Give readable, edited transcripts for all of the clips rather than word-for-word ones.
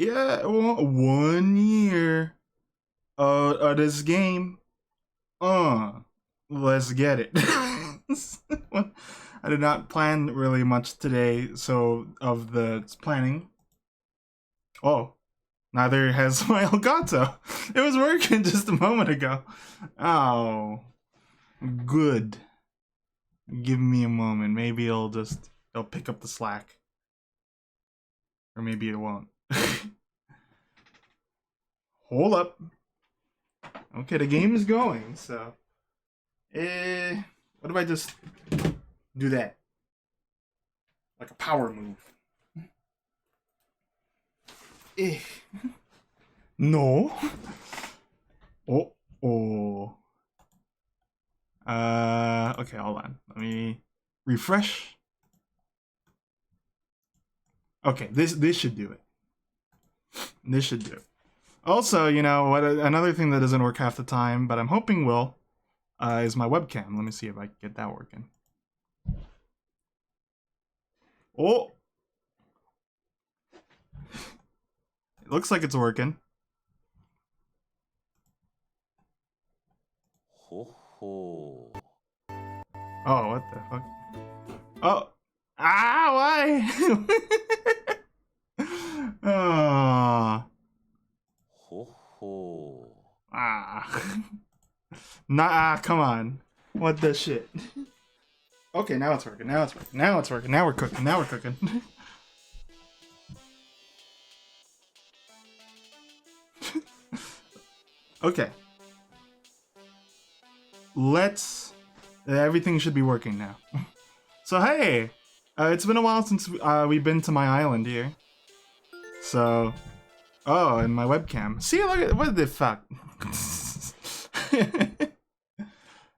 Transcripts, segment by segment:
Yeah, 1 year of this game. Let's get it. I did not plan really much today, so of the planning. Oh, neither has my Elgato. It was working just a moment ago. Oh, good. Give me a moment. Maybe it'll pick up the slack. Or maybe it won't. Hold up. Okay, the game is going, so. What if I just do that? Like a power move. No. Oh. Okay, hold on. Let me refresh. Okay, this should do it. This should do it. Also, you know what? Another thing that doesn't work half the time, but I'm hoping will, is my webcam. Let me see if I can get that working. Oh, it looks like it's working. Oh, what the fuck? Oh, why? Oh. Nah, come on. What the shit? Okay, now it's working. Now it's working. Now it's working. Now we're cooking. Now we're cooking. Okay. Everything should be working now. So hey, it's been a while since we've been to my island here. So, and my webcam. See, look at what the fuck.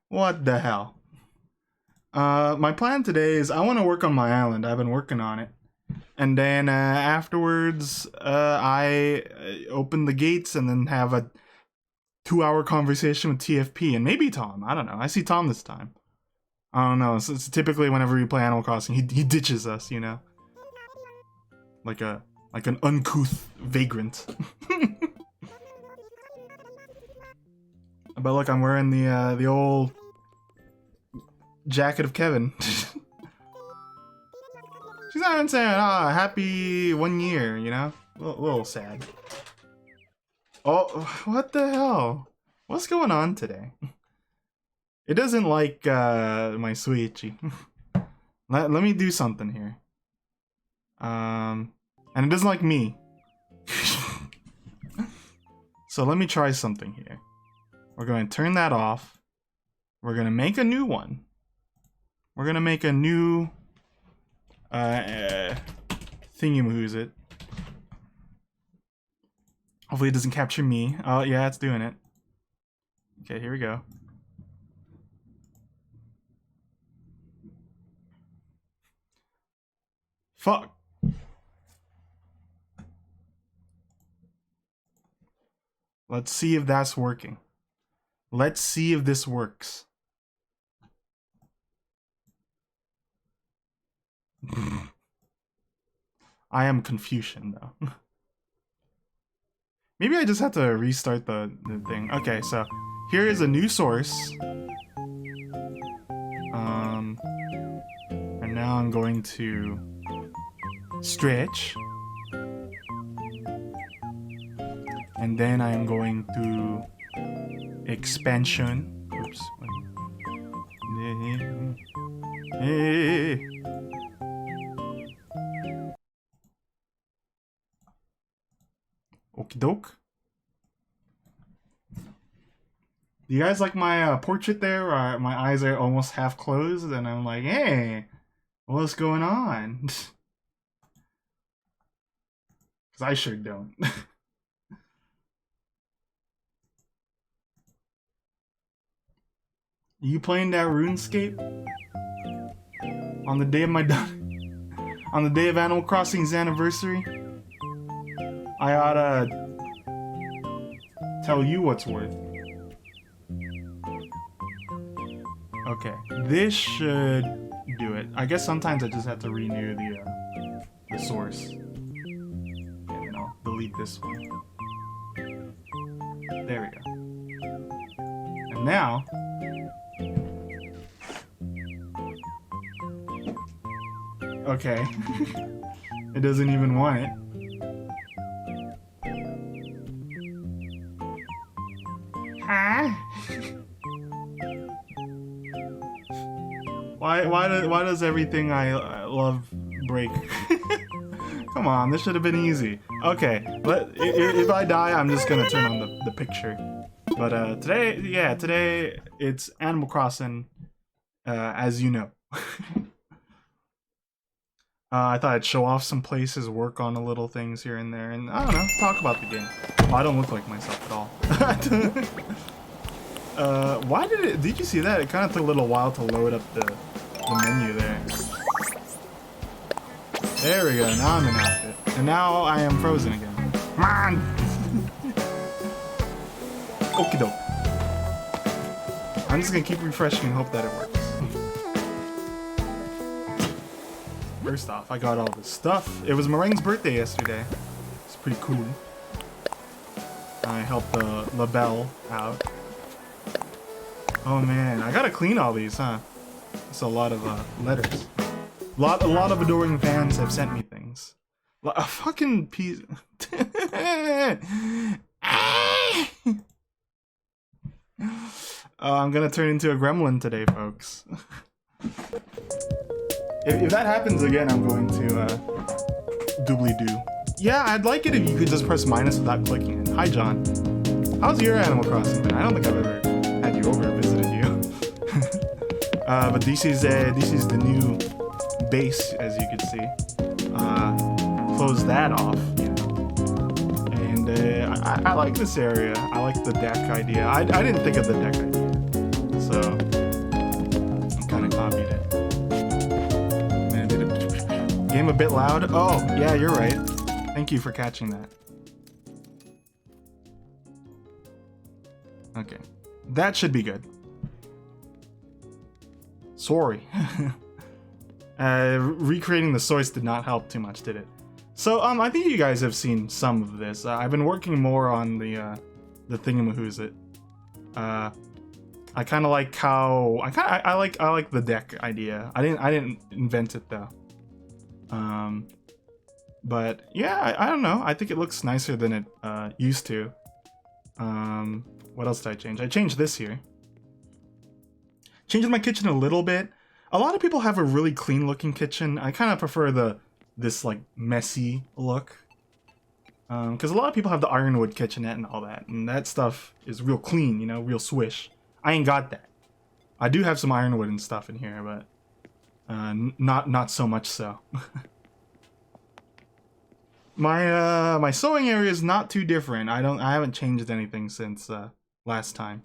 What the hell? My plan today is I want to work on my island. I've been working on it. And then afterwards, I open the gates and then have a 2-hour conversation with TFP and maybe Tom. I don't know. I see Tom this time. I don't know. It's typically whenever we play Animal Crossing, he ditches us, you know, like an uncouth vagrant. But look, I'm wearing the old jacket of Kevin. She's not even saying, happy 1 year, you know? A little sad. Oh, what the hell? What's going on today? It doesn't like my Suichi. Let me do something here. And it doesn't like me. So let me try something here. We're going to turn that off. We're going to make a new one. We're going to make a new thingy-mahoos it. Hopefully it doesn't capture me. Oh, yeah, it's doing it. Okay, here we go. Fuck. Let's see if that's working. Let's see if this works. I am Confucian, though. Maybe I just have to restart the thing. Okay, so here is a new source. And now I'm going to stretch. And then I'm going to expansion. Oops. Okie doke. Do you guys like my portrait there? Where my eyes are almost half closed, and I'm like, hey, what's going on? Because I sure don't. You playing that RuneScape? On the day of my on the day of Animal Crossing's anniversary? I oughta tell you what's worth. Okay, this should do it. I guess sometimes I just have to renew the source. And then I'll delete delete this one. There we go. And now... Okay. It doesn't even want it. Huh? Why does everything I love break? Come on, this should have been easy. Okay, but if I die, I'm just gonna turn on the picture. But today it's Animal Crossing, as you know. I thought I'd show off some places, work on a little things here and there, and I don't know, talk about the game. Well, I don't look like myself at all. Why did you see that? It kind of took a little while to load up the menu there. There we go, now I'm in outfit. And now I am frozen again. Man! Okie doke. I'm just gonna keep refreshing and hope that it works. First off, I got all this stuff. It was Meringue's birthday yesterday. It's pretty cool. I helped the LaBelle out. Oh man, I gotta clean all these, huh? It's a lot of letters. A lot of adoring fans have sent me things. A fucking piece. I'm gonna turn into a gremlin today, folks. If that happens again, I'm going to doobly-doo. Yeah, I'd like it if you could just press minus without clicking it. Hi, John. How's your Animal Crossing been? I don't think I've ever had you over or visited you. But this is the new base, as you can see. Close that off, you know. And I like this area. I like the deck idea. I didn't think of the deck idea, so I kind of copied it. Game a bit loud? Oh, yeah, you're right. Thank you for catching that. Okay. That should be good. Sorry. Recreating the source did not help too much, did it? So, I think you guys have seen some of this. I've been working more on the thingamahoosit. I kind of like how... I like the deck idea. I didn't invent it, though. But yeah, I don't know. I think it looks nicer than it used to. What else did I change? I changed this here. Changed my kitchen a little bit. A lot of people have a really clean looking kitchen. I kind of prefer this like messy look. Because a lot of people have the ironwood kitchenette and all that, and that stuff is real clean, you know, real swish. I ain't got that. I do have some ironwood and stuff in here, but not so much so. My sewing area is not too different. I haven't changed anything since last time.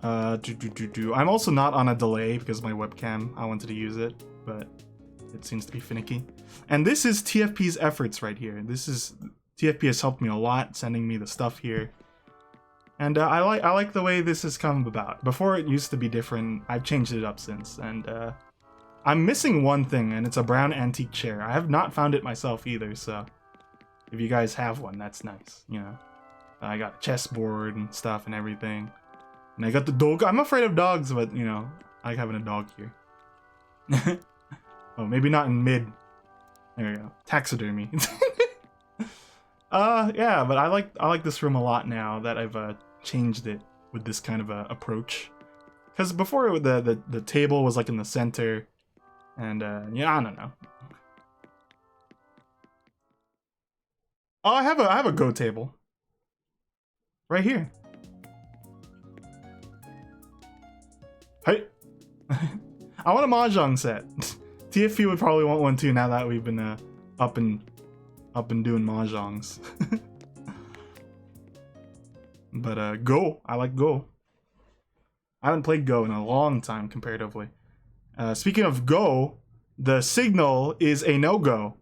I'm also not on a delay because of my webcam. I wanted to use it, but it seems to be finicky. And this is TFP's efforts right here. TFP has helped me a lot, sending me the stuff here. And I like the way this has come about. Before it used to be different. I've changed it up since, and I'm missing one thing, and it's a brown antique chair. I have not found it myself either, so if you guys have one, that's nice, you know. I got a chessboard and stuff and everything. And I got the dog. I'm afraid of dogs, but, you know, I like having a dog here. Oh, maybe not in mid. There we go. Taxidermy. Yeah, but I like this room a lot now that I've changed it with this kind of approach. Because before the table was like in the center. And, yeah, I don't know. Oh, I have a Go table. Right here. Hey! I want a Mahjong set. TFP would probably want one too now that we've been up and doing Mahjongs. But Go. I like Go. I haven't played Go in a long time comparatively. Speaking of Go, the signal is a no-go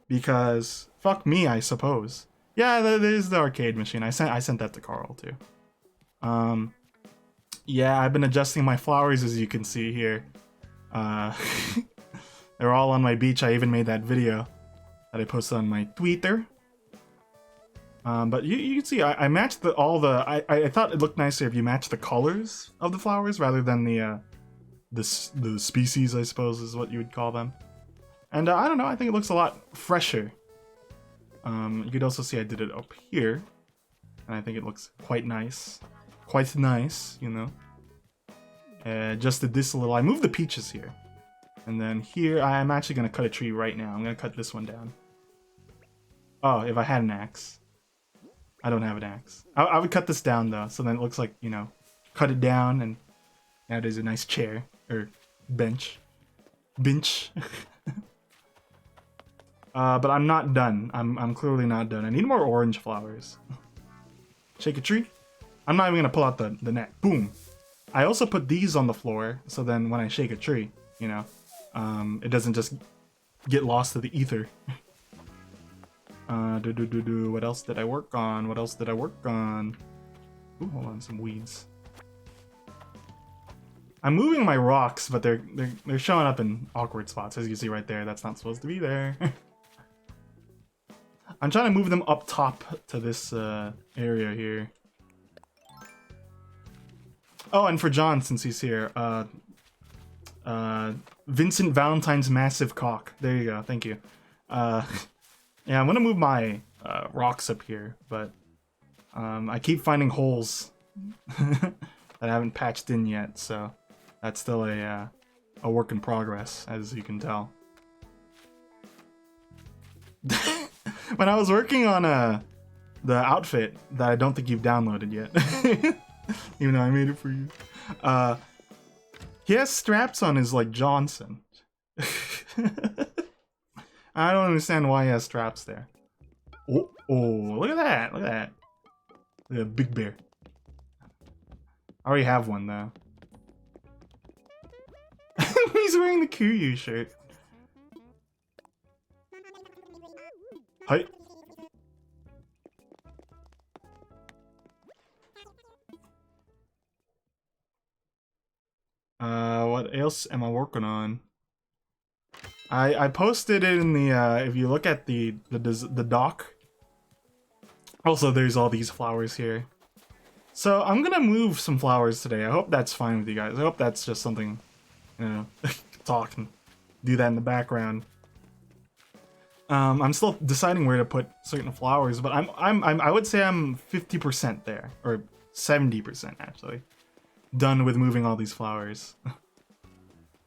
because fuck me, I suppose. Yeah, there's the arcade machine. I sent that to Carl too. Yeah, I've been adjusting my flowers as you can see here. They're all on my beach. I even made that video that I posted on my Twitter. But you can see I matched I thought it looked nicer if you match the colors of the flowers rather than the species, I suppose is what you would call them. And I don't know, I think it looks a lot fresher. You could also see I did it up here, and I think it looks quite nice. Quite nice, you know. Just did this a little. I moved the peaches here. And then here, I'm actually going to cut a tree right now. I'm going to cut this one down. Oh, if I had an axe. I don't have an axe. I would cut this down, though, so then it looks like, you know, cut it down, and now there's a nice chair, or bench. Bench. But I'm not done. I'm clearly not done. I need more orange flowers. Shake a tree. I'm not even going to pull out the net. Boom. I also put these on the floor, so then when I shake a tree, you know, it doesn't just get lost to the ether. What else did I work on? What else did I work on? Ooh, hold on, some weeds. I'm moving my rocks, but they're showing up in awkward spots, as you see right there. That's not supposed to be there. I'm trying to move them up top to this area here. Oh, and for John, since he's here, Vincent Valentine's massive cock. There you go. Thank you. Yeah, I'm gonna move my rocks up here, but I keep finding holes that I haven't patched in yet, so that's still a work in progress, as you can tell. When I was working on the outfit that I don't think you've downloaded yet, even though I made it for you, he has straps on his like Johnson. I don't understand why he has straps there. Oh, look at that! Look at that! Look at that big bear. I already have one though. He's wearing the Kiryu shirt. Hi. What else am I working on? I posted it in the if you look at the dock. Also, there's all these flowers here. So I'm gonna move some flowers today. I hope that's fine with you guys. I hope that's just something, you know, talk and do that in the background. I'm still deciding where to put certain flowers, but I would say I'm 50% there, or 70% actually, done with moving all these flowers.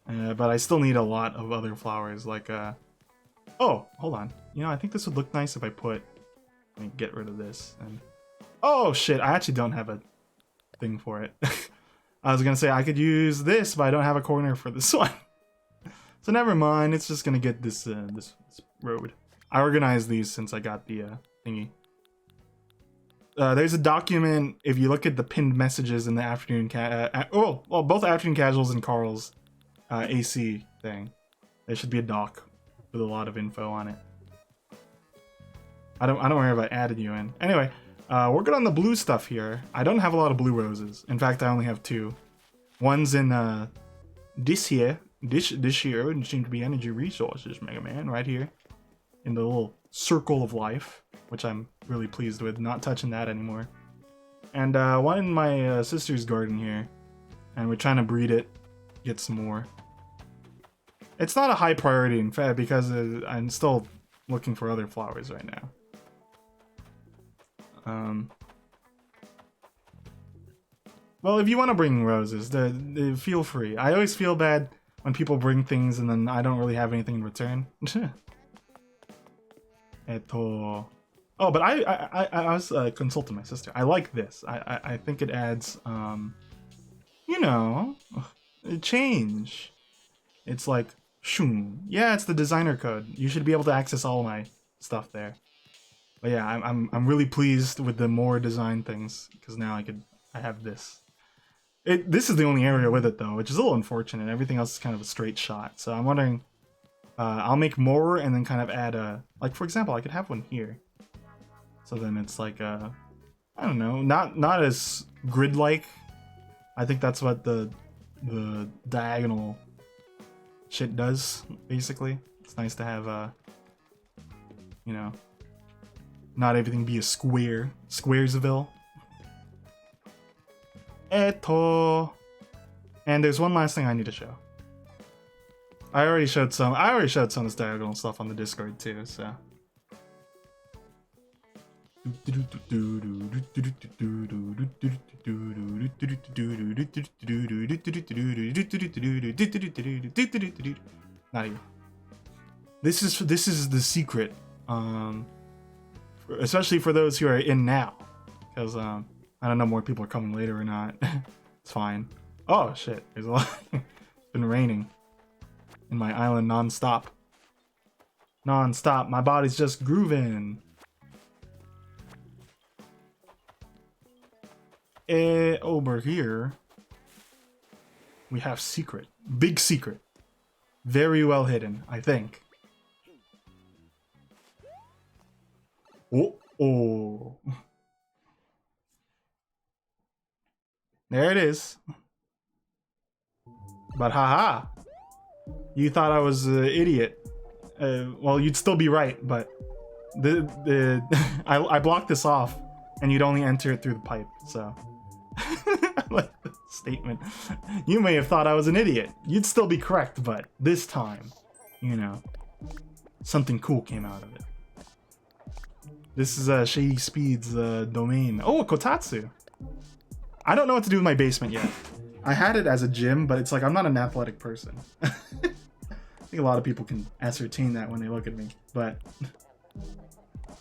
But I still need a lot of other flowers, like oh, hold on. You know, I think this would look nice if I put. Let me get rid of this. And oh shit, I actually don't have a thing for it. I was gonna say I could use this, but I don't have a corner for this one. So never mind. It's just gonna get this this road. I organized these since I got the thingy. There's a document. If you look at the pinned messages in the afternoon both afternoon casuals and Carl's AC thing, there should be a doc with a lot of info on it. I don't worry if I added you in. Anyway, we're good on the blue stuff here. I don't have a lot of blue roses. In fact, I only have 2. One's in this here, it seems to be energy resources, Mega Man, right here in the little circle of life, which I'm really pleased with. Not touching that anymore. And one in my sister's garden here, and we're trying to breed it, get some more. It's not a high priority, in fact, because I'm still looking for other flowers right now. Well, if you want to bring roses, feel free. I always feel bad when people bring things and then I don't really have anything in return. Oh, but I was consulting my sister. I like this. I think it adds, you know, a change. It's like, shoom. Yeah, it's the designer code. You should be able to access all my stuff there. But yeah, I'm really pleased with the more design things because now I have this. This is the only area with it though, which is a little unfortunate. Everything else is kind of a straight shot. So I'm wondering, I'll make more and then kind of add like for example, I could have one here. So then it's like I don't know, not as grid-like. I think that's what the diagonal shit does basically. It's nice to have you know, Not everything be a square. Squaresville. Eto. And there's one last thing I need to show. I already showed some of this diagonal stuff on the Discord too, so. Not even. This is the secret, especially for those who are in now, because I don't know more people are coming later or not. It's fine. Oh shit! There's a lot. It's been raining in my island non-stop. Non-stop. My body's just grooving. Over here, we have secret. Big secret. Very well hidden, I think. Oh. There it is. But haha. You thought I was an idiot. Well, you'd still be right, but I blocked this off, and you'd only enter it through the pipe, so. I like the statement. You may have thought I was an idiot. You'd still be correct, but this time, you know, something cool came out of it. This is Shady Speed's domain. Oh, a Kotatsu. I don't know what to do with my basement yet. I had it as a gym, but it's like I'm not an athletic person. I think a lot of people can ascertain that when they look at me, but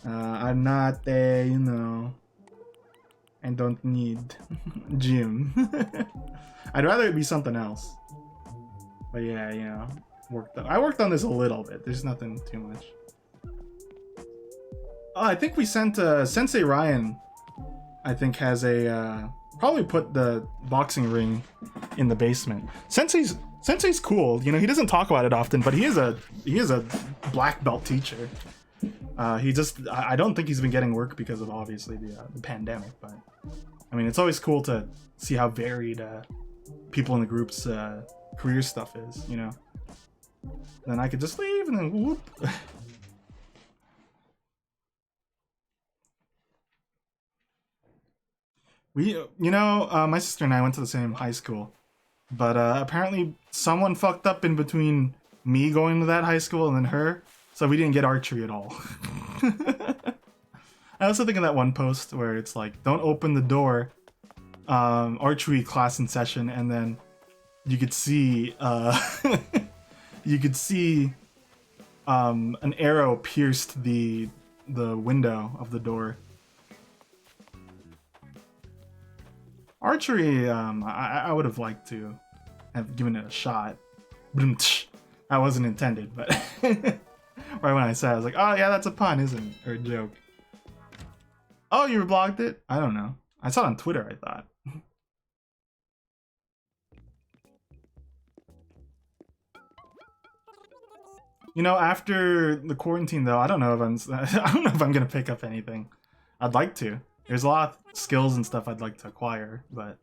I'm not there, you know. I don't need gym. I'd rather it be something else. But yeah, you know, I worked on this a little bit. There's nothing too much. Oh, I think we sent Sensei Ryan. I think has a probably put the boxing ring in the basement. Sensei's cool. You know, he doesn't talk about it often, but he is a black belt teacher. I don't think he's been getting work because of obviously the pandemic, but I mean, it's always cool to see how varied people in the group's career stuff is, you know. Then I could just leave and then whoop. My sister and I went to the same high school, but apparently someone fucked up in between me going to that high school and then her. So we didn't get archery at all. I also think of that one post where it's like, don't open the door, archery class in session, and then you could see an arrow pierced the window of the door. Archery, I would have liked to have given it a shot. That wasn't intended, but right when I said it, I was like, oh yeah, that's a pun, isn't it? Or a joke. Oh, you blocked it? I don't know. I saw it on Twitter, I thought. You know, after the quarantine though, I don't know if I'm gonna pick up anything. I'd like to. There's a lot of skills and stuff I'd like to acquire, but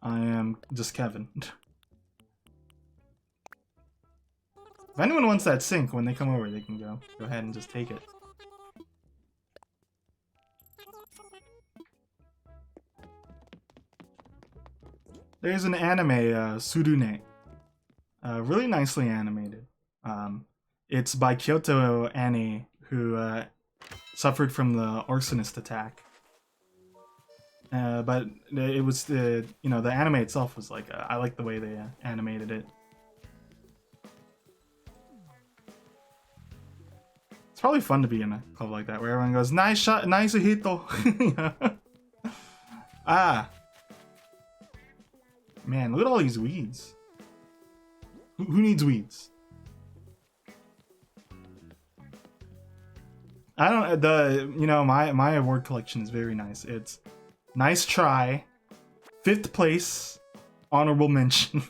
I am just Kevin. If anyone wants that sink, when they come over, they can go ahead and just take it. There's an anime, Surune. Really nicely animated. It's by Kyoto Annie, who suffered from the arsonist attack. But it was the anime itself was like, I like the way they animated it. It's probably fun to be in a club like that where everyone goes, nice shot, nice hito. Ah. Man, look at all these weeds. Who needs weeds? I don't, my award collection is very nice. It's nice try, 5th place, honorable mention.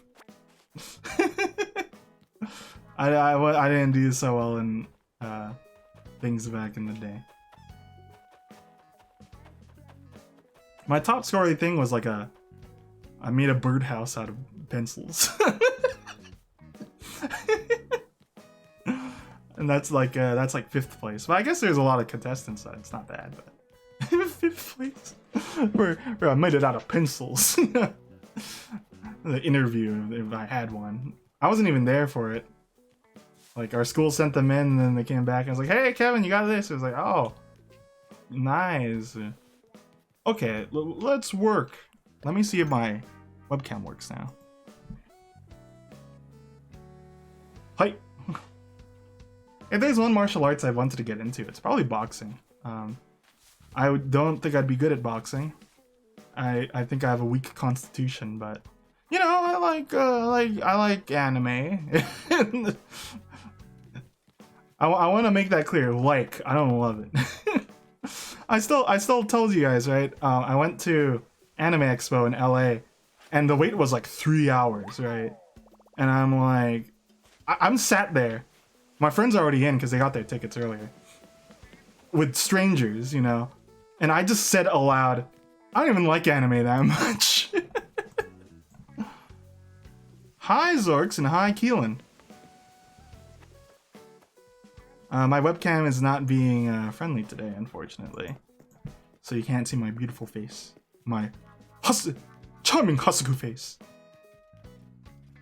I didn't do so well in things back in the day. My top scoring thing was like I made a birdhouse out of pencils. And that's like 5th place. But I guess there's a lot of contestants, so it's not bad. But 5th place, where I made it out of pencils. The interview, if I had one. I wasn't even there for it. Like, our school sent them in, and then they came back, and I was like, "Hey, Kevin, you got this?" It was like, "Oh, nice. Okay, let's work." Let me see if my webcam works now. Hi. If there's one martial arts I wanted to get into, it's probably boxing. I don't think I'd be good at boxing. I think I have a weak constitution, but you know, I like anime. I want to make that clear. Like, I don't love it. I still told you guys, right? I went to Anime Expo in LA, and the wait was like 3 hours, right? And I'm like, I'm sat there. My friends are already in because they got their tickets earlier. With strangers, you know. And I just said aloud, I don't even like anime that much. Hi, Zorks, and hi, Keelan. My webcam is not being friendly today, unfortunately. So you can't see my beautiful face. My charming Hasuku face.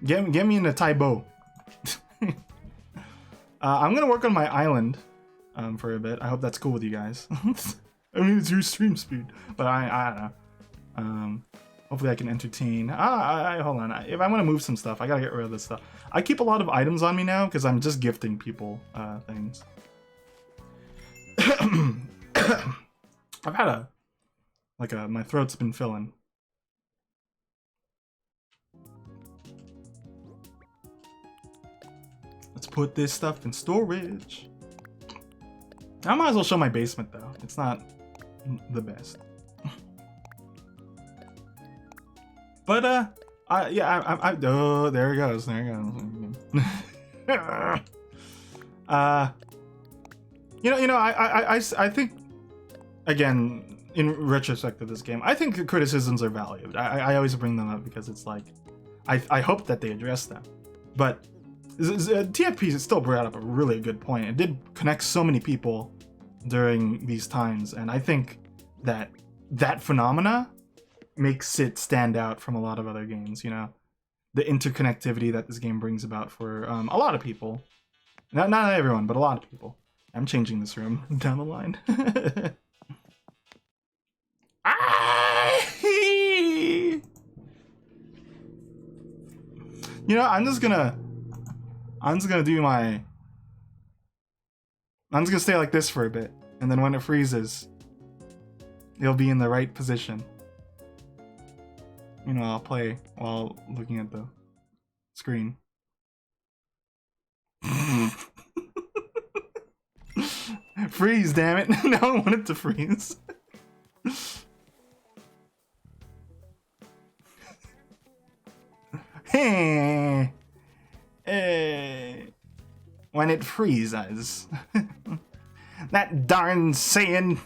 Get me in a Taibo. I'm gonna work on my island for a bit. I hope that's cool with you guys. I mean, it's your stream speed, but I don't know. Hopefully I can entertain. Hold on. If I want to move some stuff, I gotta get rid of this stuff. I keep a lot of items on me now because I'm just gifting people things. I've had my throat's been filling. Let's put this stuff in storage. I might as well show my basement though. It's not the best. But oh, there it goes. There it goes. I think, again, in retrospect of this game, I think criticisms are valued. I always bring them up because it's like, I hope that they address them. But TFP still brought up a really good point. It did connect so many people during these times, and I think that phenomena makes it stand out from a lot of other games, you know? The interconnectivity that this game brings about for a lot of people. Not everyone, but a lot of people. I'm changing this room down the line. You know, I'm just gonna stay like this for a bit, and then when it freezes, it'll be in the right position. You know, I'll play while looking at the screen. Freeze, damn it. Now I want it to freeze. Hey. When it freezes. That darn saying.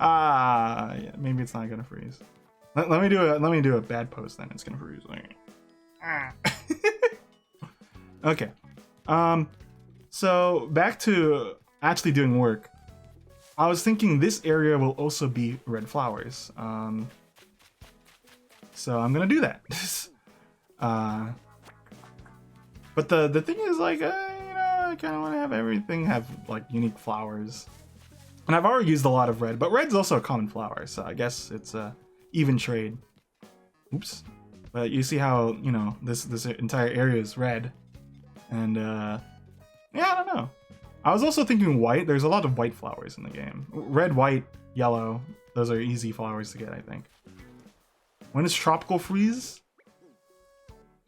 Yeah, maybe it's not gonna freeze. Let me do a bad post, then it's gonna freeze. Okay. So back to actually doing work. I was thinking this area will also be red flowers. So I'm gonna do that. But the thing is, like, you know, I kind of want to have everything have like unique flowers. And I've already used a lot of red, but red's also a common flower, so I guess it's a even trade. Oops. But you see how, you know, this entire area is red. And yeah, I don't know. I was also thinking white. There's a lot of white flowers in the game. Red, white, yellow. Those are easy flowers to get, I think. When is tropical freeze?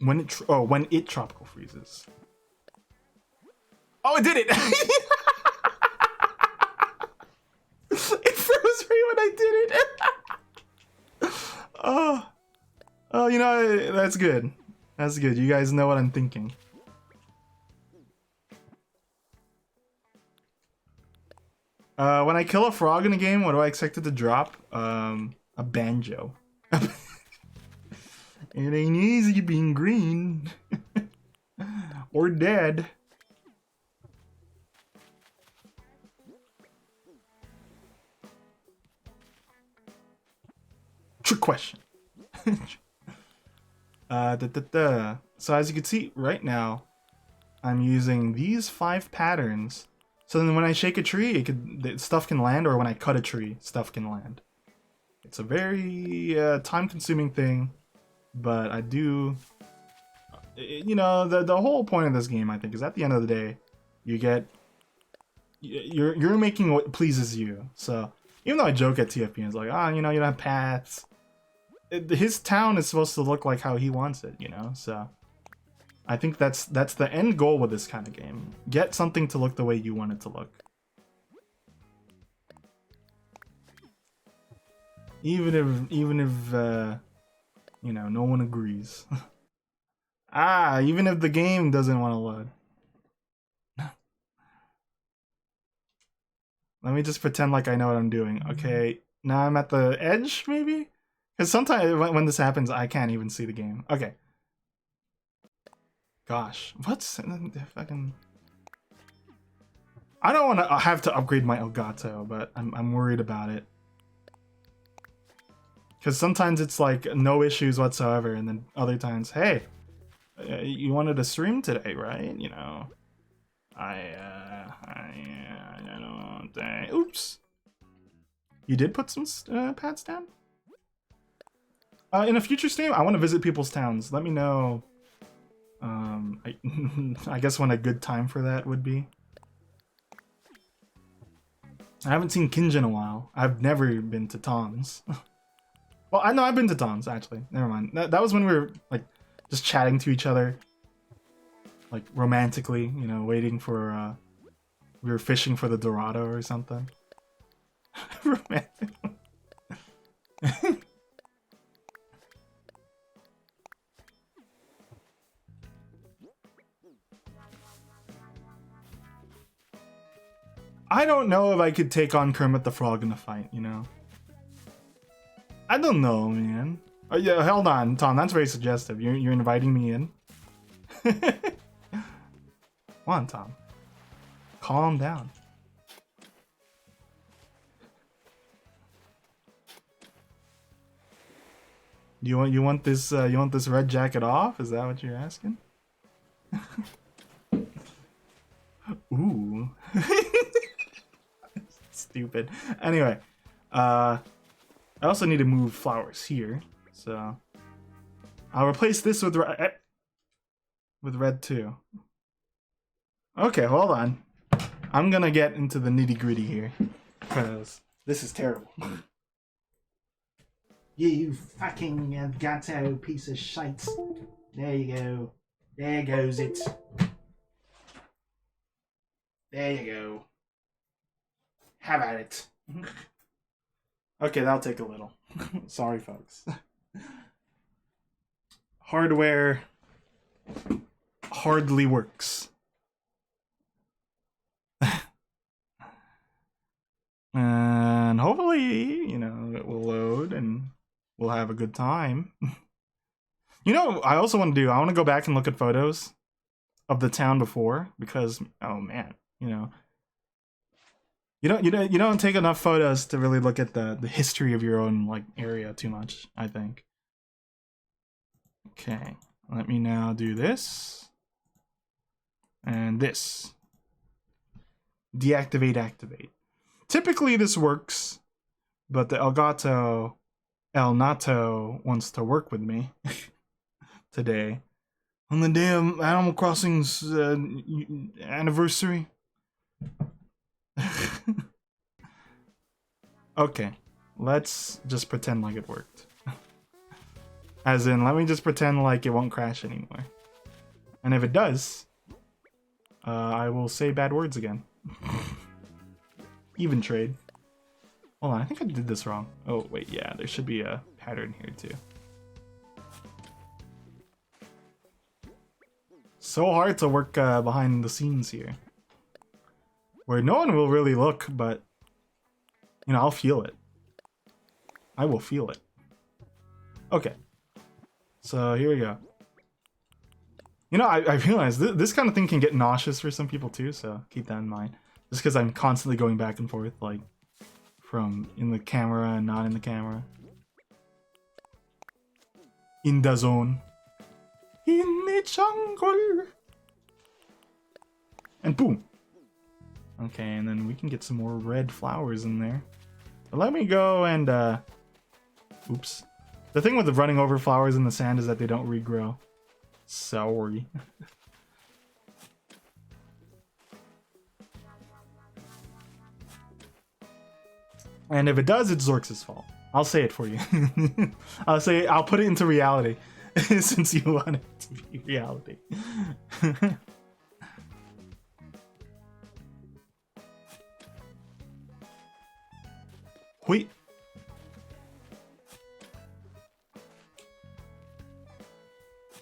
When it tropical freezes. Oh, it did it! It froze right when I did it. Oh, you know, that's good. That's good. You guys know what I'm thinking. When I kill a frog in a game, what do I expect it to drop? A banjo. It ain't easy being green. Or dead. Trick question. So as you can see right now, I'm using these 5 patterns. So then when I shake a tree, stuff can land, or when I cut a tree, stuff can land. It's a very time-consuming thing, but I do... You know, the whole point of this game, I think, is at the end of the day, you're making what pleases you. So even though I joke at TFP, it's like, you know, you don't have paths. His town is supposed to look like how he wants it, you know. So I think that's the end goal with this kind of game. Get something to look the way you want it to look. Even if you know, no one agrees. Even if the game doesn't want to load. Let me just pretend like I know what I'm doing. Okay, now I'm at the edge, maybe? Because sometimes when this happens, I can't even see the game. Okay. Gosh, what's fucking... I don't want to have to upgrade my Elgato, but I'm worried about it. Because sometimes it's like no issues whatsoever, and then other times, hey, you wanted to stream today, right? You know, oops. You did put some pads down? In a future stream, I want to visit people's towns. Let me know. I guess when a good time for that would be. I haven't seen Kinj in a while. I've never been to Tom's. Well, I know I've been to Tom's, actually. Never mind. That was when we were, like, just chatting to each other. Like, romantically, you know, waiting for, we were fishing for the Dorado or something. Romantic. I don't know if I could take on Kermit the Frog in a fight, you know? I don't know, man. Oh yeah, hold on, Tom, that's very suggestive. You're inviting me in? Come on, Tom. Calm down. You want this red jacket off? Is that what you're asking? Ooh. Stupid. Anyway, I also need to move flowers here, so I'll replace this with red too. Okay, hold on. I'm gonna get into the nitty-gritty here, because this is terrible. You fucking gato piece of shite. There you go. There goes it. There you go. Have at it. Okay, that'll take a little. Sorry, folks. Hardware hardly works. And hopefully, you know, it will load and we'll have a good time. You know, I also want to do, I want to go back and look at photos of the town before, because, oh man, you know, you don't take enough photos to really look at the history of your own, like, area too much, I think. Okay, let me now do this. And this. Deactivate, activate. Typically this works, but the Elgato El Nato wants to work with me today. On the day of Animal Crossing's anniversary. Okay, let's just pretend like it worked. As in, let me just pretend like it won't crash anymore. And if it does, I will say bad words again. Even trade. Hold on, I think I did this wrong. Oh, wait, yeah, there should be a pattern here too. So hard to work behind the scenes here. Where no one will really look, but, you know, I'll feel it. I will feel it. Okay. So, here we go. You know, I realize this kind of thing can get nauseous for some people too, so keep that in mind. Just because I'm constantly going back and forth, like, from in the camera and not in the camera. in the zone. In the jungle. And boom. Okay, and then we can get some more red flowers in there. But let me go and, oops. The thing with the running over flowers in the sand is that they don't regrow. Sorry. And if it does, it's Zorx's fault. I'll say it for you. I'll put it into reality. Since you want it to be reality. Wait.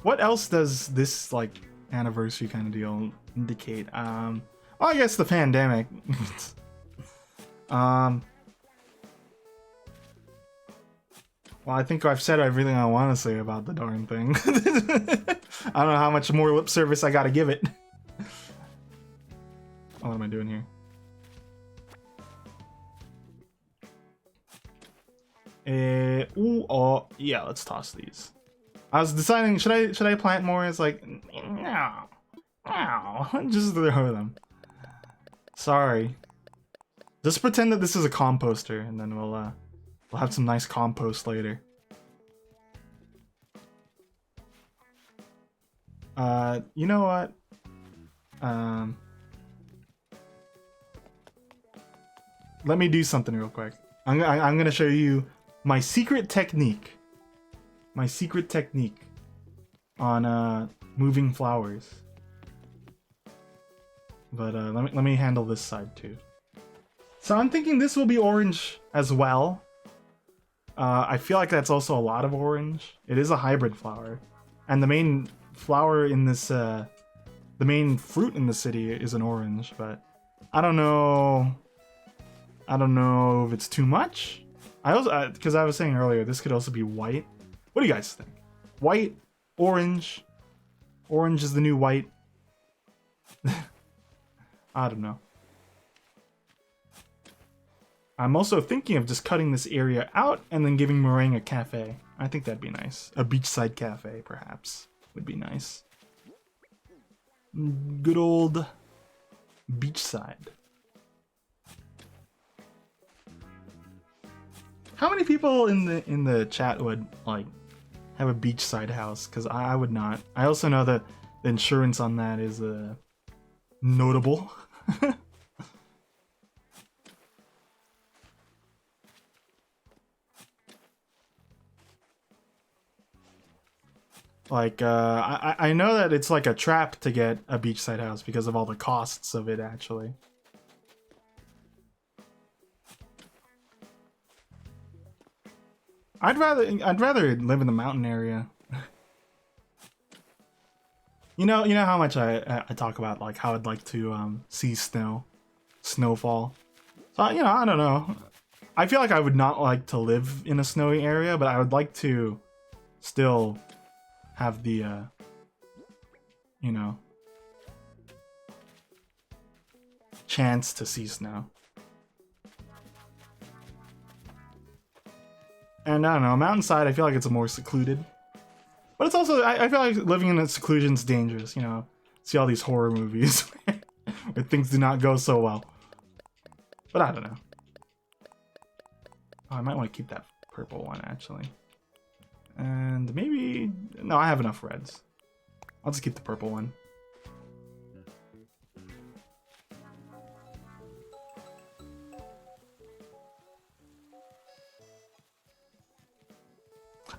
What else does this, like, anniversary kind of deal indicate? Well, I guess the pandemic. Well, I think I've said everything I want to say about the darn thing. I don't know how much more lip service I gotta give it. What am I doing here? Yeah, let's toss these. I was deciding, should I plant more? It's like, no, just throw them. Sorry. Just pretend that this is a composter, and then we'll have some nice compost later. You know what? Let me do something real quick. I'm gonna show you my secret technique. My secret technique on moving flowers. But let me handle this side too. So I'm thinking this will be orange as well. I feel like that's also a lot of orange. It is a hybrid flower, and the main flower in this, the main fruit in the city is an orange. But I don't know. I don't know if it's too much. I also, because I was saying earlier, this could also be white. What do you guys think? White, orange. Orange is the new white. I don't know. I'm also thinking of just cutting this area out and then giving Meringue a cafe. I think that'd be nice. A beachside cafe, perhaps, would be nice. Good old beachside. How many people in the chat would like have a beachside house? Because I would not. I also know that the insurance on that is notable. Like, I know that it's like a trap to get a beachside house because of all the costs of it, actually. I'd rather live in the mountain area. You know how much I talk about like how I'd like to see snowfall. So I don't know. I feel like I would not like to live in a snowy area, but I would like to still have the chance to see snow. And I don't know, mountainside, I feel like it's more secluded. But it's also, I feel like living in a seclusion's dangerous, you know? See all these horror movies where things do not go so well. But I don't know. Oh, I might want to keep that purple one, actually. And maybe... No, I have enough reds. I'll just keep the purple one.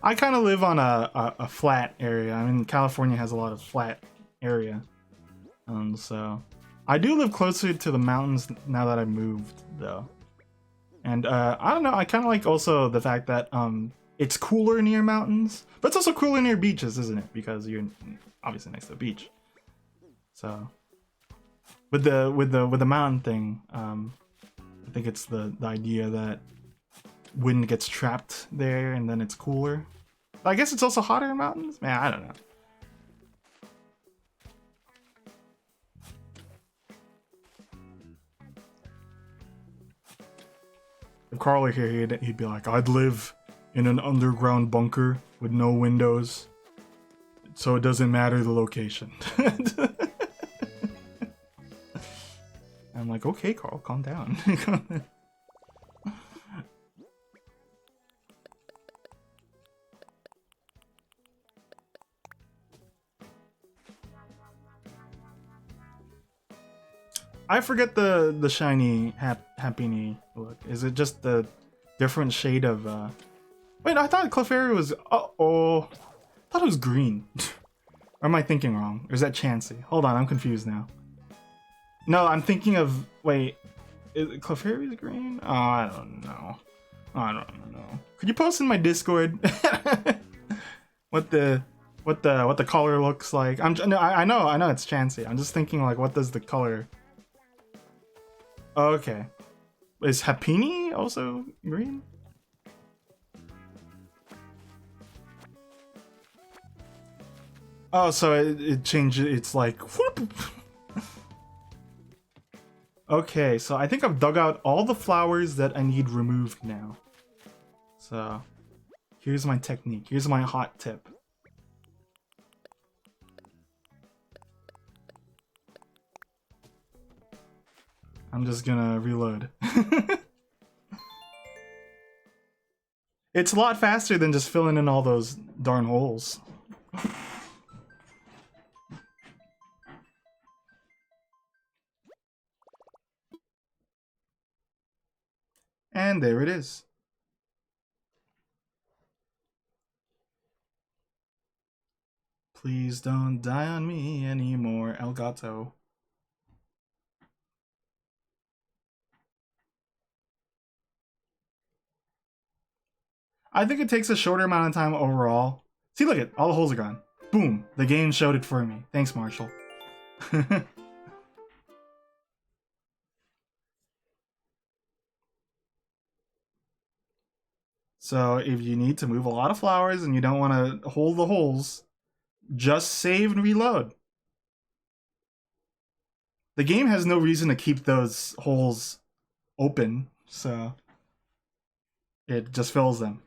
I kind of live on a flat area. I mean, California has a lot of flat area. So I do live closer to the mountains now that I moved, though. And I don't know, I kind of like also the fact that it's cooler near mountains, but it's also cooler near beaches, isn't it? Because you're obviously next to a beach. So with the mountain thing, I think it's the idea that wind gets trapped there and then it's cooler. But I guess it's also hotter in mountains? Man, I don't know. If Carl were here, he'd be like, I'd live in an underground bunker with no windows, so it doesn't matter the location. I'm like, okay, Carl, calm down. I forget the shiny happy look. Is it just the different shade of Wait, I thought Clefairy was I thought it was green. Or am I thinking wrong? Or is that Chansey? Hold on, I'm confused now. No, I'm thinking of wait, is Clefairy's green? Oh, I don't know. I don't know. Could you post in my Discord what the color looks like? I know it's Chansey. I'm just thinking like what does the color. Okay. Is Happiny also green? Oh, so it changed. It's like whoop. Okay, so I think I've dug out all the flowers that I need removed now. So here's my technique. Here's my hot tip. I'm just gonna reload. It's a lot faster than just filling in all those darn holes. And there it is. Please don't die on me anymore, El Gato. I think it takes a shorter amount of time overall. See, look at all the holes are gone. Boom, the game showed it for me. Thanks, Marshall. So if you need to move a lot of flowers and you don't want to hold the holes, just save and reload. The game has no reason to keep those holes open, so it just fills them.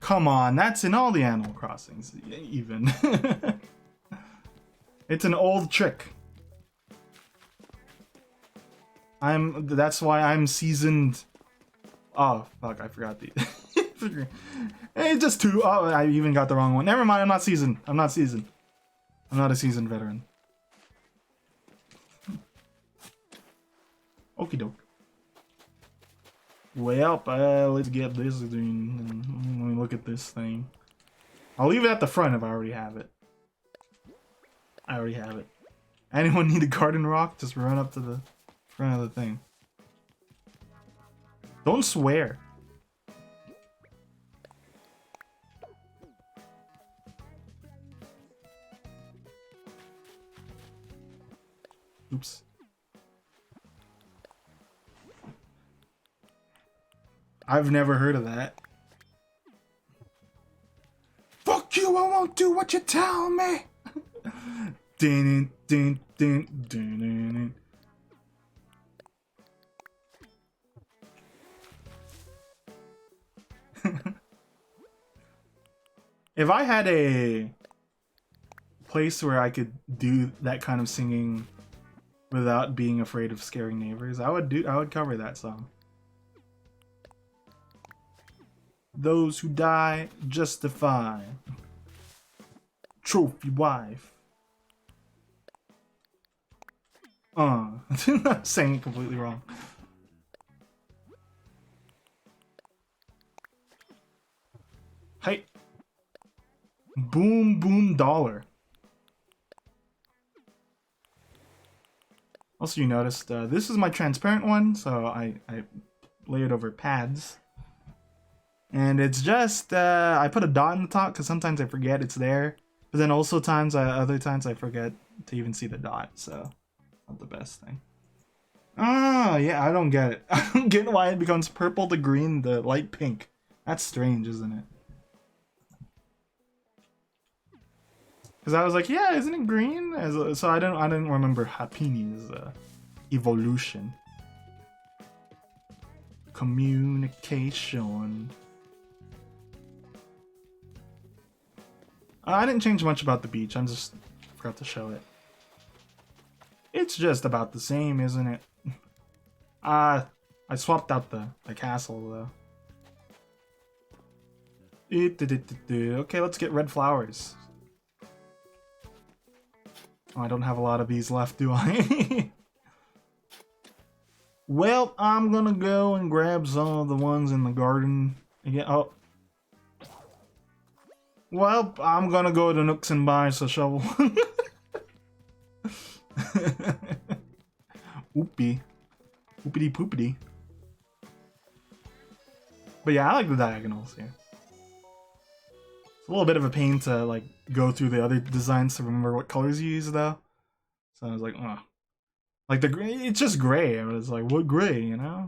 Come on, that's in all the Animal Crossings, even. It's an old trick. That's why I'm seasoned. Oh, fuck, I forgot the. It's just two. Oh, I even got the wrong one. Never mind, I'm not seasoned. I'm not seasoned. I'm not a seasoned veteran. Okie doke. Well, let's get this thing. Let me look at this thing. I'll leave it at the front if I already have it. I already have it. Anyone need a garden rock? Just run up to the front of the thing. Don't swear. Oops. I've never heard of that. Fuck you, I won't do what you tell me. Dun, dun, dun, dun, dun. If I had a place where I could do that kind of singing without being afraid of scaring neighbors, I would cover that song. Those who die justify. Trophy wife. I'm saying it completely wrong. Hey. Boom boom dollar. Also, you noticed this is my transparent one, so I lay it over pads. And it's just, I put a dot in the top because sometimes I forget it's there. But then also other times I forget to even see the dot, so not the best thing. Ah, yeah, I don't get it. I don't get why it becomes purple to green to light pink. That's strange, isn't it? Because I was like, yeah, isn't it green? So I didn't remember Happini's evolution. communication. I didn't change much about the beach. I just forgot to show it. It's just about the same, isn't it? I swapped out the castle though. Okay, let's get red flowers. Oh, I don't have a lot of these left, do I? Well, I'm gonna go and grab some of the ones in the garden again. Oh. Well, I'm gonna go to Nooks and buy us a shovel. Oopie. Oopity poopity. But yeah, I like the diagonals here. It's a little bit of a pain to like go through the other designs to remember what colors you use though. So I was like, oh. Like the gray, it's just gray. But it's like, what gray, you know?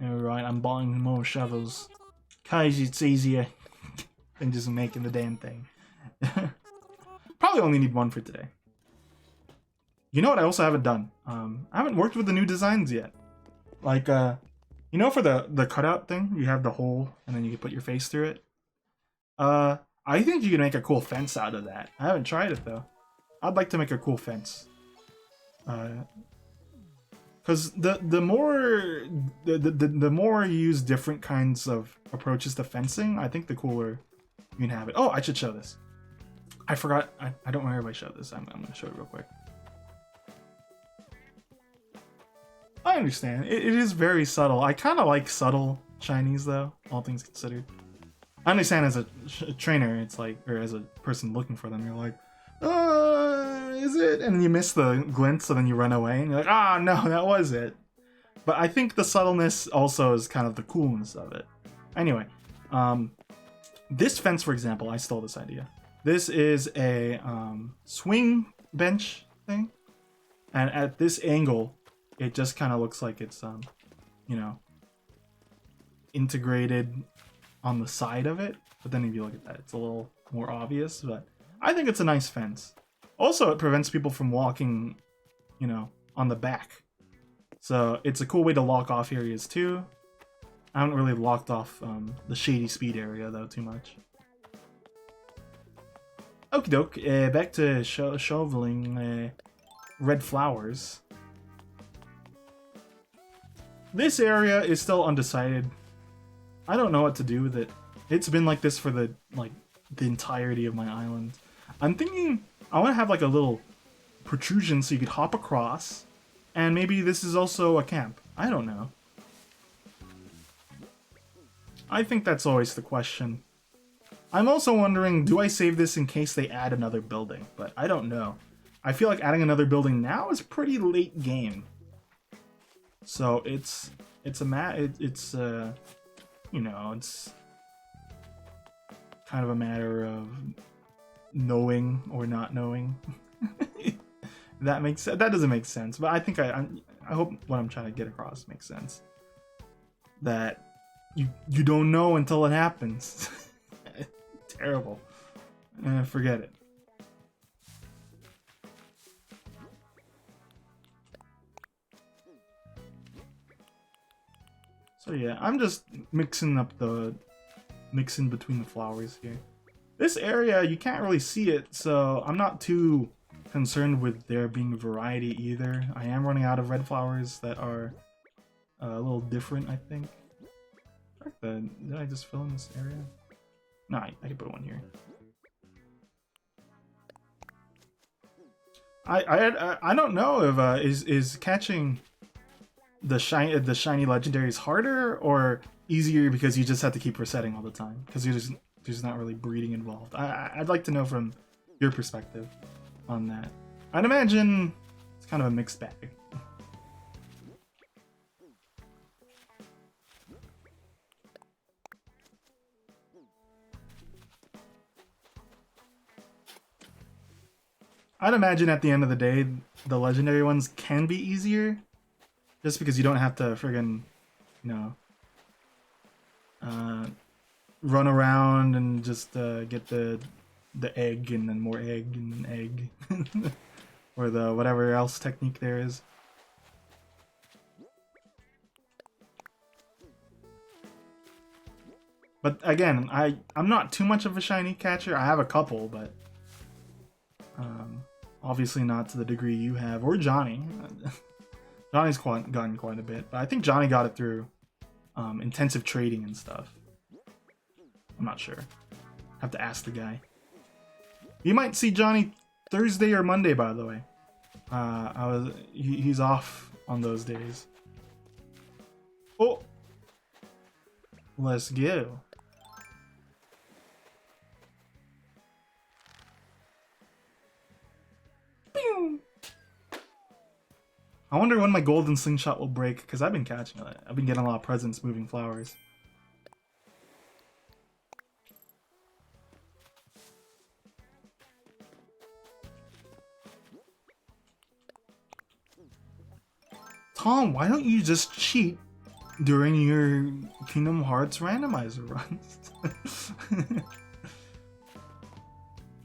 Alright, I'm buying more shovels. Cause it's easier than just making the damn thing. Probably only need one for today. You know what I also haven't done? I haven't worked with the new designs yet. Like, you know for the cutout thing, you have the hole and then you can put your face through it? I think you can make a cool fence out of that. I haven't tried it though. I'd like to make a cool fence. Because the more you use different kinds of approaches to fencing, I think the cooler you can have it. Oh, I should show this. I forgot. I don't remember if I showed this. I'm going to show it real quick. I understand. It is very subtle. I kind of like subtle shinies though, all things considered. I understand as a trainer, it's like, or as a person looking for them, you're like, is it? And you miss the glint, so then you run away, and you're like, ah, no, that was it. But I think the subtleness also is kind of the coolness of it. Anyway, this fence, for example, I stole this idea. This is a swing bench thing, and at this angle, it just kind of looks like it's, you know, integrated on the side of it. But then if you look at that, it's a little more obvious, but I think it's a nice fence. Also, it prevents people from walking, you know, on the back. So it's a cool way to lock off areas too. I haven't really locked off the Shady Speed area though too much. Okie doke, back to shoveling red flowers. This area is still undecided. I don't know what to do with it. It's been like this for the entirety of my island. I'm thinking I want to have like a little protrusion so you could hop across, and maybe this is also a camp. I don't know. I think that's always the question. I'm also wondering, do I save this in case they add another building? But I don't know. I feel like adding another building now is pretty late game. So it's you know, it's kind of a matter of knowing or not knowing. That makes sense. That doesn't make sense, but I think I hope what I'm trying to get across makes sense. That you don't know until it happens. Terrible. Forget it. So yeah, I'm just mixing between the flowers here. This area, you can't really see it, so I'm not too concerned with there being variety either. I am running out of red flowers that are a little different, I think. Did I just fill in this area? No, I can put one here. I don't know if is catching the shiny legendaries harder or easier because you just have to keep resetting all the time because there's not really breeding involved. I'd like to know from your perspective on that. I'd imagine it's kind of a mixed bag. I'd imagine at the end of the day, the legendary ones can be easier, just because you don't have to friggin', you know, run around and just get the egg and then more egg and then egg. or the whatever else technique there is. But again, I'm not too much of a shiny catcher. I have a couple, but obviously not to the degree you have, or Johnny. Johnny's gotten quite a bit, but I think Johnny got it through intensive trading and stuff. I'm not sure. Have to ask the guy. You might see Johnny Thursday or Monday, by the way. He's off on those days. Oh, let's go. I wonder when my golden slingshot will break, because I've been catching it. I've been getting a lot of presents moving flowers. Tom, why don't you just cheat during your Kingdom Hearts randomizer runs?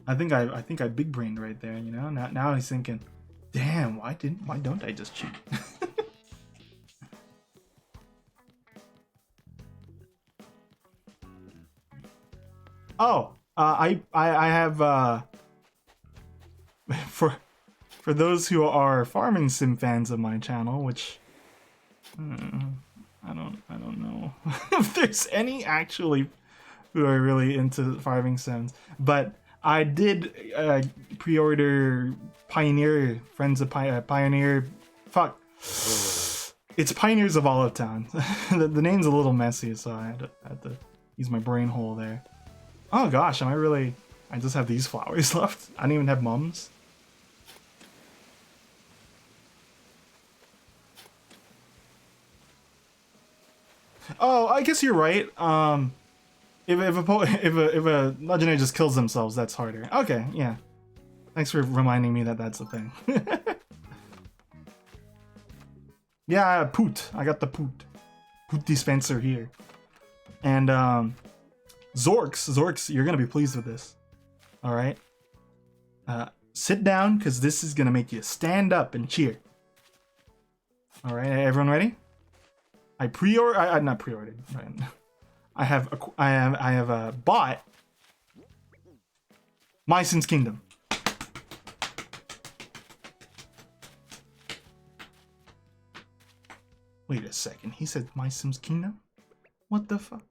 I think I big brained right there, you know? Now he's thinking, damn, why don't I just cheat? Oh, I have for those who are farming sim fans of my channel, which I don't know if there's any actually who are really into farming sims, but I did pre-order Pioneer, Friends of Pioneer. Fuck, it's Pioneers of Olive Town. the name's a little messy, so I had to use my brain hole there. Oh gosh, I just have these flowers left. I don't even have mums. Oh, I guess you're right. If a legendary just kills themselves, that's harder. Okay, yeah. Thanks for reminding me that that's a thing. Yeah, Poot. I got the Poot dispenser here. And Zorks, you're gonna be pleased with this. All right. Sit down, because this is gonna make you stand up and cheer. All right, everyone ready? I not pre-ordered. Right. I have bought My Sims Kingdom. Wait a second. He said My Sims Kingdom? What the fuck?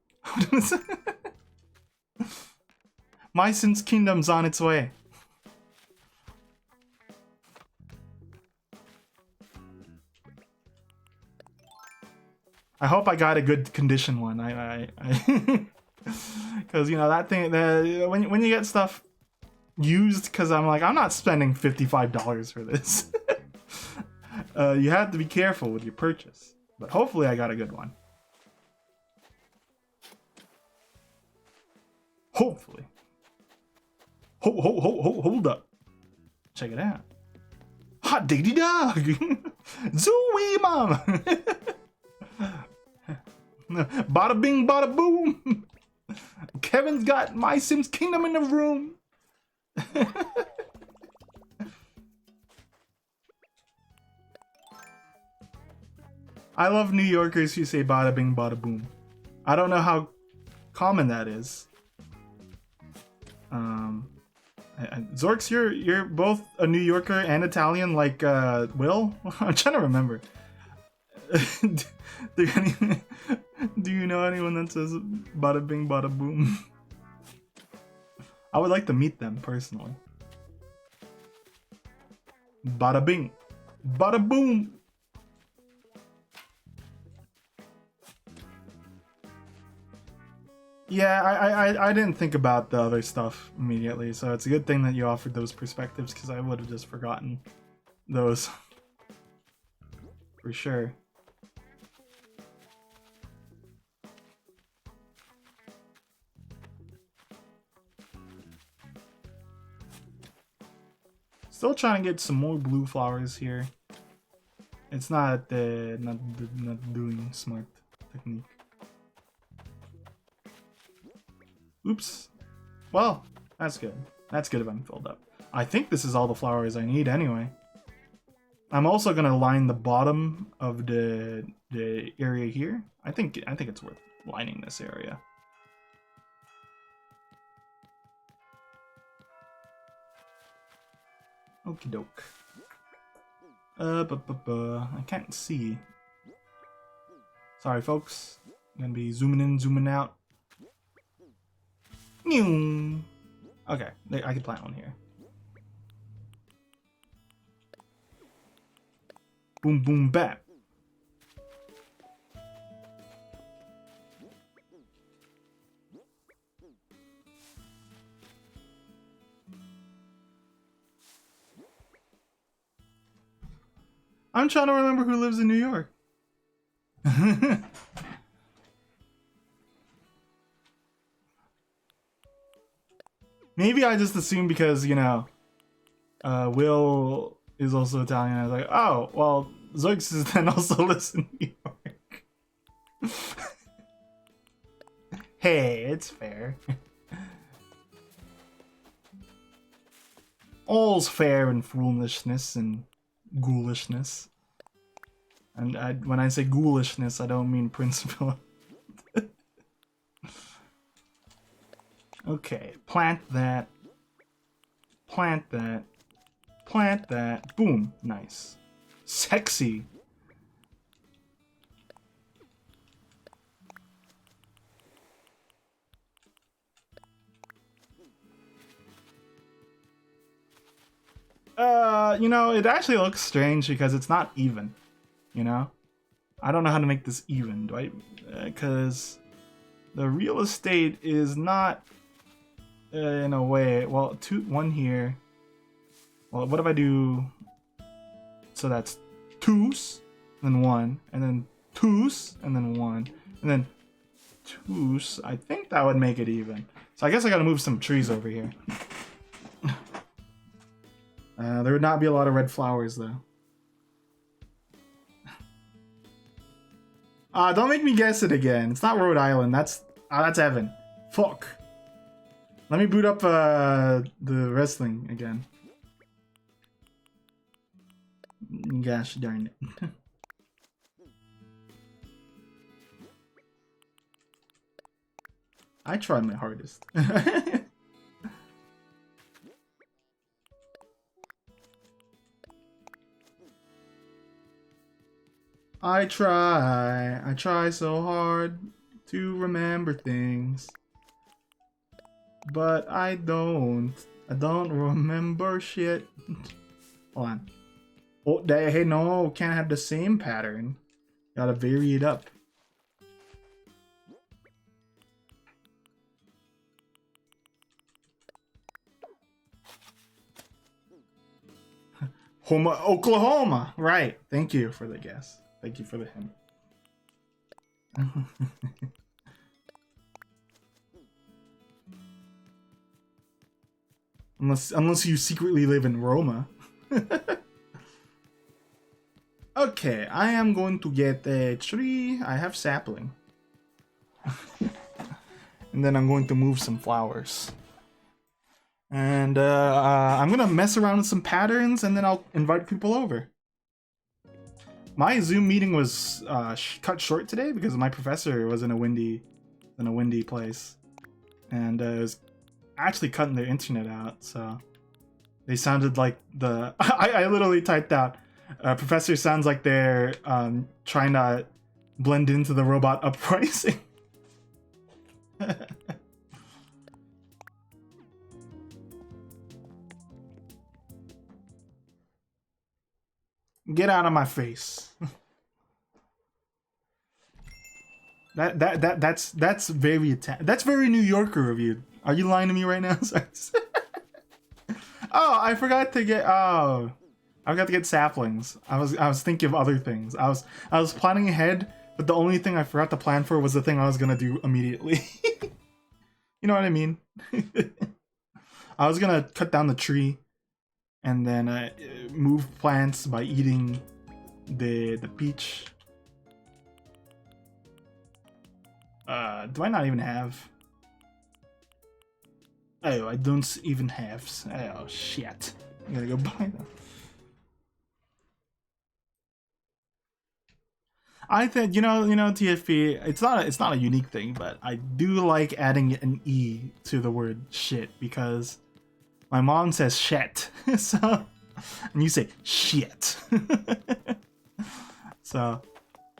My Sims Kingdom's on its way. I hope I got a good condition one. Because you know that thing. When you get stuff used, because I'm not spending $55 for this. You have to be careful with your purchase. But hopefully I got a good one. Hopefully. Hold up. Check it out. Hot diggity dog. Zooey mom. Bada bing, bada boom. Kevin's got My Sims Kingdom in the room. I love New Yorkers who say bada bing, bada boom. I don't know how common that is. Zorks, you're both a New Yorker and Italian, like Will. I'm trying to remember. Do you know anyone that says bada bing, bada boom? I would like to meet them personally. Bada bing, bada boom. Yeah, I didn't think about the other stuff immediately, so it's a good thing that you offered those perspectives, because I would have just forgotten those. For sure. Still trying to get some more blue flowers here. It's not doing smart technique. Oops. Well, that's good. That's good if I'm filled up. I think this is all the flowers I need anyway. I'm also gonna line the bottom of the area here. I think it's worth lining this area. Okie doke. I can't see. Sorry, folks. I'm gonna be zooming in, zooming out. Okay, I can plant one here. Boom, boom, bap. I'm trying to remember who lives in New York. Maybe I just assumed because, you know, Will is also Italian. I was like, oh, well, Zoix then also lives in New York. Hey, it's fair. All's fair in foolishness and ghoulishness. And when I say ghoulishness, I don't mean principle. Okay, plant that. Plant that. Plant that. Boom. Nice. Sexy. You know, it actually looks strange because it's not even. You know? I don't know how to make this even, do I? Because the real estate is not, in a way, well, one here. Well, what if I do, so that's twos, then one, and then twos, and then one, and then twos. I think that would make it even. So I guess I gotta move some trees over here. There would not be a lot of red flowers, though. Don't make me guess it again. It's not Rhode Island. That's Evan. Fuck. Let me boot up the wrestling again. Gosh darn it. I tried my hardest. I try so hard to remember things. But I don't remember shit. Hold on. Oh, hey, no, can't have the same pattern. Gotta vary it up. Oklahoma. Right. Thank you for the guess. Thank you for the hint. Unless you secretly live in Roma. Okay, I am going to get a tree. I have sapling. And then I'm going to move some flowers. And I'm gonna mess around with some patterns, and then I'll invite people over. My Zoom meeting was cut short today because my professor was in a windy place, and it was actually cutting their internet out. So they sounded like the I literally typed out, professor sounds like they're trying to blend into the robot uprising. Get out of my face. That's very that's very New Yorker of you. Are you lying to me right now? Oh, I forgot to get I forgot to get saplings. I was thinking of other things. I was planning ahead, but the only thing I forgot to plan for was the thing I was gonna do immediately. You know what I mean? I was gonna cut down the tree and then move plants by eating the peach. Do I not even have? Oh, I don't even have. Oh shit! I gotta go buy them. I think TFP. It's not a unique thing, but I do like adding an e to the word shit because my mom says shit, so and you say shit, so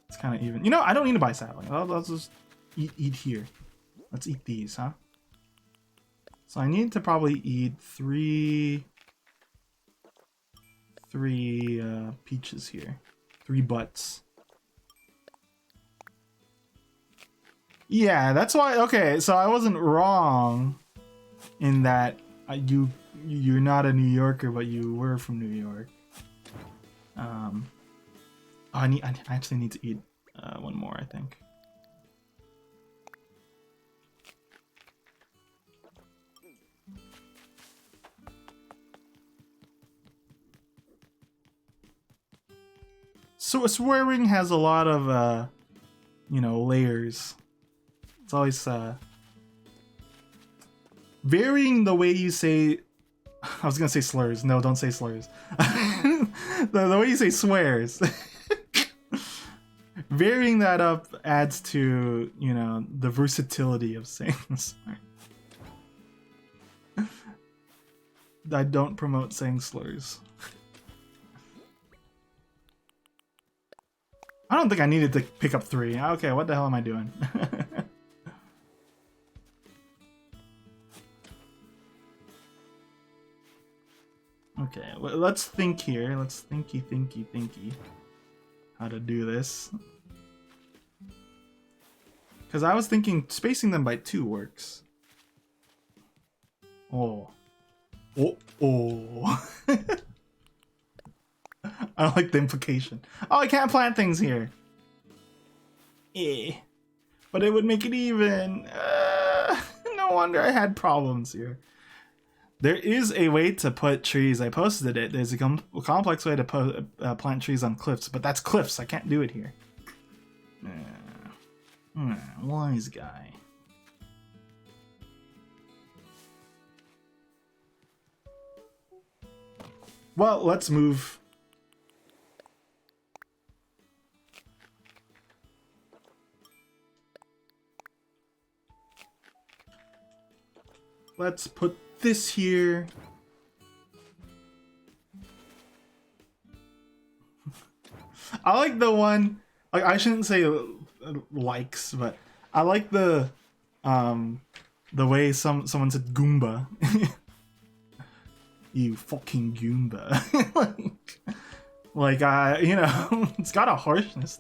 it's kind of even. I don't need to buy sapling. I'll just eat here. Let's eat these, huh? So I need to probably eat three peaches here, 3 butts. Yeah, that's why. Okay, so I wasn't wrong in that you're not a New Yorker, but you were from New York. I actually need to eat one more, I think. So swearing has a lot of layers. It's always varying the way you say. I was gonna say slurs. No, don't say slurs. the way you say swears. Varying that up adds to the versatility of saying slurs. I don't promote saying slurs. I don't think I needed to pick up 3. Okay, what the hell am I doing? Okay, well, let's think here. Let's thinky. How to do this. Because I was thinking spacing them by 2 works. Oh. I don't like the implication. Oh, I can't plant things here. But it would make it even. No wonder I had problems here. There is a way to put trees. I posted it. There's a complex way to plant trees on cliffs, but that's cliffs. I can't do it here. Wise guy. Well, let's move. Let's put this here. I like the one, like I shouldn't say likes, but I like the way someone said Goomba. You fucking Goomba. like it's got a harshness.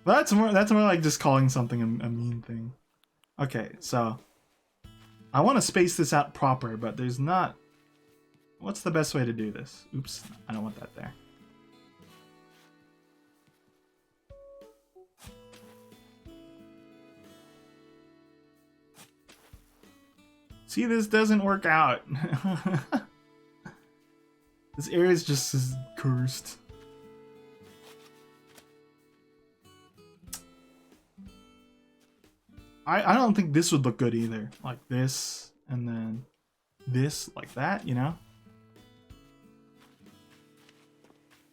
That's more like just calling something a mean thing. Okay, so I want to space this out proper, but there's not. What's the best way to do this? Oops, I don't want that there. See, this doesn't work out. This area is just cursed. I don't think this would look good either. Like this, and then this, like that,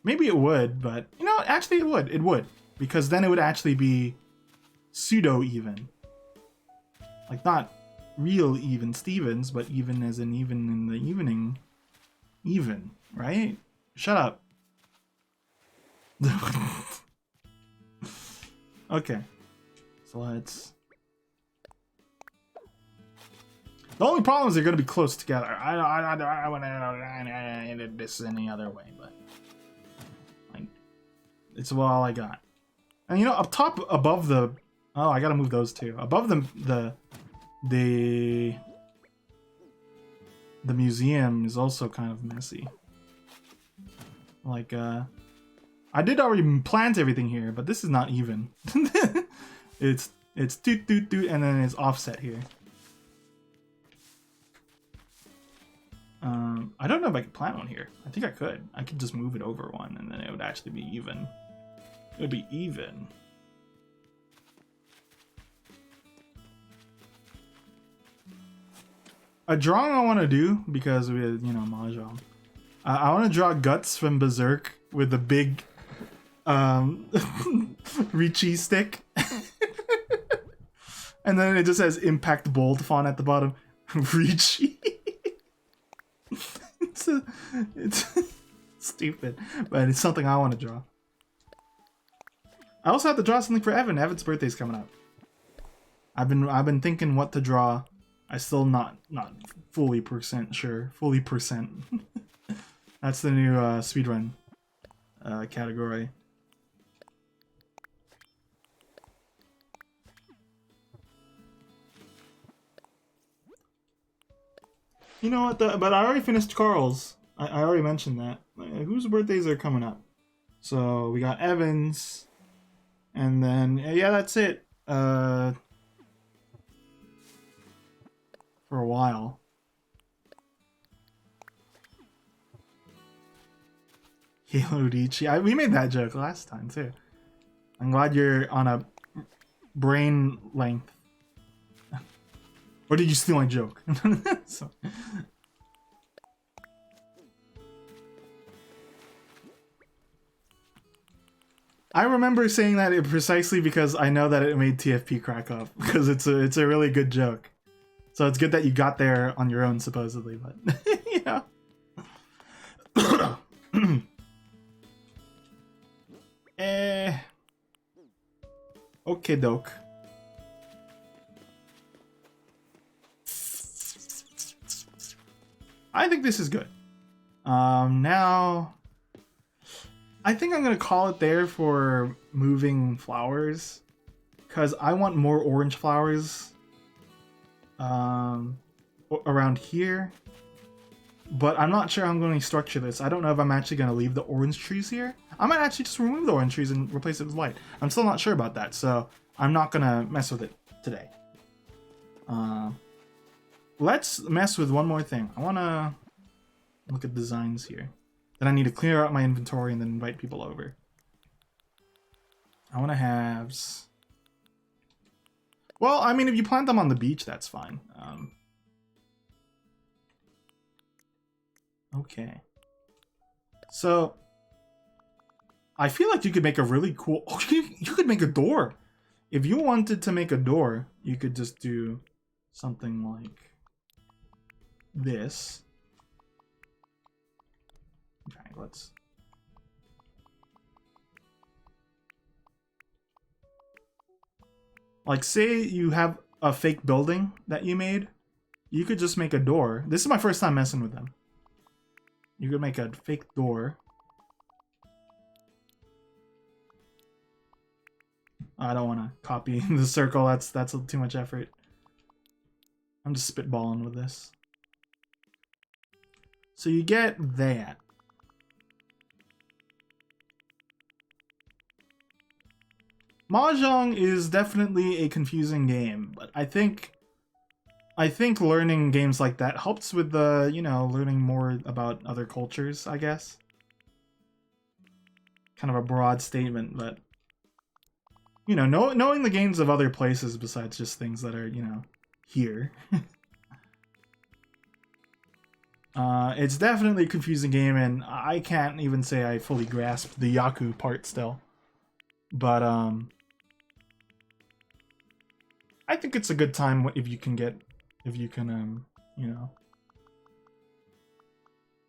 Maybe it would, but, actually it would. It would. Because then it would actually be pseudo-even. Like, not real even Stevens, but even as in even in the evening. Even, right? Shut up. Okay. So let's... The only problem is they're going to be close together. I wouldn't edit this any other way, but like, it's all I got. And up top, above the, oh, I got to move those two. Above the museum is also kind of messy. Like, I did already plant everything here, but this is not even. it's doot doot doot, and then it's offset here. I don't know if I could plant one here. I think I could. I could just move it over one, and then it would actually be even. It would be even. A drawing I want to do, because we had, Mahjong. I want to draw Guts from Berserk with the big reachy stick. And then it just has impact bold font at the bottom. Reachy. It's stupid, but it's something I want to draw. I also have to draw something for Evan. Evan's birthday's coming up. I've been thinking what to draw. I still not fully percent sure. Fully percent. That's the new speedrun category. You know what? But I already finished Carl's. I already mentioned that. Whose birthdays are coming up? So we got Evan's, and then yeah, that's it. For a while. Halo Richi. We made that joke last time too. I'm glad you're on a brain length. Or did you steal my joke? So. I remember saying that precisely because I know that it made TFP crack up because it's a really good joke. So it's good that you got there on your own, supposedly, but you know. Okay, doke. I think this is good. Now, I think I'm gonna call it there for moving flowers, because I want more orange flowers around here. But I'm not sure how I'm going to structure this. I don't know if I'm actually going to leave the orange trees here. I might actually just remove the orange trees and replace it with white. I'm still not sure about that, so I'm not going to mess with it today. Let's mess with one more thing. I want to look at designs here. Then I need to clear out my inventory and then invite people over. I want to have... Well, I mean, if you plant them on the beach, that's fine. Okay. So, I feel like you could make a really cool... Oh, you could make a door! If you wanted to make a door, you could just do something like this. Okay, let's... Like, say you have a fake building that you made, you could just make a door. This is my first time messing with them. You could make a fake door. I don't want to copy the circle. That's too much effort. I'm just spitballing with this. So you get that. Mahjong is definitely a confusing game, but I think learning games like that helps with the, you know, learning more about other cultures, I guess. Kind of a broad statement, but you know, knowing the games of other places besides just things that are, you know, here. It's definitely a confusing game, and I can't even say I fully grasp the Yaku part still. But, I think it's a good time if you can, you know,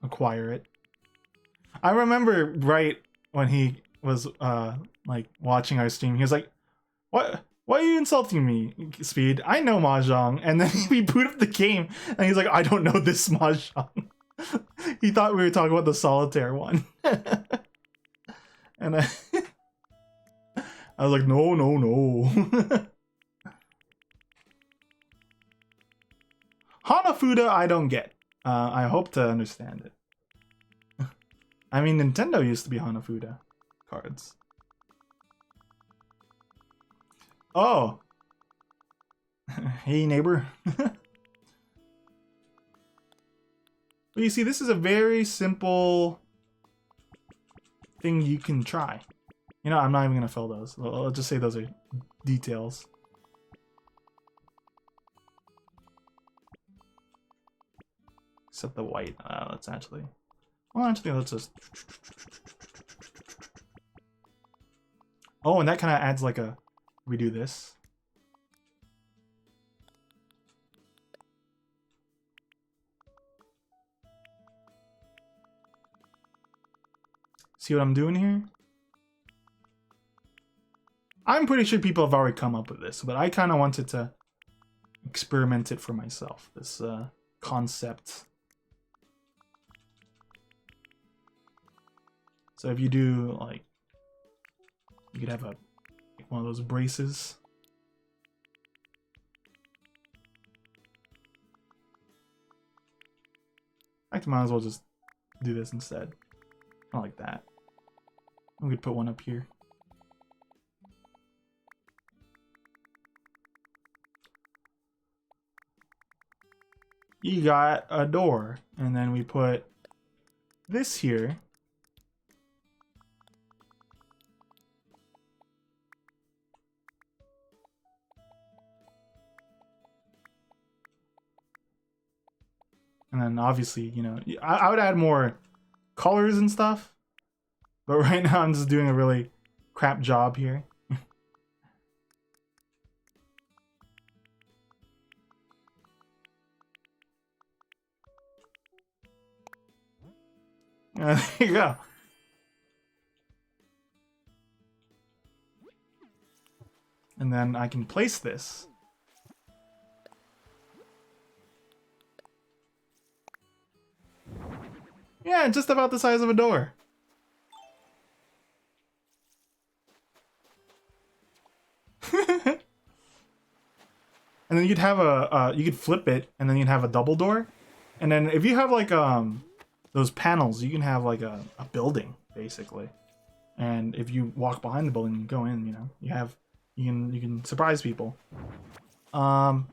acquire it. I remember right when he was, like, watching our stream, he was like, why are you insulting me, Speed? I know Mahjong. And then we boot up the game, and he's like, I don't know this Mahjong. He thought we were talking about the solitaire one. And I was like, no. Hanafuda, I don't get. I hope to understand it. I mean, Nintendo used to be Hanafuda cards. Oh. Hey, neighbor. But you see, this is a very simple thing you can try. You know, I'm not even going to fill those. I'll just say those are details. Except the white. Let's actually... Well, actually, let's just... Oh, and that kind of adds like a... We do this. See what I'm doing here? I'm pretty sure people have already come up with this, but I kind of wanted to experiment it for myself. This concept. So if you do like, you could have a one of those braces. I might as well just do this instead. I like that. I'm gonna put one up here. You got a door, and then we put this here. And then obviously, you know, I would add more colors and stuff. But right now I'm just doing a really crap job here. There you go. And then I can place this. Yeah, just about the size of a door. And then you'd have a, you could flip it, and then you'd have a double door. And then if you have like those panels, you can have like a building basically. And if you walk behind the building and go in, you know, you can surprise people. Now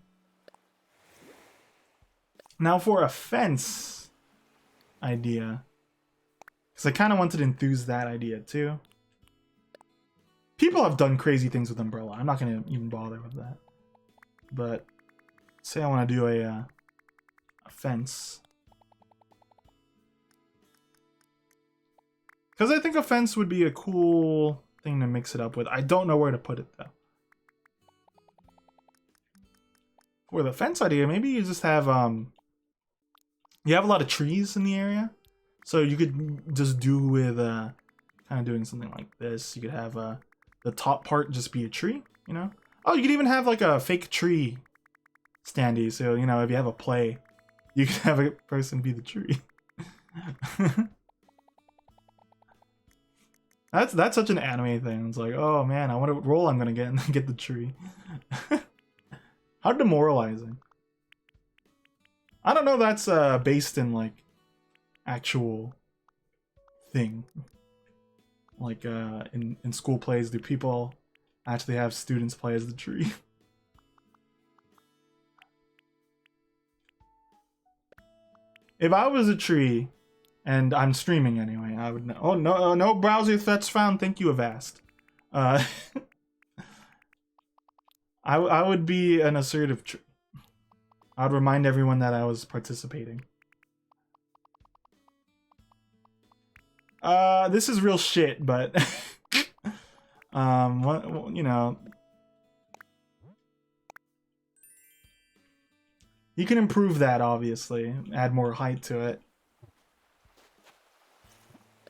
for a fence idea, because I kind of wanted to enthuse that idea too. People have done crazy things with umbrella. I'm not gonna even bother with that. But say I want to do a fence. Because I think a fence would be a cool thing to mix it up with. I don't know where to put it though. For the fence idea, maybe you just have you have a lot of trees in the area, so you could just do with kind of doing something like this. You could have the top part just be a tree, you know. Oh, you could even have like a fake tree standee, so you know if you have a play, you could have a person be the tree. That's such an anime thing. It's like, oh man, I wonder what role I'm gonna get and get the tree. How demoralizing. I don't know if that's based in like actual thing. Like in school plays, do people actually have students play as the tree? If I was a tree, and I'm streaming anyway, I would know. Oh no, no browser threats found. Thank you, Avast. I would be an assertive tree. I'd remind everyone that I was participating. This is real shit, but you know, you can improve that obviously, add more height to it,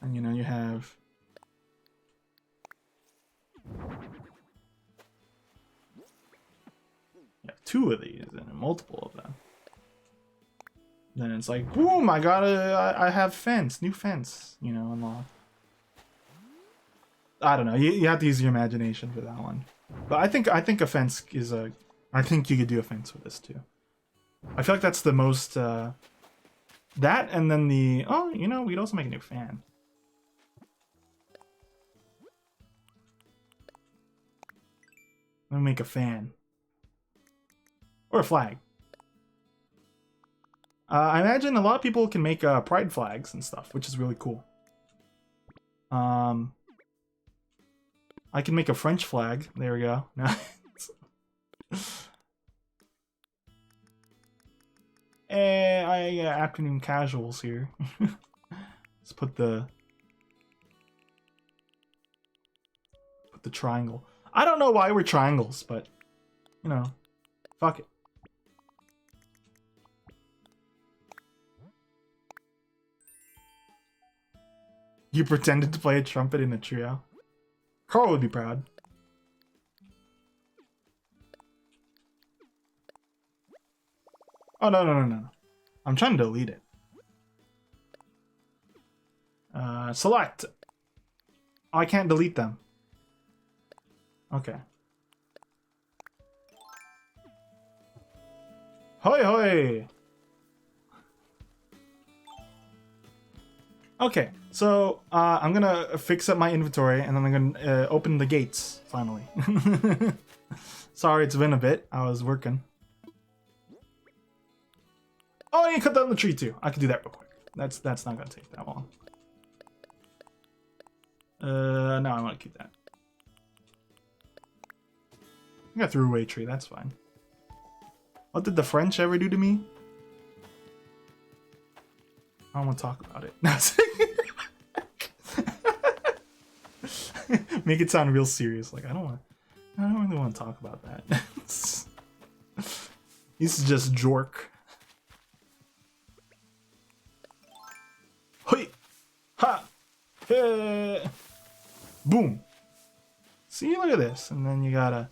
and you know you have. You have two of these and multiple of them. Then it's like, boom! I have fence, new fence, you know, unlocked. I don't know. You have to use your imagination for that one. But I think a fence is a. I think you could do a fence with this too. I feel like that's the most. That and then the. Oh, you know, we'd also make a new fan. Let me make a fan. Or a flag. I imagine a lot of people can make pride flags and stuff, which is really cool. I can make a French flag. There we go. Afternoon casuals here. Let's put the the triangle. I don't know why we're triangles, but you know, fuck it. You pretended to play a trumpet in a trio. Carl would be proud. Oh, no. I'm trying to delete it. Select. Oh, I can't delete them. Okay. Hoi hoi! Okay, so I'm gonna fix up my inventory and then I'm gonna open the gates, finally. Sorry, it's been a bit. I was working. Oh, you cut down the tree too. I could do that real quick. That's not gonna take that long. No, I want to keep that. I got threw away a tree, that's fine. What did the French ever do to me? I don't want to talk about it. Make it sound real serious. Like I don't really want to talk about that. This is just jork. Hoi! Ha! Hey! Boom! See, look at this, and then you got a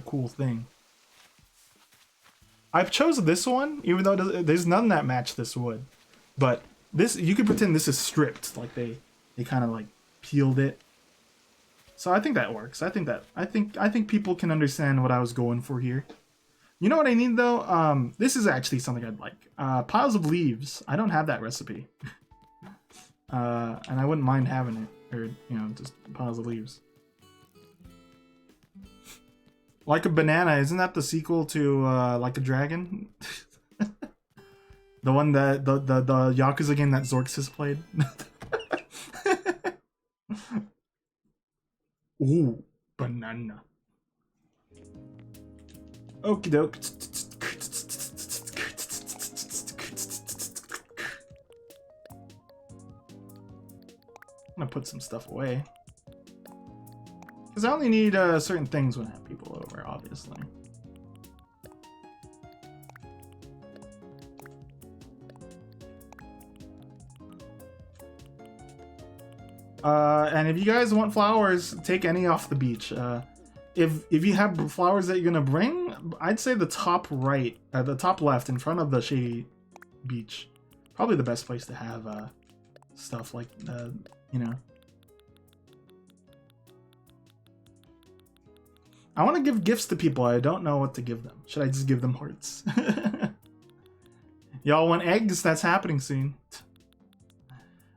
cool thing. I've chosen this one, even though there's none that match this wood. But this, you could pretend this is stripped, like they kind of like peeled it. So I think that works. I think people can understand what I was going for here. You know what I need though? This is actually something I'd like. Piles of leaves. I don't have that recipe. And I wouldn't mind having it, or you know, just piles of leaves. Like a Banana, isn't that the sequel to Like a Dragon? The one that the Yakuza game that Zorx has played. Ooh, banana. Okie doke. I'm gonna put some stuff away. Because I only need certain things when I have people over, obviously. And if you guys want flowers, take any off the beach. If you have flowers that you're gonna bring, I'd say the top right, the top left in front of the shady beach. Probably the best place to have stuff like, you know. I want to give gifts to people. I don't know what to give them. Should I just give them hearts? Y'all want eggs? That's happening soon.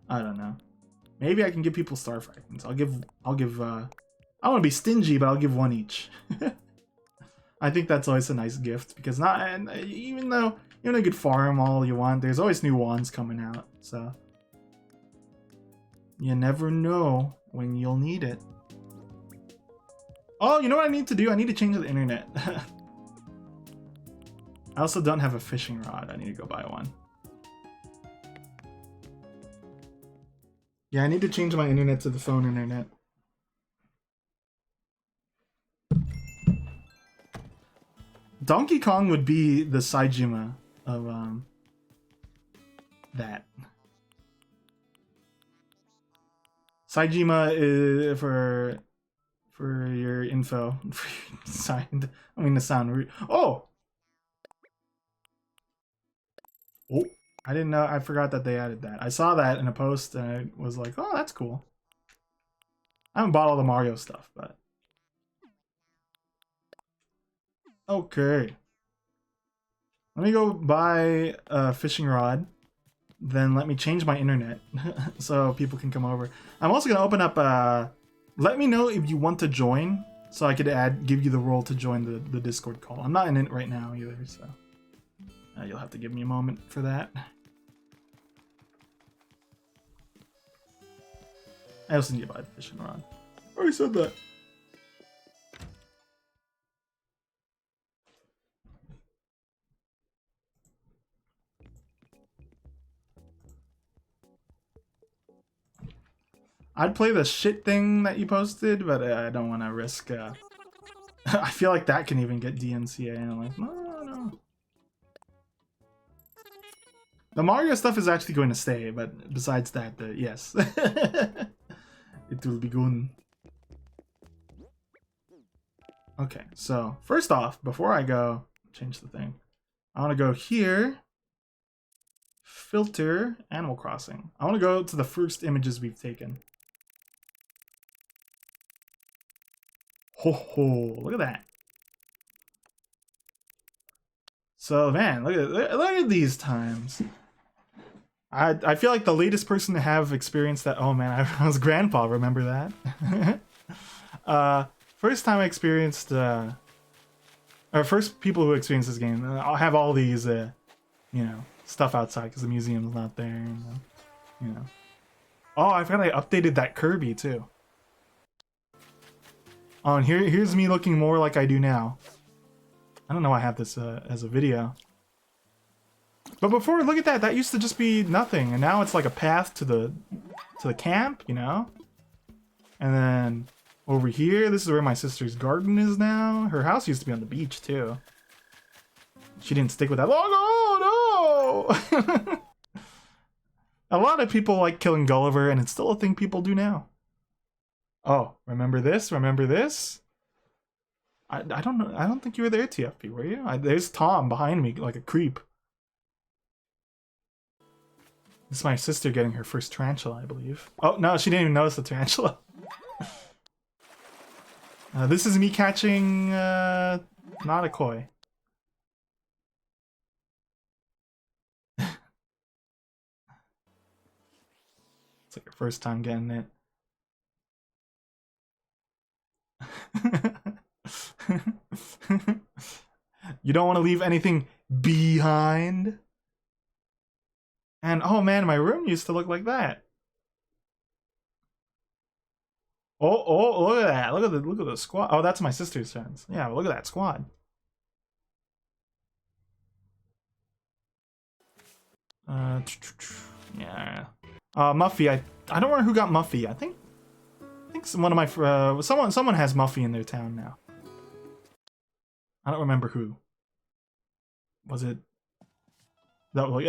I don't know. Maybe I can give people star fragments. I'll give I want to be stingy, but I'll give one each. I think that's always a nice gift because even though you could farm all you want, there's always new wands coming out. So you never know when you'll need it. Oh, you know what I need to do? I need to change the internet. I also don't have a fishing rod. I need to go buy one. Yeah, I need to change my internet to the phone internet. Donkey Kong would be the Saejima of that. Saejima is for your info. Signed. I mean to sound rude. Oh! Oh, I didn't know. I forgot that they added that. I saw that in a post and I was like, oh, that's cool. I haven't bought all the Mario stuff, but... Okay. Let me go buy a fishing rod. Then let me change my internet so people can come over. I'm also going to open up... let me know if you want to join so I could give you the role to join the Discord call. I'm not in it right now either, so... you'll have to give me a moment for that. I also need to buy the fishing rod. I already said that. I'd play the shit thing that you posted, but I don't want to risk. I feel like that can even get DMCA, and I'm like, no, no. The Mario stuff is actually going to stay, but besides that, yes, it will be gone. Okay, so first off, before I go change the thing, I want to go here, filter, Animal Crossing. I want to go to the first images we've taken. Ho ho, look at that. So man, look at these times. I feel like the latest person to have experienced that. Oh man, I was grandpa. Remember that? First time I experienced, or first people who experienced this game. I'll have all these, you know, stuff outside because the museum's not there. And, you know. Oh, I forgot I updated that Kirby too. Oh, and here's me looking more like I do now. I don't know why I have this as a video. But before, look at that. That used to just be nothing, and now it's like a path to the camp, you know. And then over here, this is where my sister's garden is now. Her house used to be on the beach too. She didn't stick with that. Oh no! A lot of people like killing Gulliver, and it's still a thing people do now. Oh, remember this? Remember this? I don't know. I don't think you were there, TFP, were you? There's Tom behind me, like a creep. This is my sister getting her first tarantula, I believe. Oh, no, she didn't even notice the tarantula. This is me catching, not a koi. It's like her first time getting it. You don't want to leave anything behind? And oh man, my room used to look like that. Oh, look at that. Look at the squad. Oh, that's my sister's friends. Yeah, look at that squad. Yeah. Muffy, I don't remember who got Muffy. I think one of my someone has Muffy in their town now. I don't remember who. Was it that was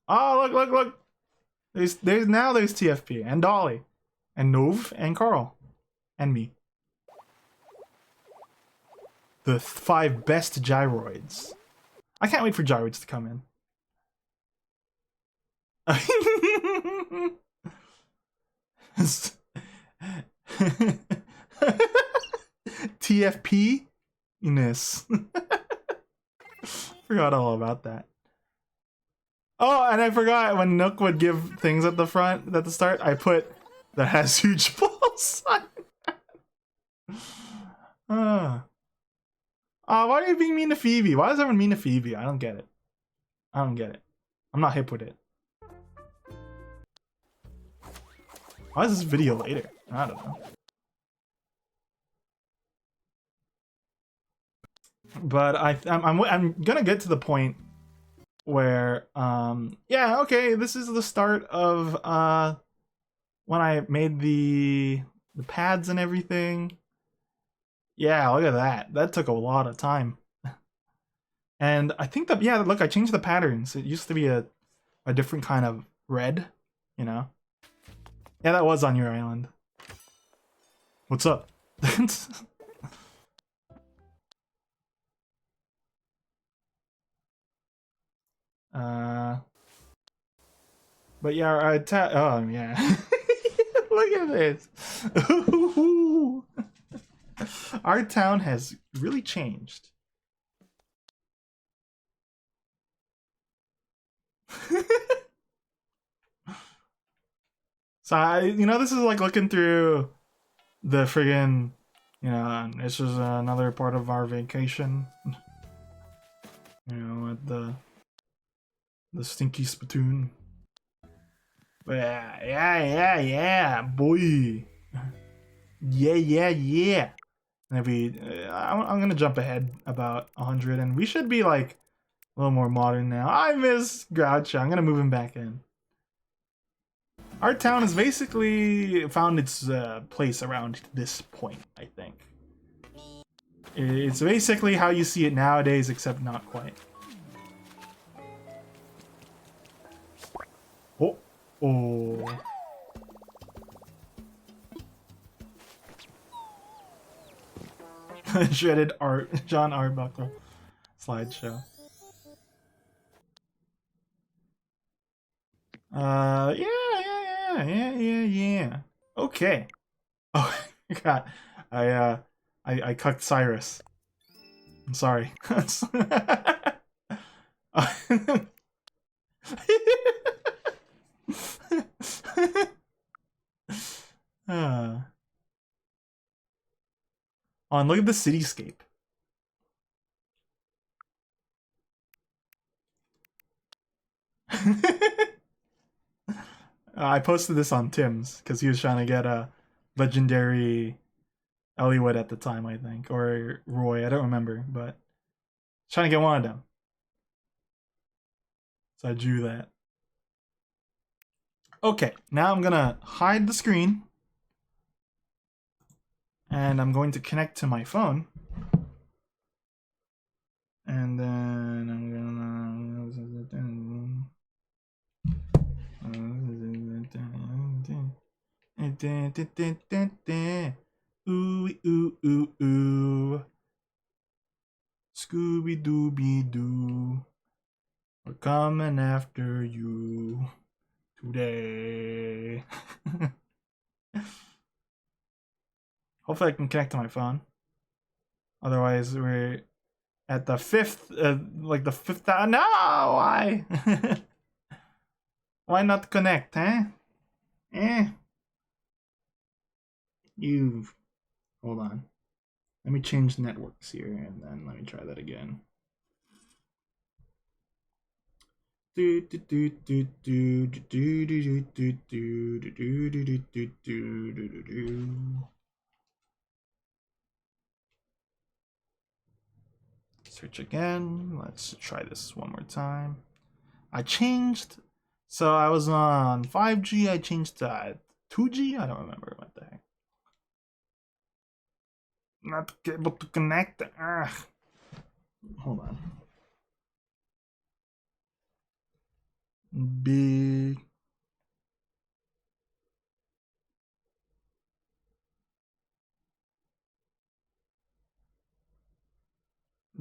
Oh, look. There's TFP and Dolly and Nov and Carl and me. The 5 best gyroids. I can't wait for gyroids to come in. TFP-ness. Forgot all about that. Oh, and I forgot when Nook would give things at the front, at the start, I put that has huge balls on it. Why are you being mean to Phoebe? Why is everyone mean to Phoebe? I don't get it. I'm not hip with it. Why is this video later? I don't know. But I'm gonna get to the point where yeah, okay, this is the start of when I made the pads and everything. Yeah, look at that. That took a lot of time. And I think that, yeah, look, I changed the patterns. It used to be a different kind of red, you know. Yeah, that was on your island. What's up? But yeah, oh yeah. Look at this. Our town has really changed. So you know, this is like looking through the friggin', you know, this is another part of our vacation. You know, at the stinky spittoon. Yeah, boy. Yeah. And I'm gonna jump ahead about 100, and we should be like A little more modern now. I miss Groucho. I'm gonna move him back in. Our town has basically found its place around this point, I think. It's basically how you see it nowadays, except not quite. Oh. Oh. Shredded art. John Arbuckle slideshow. Yeah. Okay. Oh, God. I cucked Cyrus. I'm sorry. Oh, and look at the cityscape. I posted this on Tim's because he was trying to get a legendary Elliowood at the time, I think, or Roy. I don't remember, but trying to get one of them. So I drew that. Okay, now I'm gonna hide the screen, and I'm going to connect to my phone, and then I'm gonna. Ooh ooh ooh ooh. Scooby Dooby Doo. We're coming after you today. Hopefully I can connect to my phone. Otherwise we're at the fifth, like the fifth. No, why? Why not connect, huh? You hold on. Let me change networks here, and then let me try that again. Search again. Let's try this one more time. I changed. So I was on 5G. I changed to 2G. I don't remember what the heck. Not able to connect. Ugh. Hold on. Big.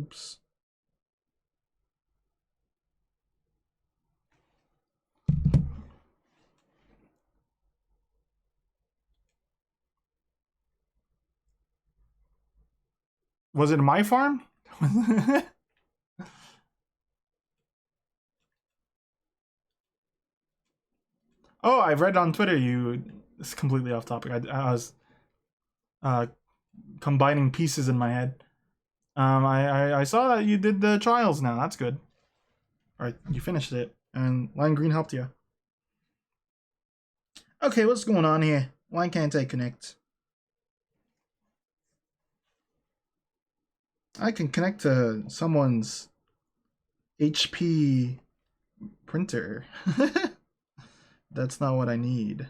Oops. Was it my farm? Oh, I've read on Twitter you. It's completely off topic. I was uh, combining pieces in my head. I saw that you did the trials now. That's good. Or you finished it, and Lime Green helped you. Okay, what's going on here? Why can't I connect? I can connect to someone's HP printer. That's not what I need.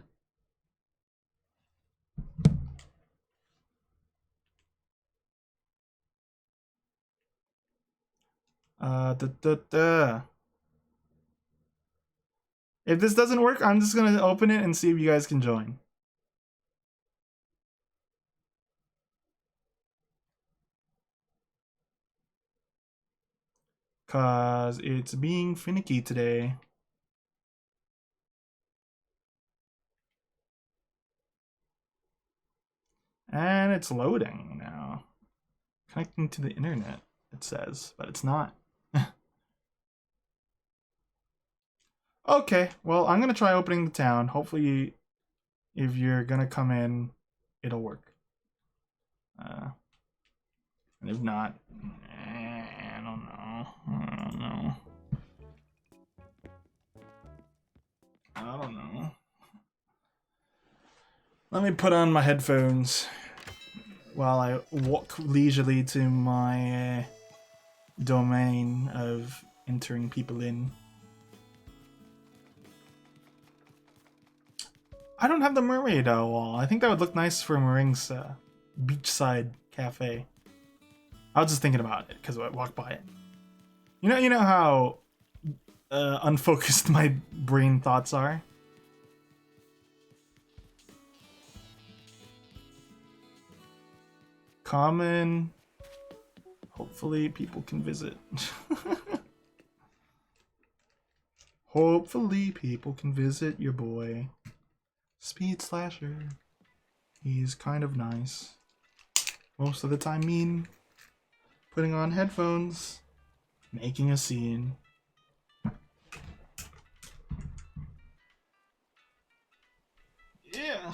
If this doesn't work, I'm just gonna open it and see if you guys can join. Cause it's being finicky today. And it's loading now. Connecting to the internet, it says, but it's not. Okay, well, I'm gonna try opening the town. Hopefully, if you're gonna come in, it'll work. And if not, I don't know. I don't know. Let me put on my headphones while I walk leisurely to my domain of entering people in. I don't have the mermaid wall. I think that would look nice for Maring's beachside cafe. I was just thinking about it because I walked by it. You know how unfocused my brain thoughts are. Common. Hopefully people can visit. Hopefully people can visit your boy. Speed Slasher. He's kind of nice. Most of the time mean. Putting on headphones. Making a scene. Yeah.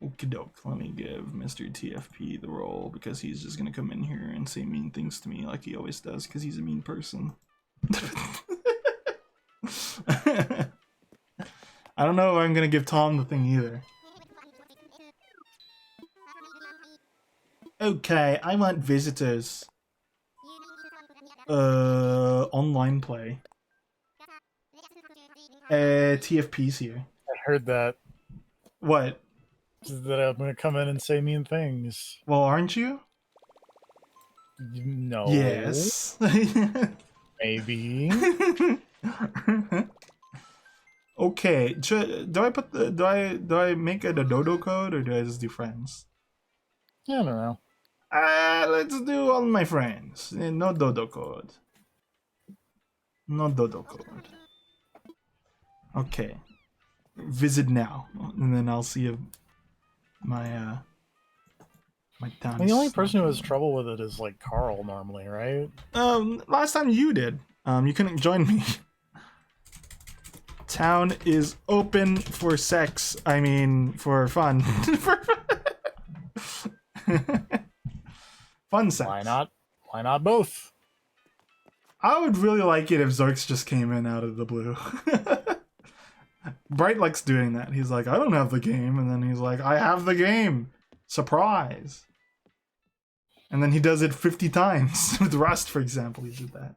Okie doke, let me give Mr. TFP the role because he's just gonna come in here and say mean things to me like he always does because he's a mean person. I don't know if I'm gonna give Tom the thing either. Okay, I want visitors. Online play. TFP's here. I heard that. What? That I'm gonna come in and say mean things. Well, aren't you? No. Yes. Maybe. Okay. Do I put the do I make it a dodo code or do I just do friends? I don't know. Let's do all my friends. No dodo code. No dodo code. Okay. Visit now, and then I'll see if my my town. The only person who has trouble with it is like Carl normally, right? Last time you did. You couldn't join me. Town is open for sex. I mean, for fun. Fun sex. Why not? Why not both? I would really like it if Zarks just came in out of the blue. Bright likes doing that. He's like, I don't have the game. And then he's like, I have the game. Surprise. And then he does it 50 times. With Rust, for example, he did that.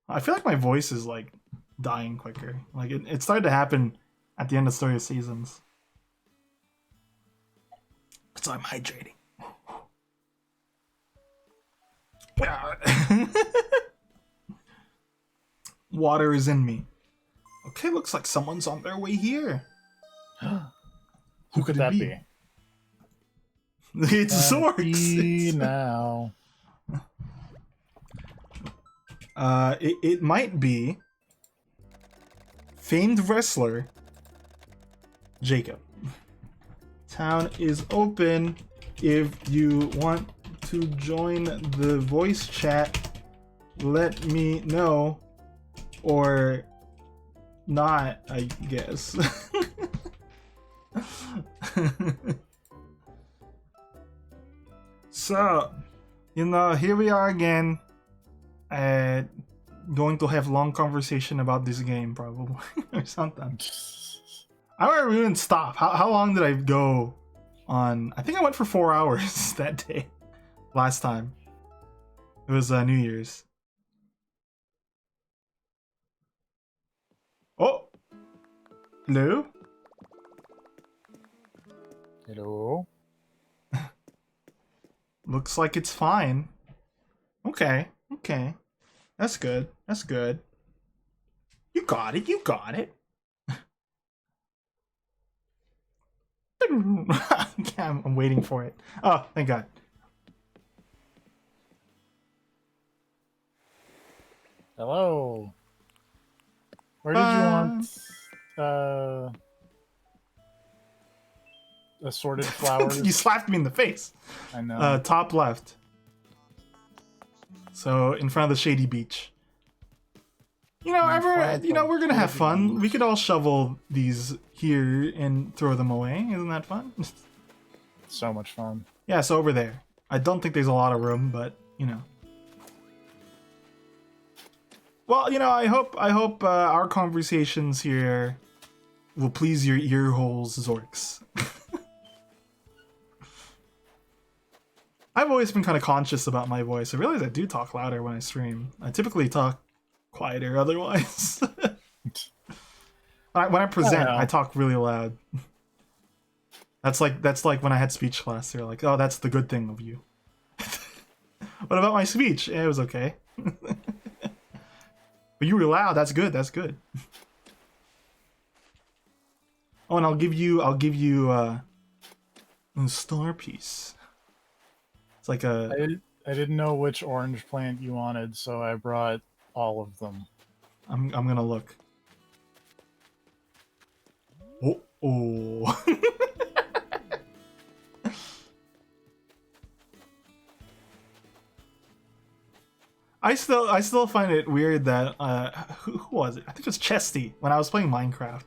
I feel like my voice is like dying quicker. Like it started to happen at the end of Story of Seasons. So I'm hydrating. Water is in me. Okay, looks like someone's on their way here. Who could that be? It's Zorks. Now. It might be famed wrestler Jacob. Town is open if you want to join the voice chat. Let me know, or not, I guess. So, here we are again. Going to have long conversation about this game, probably, or something. I don't even stop. How long did I go on? I think I went for 4 hours that day. Last time. It was New Year's. Oh! Hello? Hello? Looks like it's fine. Okay. That's good. You got it. I'm waiting for it. Oh, thank God. Hello. Where did you want assorted flowers? You slapped me in the face. I know. Top left. So in front of the shady beach. We're gonna have fun. We could all shovel these here and throw them away. Isn't that fun? So much fun. Yeah, so over there. I don't think there's a lot of room, but Well, I hope our conversations here will please your ear holes, Zorks. I I've always been kind of conscious about my voice. I realize I do talk louder when I stream. I typically talk quieter otherwise. When I present, I talk really loud. That's like when I had speech class. They're like, "Oh, that's the good thing of you." What about my speech? Yeah, it was okay. But you were loud. That's good. That's good. Oh, and I'll give you a star piece. It's like a. I didn't know which orange plant you wanted, so I brought all of them. I'm gonna look. Oh. I still find it weird that who was it? I think it was Chesty when I was playing Minecraft.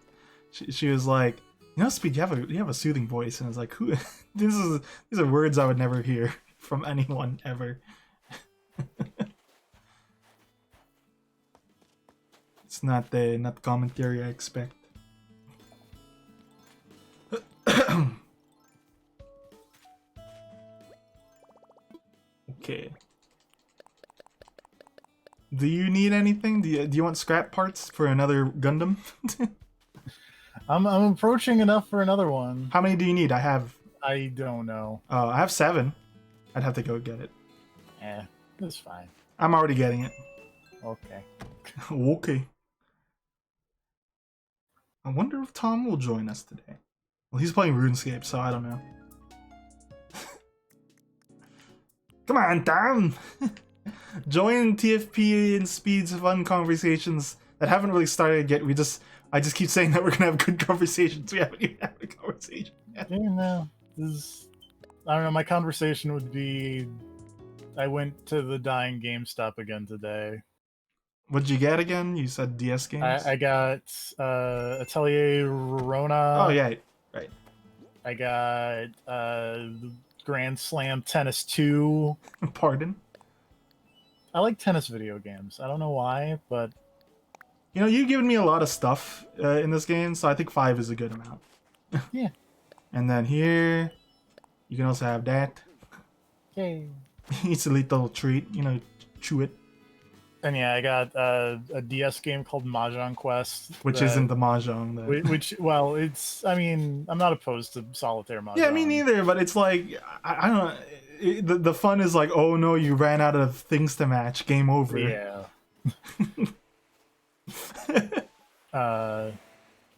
She was like, you know, Speed, you have a soothing voice, and I was like, who? These are words I would never hear from anyone ever. It's not the commentary I expect. Okay. Do you need anything? Do you want scrap parts for another Gundam? I'm approaching enough for another one. How many do you need? I don't know. Oh, I have 7. I'd have to go get it. Yeah, that's fine. I'm already getting it. Okay. Okay. I wonder if Tom will join us today. Well, he's playing RuneScape, so I don't know. Come on, Tom! Join TFP and Speed's fun conversations that haven't really started yet. I just keep saying that we're gonna have good conversations. We haven't even had a conversation yet. Yeah, no. I don't know, my conversation would be, I went to the dying GameStop again today. What'd you get again? You said DS games? I got Atelier Rona. Oh, yeah, right. I got Grand Slam Tennis 2. Pardon? I like tennis video games. I don't know why, but... You know, you've given me a lot of stuff in this game, so I think 5 is a good amount. Yeah. And then here, you can also have that. Yay. It's a little treat, you know, chew it. And yeah, I got a DS game called Mahjong Quest. Which isn't the Mahjong. Which, well, it's, I mean, I'm not opposed to solitaire Mahjong. Yeah, me neither, but it's like, I don't know, the fun is like, oh no, you ran out of things to match, game over. Yeah.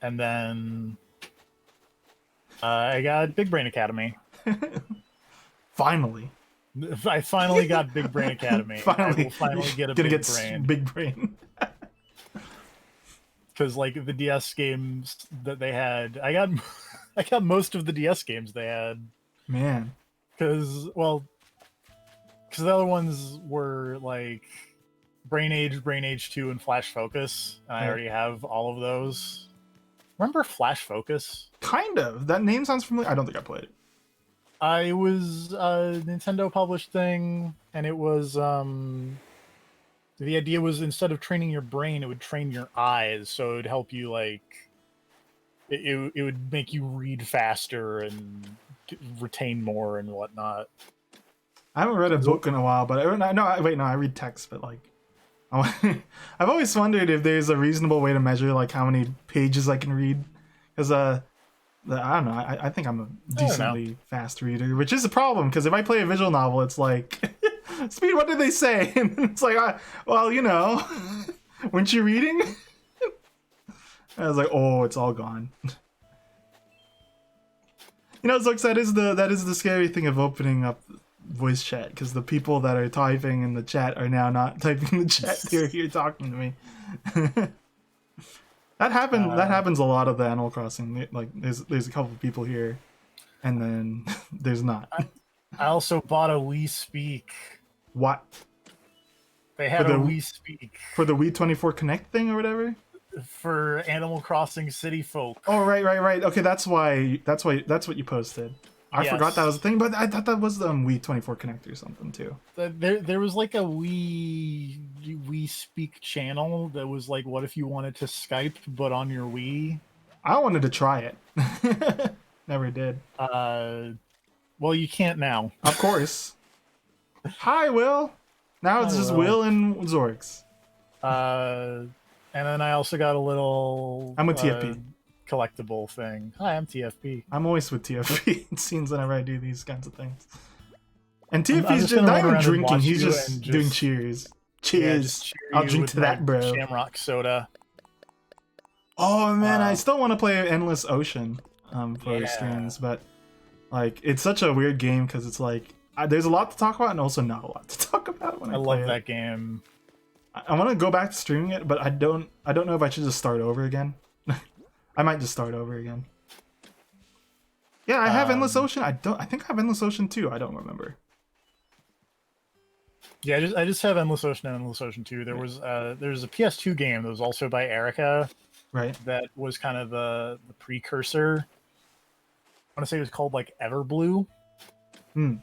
And then I got Big Brain Academy. Finally. I finally got Big Brain Academy. Finally. I will finally get a big brain. Big brain. Because like the DS games that they had, I got most of the DS games they had. Man. Because the other ones were like Brain Age 2, and Flash Focus. And I already have all of those. Remember Flash Focus? Kind of. That name sounds familiar. I don't think I played it. It was a Nintendo published thing, and it was the idea was instead of training your brain, it would train your eyes, so it would help you like it would make you read faster and retain more and whatnot. I haven't read a book in a while, but I read text, but like I've always wondered if there's a reasonable way to measure like how many pages I can read, because I don't know. I think I'm a decently fast reader, which is a problem because if I play a visual novel, it's like, Speed, what did they say? And it's like, well, you know, weren't you reading? I was like, oh, it's all gone. You know, Zooks, that is the scary thing of opening up voice chat, because the people that are typing in the chat are now not typing in the chat. They're here talking to me. That happens a lot of the Animal Crossing. Like, there's a couple of people here, and then there's not. I also bought a Wii Speak. What? They had a Wii Speak for the Wii 24 Connect thing or whatever. For Animal Crossing City Folk. Oh, right. Okay, that's what you posted. I forgot that was a thing, but I thought that was the Wii 24 Connect or something too. There was like a Wii Speak channel that was like, what if you wanted to Skype but on your Wii? I wanted to try it. Never did. Well, you can't now. Of course. Hi, Will. Now it's Hi, just Will. Will and Zorks. And then I also got a little I'm with TFP. collectible thing. Hi, I'm TFP. I'm always with TFP. It seems whenever I do these kinds of things. And I'm TFP's just just gonna not run even around and drinking. watch He's you and just doing just cheers. yeah, just Cheers. cheer I'll you drink with to my that, bro. Shamrock soda. Oh man, I Uh, still want to play Endless Ocean for yeah, streams, but like it's such a weird game because it's like there's a lot to talk about and also not a lot to talk about when I I play love it. that game. I want to go back to streaming it, but I don't know if I should just start over again. I might just start over again. Yeah, I have Endless Um, Ocean. I think I have Endless Ocean too. I don't remember. yeah, I just have Endless Ocean and Endless Ocean 2. There's a PS2 game that was also by Erica Right. that was kind of the precursor. I want to say it was called like Everblue. Hmm.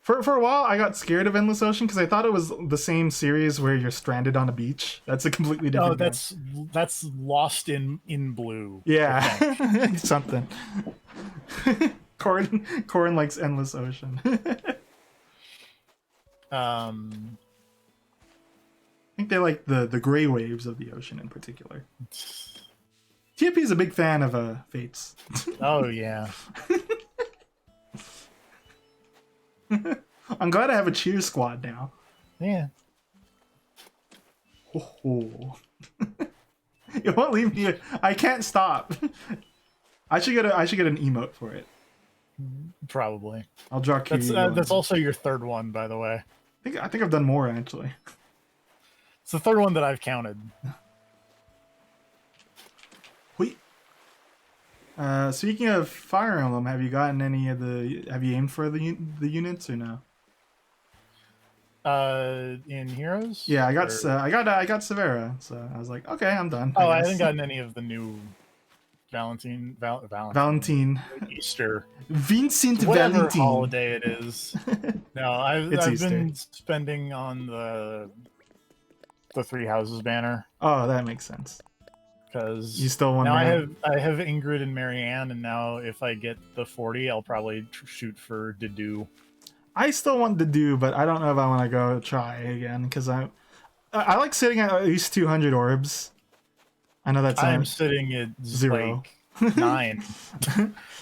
For a while, I got scared of Endless Ocean because I thought it was the same series where you're stranded on a beach. That's a completely Oh, different game. that's Lost in Blue. I think. Yeah, something. Corn likes Endless Ocean. I Um, think they like the gray waves of the ocean in particular. TFP is a big fan of Fates. oh yeah. I'm glad I have a cheer squad now. Yeah. Oh. It won't leave me. I can't stop. I should get an emote for it. Probably. I'll draw Kiryu. That's also your third one, by the way. I think I've done more actually. It's the third one that I've counted. Wait. Speaking of Fire Emblem, have you gotten any of the? Have you aimed for the units or no? In Heroes. Yeah, I got Or- I got Severa, so I was like, okay, I'm done. Oh, I I haven't guess. gotten any of the new Valentine, Easter, Vincent whatever Valentine. holiday it is. No, It's I've Easter. been spending on the Three Houses banner Oh, that makes sense. because You still want now Mary? I have Ingrid and Marianne, and now if I get the 40, I'll probably shoot for Dedue. I still want to do, but I don't know if I want to go try again because I like sitting at least 200 orbs. I know that's I'm sitting at 0. like 9.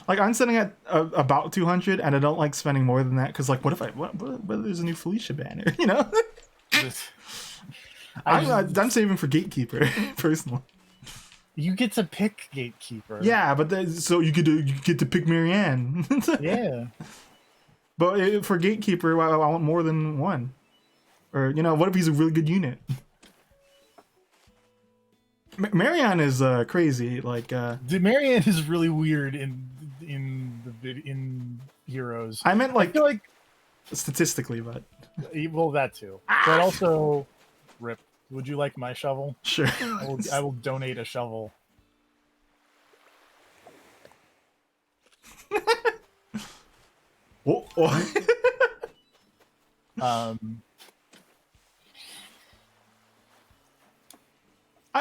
Like I'm sitting at about 200, and I don't like spending more than that because like, what if there's a new Felicia banner? You know, I'm saving for Gatekeeper personally. You get to pick Gatekeeper. Yeah, but so you get to pick Marianne. Yeah. But for Gatekeeper, I want more than one. Or you know, what if he's a really good unit? Marianne is crazy. Like Marianne is really weird in Heroes. I meant I like feel like statistically, but well that too, but also rip. Would you like my shovel? sure. I will donate a shovel. Oh. Um,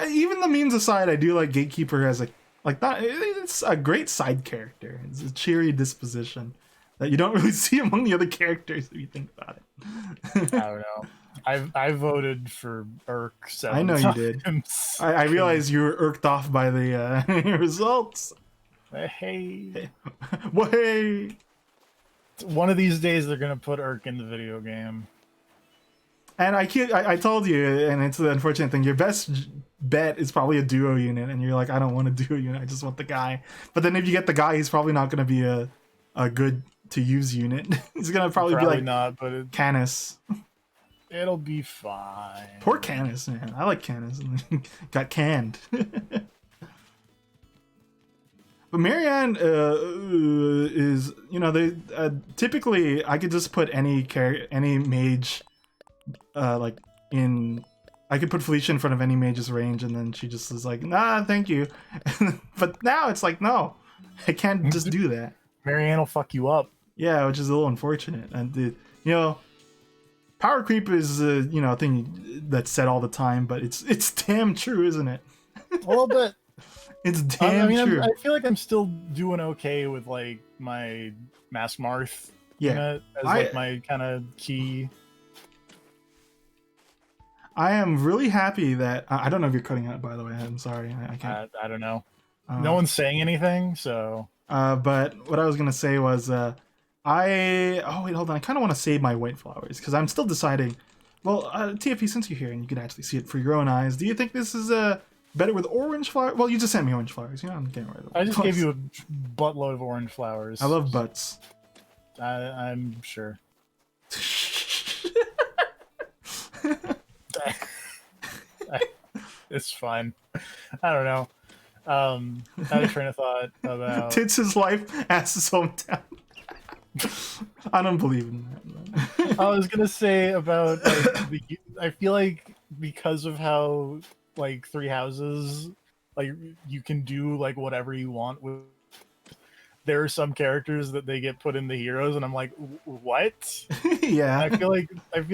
Even the memes aside, I do like Gatekeeper as a like that. It's a great side character. It's a cheery disposition that you don't really see among the other characters if you think about it. I don't know. I voted for Urk 7 I know you did. times. I realized you were irked off by the results. Hey, Way. one of these days they're gonna put Urk in the video game. And I told you, and it's the unfortunate thing. Your best bet is probably a duo unit, and you're like, I don't want a duo unit. I just want the guy. But then if you get the guy, he's probably not going to be a good to use unit. He's going to probably be like not, but Canis. it'll be fine. Poor Canis, man. I like Canis. Got canned. But Marianne is, you know, they typically I could just put any mage, like in. I could put Felicia in front of any mage's range, and then she just is like, nah, thank you. But now it's like, no, I can't just do that. Marianne will fuck you up. Yeah, which is a little unfortunate. And you know, power creep is you know, a thing that's said all the time, but it's damn true, isn't it? A little bit. It's damn true. I feel like I'm still doing okay with like my Mask Marth Yeah. unit as I like my kind of key. I am really happy that I don't know if you're cutting out. By the way, I'm sorry. I can't. I don't know. No Uh, one's saying anything, so but what I was gonna say was, I oh wait, hold on. I kind of want to save my white flowers because I'm still deciding. Well, TFP, since you're here and you can actually see it for your own eyes, do you think this is better with orange flowers? Well, you just sent me orange flowers. You know, I'm getting rid of I them. just gave you a buttload of orange flowers. I love butts. I'm sure. It's fine. I don't know. I had a train of thought about. Tits his life, ass his hometown. I don't believe in that. I was gonna say about like I feel like because of how like Three Houses, like you can do like whatever you want with. There are some characters that they get put in the heroes, and I'm like, what? Yeah. I feel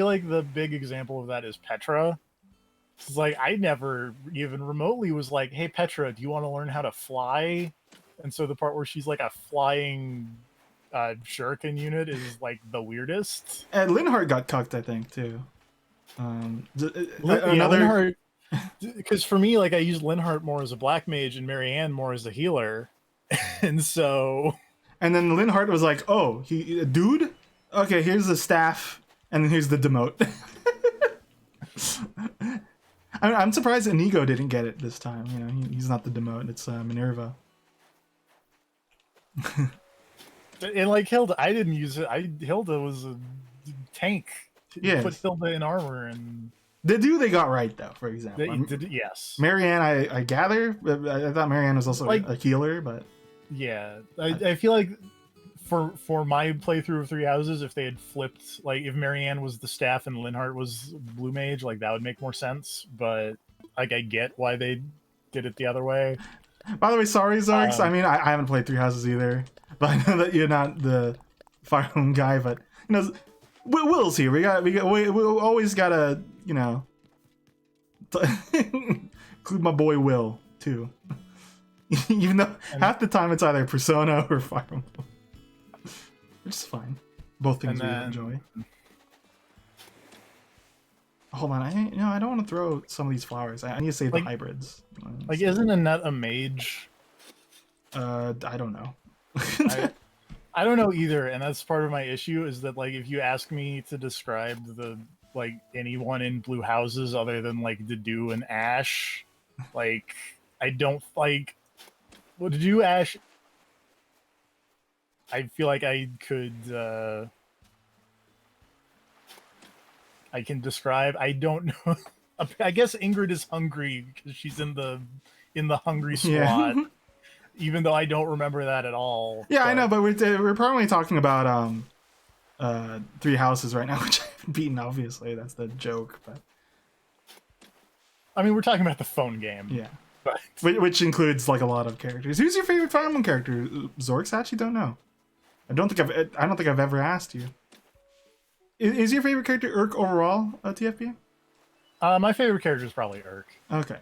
like the big example of that is Petra. It's like I never even remotely was like, "Hey Petra, do you want to learn how to fly?" And so the part where she's like a flying shuriken unit is like the weirdest. And Linhardt got cucked, I think, too. Another Linhardt, because for me, like I used Linhardt more as a black mage and Marianne more as a healer, and so. And then Linhardt was like, "Oh, dude, okay, here's the staff, and then here's the demote." I'm surprised Inigo didn't get it this time. You know, he's not the demote; it's Minerva. And like Hilda, I didn't use it. Hilda was a tank. Yes. Put Hilda in armor and. They got right though. For example, Yes. Marianne, I gather. I thought Marianne was also like a healer, but yeah, I feel like for my playthrough of Three Houses, if they had flipped, like if Marianne was the staff and Linhardt was blue mage, like that would make more sense. But like I get why they did it the other way. By the way, sorry, Zorks. I mean, I haven't played Three Houses either, but I know that you're not the Fire Emblem guy. But you know, Will's here. We always gotta, you know, include my boy Will too. Even though half the time it's either Persona or Fire Emblem, which is fine. Both things we enjoy. Hold on, I don't want to throw some of these flowers. I need to save the hybrids. Like, isn't Annette a mage? I don't know. I don't know either, and that's part of my issue. Is that like if you ask me to describe the like anyone in Blue Houses other than like Dedue and Ash, like I don't like. What did you, Ash? I feel like I could. I can describe. I don't know. I guess Ingrid is hungry because she's in the hungry squad. Yeah. Even though I don't remember that at all. Yeah, but... I know, but we're probably talking about Three Houses right now, which I've beaten. Obviously, that's the joke. But I mean, we're talking about the phone game. Yeah, but... which includes like a lot of characters. Who's your favorite Fire Emblem character? Zorks? I actually don't know. I don't think I've ever asked you. Is your favorite character Urk overall, TFP? My favorite character is probably Urk. Okay.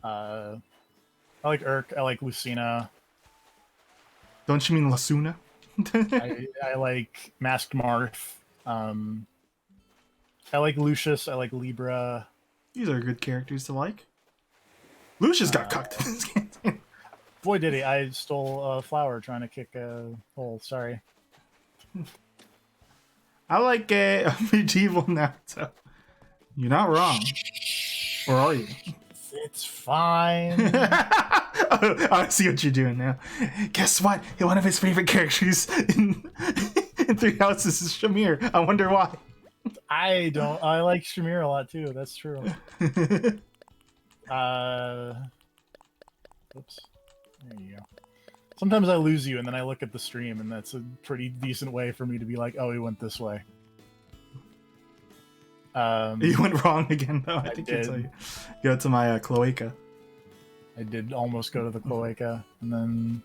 I like Urk. I like Lucina. Don't you mean Lasuna? I like Masked Marth. I like Lucius. I like Libra. These are good characters to like. Lucius got cucked in this game. Boy, did he. I stole a flower trying to kick a hole. Sorry. I like medieval Naruto. You're not wrong. Or are you? It's fine. I see what you're doing now. Guess what? One of his favorite characters in Three Houses is Shamir. I wonder why. I like Shamir a lot too. That's true. Oops. There you go. Sometimes I lose you and then I look at the stream and that's a pretty decent way for me to be like, oh, he went this way. You went wrong again though. I think you go to my cloaca. I did almost go to the cloaca and then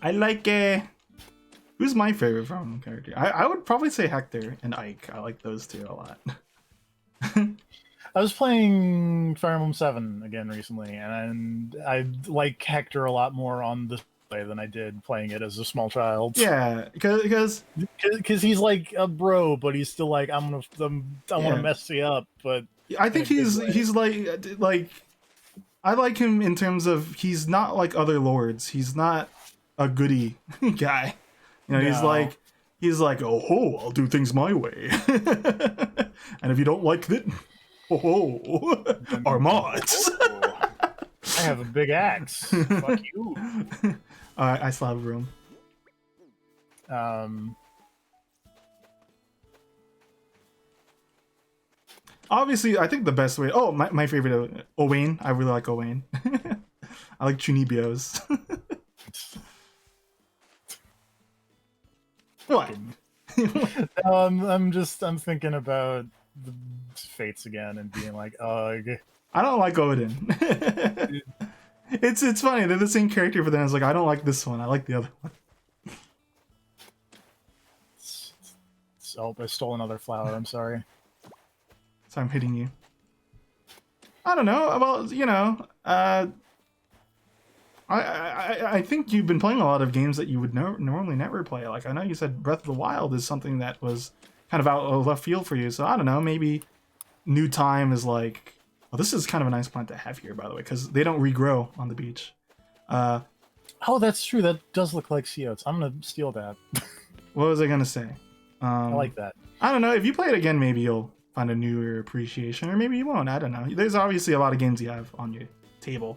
I like who's my favorite Fire Emblem character? I would probably say Hector and Ike. I like those two a lot. I was playing Fire Emblem 7 again recently, and I like Hector a lot more on the than I did playing it as a small child. Yeah, because He's like a bro, but he's still like, I want to yeah, mess you up, but I in think a good way. he's like I like him in terms of he's not like other lords. He's not a goody guy. You know, No. he's like, oh ho, I'll do things my way. And if you don't like it, oh ho, our mods. I have a big axe. Fuck you. I still have room. Um, Obviously, I think the best way. Oh, my favorite Owain. I really like Owain. I like Chunibios. What? I'm thinking about the fates again and being like, ugh. I don't like Odin. It's funny. They're the same character, but then it's like I don't like this one. I like the other one. Oh, I stole another flower. I'm sorry. So I'm hitting you. I don't know. Well, you know, I think you've been playing a lot of games that you would normally never play. Like I know you said Breath of the Wild is something that was kind of out of left field for you. So I don't know. Maybe New Time is like. Well, this is kind of a nice plant to have here, by the way, because they don't regrow on the beach. Oh, that's true. That does look like sea oats. I'm gonna steal that. What was I gonna say? I like that. I don't know. If you play it again, maybe you'll find a newer appreciation, or maybe you won't. I don't know. There's obviously a lot of games you have on your table,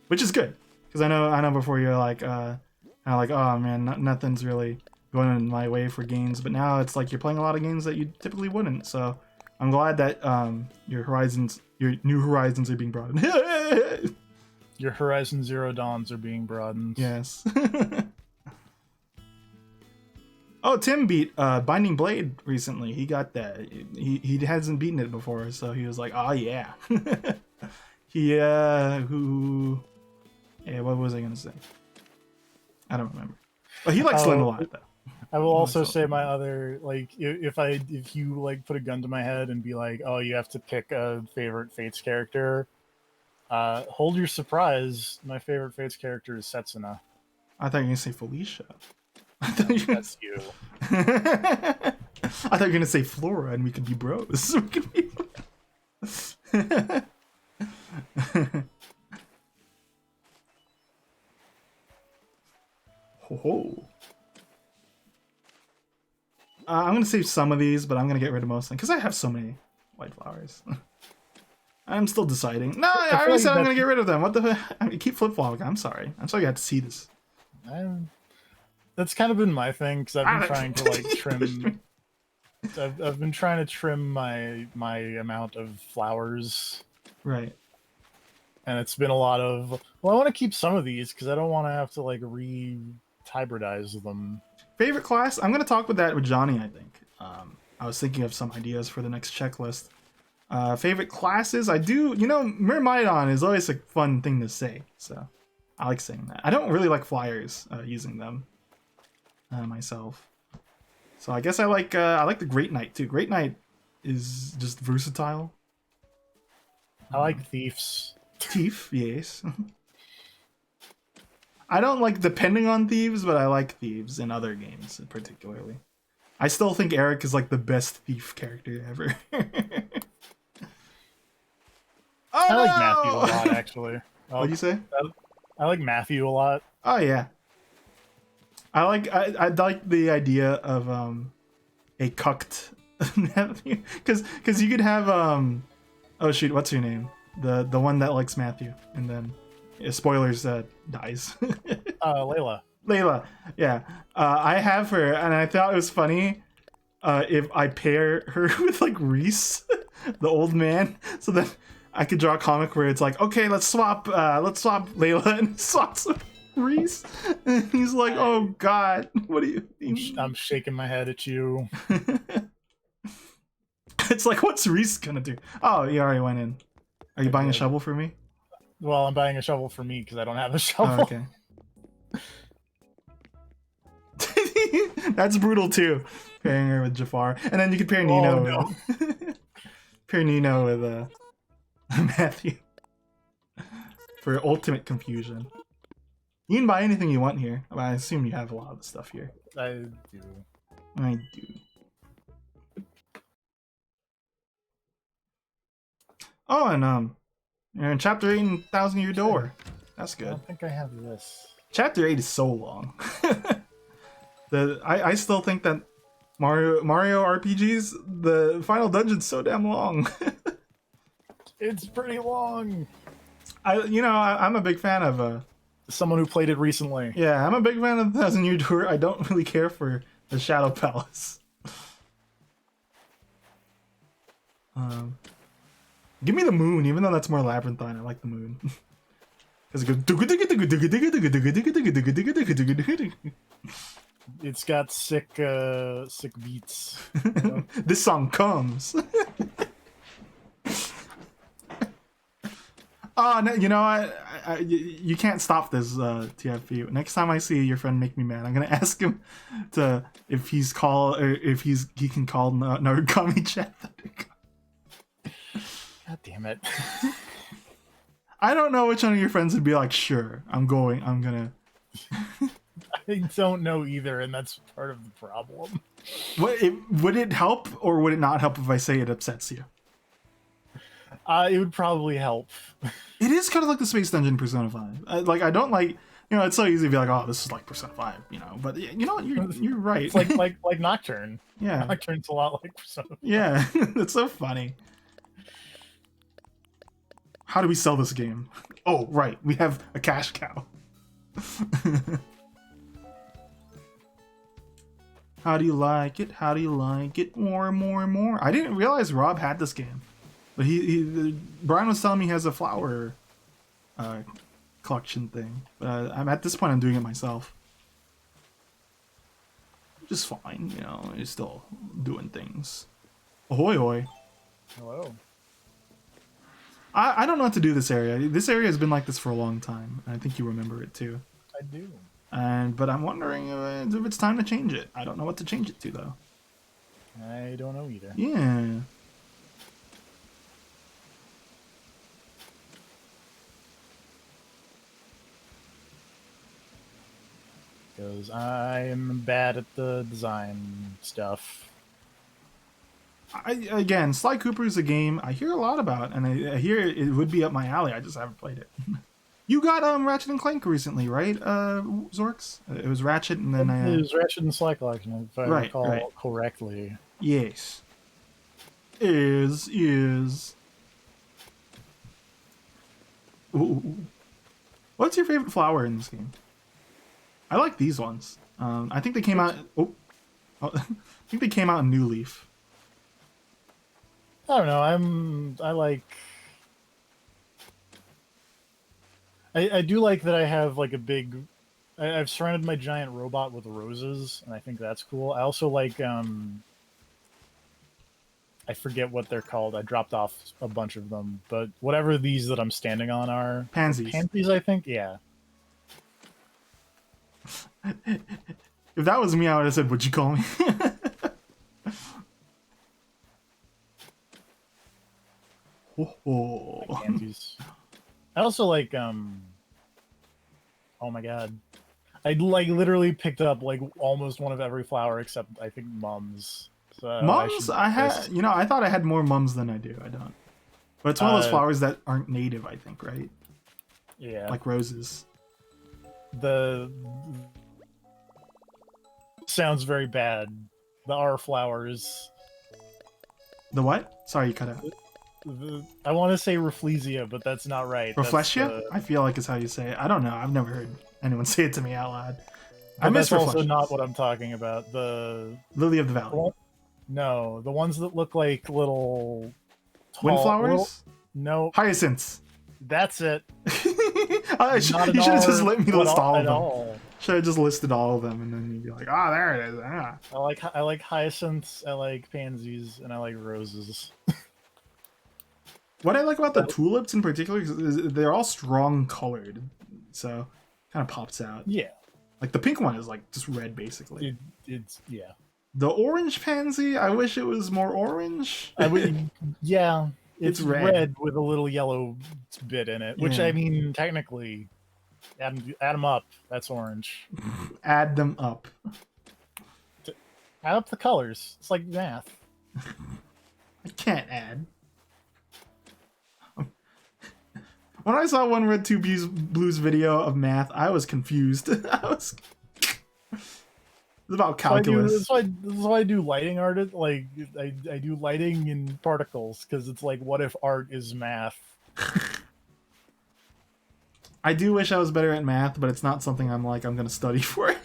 which is good because I know before you're like, kind of like, oh man, nothing's really going in my way for games. But now it's like you're playing a lot of games that you typically wouldn't. So I'm glad that your new horizons are being broadened. Your Horizon Zero Dawns are being broadened. Yes. Oh, Tim beat Binding Blade recently. He got that. He hasn't beaten it before, so he was like, "Oh yeah." He what was I gonna say? I don't remember. But he likes Lynn a lot, though. I will also say my other if you like put a gun to my head and be like, oh, you have to pick a favorite Fates character. Hold your surprise. My favorite Fates character is Setsuna. I thought you were gonna say Felicia. That's you. I thought you were gonna say Flora, and we could be bros. We could be. Ho. I'm gonna save some of these, but I'm gonna get rid of most of them because I have so many white flowers. I'm still deciding. No, I already said I'm gonna get rid of them. What the? I mean, keep flip flopping. I'm sorry. I'm sorry you had to see this. That's kind of been my thing because I've been trying to like trim. I've been trying to trim my amount of flowers. Right. And it's been a lot of. Well, I want to keep some of these because I don't want to have to like hybridize them. Favorite class? I'm gonna talk with that with Johnny. I think. I was thinking of some ideas for the next checklist. Favorite classes? I do. You know, Myrmidon is always a fun thing to say, so I like saying that. I don't really like flyers using them myself, so I guess I like the Great Knight too. Great Knight is just versatile. I like thieves. Thief, yes. I don't like depending on thieves, but I like thieves in other games particularly. I still think Eric is like the best thief character ever. Oh, I like Matthew a lot, actually. What'd you say? I like Matthew a lot. Oh yeah. I like the idea of a cucked Matthew because you could have oh shoot, what's your name? The one that likes Matthew and then spoilers dies. Layla, yeah. I have her and I thought it was funny if I pair her with like Reese, the old man, so that I could draw a comic where it's like, okay, let's swap Layla and swaps Reese. And he's like, oh god, what do you mean? I'm shaking my head at you. It's like, what's Reese gonna do? Oh, you already went in. Are you buying a shovel for me? Well, I'm buying a shovel for me because I don't have a shovel. Oh, okay. That's brutal too. Pairing her with Jafar, and then you could pair Nino. No. Pair Nino with Matthew for ultimate confusion. You can buy anything you want here. I assume you have a lot of the stuff here. I do. I do. Oh, and you're in chapter 8 in Thousand Year Door. That's I good. don't think I have this. Chapter 8 is so long. I still think that Mario RPGs, the final dungeon's so damn long. It's pretty long. I'm a big fan of Someone who played it recently. yeah, I'm a big fan of Thousand Year Door. I don't really care for the Shadow Palace. Give me the moon, even though that's more labyrinthine. I like the moon. Because it goes. It's got sick beats. This song comes. Oh, no, you know what? You can't stop this TFP. Next time I see your friend make me mad, I'm gonna ask him if he can call Narukami chat. God damn it. I don't know which one of your friends would be like, sure, I'm gonna. I don't know either, and that's part of the problem. Would it help or would it not help if I say it upsets you? It would probably help. It is kind of like the Space Dungeon Persona 5. I don't like, it's so easy to be like, oh, this is like Persona 5, but you know what, you're right. It's like Nocturne. Yeah. Nocturne's a lot like Persona 5. Yeah, it's so funny. How do we sell this game? Oh, right, we have a cash cow. How do you like it? How do you like it? More, more, more. I didn't realize Rob had this game. But Brian was telling me he has a flower collection thing. But I'm at this point, I'm doing it myself. Which is fine, you're still doing things. Ahoy, hoy. Hello. I don't know what to do this area. This area has been like this for a long time. And I think you remember it too. I do. But I'm wondering if it's time to change it. I don't know what to change it to, though. I don't know either. Yeah. Because I'm bad at the design stuff. Again, Sly Cooper is a game I hear a lot about, and I hear it would be up my alley. I just haven't played it. You got Ratchet and Clank recently, right, Zorks? It was Ratchet, and then it was Ratchet and Sly Collection, if I recall correctly. Yes. Is. Ooh. What's your favorite flower in this game? I like these ones. I think they came out. I think they came out in New Leaf. I don't know. I do like that I have like a big. I've surrounded my giant robot with roses, and I think that's cool. I also like. I forget what they're called. I dropped off a bunch of them, but whatever these that I'm standing on are Pansies. Pansies, I think. Yeah. If that was me, I would have said, "What'd you call me?" Oh. Like pansies. I also like oh my god. I like literally picked up like almost one of every flower except I think mums. So Mums? I thought I had more mums than I do. I don't. But it's one of those flowers that aren't native, I think, right? Yeah. Like roses. The sounds very bad. The R flowers. The what? Sorry, you cut out. I want to say Rafflesia, but that's not right. Rafflesia? I feel like is how you say it. I don't know. I've never heard anyone say it to me out loud. I miss that's also not what I'm talking about. The Lily of the Valley. No, the ones that look like little windflowers. No, hyacinths. That's it. You should have just let me list all of them. Should have just listed all of them, and then you'd be like, "Ah, there it is." Ah. I like hyacinths. I like pansies, and I like roses. What I like about the tulips in particular is they're all strong colored, so kind of pops out. Yeah. Like the pink one is like just red, basically. It's yeah. The orange pansy, I wish it was more orange. Yeah. It's red with a little yellow bit in it, which I mean, technically, Add them up. That's orange. Add them up. Add up the colors. It's like math. I can't add. When I saw One Red Two Blues video of math, I was confused. It's about calculus. This is why I do lighting art. Like I do lighting in particles because it's like, what if art is math? I do wish I was better at math, but it's not something I'm gonna study for it.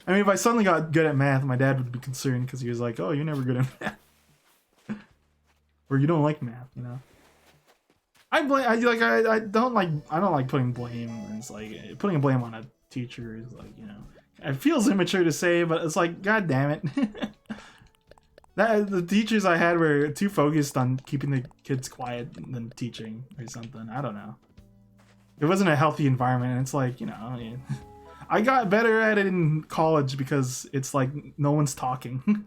I mean, if I suddenly got good at math, my dad would be concerned because he was like, "Oh, you're never good at math, or you don't like math," you know. I don't like putting blame. It's like putting blame on a teacher is like, you know, it feels immature to say, but it's like, god damn it. That the teachers I had were too focused on keeping the kids quiet than teaching or something. I don't know. It wasn't a healthy environment, and it's like, you know, I got better at it in college because it's like no one's talking.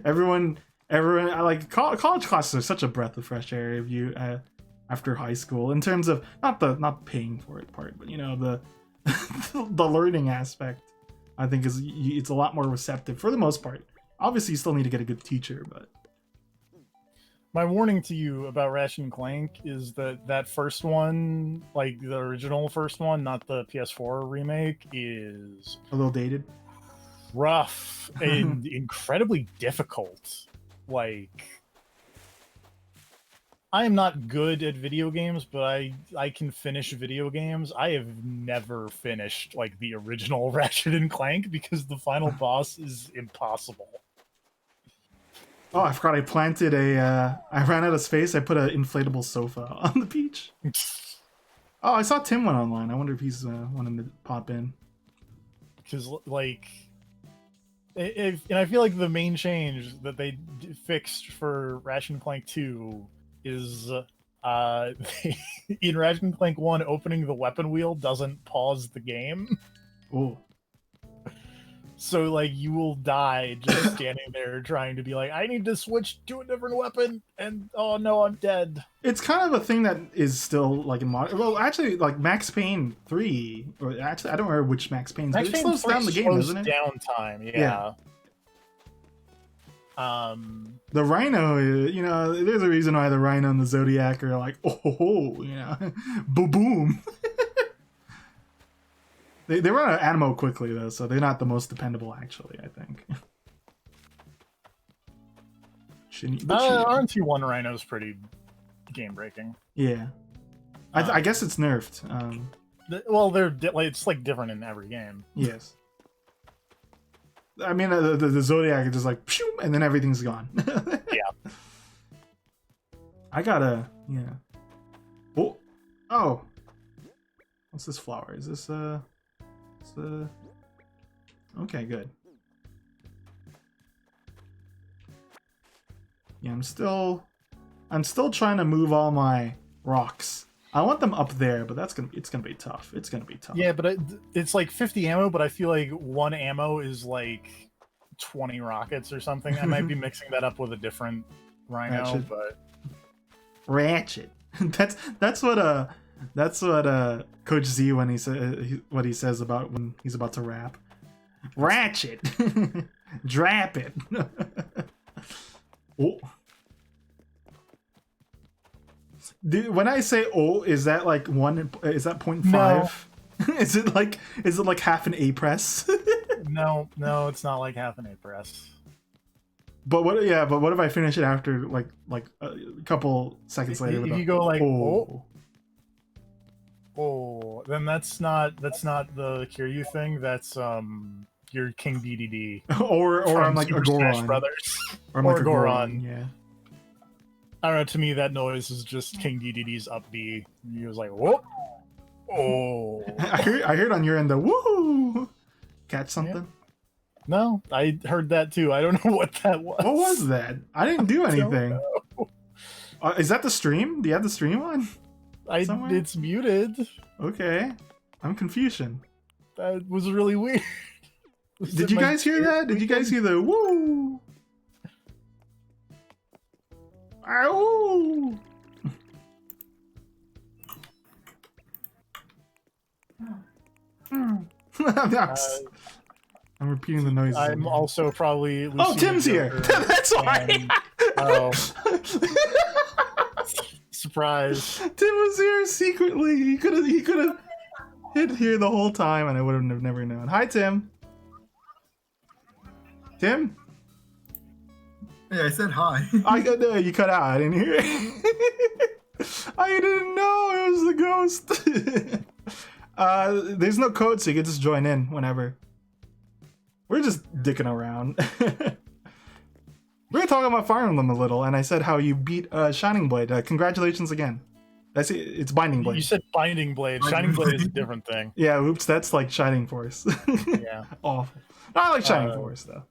everyone, I like college classes are such a breath of fresh air if you after high school in terms of not paying for it part, but you know the the learning aspect. I think it's a lot more receptive for the most part. Obviously, you still need to get a good teacher, but my warning to you about Ratchet and Clank is that first one, like the original first one, not the PS4 remake, is a little dated, rough, and incredibly difficult. Like, I am not good at video games, but I can finish video games. I have never finished like the original Ratchet and Clank because the final boss is impossible. Oh, I forgot I planted I ran out of space. I put an inflatable sofa on the beach. Oh, I saw Tim went online. I wonder if he's wanting to pop in. Because, like, and I feel like the main change that they fixed for Ratchet and Clank 2 is in Ratchet and Clank 1, opening the weapon wheel doesn't pause the game. Oh. So, like, you will die just standing there trying to be like, I need to switch to a different weapon, and oh no, I'm dead. It's kind of a thing that is still, like, in modern... Well, actually, like, Max Payne 3, or actually, I don't remember which Max Payne's, but it slows down the game, doesn't it? Downtime, yeah. The Rhino, you know, there's a reason why the Rhino and the Zodiac are like, oh, you know, boom. They run out of ammo quickly, though, so they're not the most dependable, actually, I think. RMT1 Rhino's pretty game-breaking. Yeah. I guess it's nerfed. Well, it's, like, different in every game. Yes. I mean, the Zodiac is just like, pshoo, and then everything's gone. Yeah. I gotta, yeah. Oh. What's this flower? Is this, okay, good. Yeah, I'm still trying to move all my rocks. I want them up there, but it's gonna be tough. It's gonna be tough. Yeah, but it's like 50 ammo, but I feel like one ammo is like 20 rockets or something. I might be mixing that up with a different Rhino, Ratchet. but Ratchet. that's what Coach Z when he says about when he's about to rap. Ratchet. Drap it. Oh. When I say oh, is that like one? Is that 0.5? No. Is it like half an A press? No, it's not like half an A press. But what? Yeah, but what if I finish it after like a couple seconds later? If you go like oh, then that's not the Kiryu thing. That's your King DDD. or I'm like Super a Goron. Smash Brothers. Or I'm like a Goron. Yeah. I don't know. To me, that noise is just King DDD's up B. He was like, "Whoop, oh!" I heard on your end the woohoo. Catch something? Yeah. No, I heard that too. I don't know what that was. What was that? I didn't do anything. Is that the stream? Do you have the stream on? It's muted. Okay, I'm Confucian. That was really weird. Did you guys hear that? Did you guys hear the woo? Ow! I'm repeating the noises. I'm also probably Oh, Lucina Tim's here. Joker, That's why. and- oh, surprise! Tim was here secretly. He could have hid here the whole time, and I would have never known. Hi, Tim. Tim? Hey, I said hi. You cut out. I didn't hear it. I didn't know it was the ghost. There's no code, so you can just join in whenever. We're just dicking around. We were talking about Fire Emblem a little, and I said how you beat Shining Blade. Congratulations again. That's it. It's Binding Blade. You said Binding Blade. Shining Blade is a different thing. Yeah, oops, that's like Shining Force. Yeah. Awful. No, I like Shining Force, though.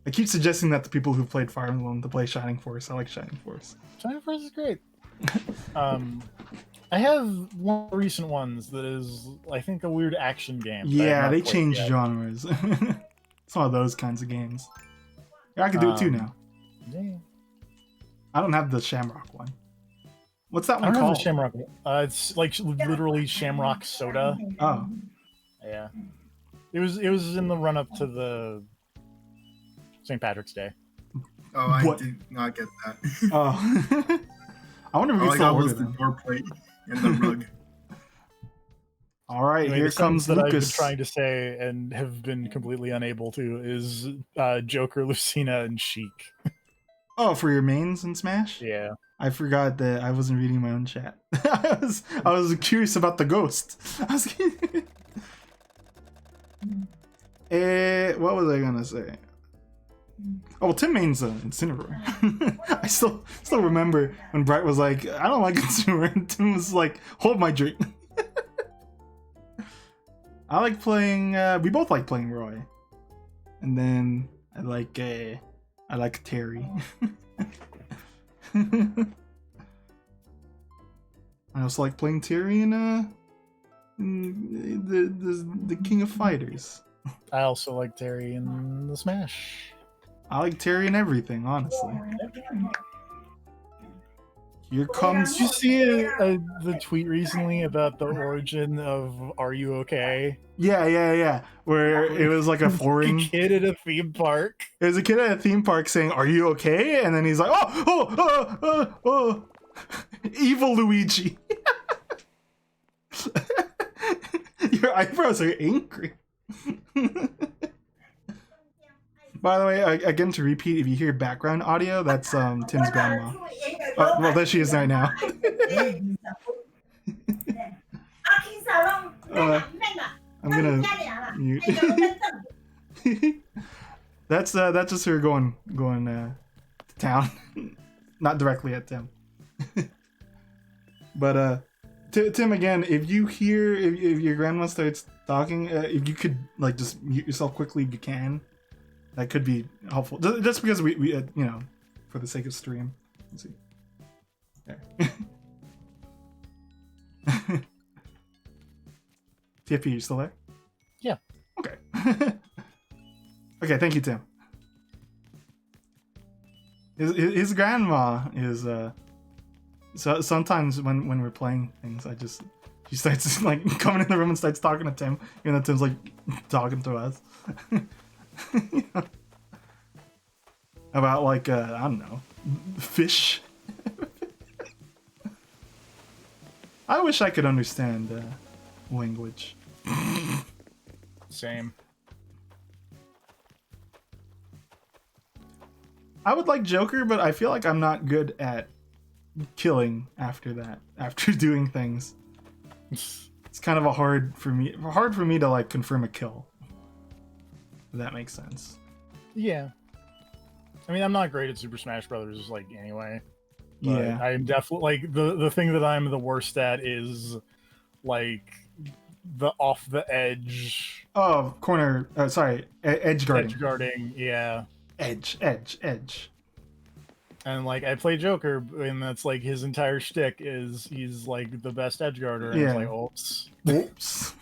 I keep suggesting that to people who've played Fire Emblem to play Shining Force. I like Shining Force. Shining Force is great. I have one of the recent ones that is, I think, a weird action game. that I have Yeah, not they played changed yet. genres. It's one of those kinds of games. Yeah, I can do it too now. Yeah. I don't have the Shamrock one. What's that I one don't have called? the Shamrock. It's like literally Shamrock Soda. Oh, Yeah. It was in the run up to the St. Patrick's Day. Oh, I What? did not get that. oh. I wonder if All we I still got order was the them. door plate and the rug. All right, Anyway, here the sentence comes that I've been Lucas. trying to say and have been completely unable to is Joker, Lucina, and Sheik. Oh, for your mains in Smash? Yeah. I forgot that I wasn't reading my own chat. I was curious about the ghost. What was I gonna say? Oh, well, Tim mains Incineroar. I still remember when Bright was like, "I don't like Incineroar," and Tim was like, "Hold my drink." I like playing. We both like playing Roy, and then I like Terry. I also like playing Terry in the King of Fighters. I also like Terry in the Smash. I like Terry in everything, honestly. Here comes. Did you see the tweet recently about the origin of "Are You Okay"? Yeah. Where it was like a A foreign. kid at a theme park. It was a kid at a theme park saying, "Are you okay?" And then he's like, "Oh, evil Luigi." Your eyebrows are angry. By the way, again to repeat, if you hear background audio, that's Tim's grandma. Well, there she is right now. I'm gonna mute. That's just her going to town, not directly at Tim. But Tim, again, if you hear if your grandma starts talking, if you could like just mute yourself quickly if you can, that could be helpful. Just because we you know, for the sake of stream. Let's see. There. TFP, you still there? Yeah. Okay. Okay, thank you, Tim. His grandma is so sometimes when we're playing things, she starts like coming in the room and starts talking to Tim, even though Tim's like talking to us. You know? About like I don't know, fish. I wish I could understand language. Same. I would like Joker, but I feel like I'm not good at killing after that. After doing things, it's kind of hard for me to like confirm a kill. If that makes sense. Yeah. I mean, I'm not great at Super Smash Brothers, like, anyway. But Yeah. I'm definitely, like, the thing that I'm the worst at is, like, the off the edge. Oh, corner. Sorry, edge guarding. Edge guarding, yeah. Edge. And, like, I play Joker, and that's, like, his entire shtick is he's, like, the best edge guarder. And Yeah. it's like, oops. Whoops.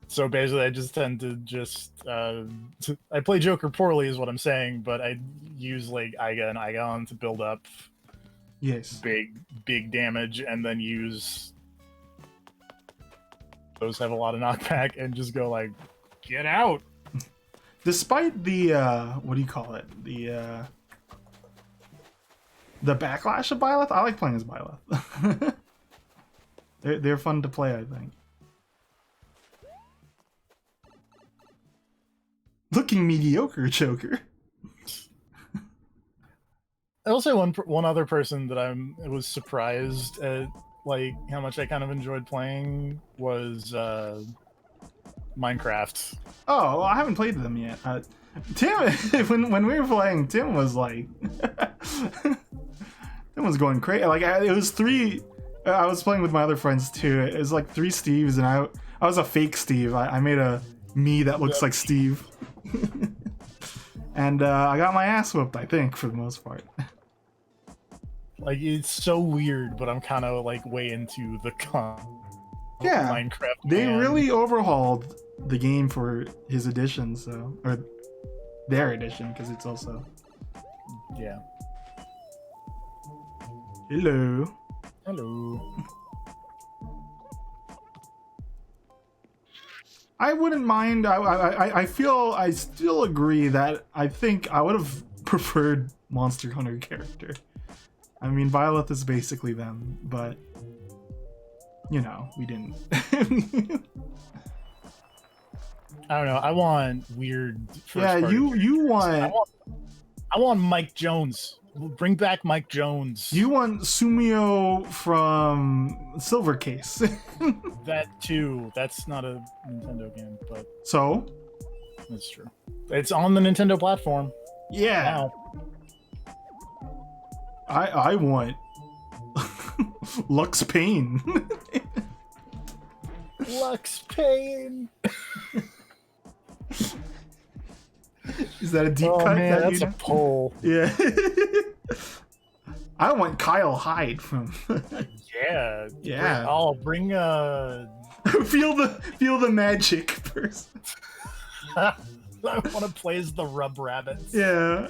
So basically, I just tend to just I play Joker poorly, is what I'm saying. But I use like Aiga and Aigon to build up Yes. big damage, and then use those have a lot of knockback and just go like, get out. Despite the what do you call it? The backlash of Byleth, I like playing as Byleth. they're fun to play, I think. Looking mediocre, Choker. I will say one other person that I was surprised at, like how much I kind of enjoyed playing was Minecraft. Oh, well, I haven't played them yet. Tim, when we were playing, Tim was like, Tim was going crazy. Like it was three. I was playing with my other friends too. It was like three Steves, and I was a fake Steve. I made a me that looks like Steve, and I got my ass whooped. I think for the most part. Like it's so weird, but I'm kind of like way into the Yeah, Minecraft. They man. really overhauled the game for his edition, so or their edition, because it's also. Yeah. Hello. Hello. I wouldn't mind. I feel I still agree that I think I would have preferred Monster Hunter character. I mean, Violet is basically them, but you know, we didn't. I don't know. I want weird. Yeah, you want. I want Mike Jones. Bring back Mike Jones. You want Sumio from Silver Case. That too. That's not a Nintendo game, but So. that's true. It's on the Nintendo platform. Yeah. Now. I want Lux Payne. Lux Payne. Is that a deep Oh cut? man, that that's you a know? poll. Yeah. I want Kyle Hyde from. Yeah. Yeah. Bring feel the magic person. I want to play as the Rub Rabbits. Yeah.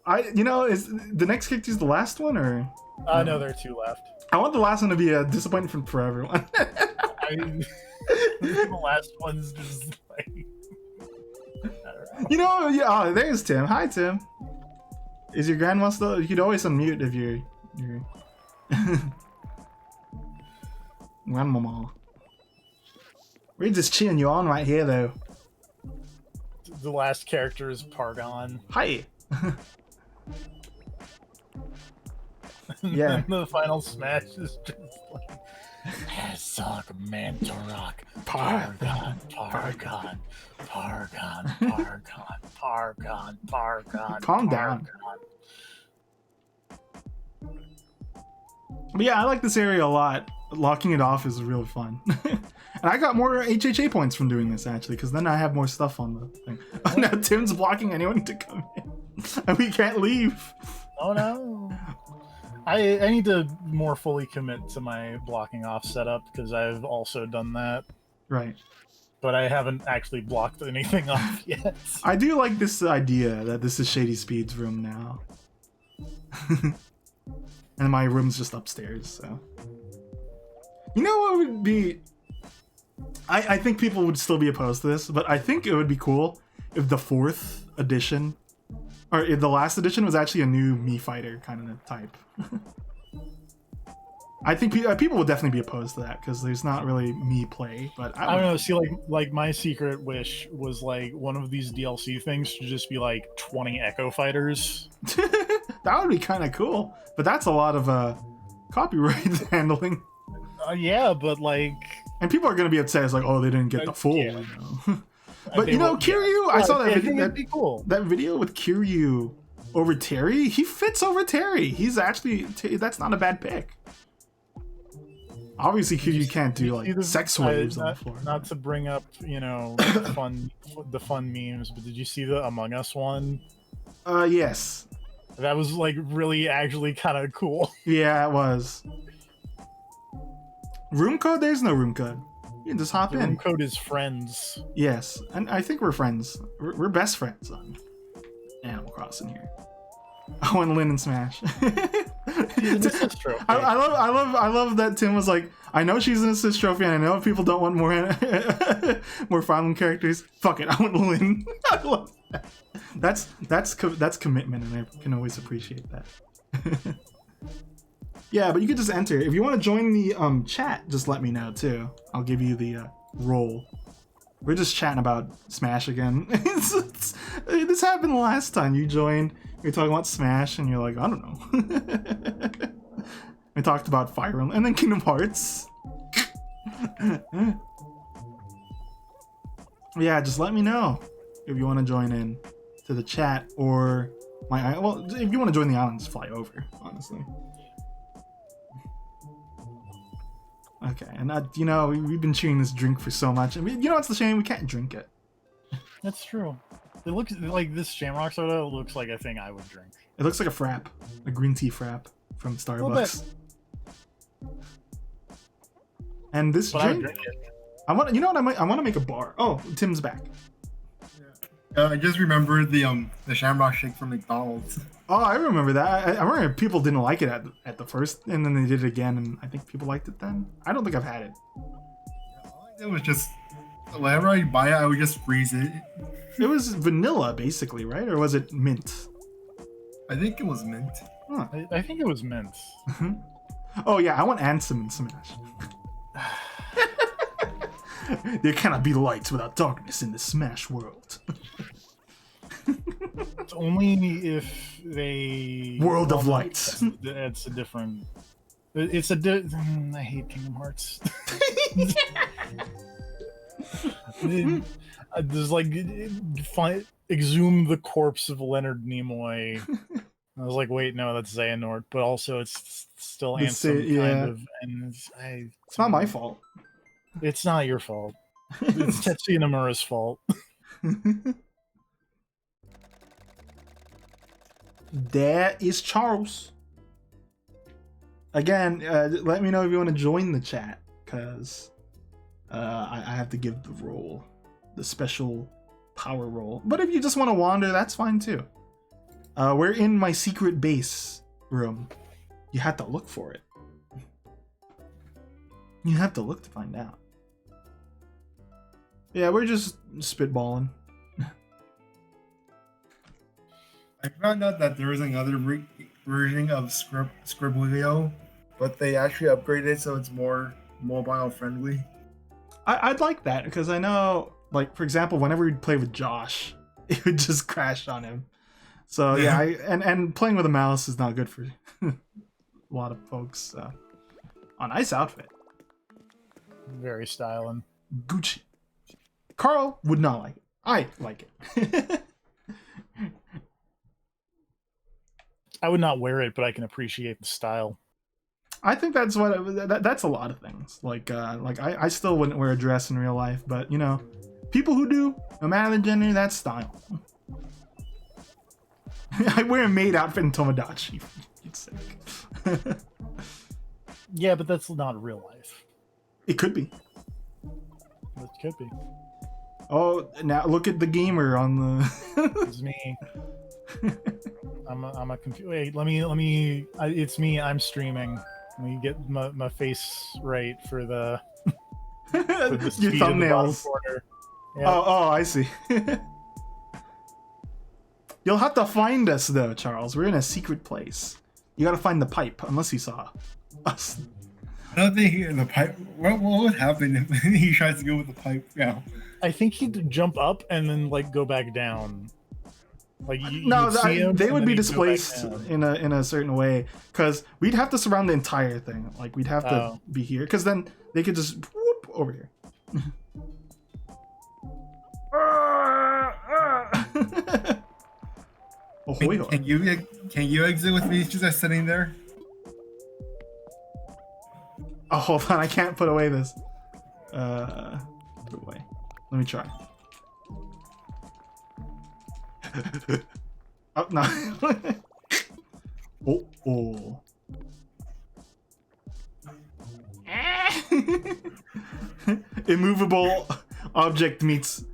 Is the next character the last one or? No, there are two left. I want the last one to be a disappointment for everyone. The last one's just like. I don't know. Yeah. Oh, there's Tim. Hi, Tim. Is your grandma still? You could always unmute if you're. Grandmama. We're just cheering you on right here, though. The last character is Pargon. Hi. Yeah. And the final smash is just like Hazak Mantorok. Pargon. Calm down. But yeah, I like this area a lot. Locking it off is really fun. And I got more HHA points from doing this, actually, because then I have more stuff on the thing. Oh, now Tim's blocking anyone to come in. And we can't leave. Oh no. I need to more fully commit to my blocking off setup, because I've also done that. Right. But I haven't actually blocked anything off yet. I do like this idea that this is Shady Speed's room now. And my room's just upstairs, so. You know what would be... I think people would still be opposed to this, but I think it would be cool if the 4th edition, or if the last edition was actually a new Mii fighter kind of type. I think people would definitely be opposed to that, because there's not really Mii play, but I don't know, see, like my secret wish was like one of these DLC things to just be like 20 Echo Fighters. That would be kind of cool, but that's a lot of copyright handling. Yeah, but like... And people are going to be upset. It's like, oh, they didn't get the full. Yeah. You know? But Kiryu, I saw that video. That'd be cool. That video with Kiryu over Terry. He fits over Terry. He's actually that's not a bad pick. Obviously, Kiryu can't do like sex waves on the floor. Not to bring up, the fun memes, but did you see the Among Us one? Yes. That was like really actually kind of cool. Yeah, it was. Room code? There's no room code. You can just hop in. Room code is friends. Yes, and I think we're friends. We're best friends on Animal Crossing here. Oh, and Lynn and Smash. She's an assist trophy. I love that Tim was like, I know she's an assist trophy, and I know people don't want more more Fire Emblem characters. Fuck it, I want Lynn. I love that. That's commitment, and I can always appreciate that. Yeah, but you could just enter. If you want to join the chat, just let me know too. I'll give you the role. We're just chatting about Smash again. This happened last time you joined. We were talking about Smash, and you're like, I don't know. We talked about Fire Emblem, and then Kingdom Hearts. Yeah, just let me know if you want to join in to the chat or my. Well, if you want to join the island, just fly over. Honestly. Okay, and you know, we've been chewing this drink for so much, and you know what's the shame? We can't drink it. That's true. It looks like this Shamrock soda looks like a thing I would drink. It looks like a frap, a green tea frap from Starbucks. And this But I would drink, drink it. I want. You know what? I want to make a bar. Oh, Tim's back. I just remembered the Shamrock Shake from McDonald's. Oh, I remember that. I remember people didn't like it at the first, and then they did it again, and I think people liked it then. I don't think I've had it. It was just whenever I buy it, I would just freeze it. It was vanilla, basically, right? Or was it mint? I think it was mint. Huh. I think it was mint. Oh yeah, I want Ansem in Smash. There cannot be light without darkness in the Smash world. It's only if they World of Lights. It's a different. I hate Kingdom Hearts. There's like exhume the corpse of Leonard Nimoy. I was like, wait, no, that's Xehanort, but also it's still Ansem kind of, and it's not my fault. It's not your fault. It's Tetsuya Nomura's fault. There is Charles. Again, let me know if you want to join the chat, because I have to give the role, the special power role. But if you just want to wander, that's fine too. We're in my secret base room. You have to look for it. You have to look to find out. Yeah, we're just spitballing. I found out that there is another version of Scribblio, but they actually upgraded it so it's more mobile friendly. I'd like that, because I know, like, for example, whenever we'd play with Josh, it would just crash on him. So yeah, and playing with a mouse is not good for a lot of folks. Oh, nice outfit. Very styling. Gucci. Carl would not like it. I like it. I would not wear it, but I can appreciate the style. I think that's that's a lot of things. Like I still wouldn't wear a dress in real life, but you know, people who do, no matter the gender, that's style. I wear a maid outfit in Tomodachi. You'd say. Yeah, but that's not real life. It could be. It could be. Oh, now look at the gamer on the. It's me. I'm a Wait, let me. It's me. I'm streaming. Let me get my face right for the. For the Your thumbnails. Yep. Oh, I see. You'll have to find us though, Charles. We're in a secret place. You gotta find the pipe, unless you saw us. I don't think the pipe. What would happen if he tries to go with the pipe now? I think he'd jump up and then like go back down. Like they would be displaced in a certain way, because we'd have to surround the entire thing. Like we'd have to be here, because then they could just whoop over here. Oh, can you exit with me just sitting there? Oh, hold on, I can't put away this. Put it away. Let me try. Oh no. Oh. Immovable object meets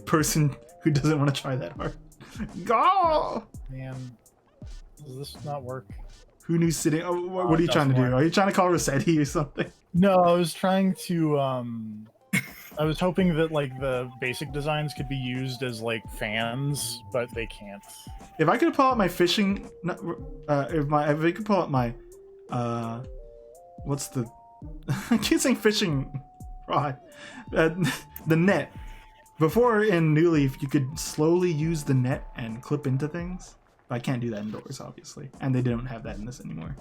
person who doesn't want to try that hard. Go! Man, does this not work? Who knew sitting? Oh, what are you That's trying to do? more. Are you trying to call Rossetti or something? No, I was trying to. I was hoping that like the basic designs could be used as like fans, but they can't. If I could pull out my fishing, if I could pull out my, what's the? I keep saying fishing rod, the net. Before in New Leaf, you could slowly use the net and clip into things. But I can't do that indoors, obviously, and they don't have that in this anymore.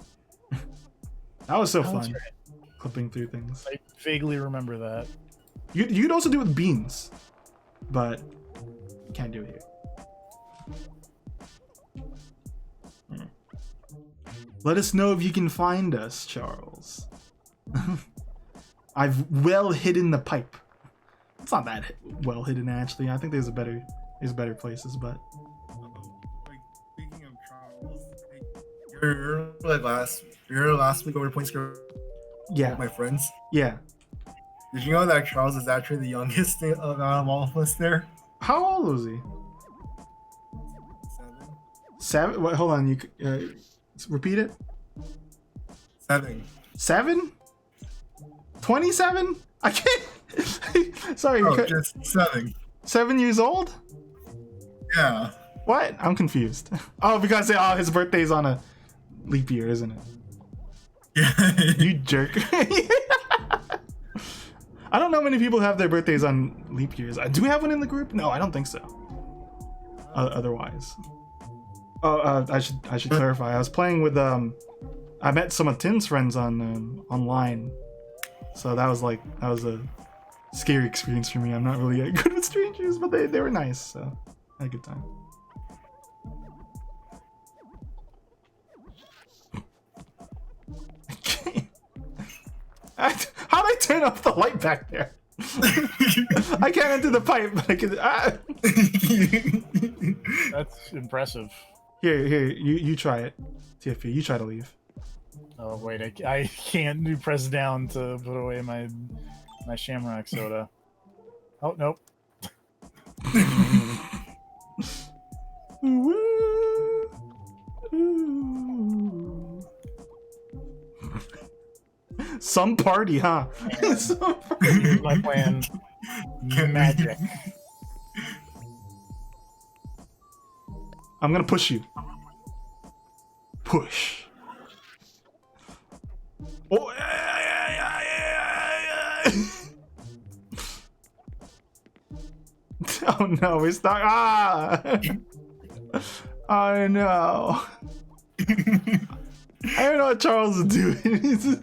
That was so Oh, that's fun, right. clipping through things. I vaguely remember that. You could also do it with beans, but you can't do it here. Let us know if you can find us, Charles. I've well hidden the pipe. It's not that well hidden, actually. I think there's better places, but Like, speaking of Charles, your last week over Point Square yeah, with my friends. yeah. Did you know that Charles is actually the youngest out of all of us there? How old was he? 7. 7? Wait, hold on. Repeat it. 7. 7? 27? I can't. Sorry. Oh, just 7. 7 years old? Yeah. What? I'm confused. Oh, because his birthday's on a leap year, isn't it? Yeah. You jerk. I don't know many people have their birthdays on leap years. Do we have one in the group? No, I don't think so. Otherwise. Oh, I should clarify. I was playing with I met some of Tim's friends on online, so that was a scary experience for me. I'm not really good with strangers, but they were nice, so I had a good time. How'd I turn off the light back there? I can't enter the pipe, but I can. That's impressive. Here, you try it. TFP, you try to leave. Oh wait, I can't do press down to put away my shamrock soda. Oh nope. Some party, huh? Some party. Here's my plan. Magic. I'm gonna push you. Push. Oh, oh no, we're stuck. Ah! Oh no. I don't know what Charles is doing.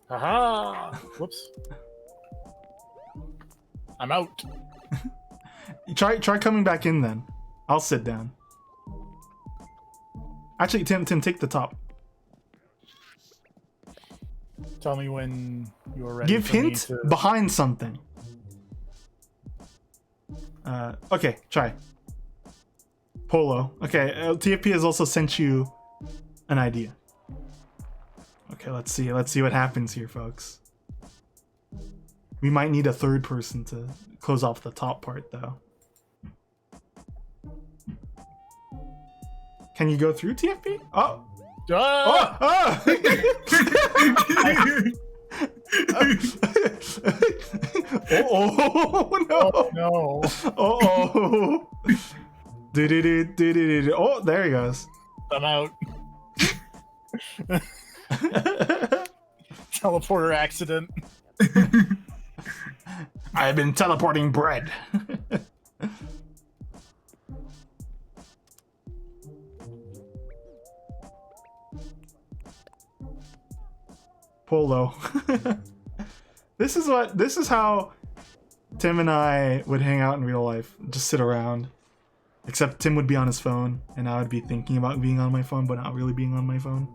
Haha! Whoops. I'm out. Try coming back in then. I'll sit down. Actually, Tim, take the top. Tell me when you're ready. Give for me hint to... behind something. Okay, try. Polo. Okay, TFP has also sent you an idea. Okay, let's see what happens here, folks. We might need a third person to close off the top part, though. Can you go through TFP? Oh! Ah! Oh! Oh no! Oh no! Oh! Do. Oh, there he goes. I'm out. Teleporter accident. I've been teleporting bread. Polo. This is how Tim and I would hang out in real life. Just sit around. Except Tim would be on his phone, and I would be thinking about being on my phone, but not really being on my phone.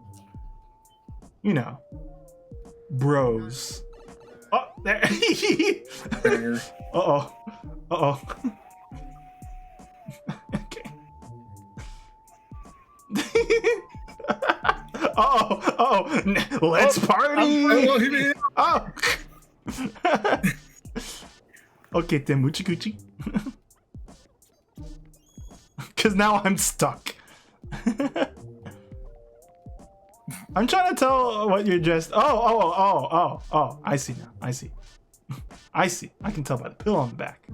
You know. Bros. Oh, there. Uh-oh. Uh-oh. Okay. Let's party. Oh, he made it. Oh. Okay, Temuchi Kuchi. Because now I'm stuck. I'm trying to tell what you're just. Oh. I see now. I see. I see. I can tell by the pill on the back.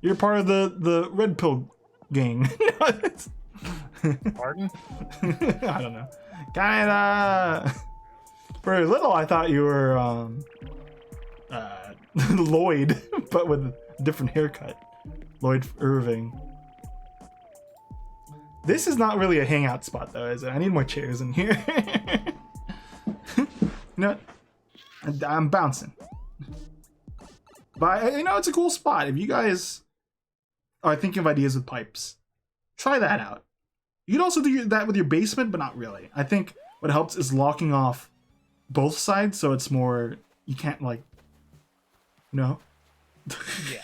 You're part of the red pill gang. Pardon? I don't know. Kinda. For a little, I thought you were Lloyd, but with a different haircut. Lloyd Irving. This is not really a hangout spot, though, is it? I need more chairs in here. You know what? I'm bouncing. But, you know, it's a cool spot. If you guys are thinking of ideas with pipes, try that out. You can also do that with your basement, but not really. I think what helps is locking off both sides, so it's more... You can't, like... No? Yeah.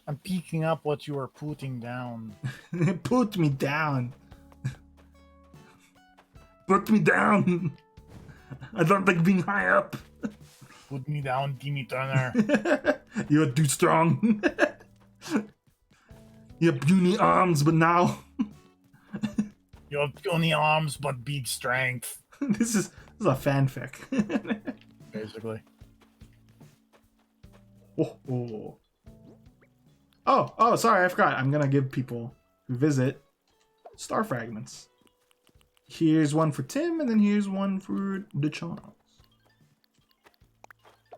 I'm picking up what you are putting down. Put me down. Put me down. I don't like being high up. Put me down, Timmy Turner. You're too strong. You have puny arms, but now... You have puny arms, but big strength. This is a fanfic. Basically. Oh, sorry, I forgot. I'm gonna give people who visit star fragments. Here's one for Tim, and then here's one for the Charles.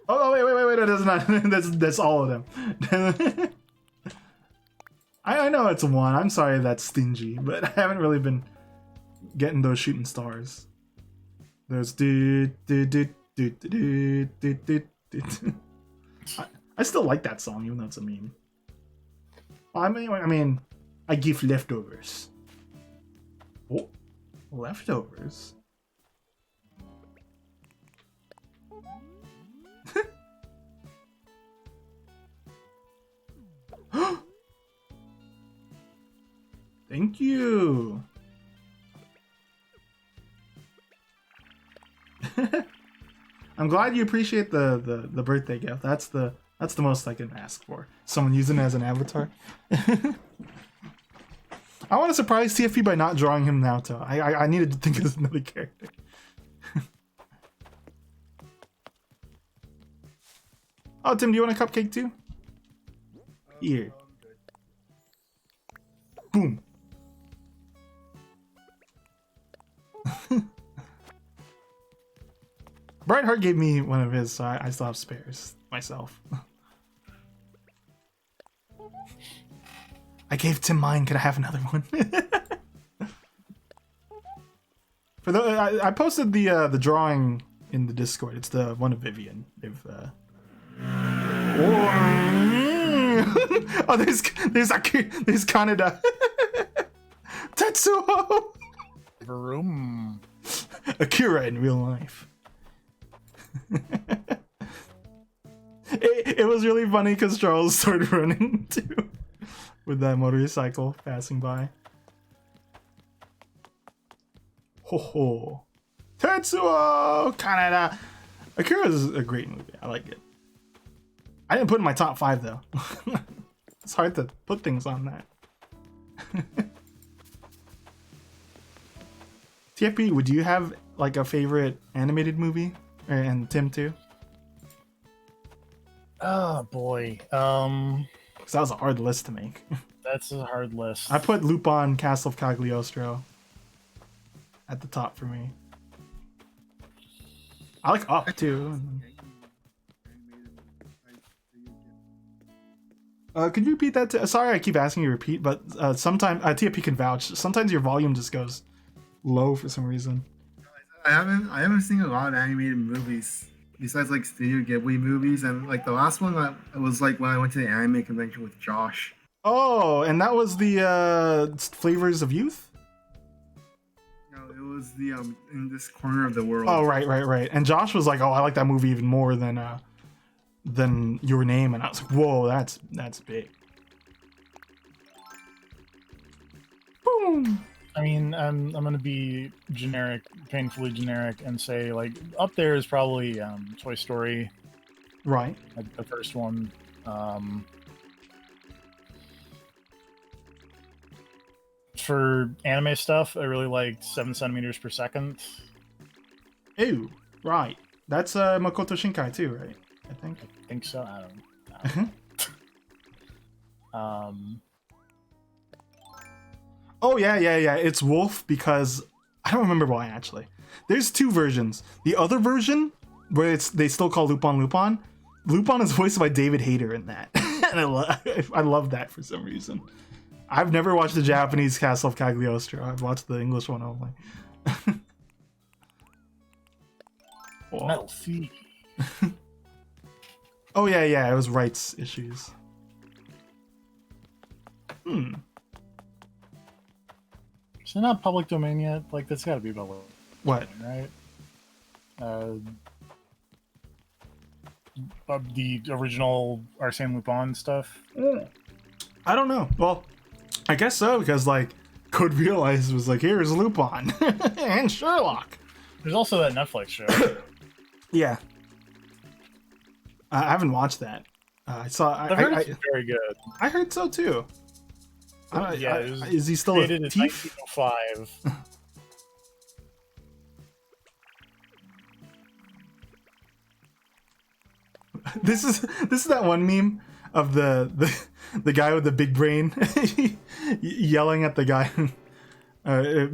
Oh, wait, that's not, that's all of them. I know it's one. I'm sorry that's stingy, but I haven't really been getting those shooting stars. There's I still like that song, even though it's a meme. I mean, I give leftovers. Oh, leftovers. Thank you. I'm glad you appreciate the birthday gift. That's the most I can ask for. Someone using it as an avatar. I want to surprise TFP by not drawing him Naoto. I needed to think of another character. Oh, Tim, do you want a cupcake too? Here. Boom. Brightheart gave me one of his, so I still have spares myself. I gave Tim mine. Could I have another one? For the, I posted the drawing in the Discord. It's the one of Vivian. If oh, there's Kaneda. Tetsuo. Vroom. Akira in real life. It was really funny because Charles started running too with that motorcycle passing by. Ho ho. Tetsuo Kaneda. Akira is a great movie. I like it. I didn't put it in my top 5 though. It's hard to put things on that. TFP, would you have like a favorite animated movie? And Tim too? Oh boy. Because that was a hard list to make. That's a hard list. I put Lupin Castle of Cagliostro at the top for me. I like Up too. Could you repeat that? Sorry, I keep asking you to repeat, but sometimes TFP can vouch. Sometimes your volume just goes low for some reason. I haven't seen a lot of animated movies besides like Studio Ghibli movies, and like the last one that was like when I went to the anime convention with Josh. Oh, and that was the Flavors of Youth? No, it was the In This Corner of the World. Oh, right. And Josh was like, "Oh, I like that movie even more than Your Name," and I was like, "Whoa, that's big." Boom. I mean, I'm gonna be generic, painfully generic, and say like up there is probably Toy Story, Right. like the first one. For anime stuff, I really liked 7 centimeters per second. Ew. Right. That's Makoto Shinkai too, right? I think. I think so. I don't know. Oh yeah. It's Wolf because I don't remember why actually. There's two versions. The other version where they still call Lupin Lupin. Lupin is voiced by David Hayter in that, and I love that for some reason. I've never watched the Japanese Castle of Cagliostro. I've watched the English one only. Metal Sea. Oh yeah, it was rights issues. Is it not public domain yet? Like, that's got to be public. What? Right? The original Arsène Lupin stuff. I don't know. Well, I guess so because like Code Realize was like, here's Lupin and Sherlock. There's also that Netflix show. Yeah. I haven't watched that. I saw. I've heard it's very good. I heard so too. Yeah, it was is he still a created in thief? 1905. This is that one meme of the guy with the big brain yelling at the guy,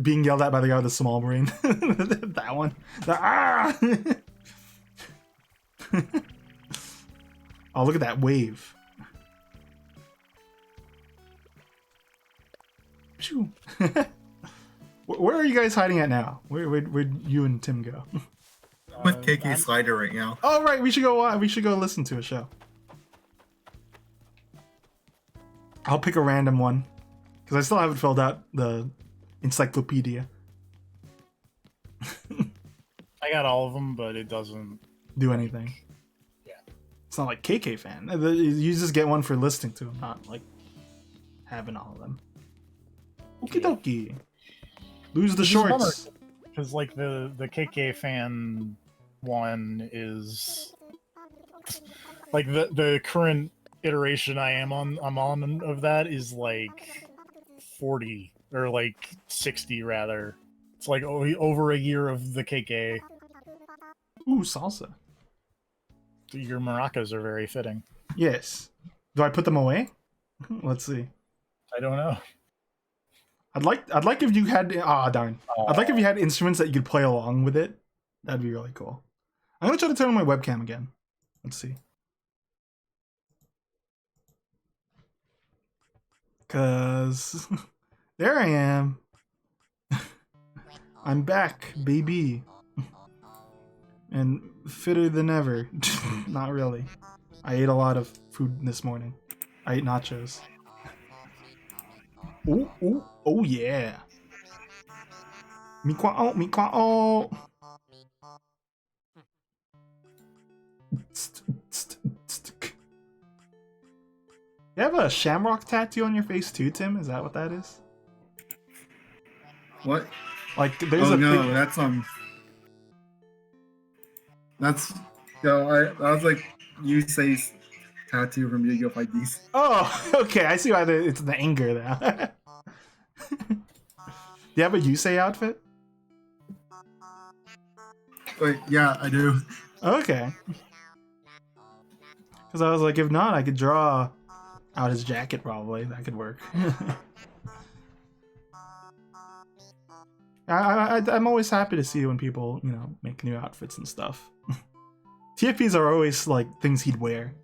being yelled at by the guy with the small brain. That one. Oh, look at that wave. Phew. Where are you guys hiding at now? Where'd you and Tim go? I'm with KK Slider right now. Oh right, we should go. We should go listen to a show. I'll pick a random one because I still haven't filled out the encyclopedia. I got all of them, but it doesn't Do anything. Yeah. It's not like KK fan. You just get one for listening to them, not like having all of them. Okie dokie. Lose the shorts. Because like the KK fan one is like the current iteration I'm on of that is like 40 or like 60 rather. It's like over a year of the KK. Ooh, salsa. Your maracas are very fitting. Yes. Do I put them away? Let's see. I don't know. I'd like if you had darn. Aww. I'd like if you had instruments that you could play along with it. That'd be really cool. I'm gonna try to turn on my webcam again. Let's see. Cause there I am. I'm back, baby. And fitter than ever. Not really. I ate a lot of food this morning. I ate nachos. Ooh, ooh, oh yeah. Mikwao, mikwao. You have a shamrock tattoo on your face too, Tim? Is that what that is? What? Like, there's Oh a no, big... that's that was like Yusei's tattoo from Yu-Gi-Oh! Fighties. Oh, okay. I see why it's the anger there. Do you have a Yusei outfit? Wait, yeah, I do. Okay. Because I was like, if not, I could draw out his jacket probably. That could work. I'm always happy to see when people, you know, make new outfits and stuff. TFPs are always like things he'd wear.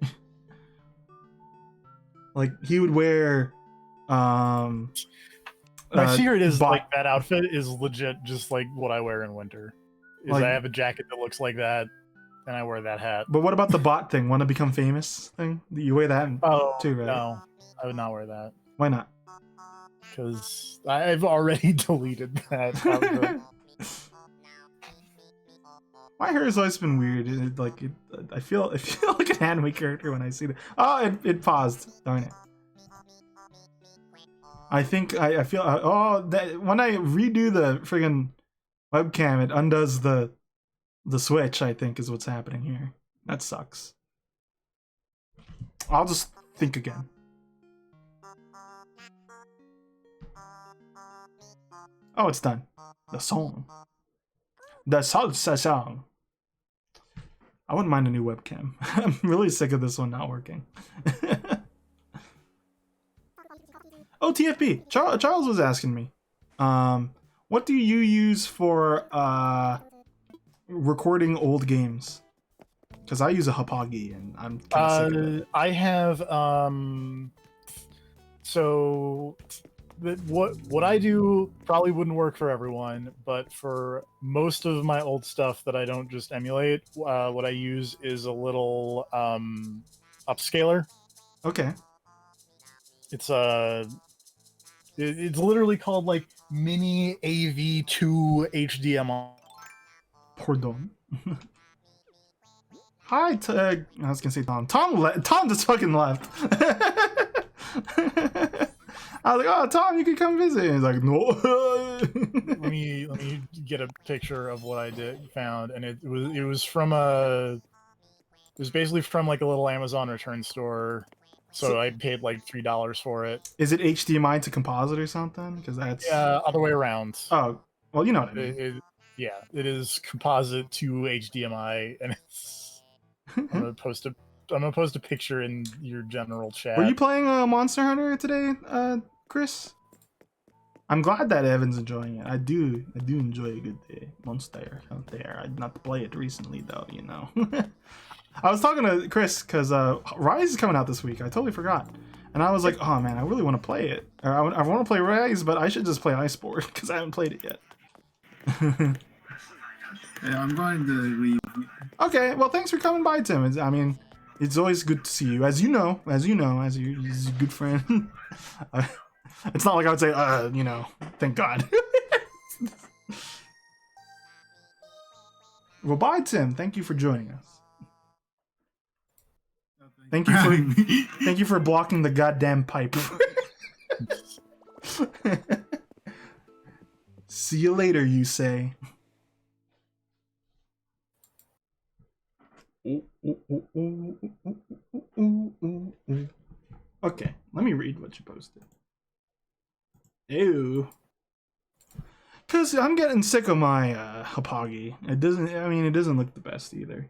Like he would wear My secret is like that outfit is legit just like what I wear in winter. Is like, I have a jacket that looks like that and I wear that hat. But what about the bot thing? Want to become famous thing? You wear that too, right? No, I would not wear that. Why not? Because I've already deleted that outfit. My hair has always been weird. I feel like an anime character when I see it. Oh, it paused. Darn it. I think I feel that when I redo the friggin' webcam, it undoes the switch. I think is what's happening here. That sucks. I'll just think again. Oh, it's done. The song. The salsa song. I wouldn't mind a new webcam. I'm really sick of this one not working. Oh, TFP. Charles was asking me. What do you use for recording old games? Because I use a Hapagi and I'm kind of sick of it. I have so what I do probably wouldn't work for everyone, but for most of my old stuff that I don't just emulate, what I use is a little upscaler. Okay. It's it's literally called like Mini AV2 HDMI. Pardon. Hi, I was gonna say Tom. Tom just fucking left. I was like, "Oh, Tom, you can come visit." And he's like, "No." let me get a picture of what I found, and it was basically from like a little Amazon return store. So I paid like $3 for it. Is it HDMI to composite or something? Because that's other way around. Oh, well, you know what I mean. It is composite to HDMI, and it's. I'm gonna post a picture in your general chat. Were you playing Monster Hunter today, Chris? I'm glad that Evan's enjoying it. I do enjoy a good Monster Hunter. I'd not played it recently though, you know. I was talking to Chris because Rise is coming out this week. I totally forgot, and I was like, "Oh man, I really want to play it. Or I want to play Rise, but I should just play Iceborne because I haven't played it yet." Yeah, I'm going to leave. Okay, well, thanks for coming by, Tim. I mean, it's always good to see you. As you know, as you're a good friend. It's not like I would say, you know, thank God. Well, bye, Tim. Thank you for joining us. Thank you for blocking the goddamn pipe. See you later, you say. Okay, let me read what you posted. Ew. Cause I'm getting sick of my Hapagi. It doesn't look the best either.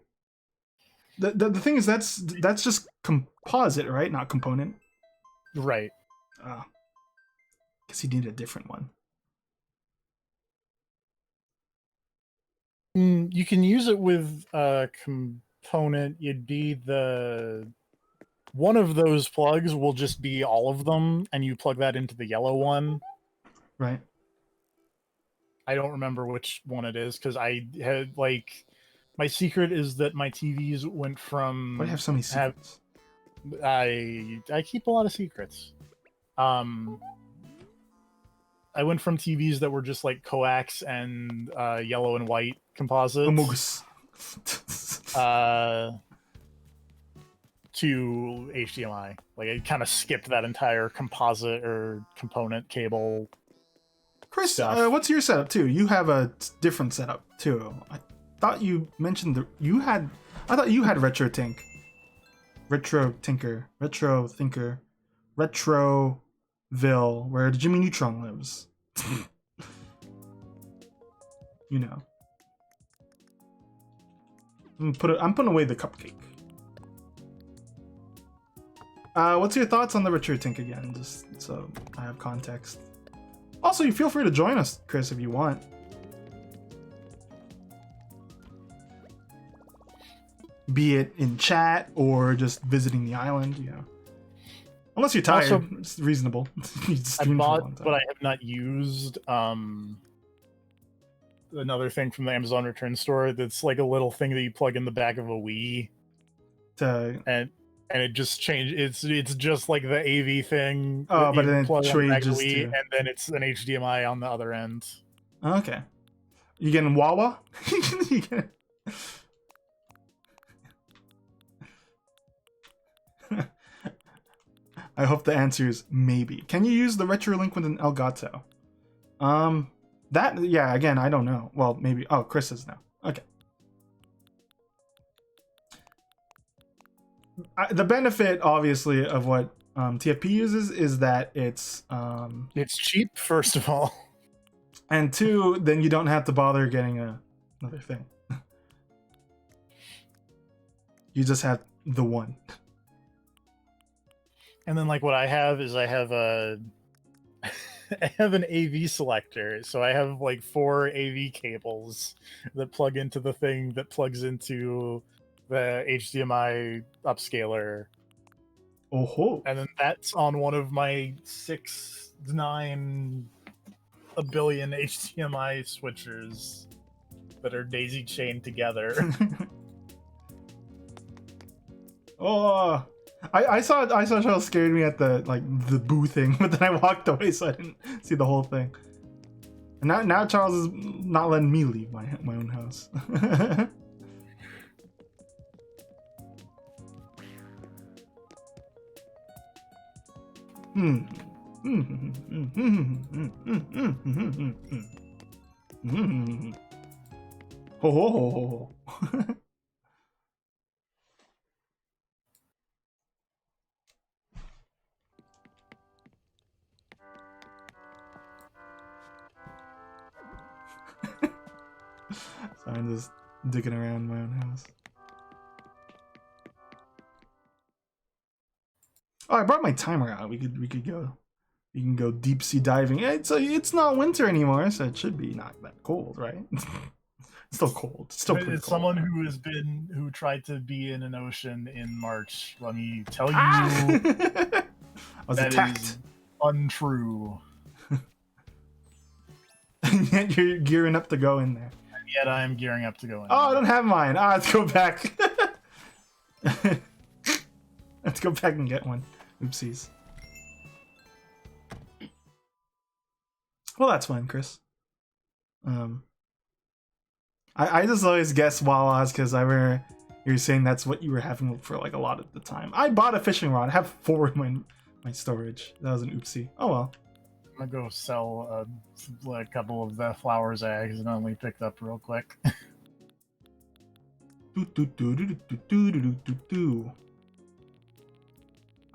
The thing is that's just composite, right? Not component. Right. Guess you need a different one. You can use it with a component. You'd be one of those plugs will just be all of them, and you plug that into the yellow one. Right. I don't remember which one it is because I had like my secret is that my TVs went from. Why do you have so many secrets? I keep a lot of secrets. I went from TVs that were just like coax and yellow and white composites to HDMI. Like I kind of skipped that entire composite or component cable. Chris, what's your setup too? You have a different setup too. I thought you mentioned I thought you had Retro Tinker, Retroville, where Jimmy Neutron lives. You know. I'm putting away the cupcake. What's your thoughts on the Retro Tinker again? Just so I have context. Also, you feel free to join us, Chris, if you want. Be it in chat or just visiting the island, you know. Unless you're tired, also, it's reasonable. I bought, but I have not used another thing from the Amazon return store that's like a little thing that you plug in the back of a Wii. And it just changed. It's just like the AV thing. Oh, but then plug it changes Wii, and then it's an HDMI on the other end. Okay. You getting Wawa? I hope the answer is maybe. Can you use the retro link with an Elgato? Yeah, again, I don't know. Well, maybe. Oh, Chris is now. Okay. The benefit, obviously, of what TFP uses is that it's cheap, first of all. And 2, then you don't have to bother getting another thing. You just have the one. And then, like, what I have is I have a I have an AV selector, so I have like 4 AV cables that plug into the thing that plugs into the HDMI upscaler. Oh, and then that's on one of my 6-9 a billion HDMI switchers that are daisy chained together. Oh, I saw Charles scared me at the boo thing, but then I walked away, so I didn't see the whole thing. And now Charles is not letting me leave my own house. Ho ho ho ho. So I'm just digging around my own house. Oh, I brought my timer out. We could go. We can go deep sea diving. It's not winter anymore, so it should be not that cold, right? It's still cold. It's still pretty It's cold. someone who tried to be in an ocean in March. Let me tell you, I was that attacked. is untrue. And yet you're gearing up to go in there. And yet I am gearing up to go in. Oh, I don't have mine. Let's go back. Let's go back and get one. Oopsies. Well, that's fine, Chris. I just always guess Wawa's because I remember you were saying that's what you were having for like a lot at the time. I bought a fishing rod. I have 4 in my storage. That was an oopsie. Oh well. I'm gonna go sell a couple of the flowers I accidentally picked up real quick.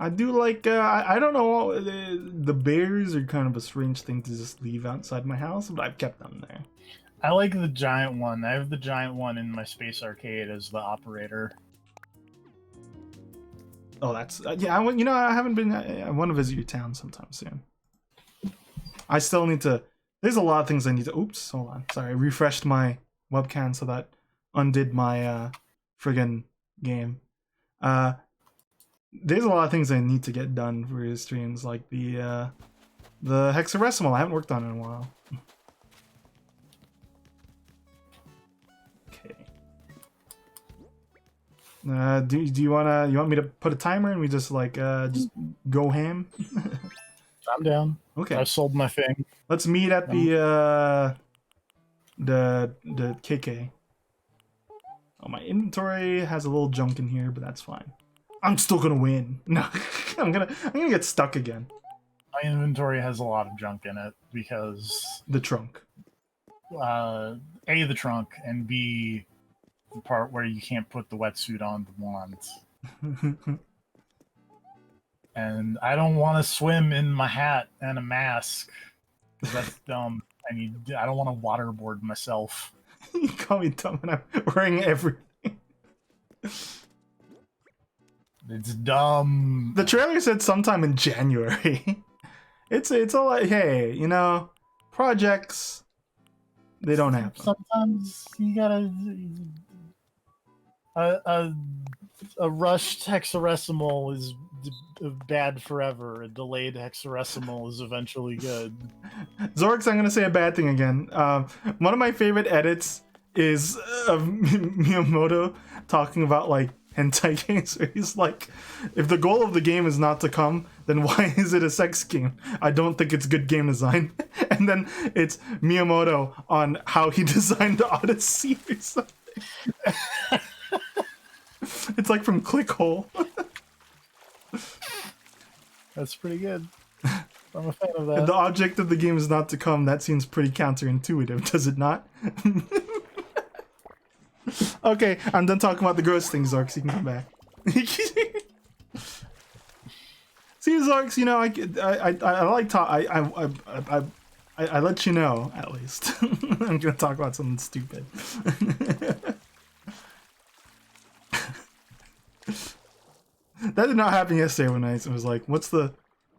I do like, I don't know, the bears are kind of a strange thing to just leave outside my house, but I've kept them there. I like the giant one. I have the giant one in my space arcade as the operator. Oh, that's, yeah, I haven't been, I want to visit your town sometime soon. I still need to, there's a lot of things I need to, oops, hold on, sorry, I refreshed my webcam so that undid my friggin' game. There's a lot of things I need to get done for his streams, like the hexadecimal I haven't worked on in a while. Okay. Do you want me to put a timer and we just just go ham? I'm down. Okay. I sold my thing. Let's meet at the KK. Oh, my inventory has a little junk in here, but that's fine. I'm still gonna win. No, I'm gonna get stuck again. My inventory has a lot of junk in it because The trunk. A, the trunk, and B, the part where you can't put the wetsuit on the wand. And I don't want to swim in my hat and a mask. That's dumb. I don't want to waterboard myself. You call me dumb and I'm wearing everything. It's dumb. The trailer said sometime in January. It's all like, hey, projects, they don't happen. Sometimes you gotta a rushed hexadecimal is bad forever. A delayed hexadecimal is eventually good. Zorx, I'm gonna say a bad thing again. One of my favorite edits is of Miyamoto talking about hentai games, where he's like, if the goal of the game is not to come, then why is it a sex game? I don't think it's good game design. And then it's Miyamoto on how he designed the Odyssey or something. It's like from Clickhole. That's pretty good. I'm a fan of If that. the object of the game is not to come, that seems pretty counterintuitive, does it not? Okay, I'm done talking about the gross things, Zarks. You can come back. See, Zarks, you know, I like talk. I let you know at least. I'm gonna talk about something stupid. That did not happen yesterday when I was like, "What's the?"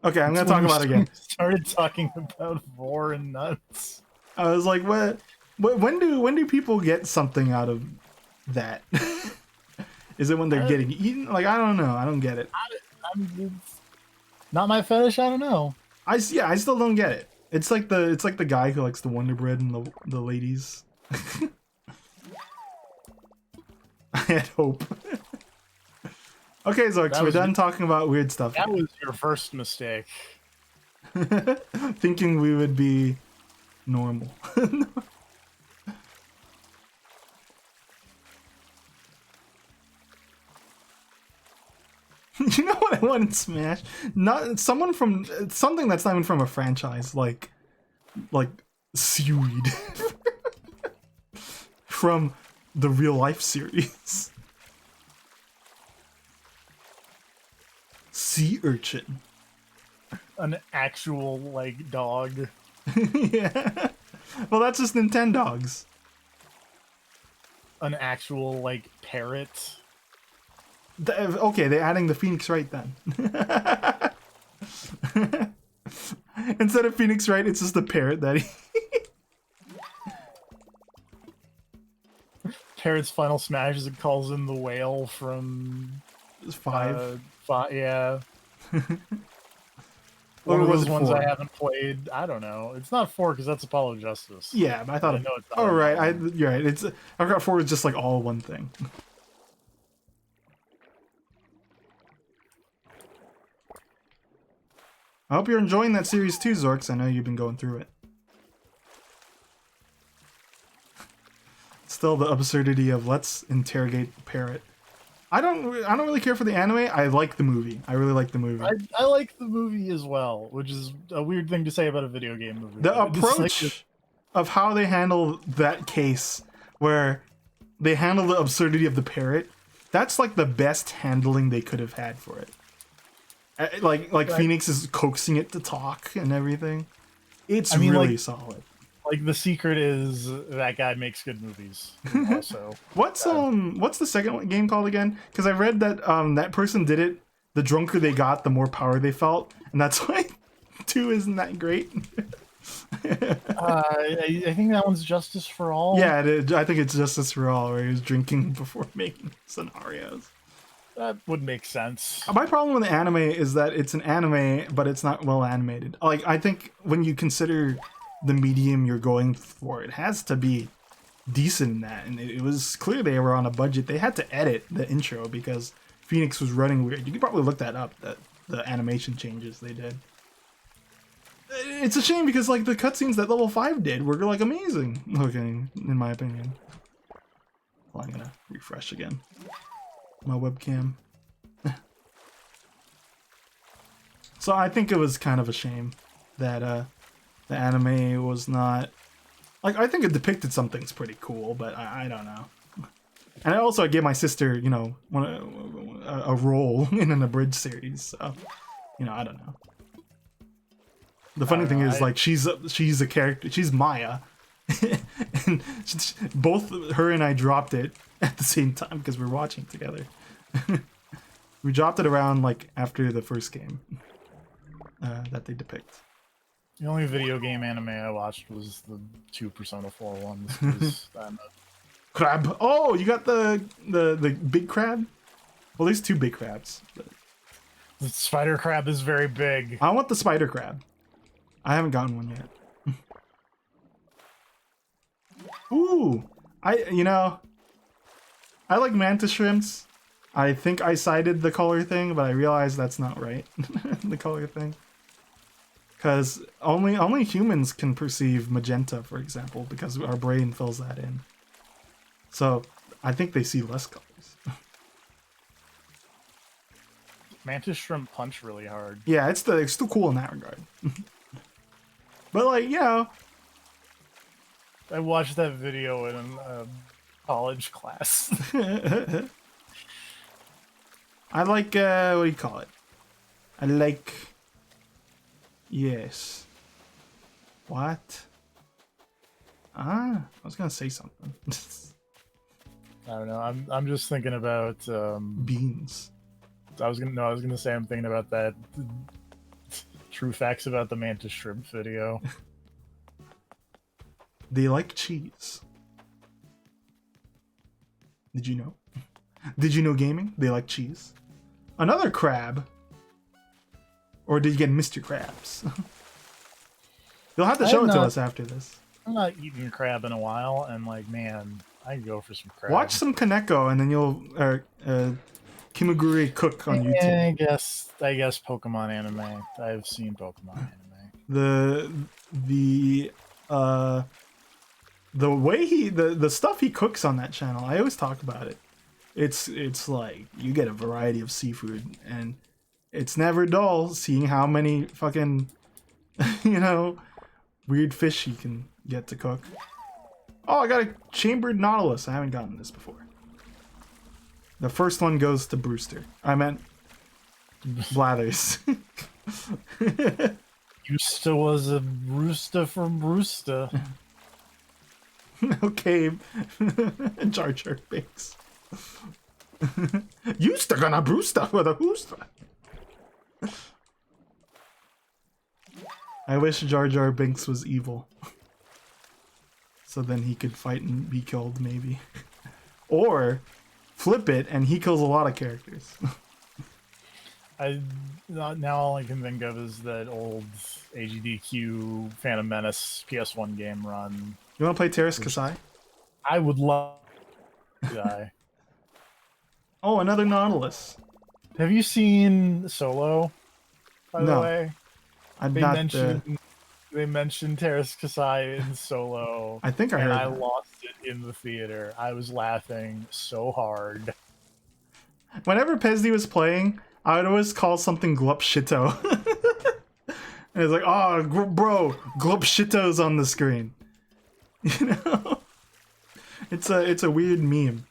Okay, I'm gonna talk about it again. Started talking about vor and nuts. I was like, "What? When do people get something out of that? Is it when they're getting eaten? Like, I don't know. I don't get it. It's not my fetish. I don't know. I still don't get it. It's like the guy who likes the Wonder Bread and the ladies. I had hope. Okay, Zorks, we're done talking about weird stuff. That was your first mistake. Thinking we would be normal. You know what I want in Smash? Not someone from something that's not even from a franchise, like seaweed from the real life series. Sea urchin. An actual like dog. Yeah. Well, that's just Nintendogs. An actual like parrot. Okay, they're adding the Phoenix Wright then. Instead of Phoenix Wright, it's just the parrot that he... Parrot's final smash is it calls in the whale from 5. Yeah. Or One of was those it ones 4? I haven't played. I don't know. It's not 4 because that's Apollo Justice. Yeah, but I thought. I know it's not Oh right, that you're right. It's I forgot 4 is just like all one thing. I hope you're enjoying that series too, Zorks. I know you've been going through it. Still the absurdity of let's interrogate the parrot. I don't really care for the anime. I like the movie. I really like the movie. I like the movie as well, which is a weird thing to say about a video game movie. The It's like approach of how they handle that case, where they handle the absurdity of the parrot, that's like the best handling they could have had for it. Like Right. Phoenix is coaxing it to talk and everything. It's I mean, really like- solid. Like the secret is that guy makes good movies. Also, What's the second game called again? Because I read that that person did it. The drunker they got, the more power they felt, and that's why 2 isn't that great. I think that one's Justice for All. Yeah, I think it's Justice for All, where he was drinking before making scenarios. That would make sense. My problem with the anime is that it's an anime, but it's not well animated. Like, I think when you consider the medium you're going for, it has to be decent in that. And it was clear they were on a budget. They had to edit the intro because Phoenix was running weird. You can probably look that up, the animation changes they did. It's a shame because, like, the cutscenes that Level 5 did were, like, amazing looking, in my opinion. Well, I'm gonna refresh again my webcam. So I think it was kind of a shame that the anime was not, like, I think it depicted some things pretty cool, but I don't know. And I gave my sister, you know, a role in an abridged series, so, you know, I don't know. The funny thing is, like, she's a character, she's Maya, and both her and I dropped it at the same time because we're watching together. We dropped it around, like, after the first game that they depict. The only video game anime I watched was the 2 Persona 4 ones. 'Cause Crab. Oh, you got the big crab? Well, there's 2 big crabs. the spider crab is very big. I want the spider crab. I haven't gotten one yet. Ooh, I like mantis shrimps. I think I cited the color thing, but I realized that's not right. The color thing. Because only humans can perceive magenta, for example, because our brain fills that in. So I think they see less colors. Mantis shrimp punch really hard. Yeah, it's still cool in that regard. But like, you know, I watched that video in a college class. I like what do you call it? I like, yes. What? I was gonna say something. I don't know. I'm just thinking about Beans. I was gonna say I'm thinking about that true facts about the mantis shrimp video. They like cheese. Did you know? Did you know gaming? They like cheese. Another crab. Or did you get Mr. Krabs? You'll have to show it to us after this. I'm not eating crab in a while, and like, man, I can go for some crab. Watch some Kaneko, and then you'll Kimagure cook on YouTube. I guess Pokemon anime. I've seen Pokemon anime. The way the stuff he cooks on that channel, I always talk about it. It's like you get a variety of seafood, and it's never dull seeing how many fucking weird fish you can get to cook. Oh, I got a chambered nautilus. I haven't gotten this before. The first one goes to Brewster. I meant Blathers. Brewster was a rooster from Brewster. Okay, Jar Jar Binks. You stuck on a Brewster with a Brewster. I wish Jar Jar Binks was evil. So then he could fight and be killed, maybe. Or flip it and he kills a lot of characters. Now all I can think of is that old AGDQ Phantom Menace PS1 game run. You want to play Terrace Kasai? I would love to die. Oh, another Nautilus. Have you seen Solo, by the way? They mentioned Terrace Kasai in Solo. I think I heard and I that. lost it in the theater. I was laughing so hard. Whenever Pesdy was playing, I would always call something Glup Shito. And it's like, oh, bro, Glup Shito's on the screen. You know? It's a weird meme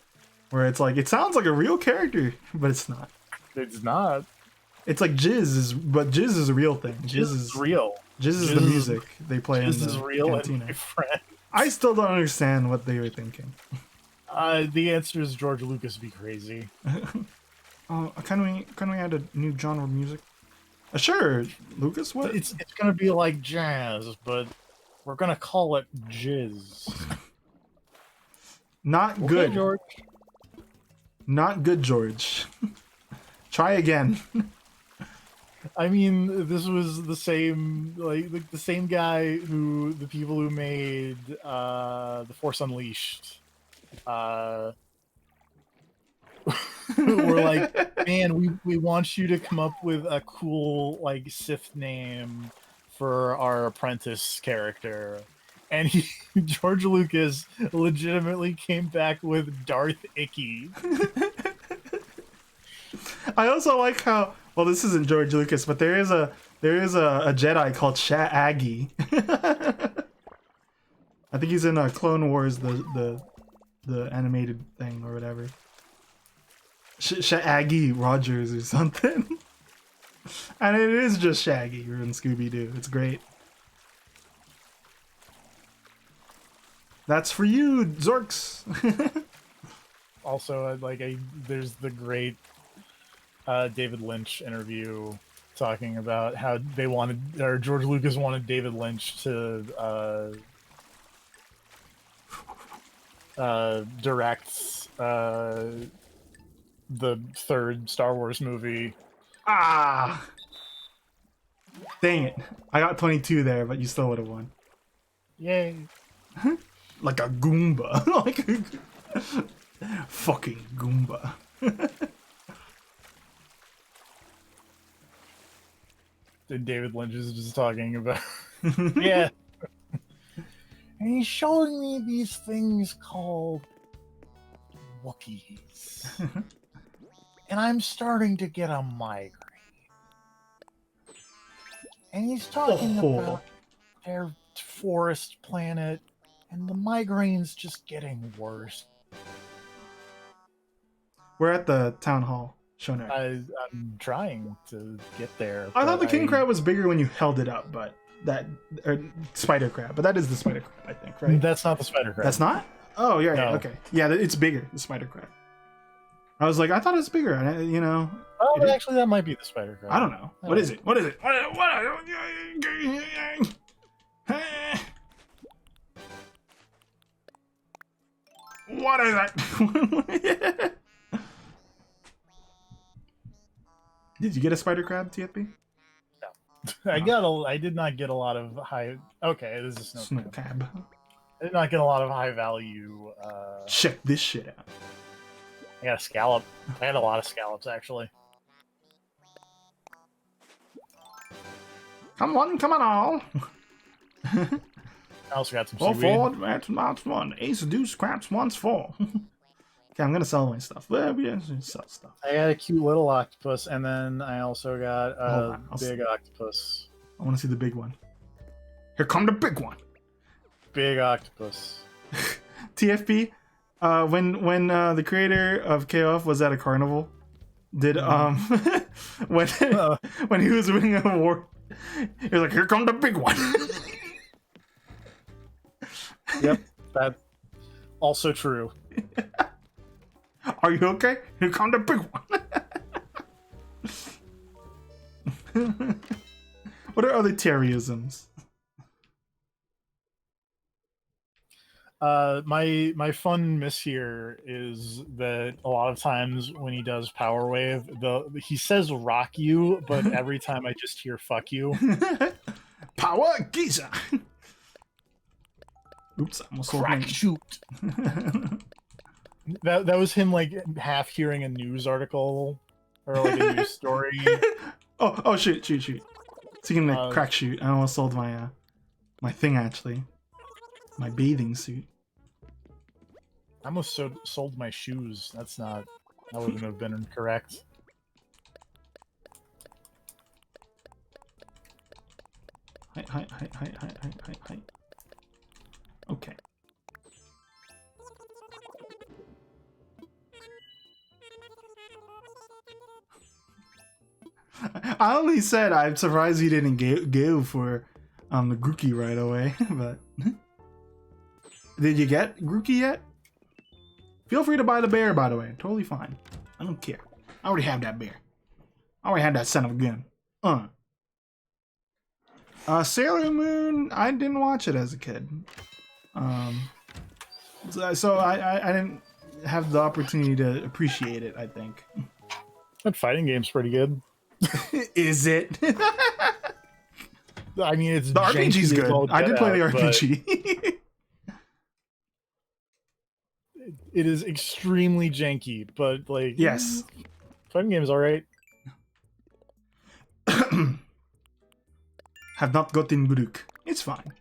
where it's like, it sounds like a real character, but it's not. It's not. It's like Jizz is a real thing. Jizz is real. Jizz is the music they play in the is real cantina. And my friend. I still don't understand what they were thinking. The answer is George Lucas be crazy. Can we add a new genre of music? Sure, Lucas. What? It's gonna be like jazz, but we're gonna call it jizz. Not good, George. Not good, George. Try again. I mean, this was the same, like the same guy who the people who made The Force Unleashed were like, man, we want you to come up with a cool like Sith name for our apprentice character. And George Lucas legitimately came back with Darth Icky. I also like how, well, this isn't George Lucas, but there is a Jedi called Shaggy. I think he's in Clone Wars, the animated thing or whatever. Shaggy Rogers or something. And it is just Shaggy in Scooby-Doo. It's great. That's for you, Zorks. Also, there's the great David Lynch interview talking about how George Lucas wanted David Lynch to direct the third Star Wars movie. Ah! Dang it. I got 22 there, but you still would have won. Yay. Like a Goomba. Like a fucking Goomba. David Lynch is just talking about yeah. And he's showing me these things called Wookiees. And I'm starting to get a migraine. and he's talking Oh. about their forest planet, and the migraine's just getting worse. We're at the town hall. Shoner. I'm trying to get there. I thought the but king crab was bigger when you held it up, but that or spider crab, but that is the spider crab, I think, right? That's not the spider crab. That's not. Oh, yeah, No. okay, yeah, it's bigger. The spider crab. I was like, I thought it was bigger. You know. Oh, It is- actually, that might be the spider crab. I don't know. Oh. What is it? What is it? What is that? Did you get a spider crab, TFP? I did not get a lot of high. Okay, this is Snow crab. I did not get a lot of high value. Check this shit out. I got a scallop. I had a lot of scallops actually. Come on, all. I also got some All seaweed. forward, that's one. Ace, deuce, craps, once, four. Okay, I'm gonna sell my stuff. Well, we sell stuff. I got a cute little octopus, and then I also got a Hold on, I'll big octopus. I want to see the big one. Here come the big one. Big octopus. TFP, when the creator of KOF was at a carnival, did when when he was winning an award, he was like, "Here come the big one." Yep, that also true. Are you okay? Here come the big one. What are other Terryisms? My fun miss here is that a lot of times when he does Power Wave, he says "rock you," but every time I just hear "fuck you." Power Giza. Oops, I almost sold Crack my... shoot. That was him like half hearing a news article or like a news story. oh shoot. Speaking of crack shoot, I almost sold my my thing actually. My bathing suit. I almost sold my shoes. That wouldn't have been correct. Hi. Okay. I only said I'm surprised he didn't go for the Grookey right away, but did you get Grookey yet? Feel free to buy the bear, by the way. Totally fine. I don't care. I already have that bear. I already have that son of a gun. Sailor Moon, I didn't watch it as a kid. So I didn't have the opportunity to appreciate it, I think. That fighting game's pretty good. Is it? I mean, it's The RPG's janky as all good. I did get play the out, but RPG. it is extremely janky, but like Yes. fighting game's all right. Have not gotten Grook. It's fine.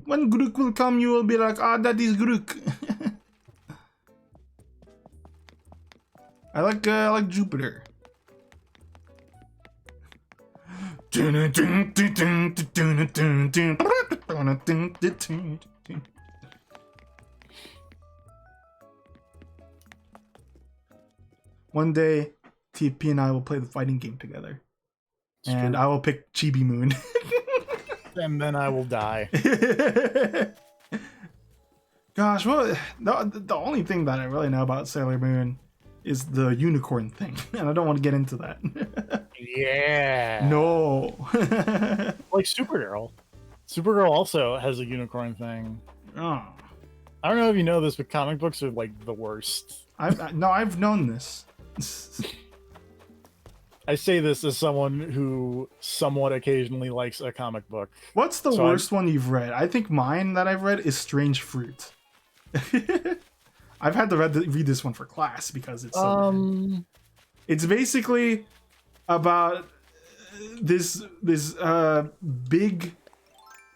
When Grook will come, you will be like, ah, that is Grook. I like Jupiter. One day, TP and I will play the fighting game together. And I will pick Chibi Moon. And then I will die. Gosh, well, the only thing that I really know about Sailor Moon is the unicorn thing. And I don't want to get into that. Yeah. No. Like Supergirl. Supergirl also has a unicorn thing. Oh. I don't know if you know this, but comic books are like the worst. I've known this. I say this as someone who somewhat occasionally likes a comic book. What's the worst one you've read? I think mine that I've read is Strange Fruit. I've had to read this one for class because it's so bad. It's basically about this big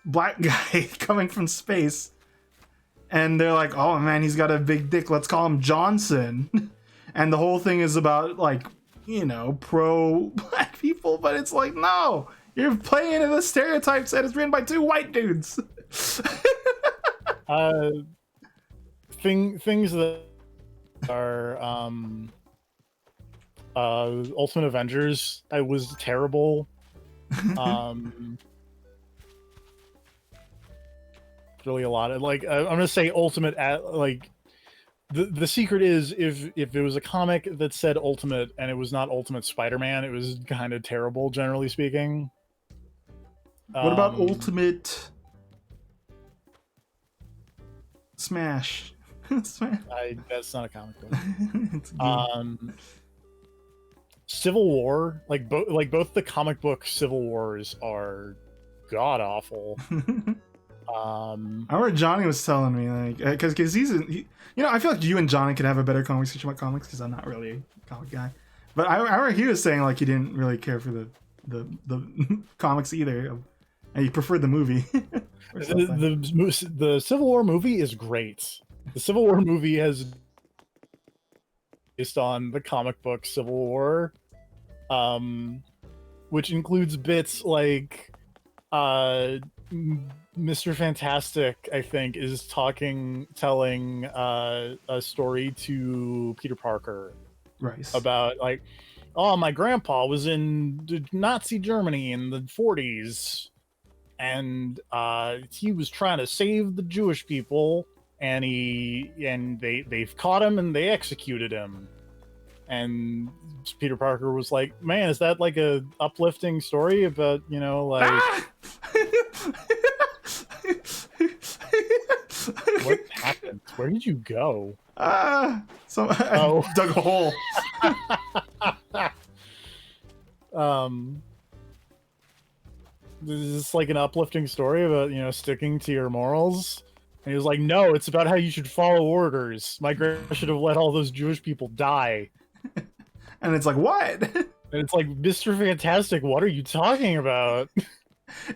black guy coming from space, and they're like, oh man, he's got a big dick, let's call him Johnson. And the whole thing is about, like, you know, pro black people, but it's like, no, You're playing into the stereotypes that it's written by two white dudes. Things that are Ultimate Avengers. I was terrible. Really a lot of like I'm gonna say Ultimate like the secret is if it was a comic that said Ultimate and it was not Ultimate Spider-Man, it was kind of terrible generally speaking. What about Ultimate Smash? Smash. That's not a comic book. It's a game. Civil War, like both the comic book Civil Wars are god awful. I remember Johnny was telling me like because I feel like you and Johnny could have a better conversation about comics because I'm not really a comic guy, but I remember he was saying like he didn't really care for the comics either, and he preferred the movie. The Civil War movie is great. The Civil War movie has based on the comic book Civil War, which includes bits like Mr. Fantastic, I think, is telling a story to Peter Parker, Right. about like, oh, my grandpa was in Nazi Germany in the 40s, and he was trying to save the Jewish people, and they've caught him and they executed him. And Peter Parker was like, man, is that like a uplifting story about, like what happened? Where did you go? I dug a hole. This is like an uplifting story about, sticking to your morals. And he was like, no, it's about how you should follow orders. My grandpa should have let all those Jewish people die. And it's like, what? And it's like, Mr. Fantastic, what are you talking about?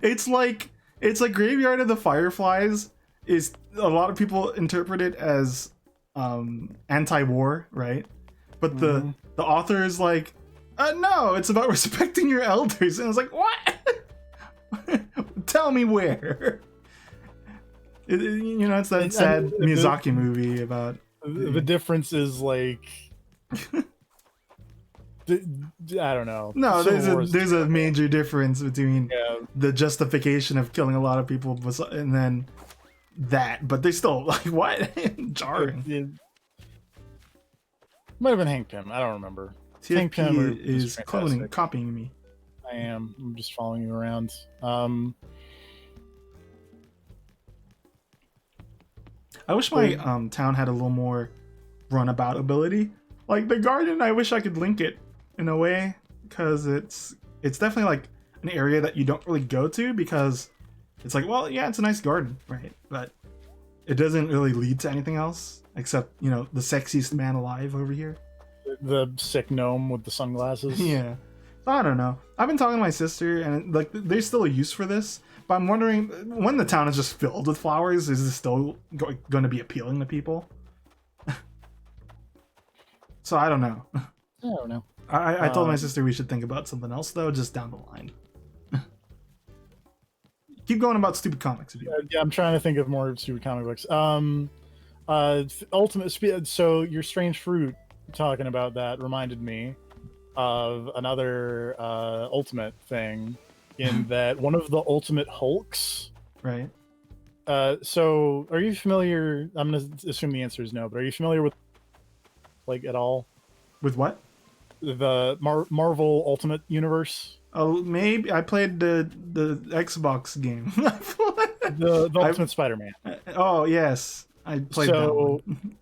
It's like Graveyard of the Fireflies is a lot of people interpret it as anti-war, right? But the author is like, no, it's about respecting your elders. And I was like, what? Tell me where. It's that sad Miyazaki movie about the difference is like I don't know. No, there's a major difference between the justification of killing a lot of people and then that, but they still like what jarring. It might have been Hank Pym. I don't remember. TFP Hank Pym is copying me. I am. I'm just following you around. I wish my town had a little more runabout ability. Like the garden, I wish I could link it in a way, because it's definitely like an area that you don't really go to because it's like, well, yeah, it's a nice garden, right? But it doesn't really lead to anything else except, the sexiest man alive over here. The sick gnome with the sunglasses. Yeah. So I don't know. I've been talking to my sister, and like there's still a use for this. But I'm wondering, when the town is just filled with flowers, is this still going to be appealing to people? So I don't know. I don't know. I told my sister we should think about something else, though, just down the line. Keep going about stupid comics. If you yeah, I'm trying to think of more stupid comic books. Ultimate Speed. So your Strange Fruit talking about that reminded me of another Ultimate thing. In that one of the Ultimate Hulks, right? So are you familiar? I'm gonna assume the answer is no, but are you familiar with like at all? With what? The Marvel Ultimate Universe? Oh, maybe I played the Xbox game. the Ultimate Spider-Man. Oh yes, I played that one.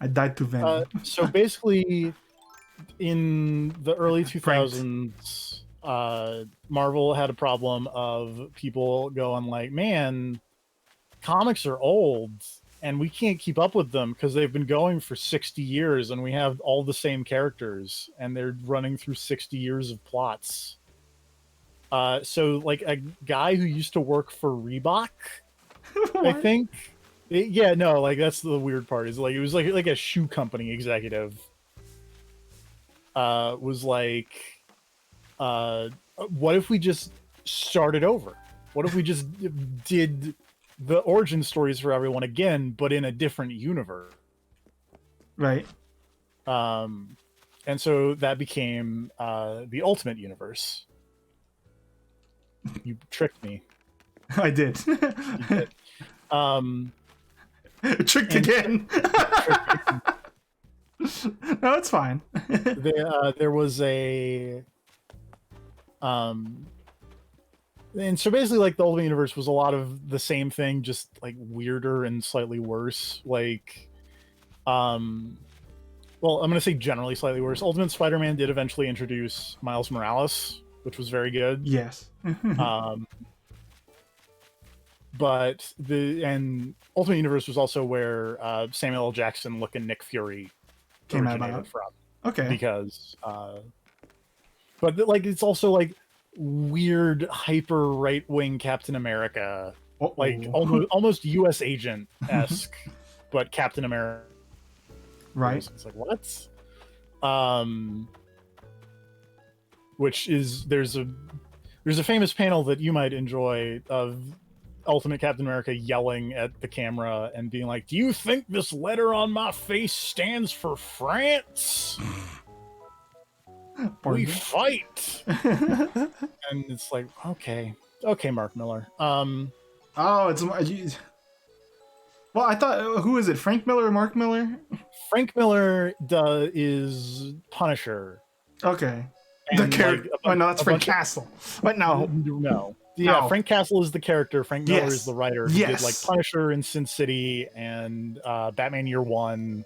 I died to Venom. So basically, in the early 2000s. Marvel had a problem of people going like, man, comics are old and we can't keep up with them because they've been going for 60 years and we have all the same characters and they're running through 60 years of plots. So like a guy who used to work for Reebok, I think. That's the weird part is like, it was like a shoe company executive was like, what if we just started over? What if we just did the origin stories for everyone again, but in a different universe? Right. And so that became the Ultimate Universe. You tricked me. I did. You did. Tricked and- again. No, it's fine. There was a and so basically like the Ultimate Universe was a lot of the same thing, just like weirder and slightly worse. Like well, I'm gonna say generally slightly worse. Ultimate Spider-Man did eventually introduce Miles Morales, which was very good. Yes. But the Ultimate Universe was also where Samuel L. Jackson looking Nick Fury Came originated about. from. Okay. Because but like it's also like weird hyper right wing Captain America, Uh-oh. like almost US agent esque, but Captain America. Right. It's like what? Which is there's a famous panel that you might enjoy of Ultimate Captain America yelling at the camera and being like, "Do you think this letter on my face stands for France? We fight." And it's like, okay, Mark Miller. Oh, it's well, I thought, who is it? Frank Miller or Mark Miller? Frank Miller is Punisher. Okay. The character. Oh no, that's Frank Castle. But no. Yeah, No. Frank Castle is the character. Frank Miller Yes. is the writer. He Yes. did like Punisher and Sin City and Batman Year One.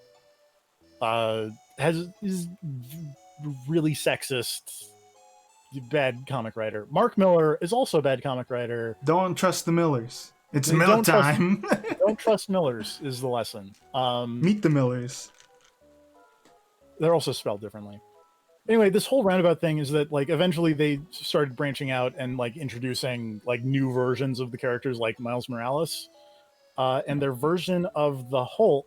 Is really sexist, bad comic writer. Mark Miller is also a bad comic writer. Don't trust the Millers. It's Miller Don't trust- time. Don't trust Millers is the lesson. Meet the Millers. They're also spelled differently. Anyway, this whole roundabout thing is that like eventually they started branching out and like introducing like new versions of the characters like Miles Morales. And their version of the Hulk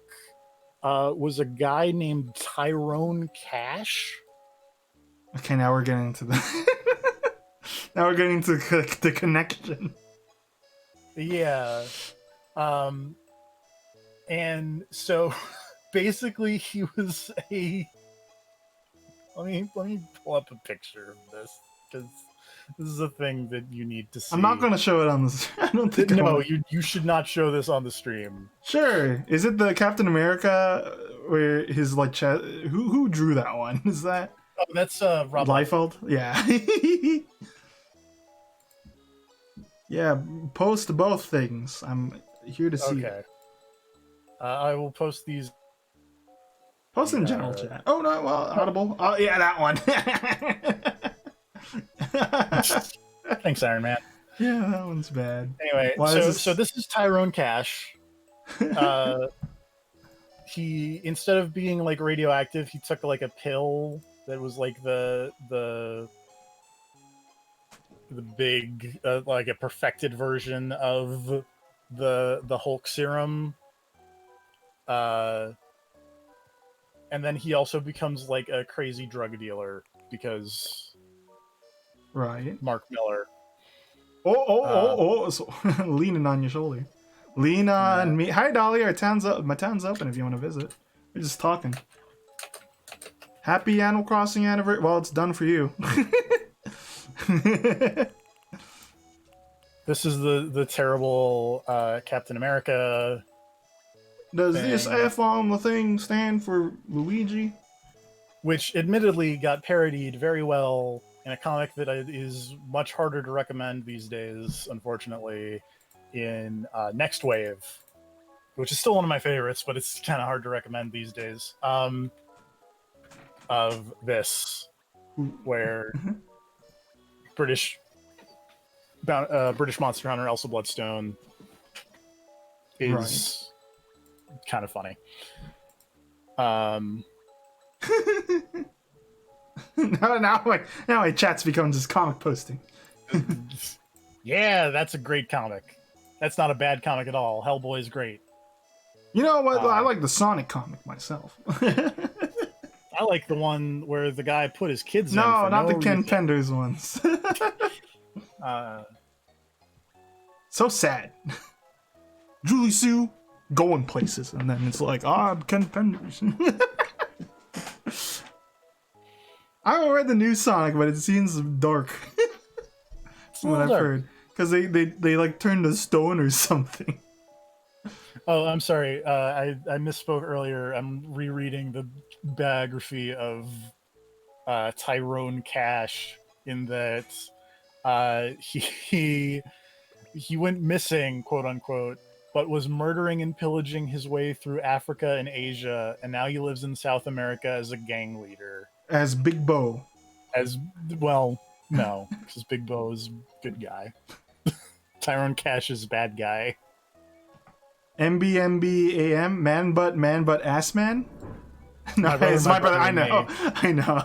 was a guy named Tyrone Cash. Okay, now we're getting into the now we're getting to the connection. Yeah. And so basically he was a let me pull up a picture of this because this is a thing that you need to see. I'm not going to show it on this. I don't think. No, you should not show this on the stream. Sure. Is it the Captain America where his like chest? Who drew that one? Is that? Oh, that's Rob Liefeld? Yeah. Yeah. Post both things. I'm here to see. Okay. I will post these. Post in general chat. Oh no, well, Audible. Oh yeah, that one. Thanks, Iron Man. Yeah, that one's bad. Anyway, so this is Tyrone Cash. He instead of being like radioactive, he took like a pill that was like the big like a perfected version of the Hulk serum. And then he also becomes like a crazy drug dealer because Right. Mark Miller. Oh! So, leaning on your shoulder. Lean on me. Hi, Dolly. Our town's up. My town's open if you want to visit. We're just talking. Happy Animal Crossing anniversary. Well, it's done for you. This is the terrible Captain America. Does thing, this F on the thing stand for Luigi? which admittedly got parodied very well in a comic that is much harder to recommend these days, unfortunately, in Next Wave, which is still one of my favorites, but it's kind of hard to recommend these days. Of this, where British monster hunter Elsa Bloodstone is kind of funny. now my chat's become just comic posting. Yeah, that's a great comic. That's not a bad comic at all. Hellboy's great. You know what? I like the Sonic comic myself. I like the one where the guy put his kids in. No, For not no the Ken reason. Penders ones. So sad. Julie Sue going places, and then it's like, I'm Ken Penders. I haven't read the new Sonic, but it seems dark. It's From what I've heard, because they like turned to stone or something. Oh, I'm sorry. I misspoke earlier. I'm rereading the biography of Tyrone Cash in that he went missing, quote unquote, but was murdering and pillaging his way through Africa and Asia, and now he lives in South America as a gang leader. As Big Bo. As well, no, because Big Bo is good guy. Tyrone Cash is bad guy. MBMBAM, man butt ass man. No, it's my brother. I know.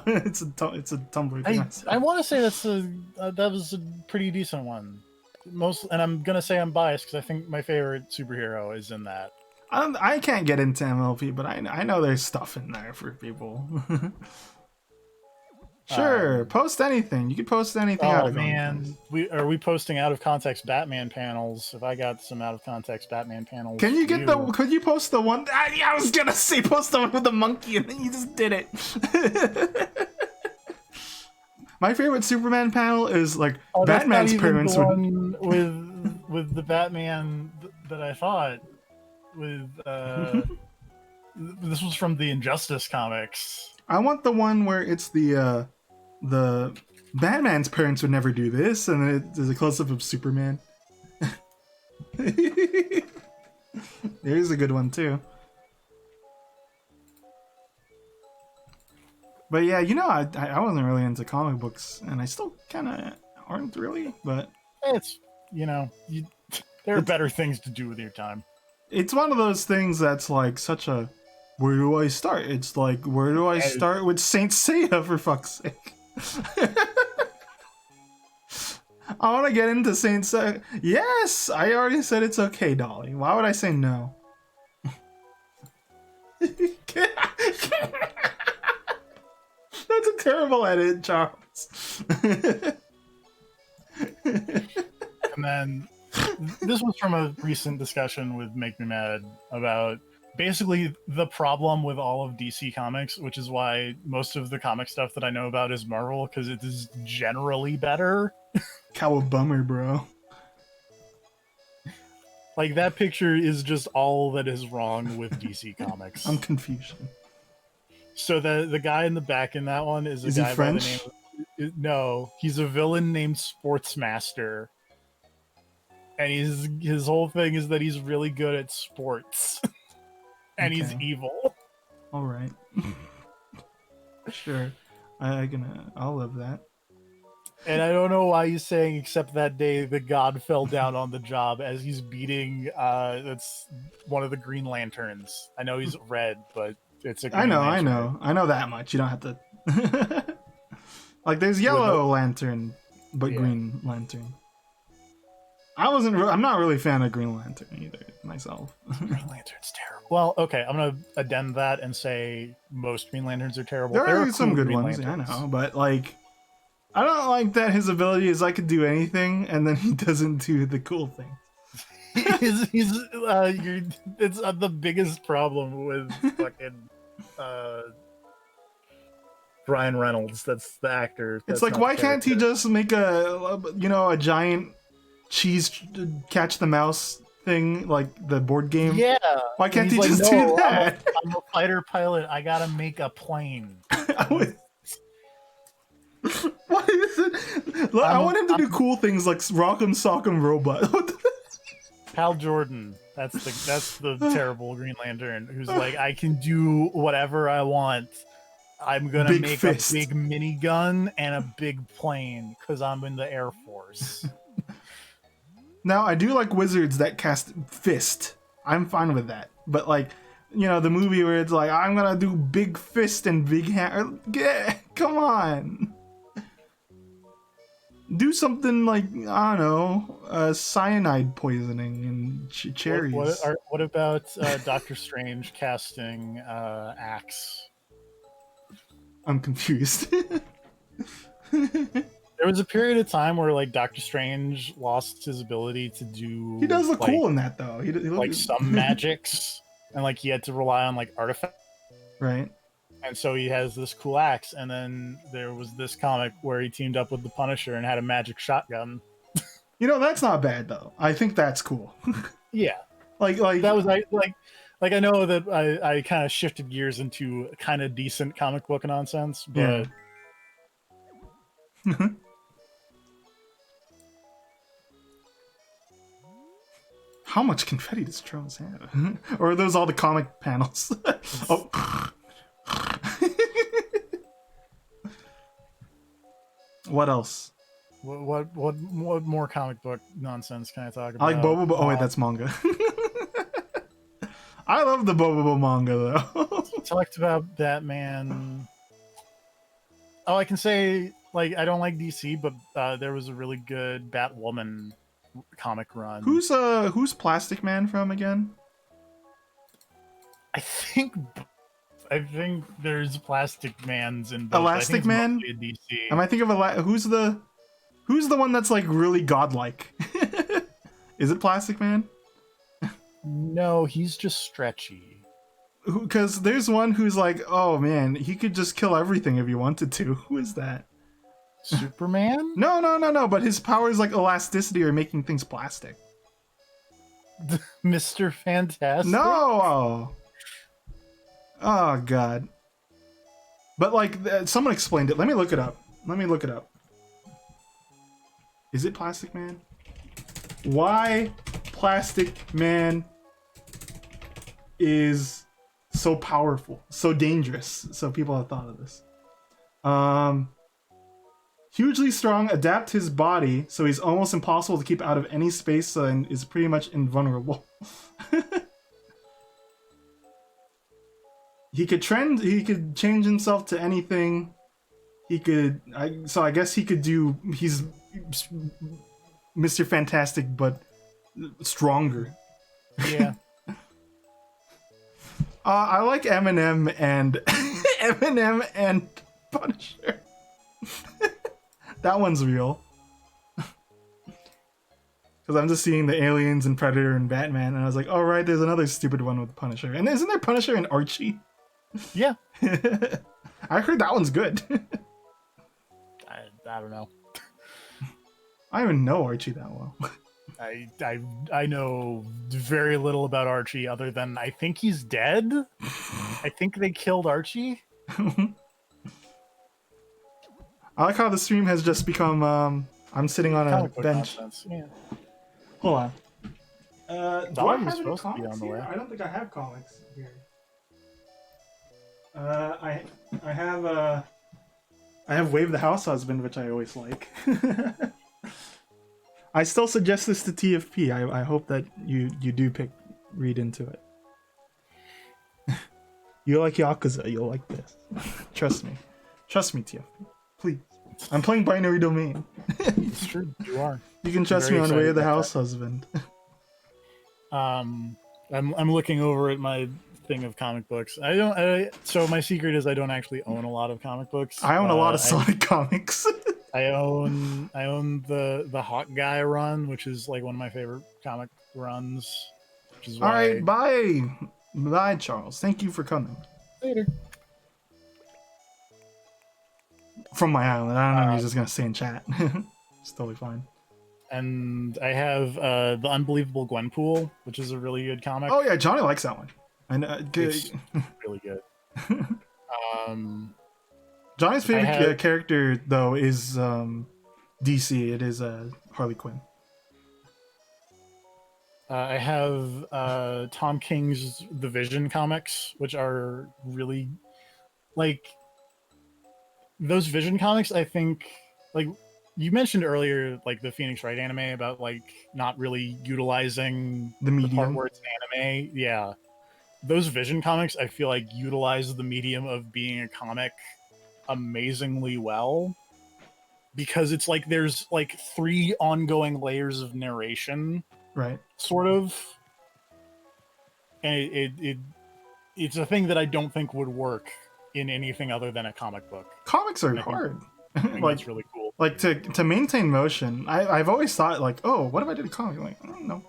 It's a Tumblr thing. I want to say that was a pretty decent one. And I'm gonna say I'm biased because I think my favorite superhero is in that. I can't get into MLP, but I know there's stuff in there for people. Sure, post anything. You could post anything out Oh of man, are we posting out of context Batman panels? If I got some out of context Batman panels, Can you get could you post the one? I was gonna say post the one with the monkey, and then you just did it. My favorite Superman panel is like Batman's parents the one with the Batman that I thought with this was from the Injustice comics. I want the one where it's the Batman's parents would never do this, and there's a close up of Superman. There's a good one too. But yeah, you know, I wasn't really into comic books, and I still kind of aren't really. But it's there are better things to do with your time. It's one of those things that's like such a. Where do I start? It's like, where do I start with Saint Seiya, for fuck's sake? I want to get into Saint Seiya. Yes, I already said it's okay, Dolly. Why would I say no? That's a terrible edit, Charles. And then this was from a recent discussion with Make Me Mad about basically the problem with all of DC Comics, which is why most of the comic stuff that I know about is Marvel, because it is generally better. Cowabummer, bro. Like, that picture is just all that is wrong with DC Comics. I'm confused. So the guy in the back in that one is a Is guy he French? by the name of, no, he's a villain named Sportsmaster. And his whole thing is that he's really good at sports. And Okay. he's evil. All right. Sure. I'll love that. And I don't know why he's saying, except that day the god fell down on the job as he's beating that's one of the Green Lanterns. I know he's red, but it's a Green Lantern. I know that much. You don't have to. Like, there's Yellow Lantern, but Yeah. Green Lantern. I'm not really a fan of Green Lantern either, myself. Green Lantern's terrible. Well, okay, I'm gonna addend that and say most Green Lanterns are terrible. There are some cool good Green ones, Lanterns. I know, but like, I don't like that his ability is I could do anything, and then he doesn't do the cool thing. It's the biggest problem with fucking Ryan Reynolds. That's the actor. It's like, why can't he just make a giant cheese catch the mouse thing, like the board game? Yeah. Why can't he He's just like, do "No, that? I'm a fighter pilot. I gotta make a plane. Why is it? I want him to do cool things like Rock'em Sock'em Robot. What the? Hal Jordan. That's the terrible Green Lantern who's like, I can do whatever I want. I'm gonna Big make fist. a big minigun and a big plane because I'm in the Air Force. Now, I do like wizards that cast fist. I'm fine with that. But like, the movie where it's like, I'm gonna do big fist and big hand. Come on. Do something like, I don't know, cyanide poisoning and cherries. What about Doctor Strange casting Axe? I'm confused. There was a period of time where like Doctor Strange lost his ability to do. He does look like, cool in that though. He like some magics, and like he had to rely on like artifacts. Right. And so he has this cool axe, and then there was this comic where he teamed up with the Punisher and had a magic shotgun. You know, that's not bad though. I think that's cool. Yeah, like that was like I know that I kind of shifted gears into kind of decent comic book nonsense, but yeah. How much confetti does Charles have? Or are those all the comic panels? Oh. What else? what more comic book nonsense can I talk I about? like Bobobo. Oh wait, that's manga. I love the Bobobo manga though. Talked about Batman. Oh, I can say like I don't like DC, but there was a really good Batwoman comic run. Who's Plastic Man from again? I think there's Plastic Man's in both. Elastic Man? A DC. Am I thinking of who's the one that's like really godlike? Is it Plastic Man? No, he's just stretchy. Because there's one who's like, oh man, he could just kill everything if he wanted to. Who is that? Superman? No. But his power is like elasticity or making things plastic. Mr. Fantastic? No. Oh god. But like, someone explained it. Let me look it up. Is it Plastic Man? Why Plastic Man is so powerful, so dangerous? So people have thought of this. Hugely strong, adapt his body so he's almost impossible to keep out of any space and is pretty much invulnerable. He could change himself to anything. So I guess he could do, he's Mr. Fantastic, but stronger. Yeah. I like Eminem and Eminem and Punisher. That one's real. Because I'm just seeing the aliens and Predator and Batman, and I was like, oh right, there's another stupid one with Punisher. And isn't there Punisher and Archie? Yeah. I heard that one's good. I don't know. I don't even know Archie that well. I know very little about Archie other than I think he's dead. I think they killed Archie. I like how the stream has just become, I'm sitting on a Comic book bench. nonsense, yeah. Hold on. Do I Dog was have any supposed to be comics on the here? way. I don't think I have comics here. I have Wave the House Husband, which I always like. I still suggest this to TFP. I hope that you do read into it. You like Yakuza, you'll like this. Trust me, TFP. Please. I'm playing Binary Domain. It's true. You are. You can trust me Very on Way of the excited about House Husband. I'm looking over at my thing of comic books. So my secret is I don't actually own a lot of comic books. I own a lot of Sonic comics. I own the Hawk Guy run, which is like one of my favorite comic runs. Which is why... All right, bye, Charles. Thank you for coming. Later. From my island. I don't know. He's just gonna stay in chat. It's totally fine. And I have the Unbelievable Gwenpool, which is a really good comic. Oh yeah, Johnny likes that one. I know. It's really good. Johnny's favorite character though is DC. It is Harley Quinn. I have Tom King's The Vision comics, which are really like those Vision comics. I think like you mentioned earlier, like the Phoenix Wright anime about like not really utilizing The medium. part where it's an anime. Yeah, those Vision comics I feel like utilize the medium of being a comic amazingly well, because it's like there's like 3 ongoing layers of narration, right? Sort of, and it's a thing that I don't think would work in anything other than a comic book. Comics are I think- hard. I think Like, that's really cool. like to maintain motion. I've always thought like, oh, what if I did a comic? Like, I don't know.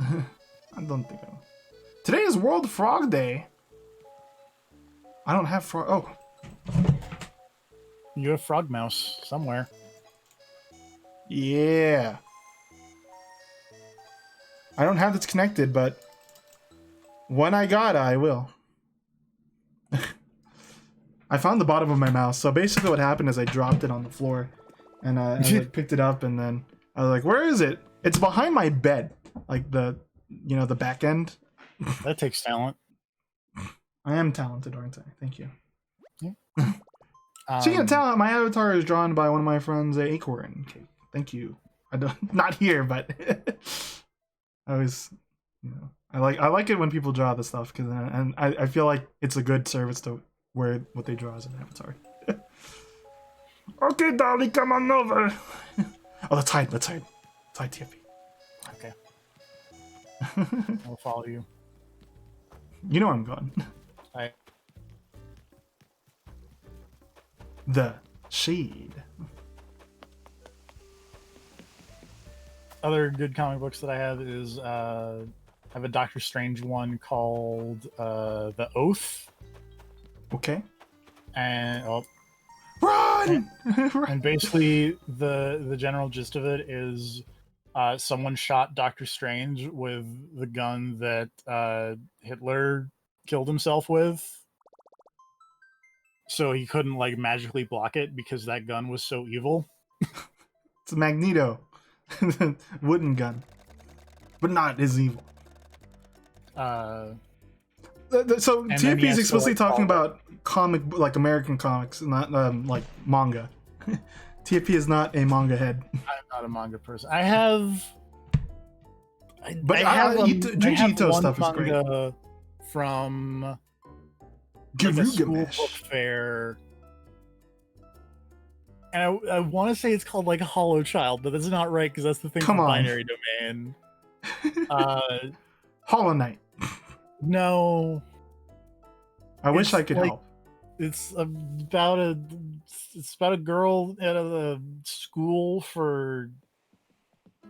I don't think I know. Today is World Frog Day. I don't have frog. Oh, You have Frog Mouse somewhere. yeah. I don't have this connected, but when I got it, I will. I found the bottom of my mouse. So basically what happened is I dropped it on the floor and I like, picked it up and then I was like, where is it? It's behind my bed. Like the back end. That takes talent. I am talented, aren't I? Thank you. Um, Speaking of talent, my avatar is drawn by one of my friends, Acorn. Okay, thank you. I don't, not here, but I always, I like it when people draw this stuff because and I feel like it's a good service to wear what they draw as an avatar. Okay, Dolly, come on over. Oh, let's hide. Let's hide TFP. Okay. I'll follow you. You know where I'm going. I The Shade. Other good comic books that I have is I have a Doctor Strange one called The Oath, Okay. and Run! and basically the general gist of it is someone shot Doctor Strange with the gun that Hitler killed himself with. So he couldn't like magically block it because that gun was so evil. It's a Magneto. Wooden gun. But not as evil. And So then TFP he is has to, explicitly like, talking follow- about like American comics, not like manga. TFP is not a manga head. I'm not a manga person. I have. But Junji Ito stuff is great. manga from like a school book Garugamesh. fair, and I want to say it's called like Hollow Child, but that's not right because that's the thing Come from on. Binary Domain. Hollow Knight. No, I wish It's I could like- help. it's about a girl at a school for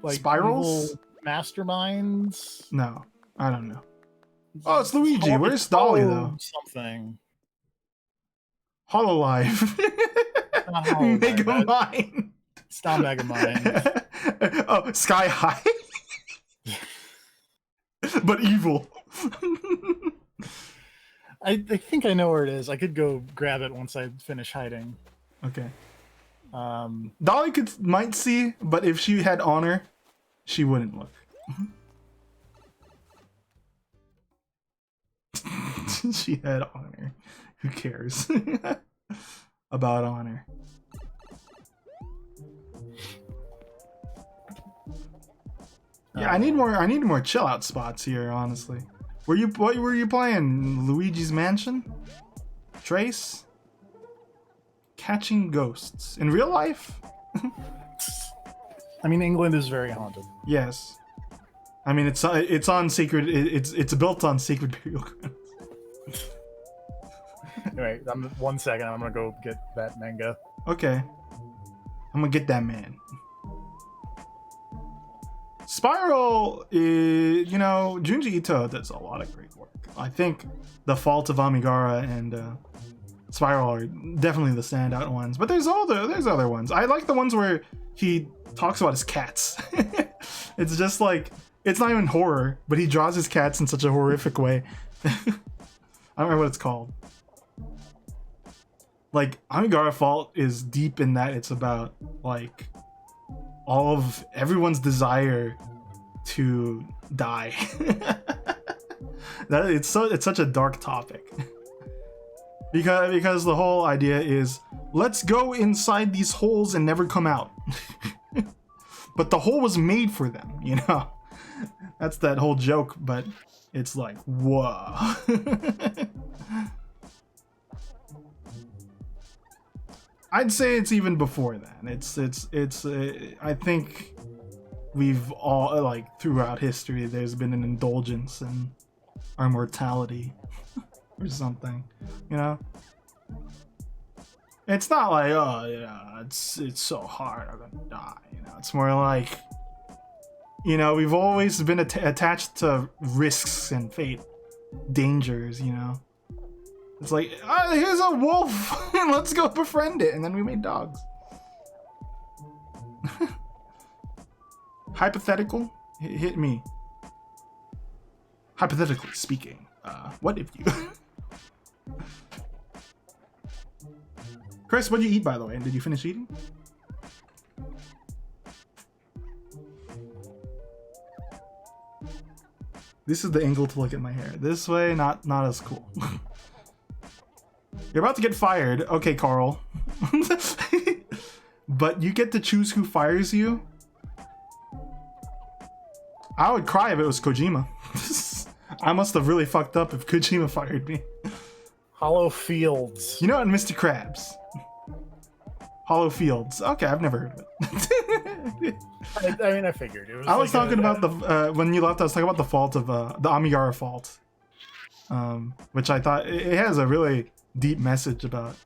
like Spirals? evil masterminds. No, I don't know. Oh, it's Luigi. Where's Dolly, though? Something. Hollow Live. Not Hollow Live, Mega that- Mind. It's not Megamind. Oh, Sky High. But evil. I think I know where it is. I could go grab it once I finish hiding. Okay. Um, Dolly might see, but if she had honor, she wouldn't look. She had honor. Who cares about honor? Yeah, I need more chill out spots here, honestly. What were you playing? Luigi's Mansion? Trace? Catching ghosts. In real life? I mean, England is very haunted. Yes. I mean, it's on sacred. It's built on sacred burial grounds. Anyway, 1 second. I'm gonna go get that manga. Okay. I'm gonna get that man. Spiral is, Junji Ito does a lot of great work. I think The Fault of Amigara and Spiral are definitely the standout ones. But there's other ones. I like the ones where he talks about his cats. It's just like, it's not even horror, but he draws his cats in such a horrific way. I don't remember what it's called. Like, Amigara Fault is deep in that it's about, like, all of everyone's desire to die. It's such a dark topic. Because the whole idea is, let's go inside these holes and never come out. But the hole was made for them, That's that whole joke, but it's like, whoa. I'd say it's even before that. It's I think we've all, like, throughout history, there's been an indulgence in our mortality or something, It's not like, oh yeah, it's so hard, I'm gonna die. You know, it's more like, you know, we've always been attached to risks and fate, dangers. You know, it's like, here's a wolf, and let's go befriend it, and then we made dogs. Hypothetical, hit me. Hypothetically speaking, what if you? Chris, what did you eat, by the way? And did you finish eating? This is the angle to look at my hair. This way, not as cool. You're about to get fired. Okay, Carl. But you get to choose who fires you. I would cry if it was Kojima. I must have really fucked up if Kojima fired me. Hollow Fields. You know what, Mr. Krabs? Hollow Fields. Okay, I've never heard of it. I mean, I figured it was. I was talking about the when you left. I was talking about the fault of the Amigara fault, which I thought it has a really deep message about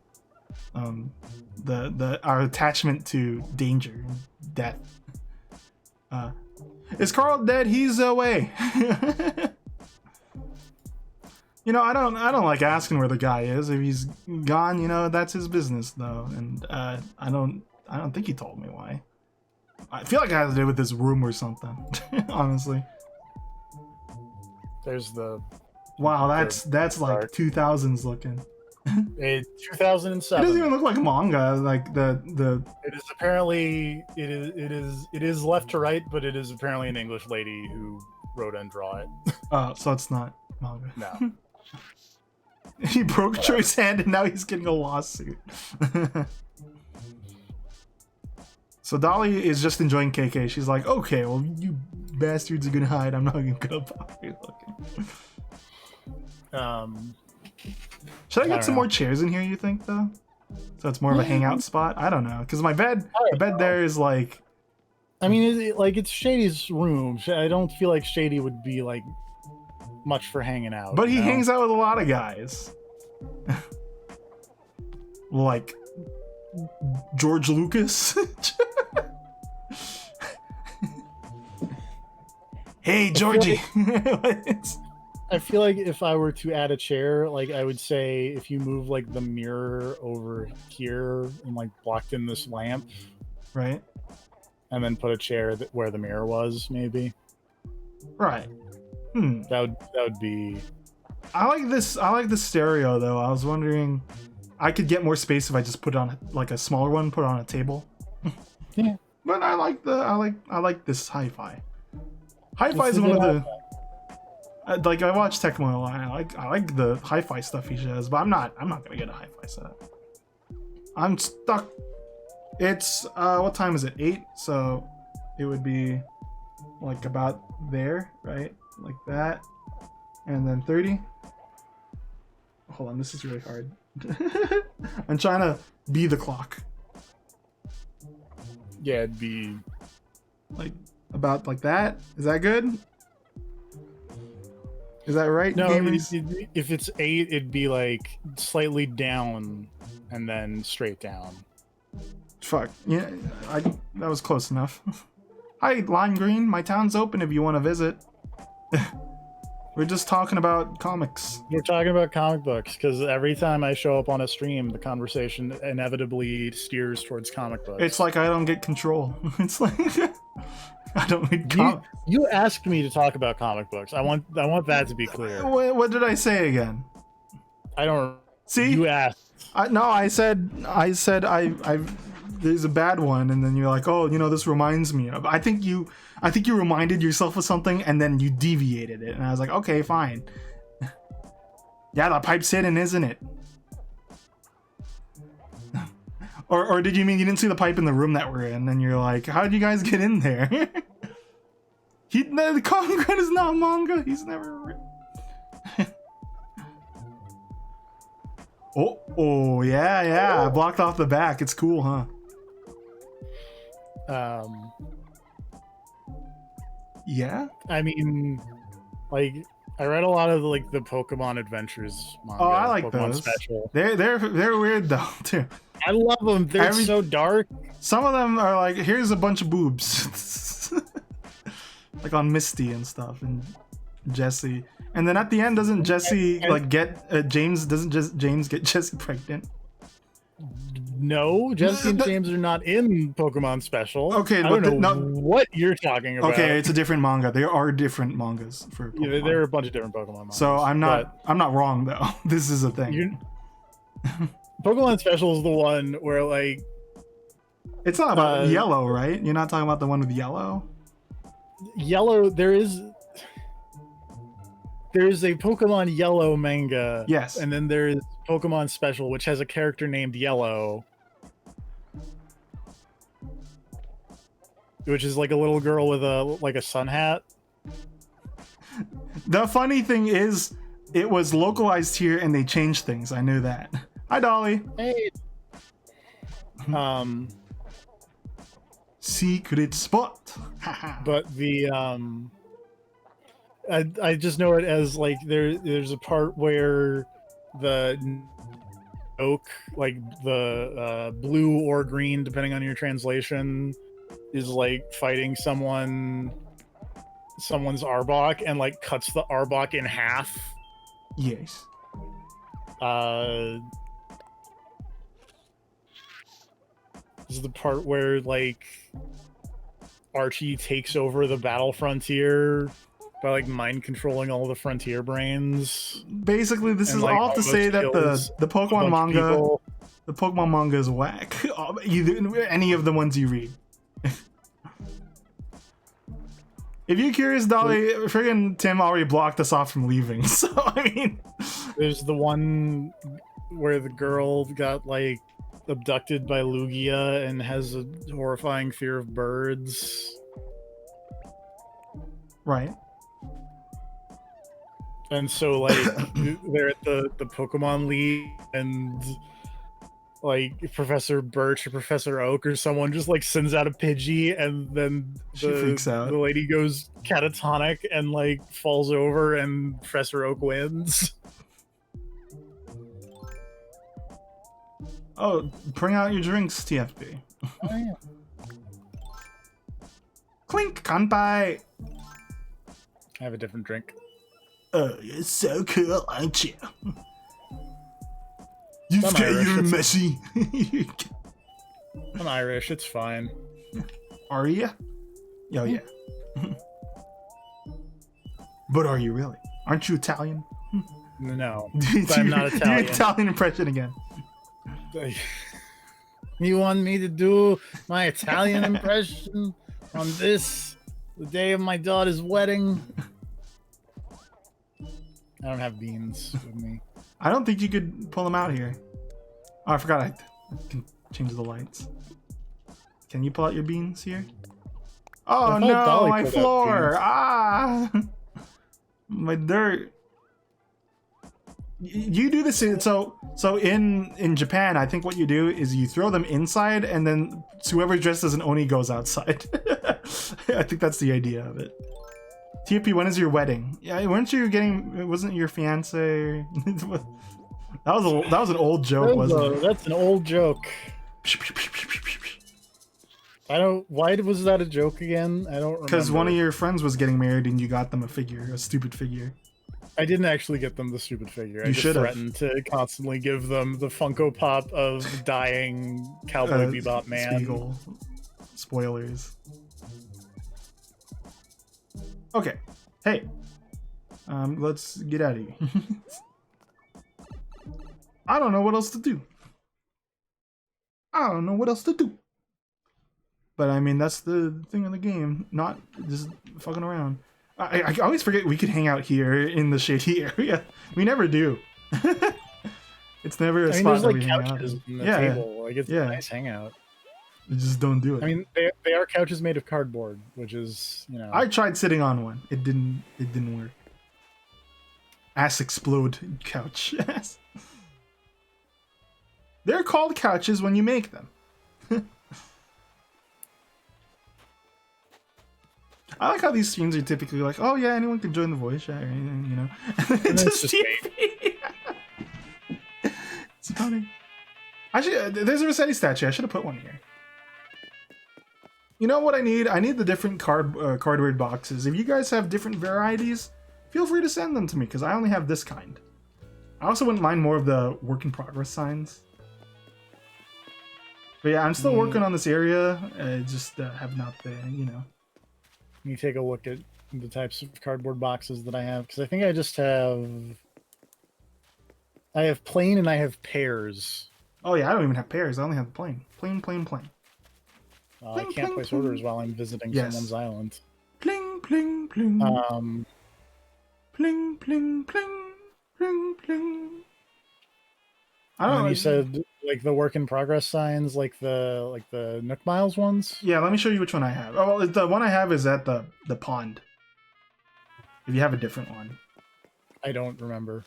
our attachment to danger and death. Is Carl dead? He's away. You know, I don't like asking where the guy is. If he's gone, you know, that's his business though. And I don't think he told me why. I feel like it has to do with this room or something. Honestly. There's the. Wow, that's like 2000s looking. 2007. It doesn't even look like manga. Like the. It is apparently it is left to right, but it is apparently an English lady who wrote and draw it. Oh, so it's not manga. No. He broke Troy's hand and now he's getting a lawsuit. So Dolly is just enjoying KK. She's like, okay, well, you bastards are gonna hide. I'm not even gonna bother looking. Should I get some more chairs in here, you think, though? So it's more of a hangout spot? I don't know. Because my bed there is like... I mean, it's Shady's room. I don't feel like Shady would be, like, much for hanging out. But he hangs out with a lot of guys. Like... George Lucas? Hey, Georgie! I feel like if I were to add a chair, like I would say if you move like the mirror over here and like blocked in this lamp, right? And then put a chair where the mirror was, maybe. Right. That would be. I like this. I like the stereo though. I was wondering, I could get more space if I just put it on like a smaller one, put it on a table. Yeah. But I like this hi-fi. Hi-fi is one of the. Like I watch Tecmo a lot. I like the hi-fi stuff he shows, but I'm not gonna get a hi-fi setup. I'm stuck. It's what time is it? 8. So it would be like about there, right? Like that, and then 30. Hold on, this is really hard. I'm trying to be the clock. Yeah, it'd be like about like that. Is that good? Is that right? No, if it's 8, it'd be like slightly down and then straight down. Fuck. Yeah, that was close enough. Hi, Lime Green. My town's open if you want to visit. We're just talking about comics. We're talking about comic books because every time I show up on a stream, the conversation inevitably steers towards comic books. It's like I don't get control. It's like I don't read comics. You asked me to talk about comic books. I want that to be clear. What did I say again? I don't. See, you asked. I said there's a bad one, and then you're like, oh, you know, this reminds me of. I think you reminded yourself of something, and then you deviated it, and I was like, okay, fine. Yeah, the pipe's hidden, isn't it? Or did you mean you didn't see the pipe in the room that we're in? And then you're like, how did you guys get in there? The Conrad is not manga. He's never written. Oh yeah. I blocked off the back. It's cool, huh? Yeah. I mean, like, I read a lot of the Pokemon Adventures manga. Oh, I like Pokemon those. Special. They're weird though too. I love them. They're so dark. Some of them are like, here's a bunch of boobs. Like on Misty and stuff, and Jesse. And then at the end, doesn't Jesse like get James? Doesn't just James get Jesse pregnant? No, Jesse and James are not in Pokemon Special. Okay, I don't know what you're talking about. Okay, it's a different manga. There are different mangas for Pokemon. Yeah, there are a bunch of different Pokemon mangas. So I'm not wrong though. This is a thing. Pokemon Special is the one where like it's not about yellow, right? You're not talking about the one with yellow. Yellow. There's a Pokemon Yellow manga. Yes. And then there's Pokemon Special, which has a character named Yellow. Which is like a little girl with a sun hat. The funny thing is, it was localized here and they changed things. I knew that. Hi, Dolly. Hey. Secret spot. But the I just know it as like there's a part where the oak, like the blue or green, depending on your translation, is like fighting someone's Arbok and like cuts the Arbok in half. Yes. This is the part where like Archie takes over the battle frontier by like mind controlling all the frontier brains. Basically, this is all to say that the Pokemon manga is whack. Either any of the ones you read. If you're curious, Dolly, friggin' Tim already blocked us off from leaving. So I mean, there's the one where the girl got like abducted by Lugia and has a horrifying fear of birds. Right. And so like they're at the Pokemon League and like Professor Birch or Professor Oak or someone just like sends out a Pidgey and then she freaks out. The lady goes catatonic and like falls over and Professor Oak wins. Oh, bring out your drinks, TFP. Oh, yeah. Clink, kanpai. I have a different drink. Oh, you're so cool, aren't you? You say you're messy. I'm Irish, it's fine. Are you? Oh, yeah. But are you really? Aren't you Italian? No, I'm not Italian. Do your Italian impression again. You want me to do my Italian impression on the day of my daughter's wedding? I don't have beans with me. I don't think you could pull them out here. Oh, I forgot I can change the lights. Can you pull out your beans here? Oh no, my floor! Ah! My dirt. You do this so in Japan, I think what you do is you throw them inside and then whoever's dressed as an Oni goes outside. I think that's the idea of it. TFP, when is your wedding? Yeah, weren't you getting? Wasn't your fiance? that was an old joke, wasn't it? That's an old joke. I don't. Why was that a joke again? I don't remember. Because one of your friends was getting married and you got them a stupid figure. I didn't actually get them the stupid figure. I just threatened to constantly give them the Funko Pop of dying Cowboy Bebop man. Spiegel. Spoilers. Okay. Hey. Let's get out of here. I don't know what else to do. But I mean, that's the thing in the game. Not just fucking around. I always forget we could hang out here in the shady area. We never do. It's never a spot that we hang out. There's like couches in the table. Like it's a nice hangout. You just don't do it. I mean, they are couches made of cardboard, which is, you know. I tried sitting on one. It didn't work. Ass explode couch. They're called couches when you make them. I like how these streams are typically like, oh yeah, anyone can join the voice chat or anything, you know. It's just TFP. It's funny. There's a Rossetti statue. I should have put one here. You know what I need? I need the different cardboard boxes. If you guys have different varieties, feel free to send them to me because I only have this kind. I also wouldn't mind more of the work in progress signs. But yeah, I'm still working on this area. I just have not been, you know. You take a look at the types of cardboard boxes that I have because I think I just have. I have plain and I have pairs. Oh yeah, I don't even have pairs. I only have plain. Plain. I can't place orders while I'm visiting someone's island. Pling, pling, pling. Pling, pling, pling, pling, pling. I don't know. You said like the work in progress signs, like the Nook Miles ones. Yeah, let me show you which one I have. Oh, well, the one I have is at the pond. If you have a different one. I don't remember.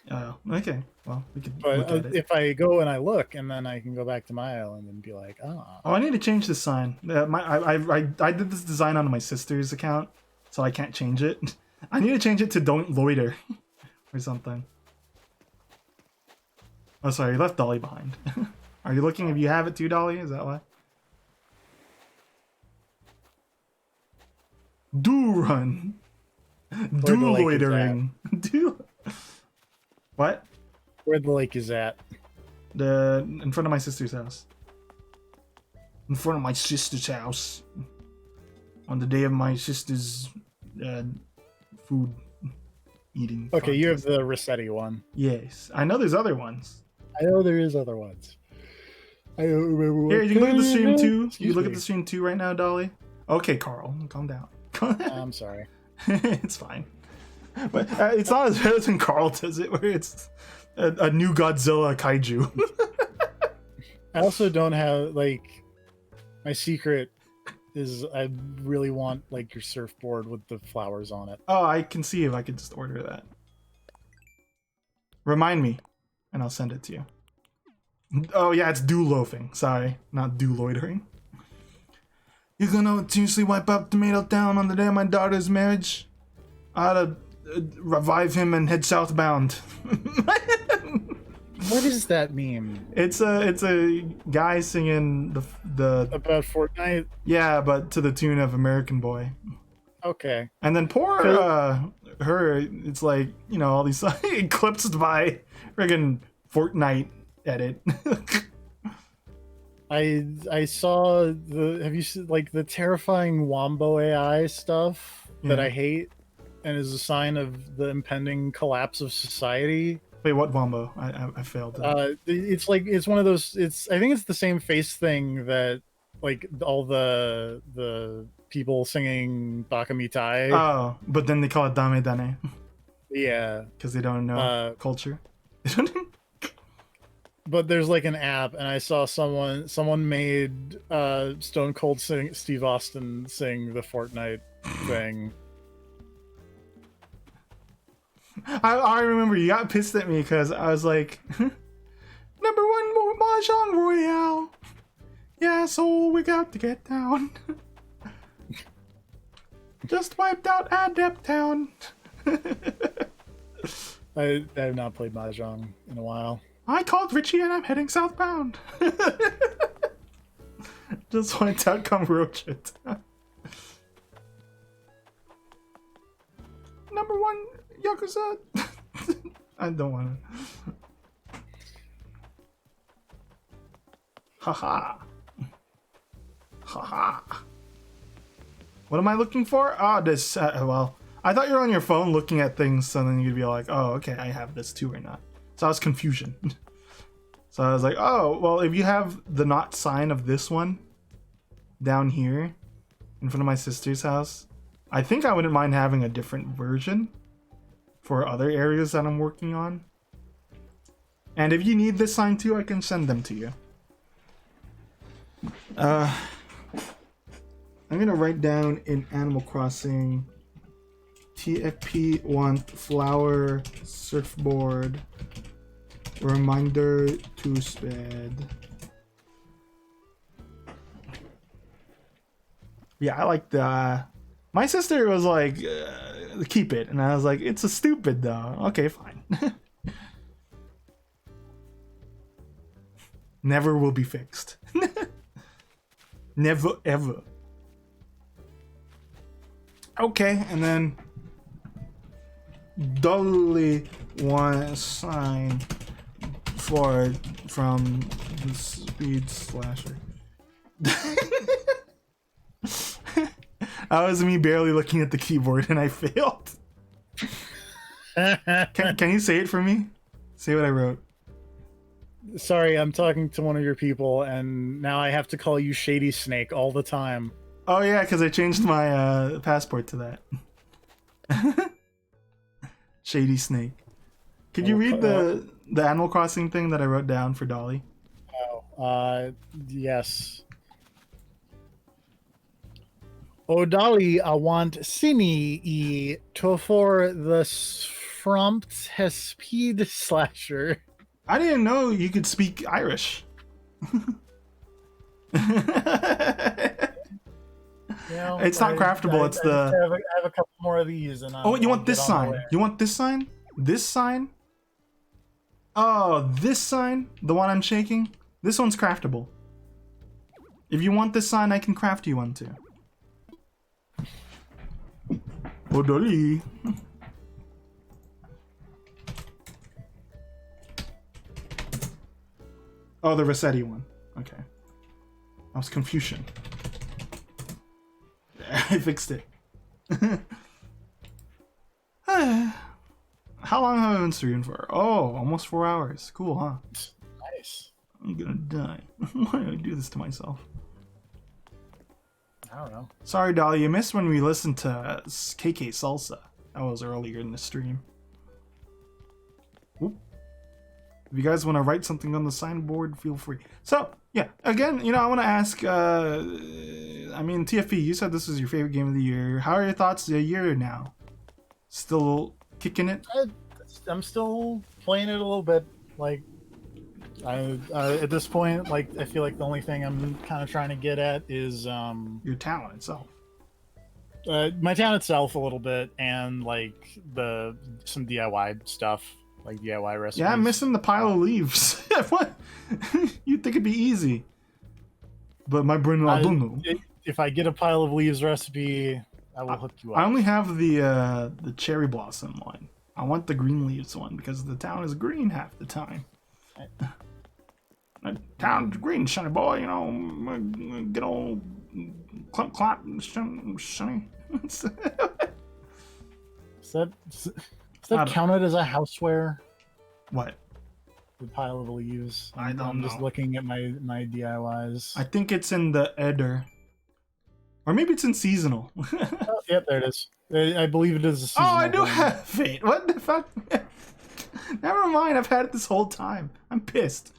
Oh, okay. Well, we could But look at it. if I go and I look, and then I can go back to my island and be like, Oh, I need to change this sign. I did this design on my sister's account, so I can't change it. I need to change it to "Don't Loiter" or something. Oh, sorry, you left Dolly behind. Are you looking if you have it too, Dolly? Is that why? Do run. Do loitering. Do. What? Where the lake is at? In front of my sister's house. In front of my sister's house. On the day of my sister's food eating. Okay, contest. you have the Rossetti one. Yes, I know there's other ones. I know there is other ones. I don't remember what. Here, you can look at the stream too. Excuse You look me. at the stream too right now, Dolly. Okay, Carl, calm down. I'm sorry. It's fine. But it's not as bad as when Carl does it, where it's a new Godzilla kaiju. I also don't have like my secret is I really want like your surfboard with the flowers on it. Oh, I can see if I could just order that. Remind me, and I'll send it to you. Oh yeah, it's do loafing. Sorry, not do loitering. You're gonna continuously wipe out Tomato Town on the day of my daughter's marriage? I ought to revive him and head southbound. What does that mean? It's a guy singing the About Fortnite? yeah, but to the tune of American Boy. Okay. And then poor her, it's like, you know, all these eclipsed by friggin' Fortnite edit. I saw have you seen like the terrifying Wombo AI stuff that Yeah. I hate and is a sign of the impending collapse of society? Wait, what Wombo? I failed. It's like it's one of those I think it's the same face thing that like all the people singing Baka Mitai. Oh, but then they call it Dame Dane Yeah. because they don't know culture. But there's like an app, and I saw someone made Stone Cold Steve Austin sing the Fortnite thing. I remember you got pissed at me because I was like, "Number one Mahjong Royale. Yeah, so we got to get down. Just wiped out Adept Town." I have not played Mahjong in a while. I called Richie and I'm heading southbound. Just wiped out Kamurocho Town. Number one Yakuza. I don't want to. Haha. Haha. What am I looking for? Oh, this. Well, I thought you were on your phone looking at things, so then you'd be like, oh, okay, I have this too or not. So I was confusion. So I was like, oh, well, if you have the not sign of this one down here in front of my sister's house, I think I wouldn't mind having a different version for other areas that I'm working on. And if you need this sign too, I can send them to you. I'm gonna write down in Animal Crossing TFP want flower surfboard reminder to spread. Yeah, I like the. My sister was like, keep it. And I was like, it's a stupid though. Okay, fine. Never will be fixed. Never ever. Okay, and then Dolly want sign for from the speed slasher. That was me barely looking at the keyboard and I failed. Can you say it for me? Say what I wrote. Sorry, I'm talking to one of your people, and now I have to call you Shady Snake all the time. Oh yeah, because I changed my passport to that. Shady Snake. Could you read the Animal Crossing thing that I wrote down for Dolly? Yes. Oh, Dolly, I want Sini e to for the Frompt speed slasher. I didn't know you could speak Irish. It's not craftable. It's the. I have a couple more of these, and Oh, you want this sign? You want this sign? This sign? Oh, this sign? The one I'm shaking? This one's craftable. If you want this sign, I can craft you one too. Oh, Dolly. Oh, the Rossetti one. Okay. That was Confucian. I fixed it. How long have I been streaming for? Oh, almost 4 hours. Cool, huh? Nice. I'm gonna die. Why do I do this to myself? I don't know. Sorry, Dolly, you missed when we listened to KK Salsa. That was earlier in the stream. Oop. If you guys want to write something on the signboard, feel free. So, yeah, again, I want to ask, I mean, TFP, you said this was your favorite game of the year. How are your thoughts a year now? Still kicking it? I'm still playing it a little bit. Like, at this point, like, I feel like the only thing I'm kind of trying to get at is Your talent itself. my town itself a little bit, and like some DIY stuff, like DIY recipes. Yeah, I'm missing the pile of leaves. What? You'd think it'd be easy, but my brain don't know. If I get a pile of leaves recipe, I will hook you up. I only have the cherry blossom one. I want the green leaves one because the town is green half the time. The town's green, sonny boy. Get old clump clop, sonny. Does that counted as a houseware? What? The pile of leaves. I don't know. I'm just looking at my DIYs. I think it's in the Eder. Or maybe it's in seasonal. Oh, yep, there it is. I believe it is a seasonal. Oh, I do one. have it. What the fuck? Never mind. I've had it this whole time. I'm pissed.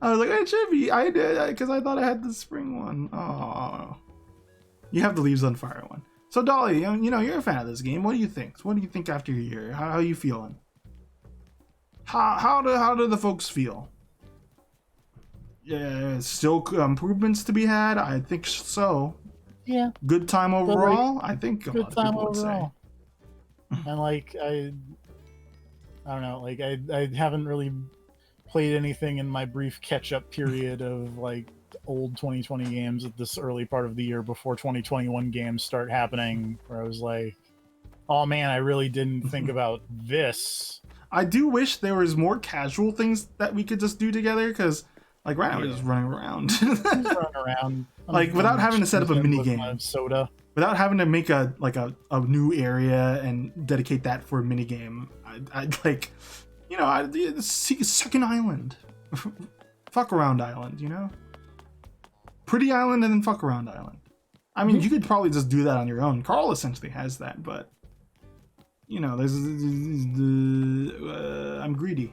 I was like, it should be. I did because I thought I had the spring one. Oh, you have the leaves on fire one. So Dolly, you're a fan of this game. What do you think? What do you think after a year? How are you feeling? How do the folks feel? Yeah, still improvements to be had. I think so. Yeah. Good time overall. I think a lot of people would say. And like I don't know. Like I haven't really played anything in my brief catch-up period of like old 2020 games at this early part of the year before 2021 games start happening, where I was like, oh man, I really didn't think about this. I do wish there was more casual things that we could just do together, because like right now we're just running around. Like without having to set up a mini game. Soda. Without having to make a new area and dedicate that for a mini game. I'd like, second island. Fuck around island, Pretty island and then fuck around island. I mean, you could probably just do that on your own. Carl essentially has that, but there's I'm greedy.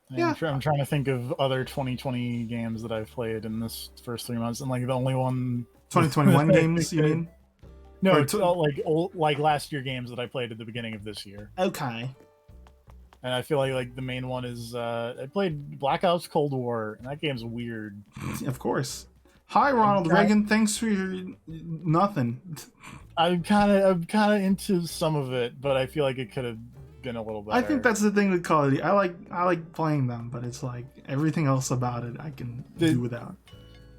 Yeah, I'm trying to think of other 2020 games that I've played in this first 3 months, and like the only one 2021 games, you mean? No, it's all like last year games that I played at the beginning of this year. Okay. And I feel like the main one is I played Black Ops Cold War, and that game's weird. Of course. Hi, Ronald Reagan. Thanks for your nothing. I'm kind of into some of it, but I feel like it could have been a little better. I think that's the thing with Call of Duty. I like playing them, but it's like everything else about it I can do without.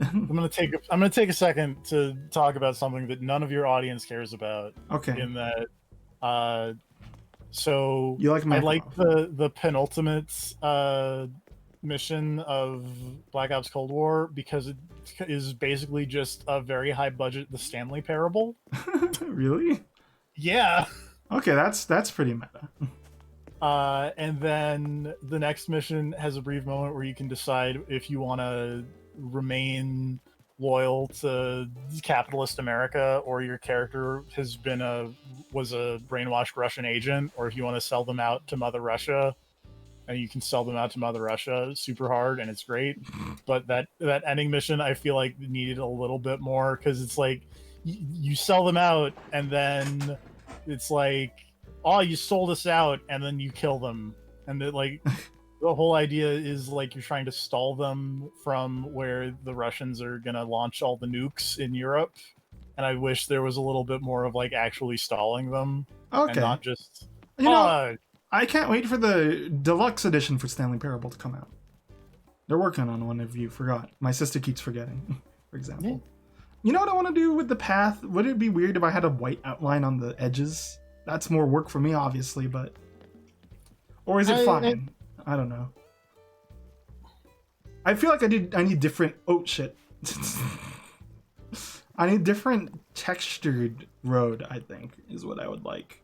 I'm gonna take a second to talk about something that none of your audience cares about. Okay. In that, so You like I like Makarov. the penultimate mission of Black Ops Cold War because it is basically just a very high budget The Stanley Parable. Really? Yeah. Okay, that's pretty meta. And then the next mission has a brief moment where you can decide if you want to remain loyal to capitalist America, or your character was a brainwashed Russian agent, or if you want to sell them out to Mother Russia. And you can sell them out to Mother Russia super hard, and it's great. But that ending mission, I feel like needed a little bit more, because it's like you sell them out, and then it's like, oh, you sold us out, and then you kill them, and that like the whole idea is like you're trying to stall them from where the Russians are gonna launch all the nukes in Europe. And I wish there was a little bit more of like actually stalling them, and Okay. not just I can't wait for the deluxe edition for Stanley Parable to come out. They're working on one, if you forgot. My sister keeps forgetting, for example. Yeah. You know what I want to do with the path? Would it be weird if I had a white outline on the edges? That's more work for me, obviously, but... Or is it fine? I don't know. I feel like I need different... Oh, shit. I need different textured road, I think, is what I would like.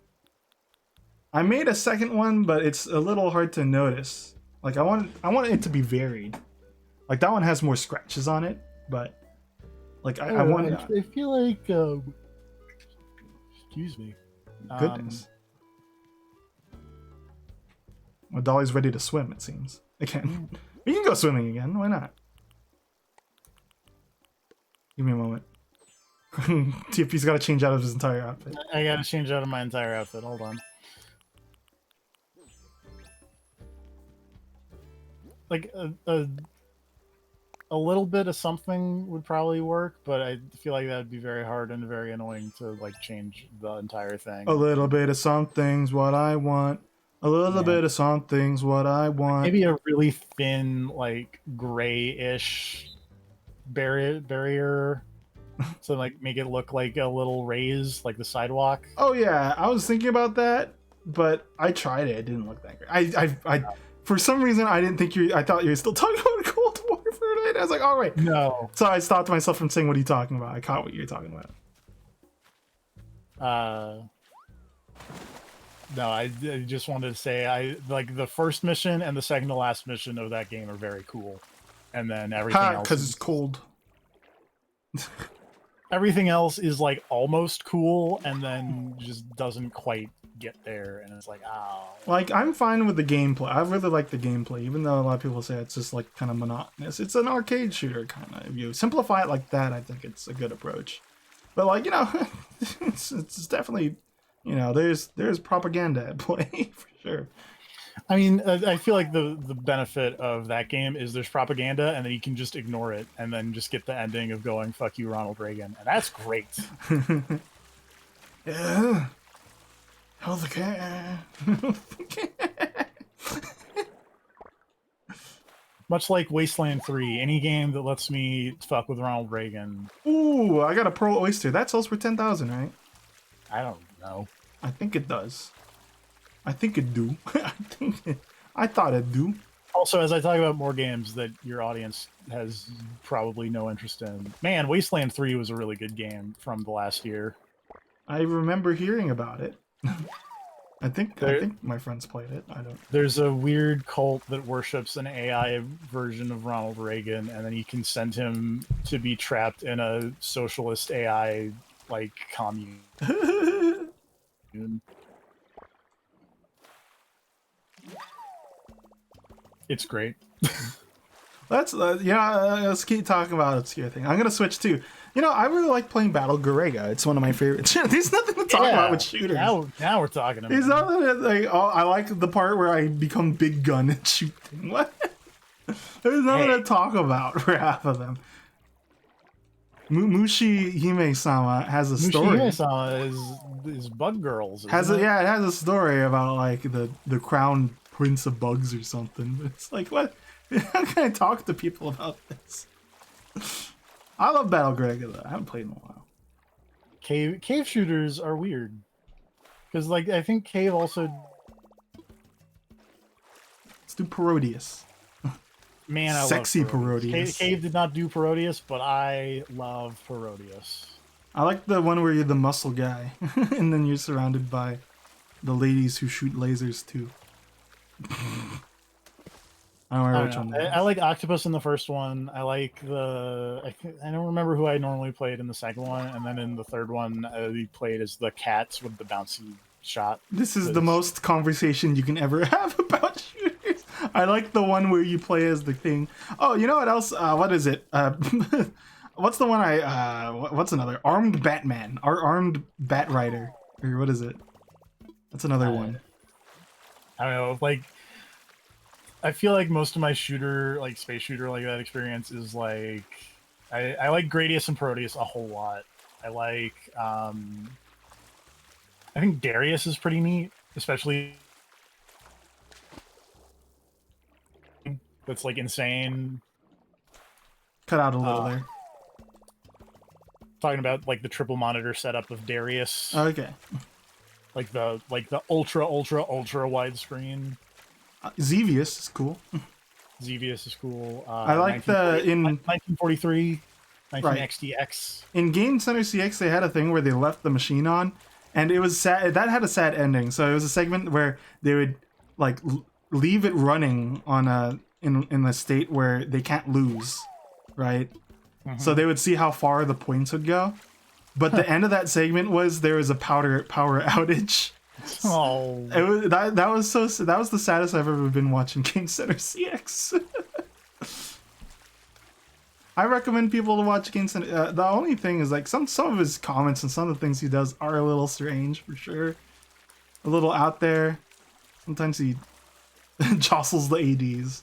I made a second one, but it's a little hard to notice. Like I want it to be varied. Like that one has more scratches on it, but like I want. I feel like. Excuse me. Goodness. Well, Dolly's ready to swim. It seems again. We can go swimming again. Why not? Give me a moment. TFP's got to change out of his entire outfit. I gotta change out of my entire outfit. Hold on. Like a little bit of something would probably work, but I feel like that would be very hard and very annoying to like change the entire thing. A little bit of something's what I want. A little bit of something's what I want. Maybe a really thin, like grayish barrier, so like make it look like a little raise, like the sidewalk. Oh yeah, I was thinking about that, but I tried it. It didn't look that great. I for some reason I didn't think I thought you were still talking about Cold War for a minute. I was like, all right. No. So I stopped myself from saying, what are you talking about? I caught what you're talking about. No, I just wanted to say I like the first mission and the second to last mission of that game are very cool, and then everything else because it's cold. Everything else is like almost cool, and then just doesn't quite get there, and it's like, oh. Like I'm fine with the gameplay. I really like the gameplay, even though a lot of people say it's just like kind of monotonous. It's an arcade shooter kind of. If you simplify it like that, I think it's a good approach. But like it's definitely. There's propaganda at play for sure. I mean, I feel like the benefit of that game is there's propaganda, and then you can just ignore it, and then just get the ending of going "fuck you, Ronald Reagan," and that's great. Yeah. Healthcare. Much like Wasteland 3, any game that lets me fuck with Ronald Reagan. Ooh, I got a Pearl Oyster. That sells for 10,000, right? I don't know. I think it does. I think it do. I thought it do. Also, as I talk about more games that your audience has probably no interest in, man, Wasteland 3 was a really good game from the last year. I remember hearing about it. I think my friends played it. I don't. There's a weird cult that worships an AI version of Ronald Reagan, and then you can send him to be trapped in a socialist AI like commune. It's great. Let's keep talking about obscure thing. I'm gonna switch too. I really like playing Battle Garega. It's one of my favorites. There's nothing to talk about with shooters. Now we're talking about. There's nothing I like the part where I become big gun and shoot things. What? There's nothing to talk about for half of them. Mushi Hime-sama has a story. Mushi is Bug Girls. Has Isn't a, it? yeah, it has a story about like the crown prince of bugs or something. It's like, what? How can I talk to people about this? I love Battle Gregor though. I haven't played in a while. Cave shooters are weird because like I think Cave also. Let's do Parodius. Man, I Sexy love Parodius. Parodius. Cave did not do Parodius, but I love Parodius. I like the one where you're the muscle guy, and then you're surrounded by the ladies who shoot lasers too. I don't remember which one. I like Octopus in the first one. I like I don't remember who I normally played in the second one, and then in the third one, we played as the cats with the bouncy shot. This is the most conversation you can ever have about shooters. I like the one where you play as the thing. Oh, you know what else? What is it? What's the one what's another? Armed Batman. Armed Bat Rider. Or what is it? That's another one. I don't know, like I feel like most of my shooter, like space shooter like that experience is like I like Gradius and Proteus a whole lot. I like I think Darius is pretty neat, especially that's like insane. Cut out a little there. Talking about like the triple monitor setup of Darius. Okay. Like the ultra widescreen. Xevious is cool. Xevious is cool. I like the 1943, 19 Right. XTX. In Game Center CX they had a thing where they left the machine on, and it was sad. That had a sad ending. So it was a segment where they would like leave it running on in a state where they can't lose, right? So they would see how far the points would go. But the end of that segment was there was a power outage. Oh, It was that was the saddest I've ever been watching Game Center CX. I recommend people to watch Game Center. The only thing is like some of his comments and some of the things he does are a little strange for sure, a little out there. Sometimes he jostles the ads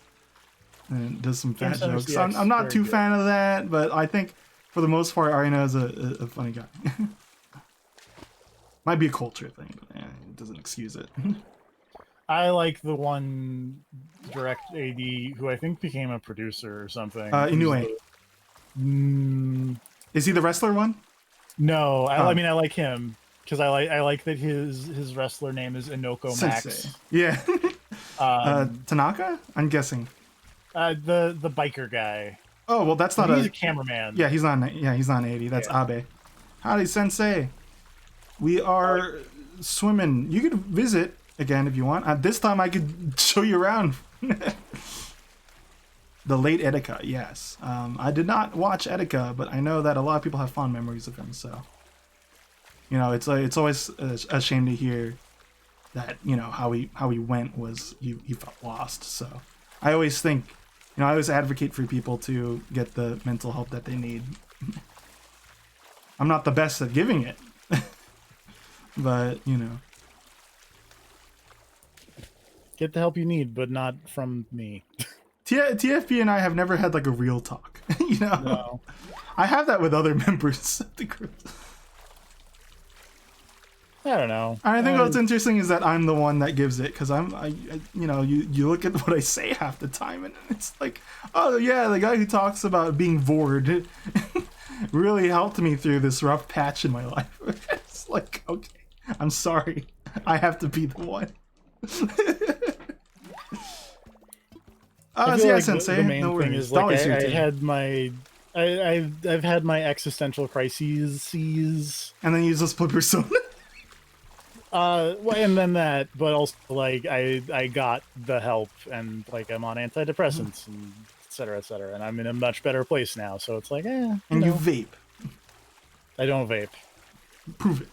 and does some fat Center jokes. CX, I'm not very too good. fan of that, but I think for the most part, Arena is a funny guy. Might be a culture thing, but it doesn't excuse it. I like the one direct AD who I think became a producer or something. Inoue. Mm, Is he the wrestler one? no, Oh. I mean I like him because I like that his wrestler name is Inoko Sensei. Max. Yeah. Um, Tanaka? I'm guessing. the biker guy. Oh, well, that's not He's a... a cameraman. Yeah, he's not an 80. That's Abe. Howdy, Sensei. We are swimming. You could visit again if you want. This time I could show you around. The late Etika, yes. I did not watch Etika, but I know that a lot of people have fond memories of him, so... You know, it's always a shame to hear that, you know, how he went was he felt lost, so... I always think... You know, I always advocate for people to get the mental help that they need. I'm not the best at giving it. But, you know. Get the help you need, but not from me. TFP and I have never had like a real talk. You know? No. I have that with other members of the group. I don't know. And I think what's interesting is that I'm the one that gives it, because you know, you look at what I say half the time, and it's like, oh yeah, the guy who talks about being bored really helped me through this rough patch in my life. It's like, okay, I'm sorry, I have to be the one. I feel yeah, like Sensei, the main no thing worries. is like Dolly's here I too. had my I've had my existential crises. And then use a split persona. Well, and then that, but also like I got the help, and like I'm on antidepressants and et cetera, and I'm in a much better place now. So it's like, And you vape. I don't vape. Prove it.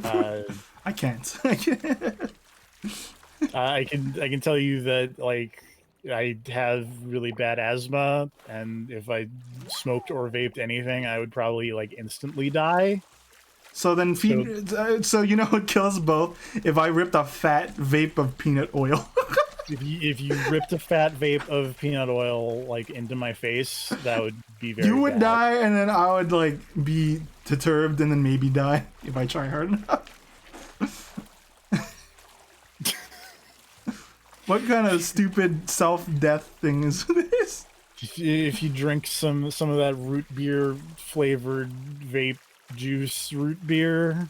Uh, I can't. I can tell you that like I have really bad asthma, and if I smoked or vaped anything, I would probably like instantly die. So then so you know what kills both? If I ripped a fat vape of peanut oil. If you ripped a fat vape of peanut oil like into my face, that would be very. You would bad. die, and then I would like be perturbed, and then maybe die if I try hard enough. What kind of stupid self-death thing is this? If you drink some of that root beer flavored vape juice root beer.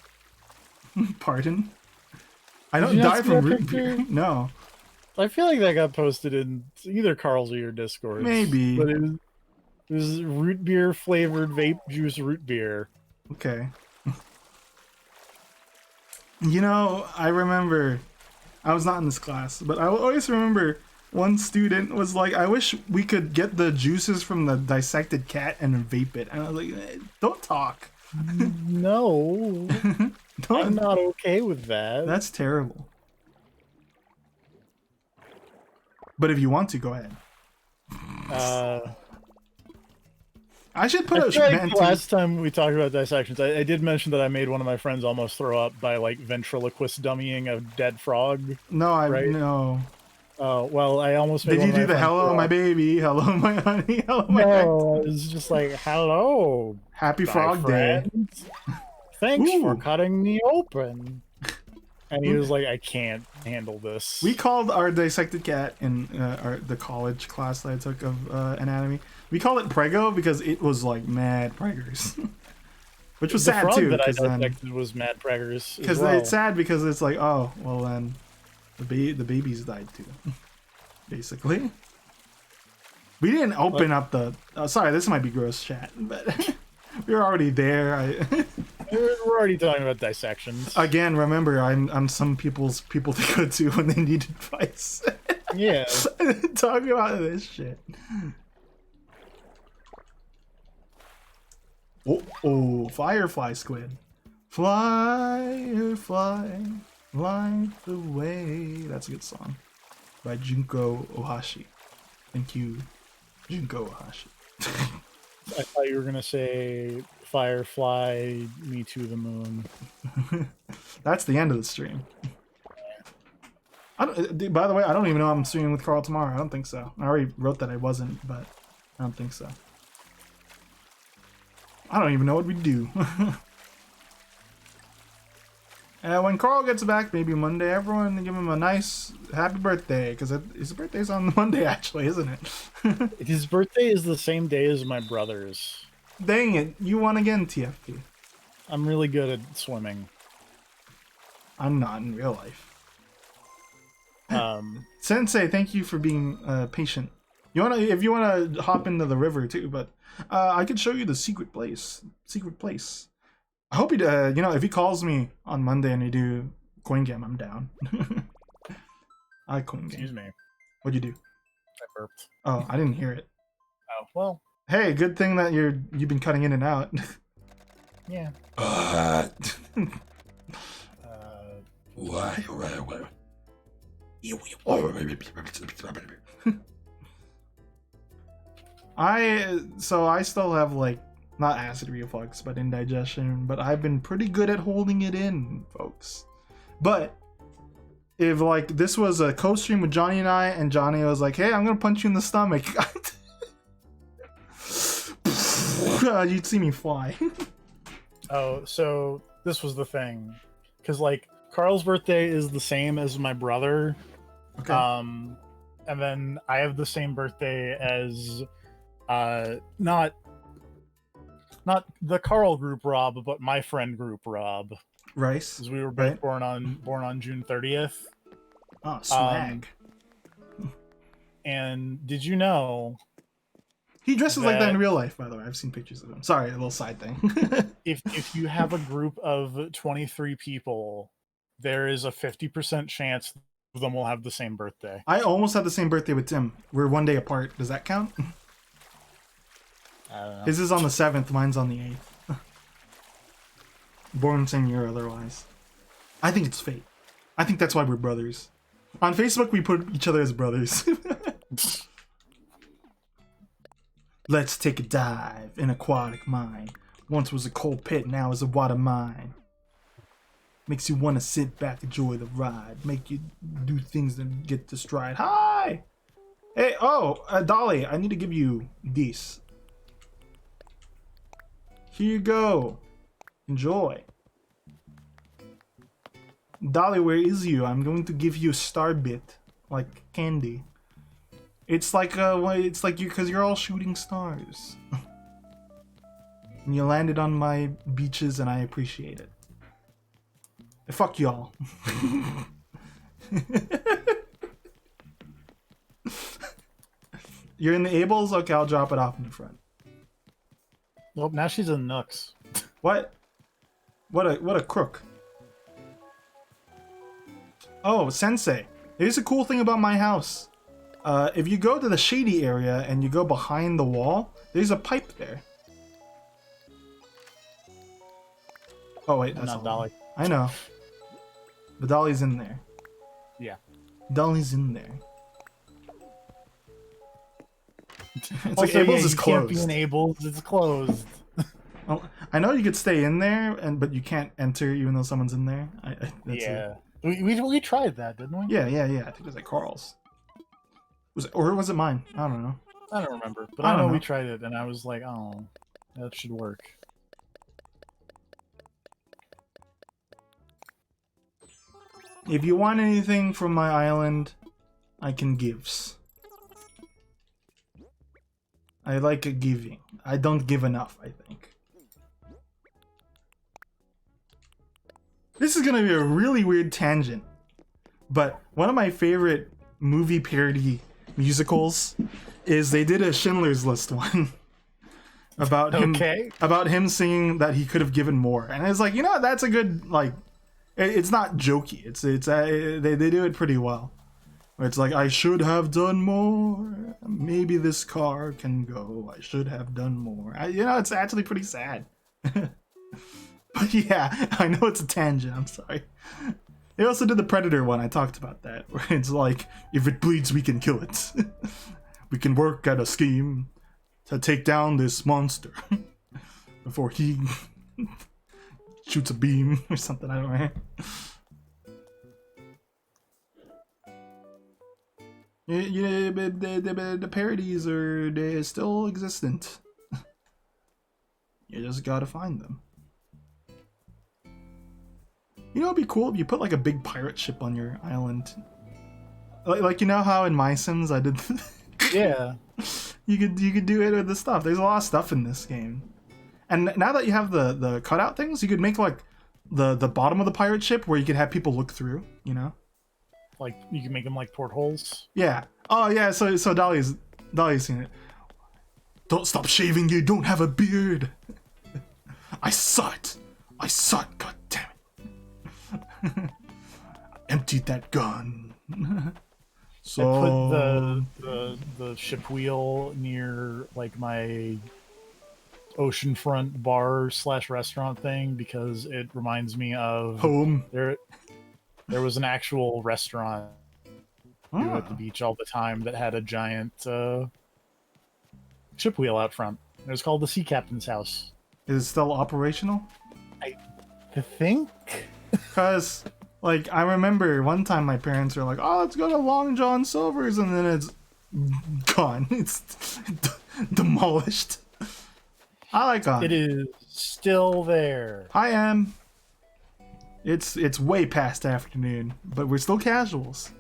Pardon? I Did don't you not die see from that root beer. picture? No. I feel like that got posted in either Carl's or your Discord. Maybe. But it was root beer flavored vape juice root beer. Okay. You know, I remember, I was not in this class, but I always remember one student was like, I wish we could get the juices from the dissected cat and vape it. And I was like, don't talk. No, I'm Don't. not okay with that. That's terrible. But if you want to, go ahead. I should put I a feel like man the last time we talked about dissections, I did mention that I made one of my friends almost throw up by like ventriloquist dummying a dead frog. No, I right? no. Oh well, I almost made Did one you of my do the friends hello throw my up. baby, hello my honey, hello my No, it was just like hello, happy my frog day. friends. Thanks for Ooh. cutting me open. And he was like, I can't handle this. We called our dissected cat in the college class that I took of anatomy. We called it Prego because it was like mad preggers, which was the sad frog too. that I Because dissected was mad preggers. because Well. it's sad because it's like, oh well, then the babies died too, basically. We didn't open up the. Sorry, this might be gross, chat, but we were already there. We're already talking about dissections. Again, remember, I'm some people's people to go to when they need advice. Yeah. Talk about this shit. Oh, firefly squid. Fly, fly, light the way. That's a good song. By Junko Ohashi. Thank you, Junko Ohashi. I thought you were gonna say Firefly, Me to the Moon. That's the end of the stream. By the way, I don't even know I'm streaming with Carl tomorrow. I don't think so. I already wrote that I wasn't, but I don't think so. I don't even know what we do. When Carl gets back, maybe Monday, everyone give him a nice happy birthday, because his birthday's on Monday, actually, isn't it? His birthday is the same day as my brother's. Dang it, you won again, TFP. I'm really good at swimming. I'm not in real life. Um, Sensei, thank you for being patient. If you wanna hop into the river too, but I could show you the secret place. Secret place. I hope he, if he calls me on Monday and we do coin game, I'm down. I like coin game. excuse me. What'd you do? I burped. Oh, I didn't hear it. Oh, well, Hey, good thing that you've been cutting in and out. yeah. I still have like not acid reflux but indigestion, but I've been pretty good at holding it in, folks. But if like this was a co-stream with Johnny and I, and Johnny was like, hey, I'm gonna punch you in the stomach, you'd see me fly. Oh, so this was the thing. Because, like, Carl's birthday is the same as my brother. Okay. And then I have the same birthday as not the Carl group Rob, but my friend group Rob. Rice. Because we were both Right. born on June 30th. Oh, swag. And did you know He dresses like that in that- real life, by the way. I've seen pictures of him. Sorry, a little side thing. if you have a group of 23 people, there is a 50% chance of them will have the same birthday. I almost had the same birthday with Tim. We're one day apart. Does that count? I don't know. His is on the 7th, mine's on the 8th. Born same year otherwise. I think it's fate. I think that's why we're brothers. On Facebook, we put each other as brothers. Let's take a dive in aquatic mine. Once was a coal pit, now is a water mine. Makes you want to sit back, enjoy the ride, make you do things and get to stride. Hi! Hey, Dolly, I need to give you this. Here you go. Enjoy. Dolly, where is you? I'm going to give you a star bit, like candy. It's like you, because you're all shooting stars. And you landed on my beaches, and I appreciate it. Fuck y'all. You're in the Ables? Okay, I'll drop it off in the front. Nope, now she's in Nooks. What? What a crook. Oh, Sensei. Here's a cool thing about my house. If you go to the shady area and you go behind the wall, there's a pipe there. Oh wait, I'm that's not Dolly. I know. But Dolly's in there. Yeah. Dolly's in there. It's like Also, Abel's yeah, is you can't closed. be in Abel's. It's closed. Well, I know you could stay in there, but you can't enter even though someone's in there. That's Yeah. We tried that, didn't we? Yeah. I think it was at Carl's. Or was it mine? I don't know. I don't remember, but I I don't know know. we tried it, and I was like, oh, that should work. If you want anything from my island, I can gives. I like a giving. I don't give enough, I think. This is gonna be a really weird tangent, but one of my favorite movie parody musicals is they did a Schindler's List one about him singing that he could have given more, and I was like, you know, that's a good, like, it's not jokey. They do it pretty well. It's like, I should have done more. Maybe this car can go. I should have done more. It's actually pretty sad. But yeah, I know it's a tangent. I'm sorry. They also did the Predator one. I talked about that. Where it's like, if it bleeds, we can kill it. We can work at a scheme to take down this monster before he shoots a beam or something. I don't know. The parodies they're still existent. You just gotta find them. You know, it'd be cool if you put like a big pirate ship on your island. Like you know how in My Sims I did. Yeah. You could do it with the stuff. There's a lot of stuff in this game, and now that you have the cutout things, you could make like the bottom of the pirate ship where you could have people look through. You know. Like, you can make them like portholes. Yeah. Oh yeah. So Dolly's seen it. Don't stop shaving. You don't have a beard. I saw it. God damn it. Emptied that gun. So I put the ship wheel near like my oceanfront bar / restaurant thing because it reminds me of home. There was an actual restaurant at the beach all the time that had a giant ship wheel out front. It was called the Sea Captain's House. Is it still operational? I think. Because, like, I remember one time my parents were like, "Oh, let's go to Long John Silver's," and then it's gone. It's demolished. I like on. It is still there. I am. It's way past afternoon, but we're still casuals.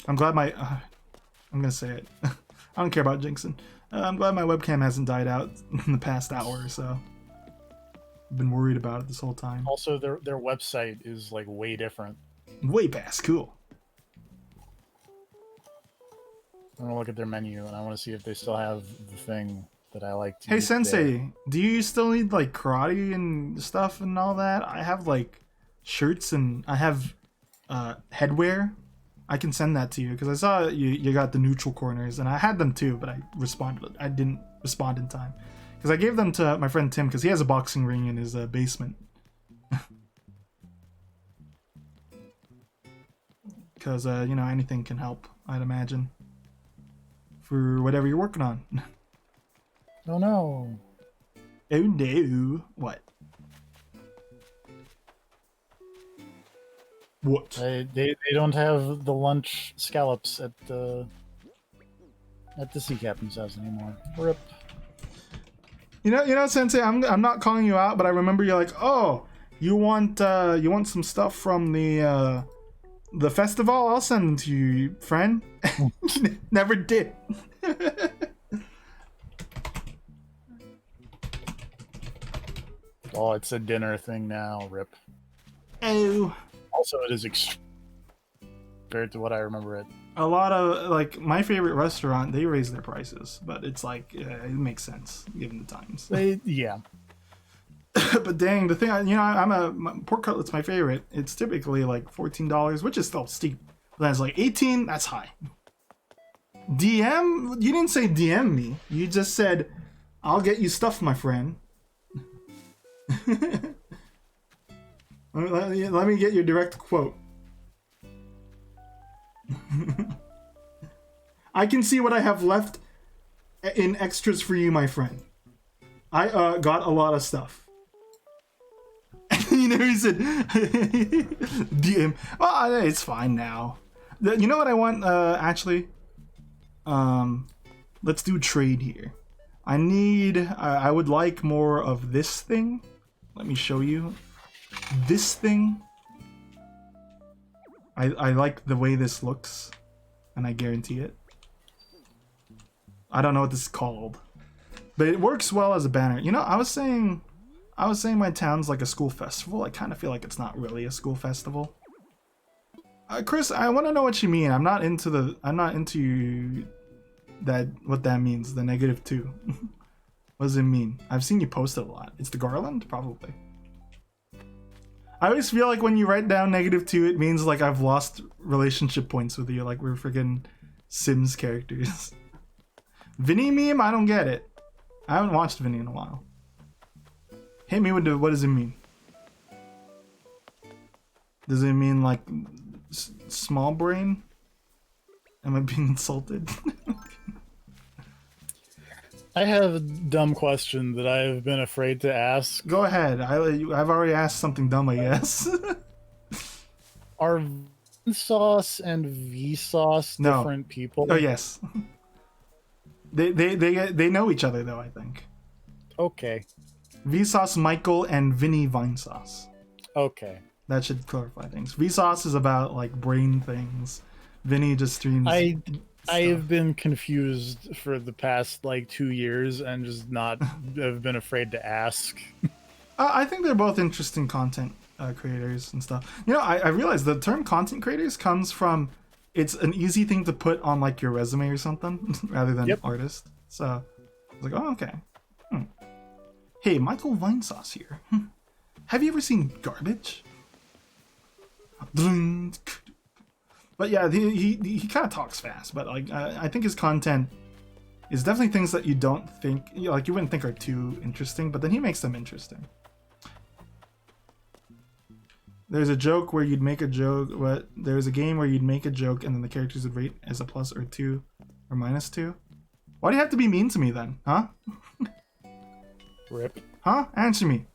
I'm glad my... I'm gonna say it. I don't care about jinxing. I'm glad my webcam hasn't died out in the past hour or so. I've been worried about it this whole time. Also, their website is like way different. Way past cool. I'm gonna look at their menu and I want to see if they still have the thing that I like to Hey use Sensei, there. do you still need like karate and stuff and all that? I have like shirts and I have headwear. I can send that to you because I saw you got the neutral corners and I had them too, but I didn't respond in time because I gave them to my friend Tim because he has a boxing ring in his basement. Because anything can help, I'd imagine, for whatever you're working on. Oh no. Oh no. What? What? They don't have the lunch scallops at the sea captain's house anymore. Rip. You know, Sensei. I'm not calling you out, but I remember you're like, oh, you want some stuff from the festival? I'll send them to you, friend. Never did. Oh, it's a dinner thing now. Rip. Oh. Also, it is compared to what I remember it. A lot of, like, my favorite restaurant, they raise their prices, but it's like, it makes sense given the times. Yeah. But dang, the thing, pork cutlet's my favorite. It's typically like $14, which is still steep. But then it's like 18, that's high. DM? You didn't say DM me. You just said, I'll get you stuff, my friend. Let me get your direct quote. I can see what I have left in extras for you, my friend. I got a lot of stuff. You know, he said, DM. Well, it's fine now. You know what I want, actually? Let's do trade here. I would like more of this thing. Let me show you. This thing. I like the way this looks, and I guarantee it. I don't know what this is called, but it works well as a banner. You know, I was saying my town's like a school festival. I kind of feel like it's not really a school festival. Chris, I want to know what you mean. I'm not into that. What that means? The -2. What does it mean? I've seen you post it a lot. It's the garland, probably. I always feel like when you write down -2, it means like I've lost relationship points with you, like we're friggin' Sims characters. Vinny meme? I don't get it. I haven't watched Vinny in a while. Hit me with what does it mean? Does it mean like small brain? Am I being insulted? I have a dumb question that I've been afraid to ask. Go ahead. I've already asked something dumb, I guess. Are Vsauce and Vsauce different people? Oh yes. They know each other though, I think. Okay. Vsauce Michael and Vinny Vinesauce. Okay. That should clarify things. Vsauce is about like brain things. Vinny just streams. I have been confused for the past like 2 years and just not have been afraid to ask. I think they're both interesting content creators and stuff. You know, I realized the term content creators comes from it's an easy thing to put on like your resume or something rather than artist. So I was like, oh, okay. Hey, Michael Vinesauce here. Have you ever seen Garbage? But yeah, he kind of talks fast, but like I think his content is definitely things that you don't think, you wouldn't think are too interesting, but then he makes them interesting. There's a joke where you'd make a joke, there's a game where you'd make a joke and then the characters would rate as a +2 or -2. Why do you have to be mean to me then, huh? Rip. Huh? Answer me.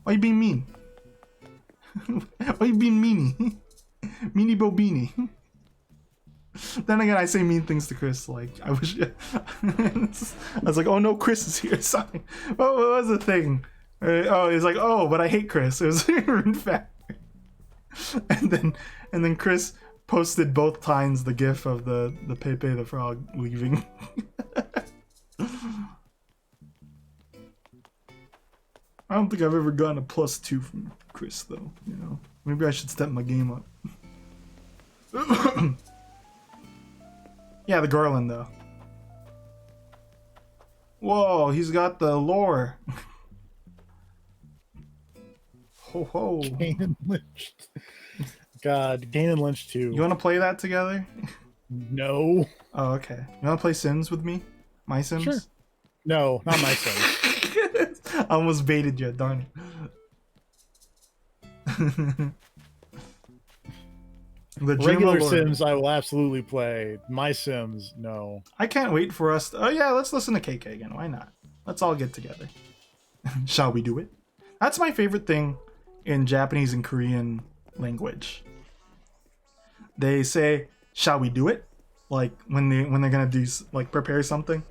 Why you being mean? Why you being meanie? Meanie Bobini. Then again, I say mean things to Chris. Like, I wish. I was like, oh no, Chris is here. Sorry. What was the thing? Oh, he's like, oh, but I hate Chris. It was in fact. And then Chris posted both times the gif of the Pepe the Frog leaving. I don't think I've ever gotten a +2 from Chris though. You know, maybe I should step my game up. Yeah, the garland though. Whoa, he's got the lore. Ho ho. Kane and Lynch. God, Kane and Lynch 2. You want to play that together? No. Oh, okay. You want to play Sims with me? My Sims? Sure. No, not my Sims. I almost baited you, darn it. Regular Sims I will absolutely play. My Sims, no. I can't wait for us to... Oh yeah, let's listen to KK again. Why not? Let's all get together. Shall we do it? That's my favorite thing in Japanese and Korean language. they say, "Shall we do it?" Like when they're gonna do like prepare something.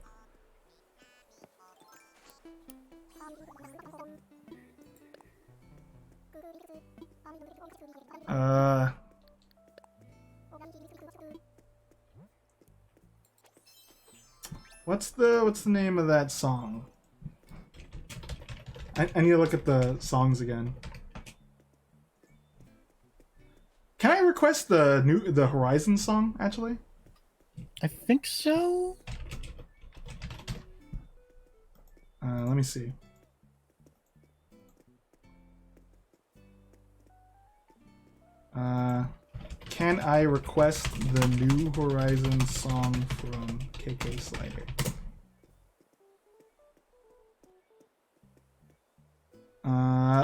What's the name of that song? I need to look at the songs again. Can I request the Horizon song actually? I think so. Let me see. Can I request the new Horizon song from KK Slider?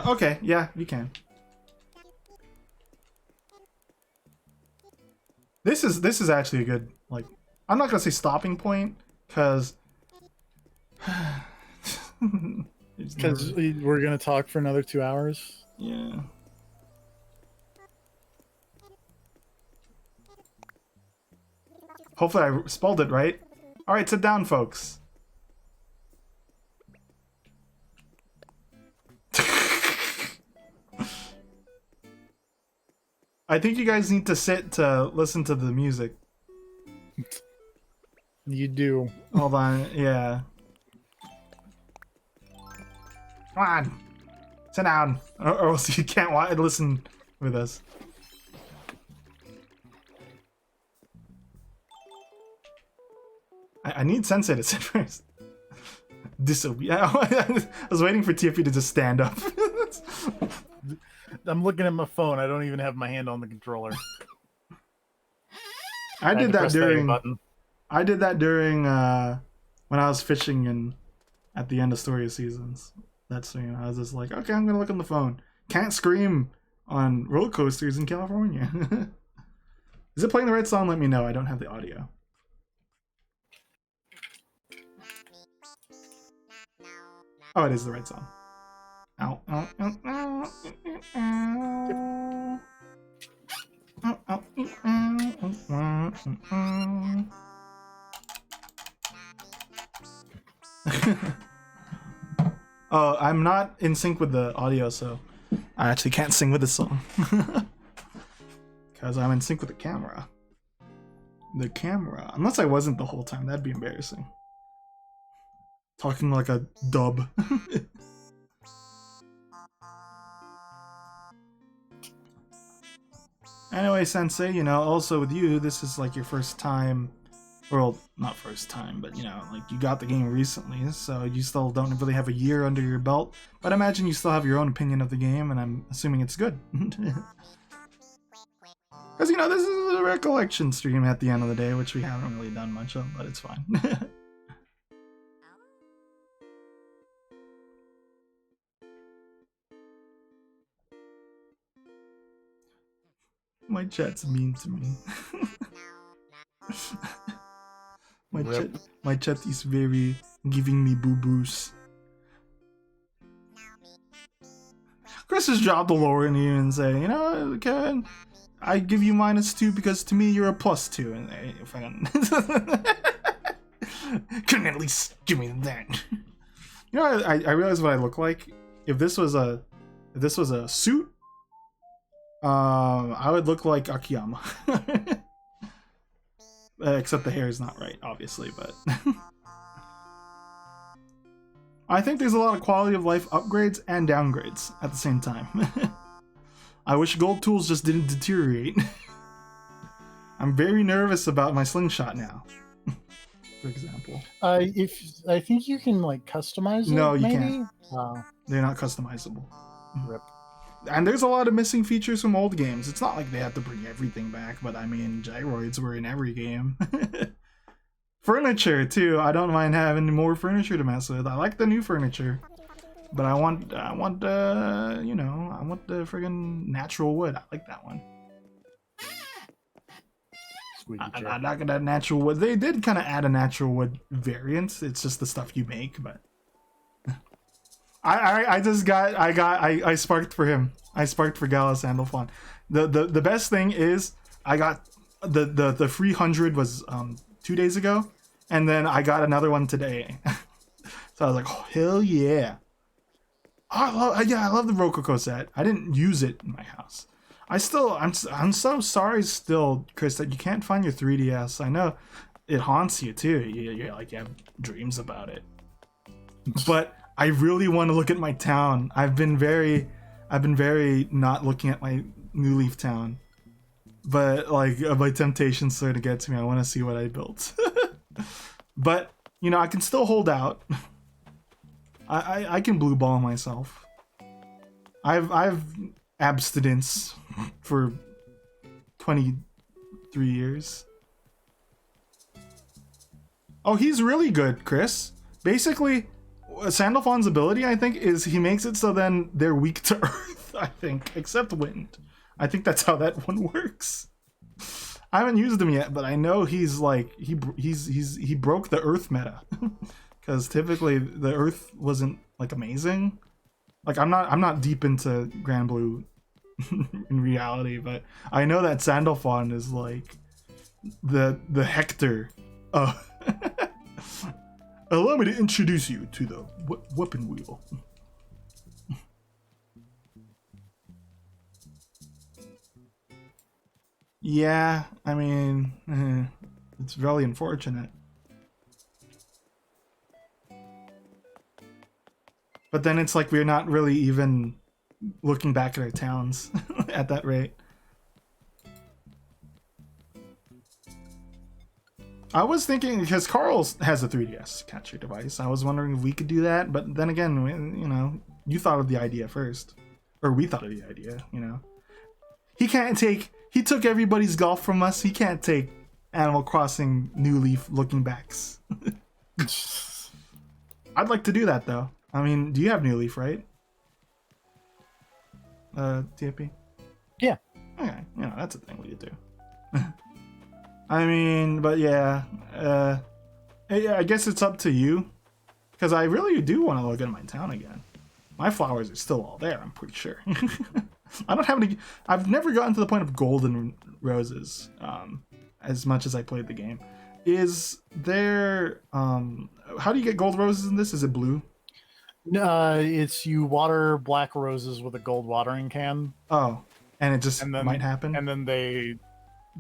Okay, yeah, you can. This is actually a good, like, I'm not gonna say stopping point, because Because we're gonna talk for another 2 hours. Yeah. Hopefully I spelled it right. Alright, sit down, folks. I think you guys need to sit to listen to the music. You do. Hold on, yeah. Come on. Sit down. Or else you can't listen with us. I need Sensei to sit first. I was waiting for TFP to just stand up. I'm looking at my phone. I don't even have my hand on the controller. I did that during. Button. I did that during when I was fishing at the end of Story of Seasons. That's, you know, I was just like, okay, I'm gonna look on the phone. Can't scream on roller coasters in California. Is it playing the right song? Let me know. I don't have the audio. Oh, it is the right song. Ow, ow, ow, ow, ow, ow, ow, ow, ow, Oh, I'm not in sync with the audio, so I actually can't sing with this song. Because I'm in sync with the camera. The camera. Unless I wasn't the whole time, that'd be embarrassing. Talking like a dub. Anyway, Sensei, you know, also with you, this is like your first time. Well, not first time, but you know, like you got the game recently, so you still don't really have a year under your belt. But I imagine you still have your own opinion of the game, and I'm assuming it's good. Because, you know, this is a recollection stream at the end of the day, which we haven't really done much of, but it's fine. My chat's mean to me. My chat is very giving me boo-boos. Chris has dropped the lower in here and say, you know, Kevin, I give you -2 because to me you're a +2. And if I couldn't at least give me that. You know, I realize what I look like. If this was a suit, I would look like Akiyama. Except the hair is not right, obviously, but I think there's a lot of quality of life upgrades and downgrades at the same time. I wish gold tools just didn't deteriorate. I'm very nervous about my slingshot now, for example. I think you can like customize it. No, you maybe? can't. Oh. They're not customizable. Rip. And there's a lot of missing features from old games. It's not like they have to bring everything back, but I mean, gyroids were in every game. Furniture, too. I don't mind having more furniture to mess with. I like the new furniture. But I want you know, I want the friggin' natural wood. I like that one. I like that natural wood. They did kind of add a natural wood variant. It's just the stuff you make, but... I sparked for him. I sparked for Gallus Sandalfon. The best thing is I got the free 100 was 2 days ago, and then I got another one today. So I was like, oh, hell yeah. I love the Rococo set. I didn't use it in my house. I'm so sorry still, Chris, that you can't find your 3DS. I know it haunts you too. You have dreams about it. But I really want to look at my town. I've been very not looking at my New Leaf town. But like my temptation's starting to get to me. I want to see what I built. But I can still hold out. I can blue ball myself. I've abstinence for 23 years. Oh, he's really good, Chris. Basically, Sandalphon's ability, I think, is he makes it so then they're weak to earth, I think, except wind. I think that's how that one works. I haven't used him yet, but I know he's like he broke the earth meta. Because typically the earth wasn't like amazing. Like I'm not deep into Grand Blue in reality, but I know that Sandalphon is like the Hector. Allow me to introduce you to the weapon wheel. Yeah, I mean, it's really unfortunate. But then it's like we're not really even looking back at our towns at that rate. I was thinking, because Carl has a 3DS capture device, I was wondering if we could do that, but then again, you thought of the idea first. Or we thought of the idea, He took everybody's golf from us, he can't take Animal Crossing New Leaf looking backs. I'd like to do that, though. I mean, do you have New Leaf, right? TFP? Yeah. Okay, that's a thing we could do. I mean, but yeah, I guess it's up to you. Because I really do want to look at my town again. My flowers are still all there, I'm pretty sure. I don't have any... I've never gotten to the point of golden roses, as much as I played the game. Is there... how do you get gold roses in this? Is it blue? It's you water black roses with a gold watering can. Oh, and it just might happen? And then they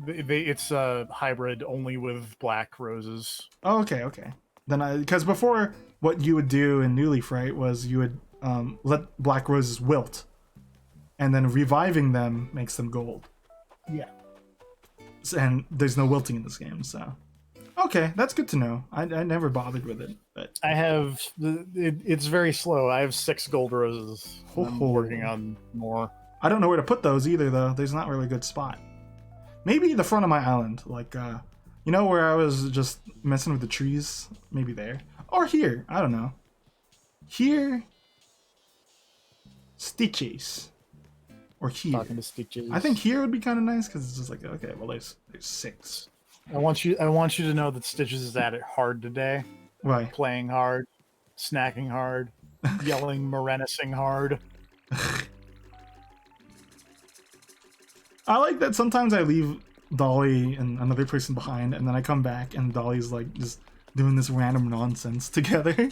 it's a hybrid only with black roses. Oh, okay. Then because before what you would do in New Leaf, right, was you would let black roses wilt, and then reviving them makes them gold. Yeah. And there's no wilting in this game, so okay, that's good to know. I never bothered with it, but I have it's very slow. I have 6 gold roses. I'm working on more. I don't know where to put those either, though. There's not really a good spot. Maybe the front of my island, like where I was just messing with the trees. Maybe there, or here. I don't know. Here, Stitches, or here. Talking to Stitches. I think here would be kind of nice because it's just like, okay, well, there's 6. I want you to know that Stitches is at it hard today. Why? Playing hard, snacking hard, yelling, morenacing hard. I like that sometimes I leave Dolly and another person behind, and then I come back and Dolly's like just doing this random nonsense together.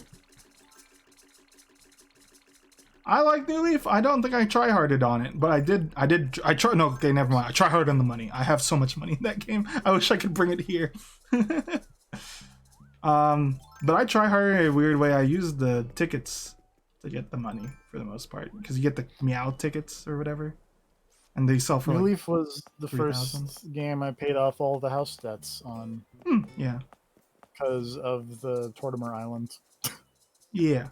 I like New Leaf. I don't think I tryharded on it, but I try. No, okay, never mind. I try hard on the money. I have so much money in that game. I wish I could bring it here. But I try hard in a weird way. I use the tickets to get the money for the most part, because you get the meow tickets or whatever, and they sell for New like Leaf was the 3,000. first game I paid off all the house debts on. Yeah. Because of the Tortimer Island. Yeah.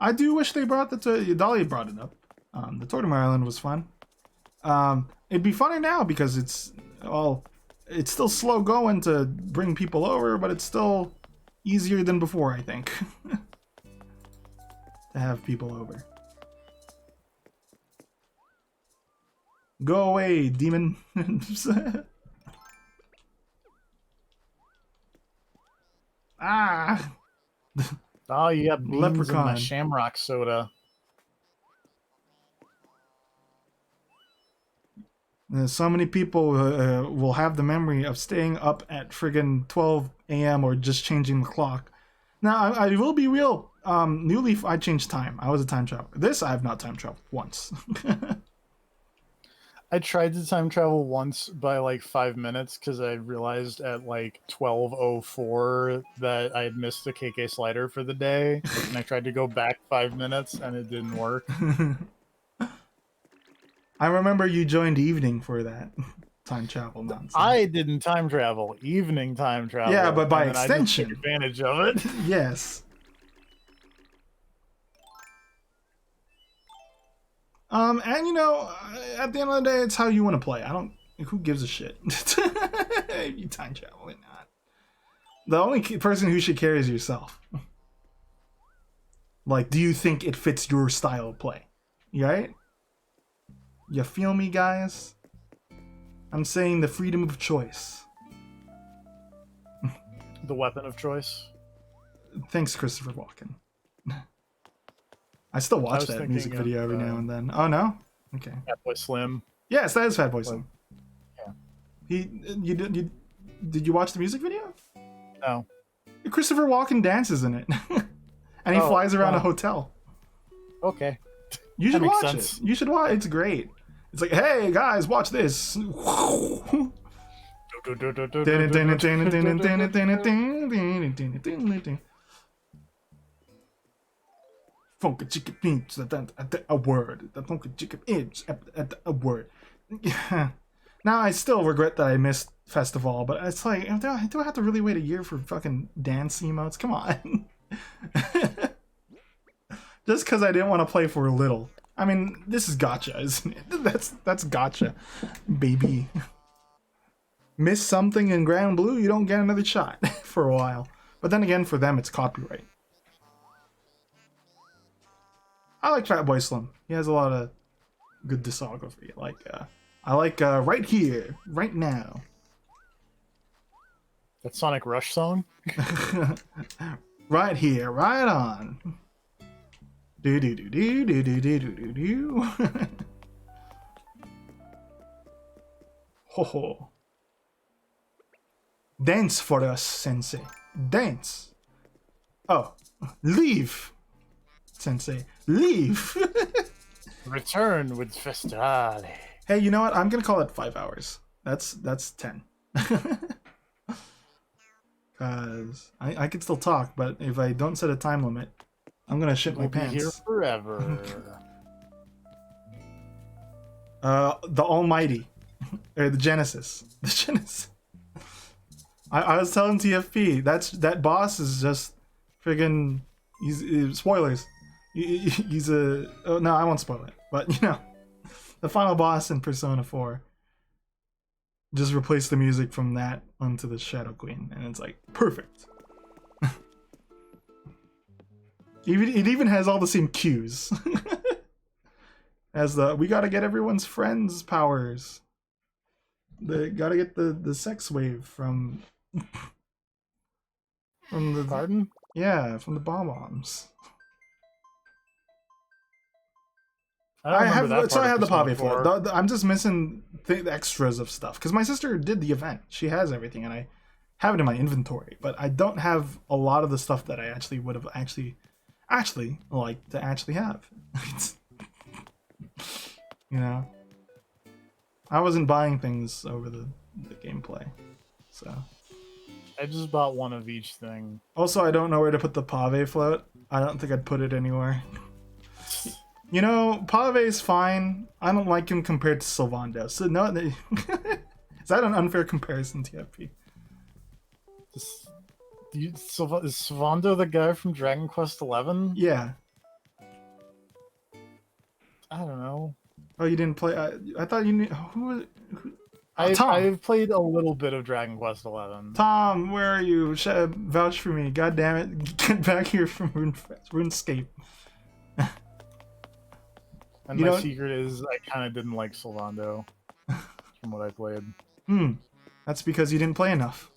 I do wish they brought Dolly brought it up. The Tortimer Island was fun. It'd be funner now because it's still slow going to bring people over, but it's still easier than before, I think. To have people over. Go away, demon. Ah! Oh, you got beans Leprechaun. in my shamrock soda. So many people will have the memory of staying up at friggin' 12 a.m. or just changing the clock. Now, I will be real. New Leaf, I changed time. I was a time traveler. This, I have not time traveled once. I tried to time travel once by like 5 minutes because I realized at like 12:04 that I had missed the KK slider for the day, and I tried to go back 5 minutes and it didn't work. I remember you joined evening for that time travel nonsense. I didn't time travel, evening time travel. Yeah, but by and then extension. I just took advantage of it. Yes. And you know, at the end of the day, it's how you want to play. I don't. Who gives a shit? If you time travel or not. The only person who should care is yourself. Like, do you think it fits your style of play? Right? You feel me, guys? I'm saying the freedom of choice. The weapon of choice. Thanks, Christopher Walken. I still watch that music video every now and then. Oh no? Okay. Fatboy Slim. Yes, that is Fatboy Slim. Yeah. Did you watch the music video? No. Christopher Walken dances in it, and he flies around a hotel. Okay. You should watch sense. it. You should watch. It's great. It's like, hey guys, watch this. Funky chicken beans, a word. The funky chicken is a word. Now I still regret that I missed Festival, but it's like, do I have to really wait a year for fucking dance emotes? Come on. Just because I didn't want to play for a little. I mean, this is gotcha, isn't it? That's gotcha, baby. Miss something in Grand Blue, you don't get another shot for a while. But then again, for them, it's copyright. I like Fatboy Slim. He has a lot of good discography. I like Right Here, Right Now. That Sonic Rush song? Right here, right on. Do do do do do do do do do. Ho ho. Dance for us, Sensei. Dance. Oh, leave, Sensei. Leave. Return with Festival. Hey, you know what? I'm gonna call it 5 hours. That's 10. Cause I can still talk, but if I don't set a time limit, I'm gonna shit my We'll be pants. here forever. The Almighty, or the Genesis. The Genesis. I was telling TFP that boss is just friggin' he's spoilers. He's a no, I won't spoil it, but you know, the final boss in Persona 4. Just replace the music from that onto the Shadow Queen, and it's like perfect. It even has all the same cues as the we gotta get everyone's friends powers. They gotta get the sex wave from the Pardon? yeah, from the bombs. I have the Poppy float. I'm just missing the extras of stuff because my sister did the event. She has everything, and I have it in my inventory. But I don't have a lot of the stuff that I actually would have actually liked to actually have. You know, I wasn't buying things over the gameplay, so. I just bought one of each thing. Also, I don't know where to put the Pave float. I don't think I'd put it anywhere. You know, Pave's fine. I don't like him compared to Sylvando. So no, is that an unfair comparison, TFP? Is Sylvando the guy from Dragon Quest XI? Yeah. I don't know. Oh, you didn't play? I thought you knew. Who Tom. I've played a little bit of Dragon Quest XI. Tom, where are you? Vouch for me. God damn it. Get back here from RuneScape. And my secret is I kind of didn't like Sylvando from what I played. That's because you didn't play enough.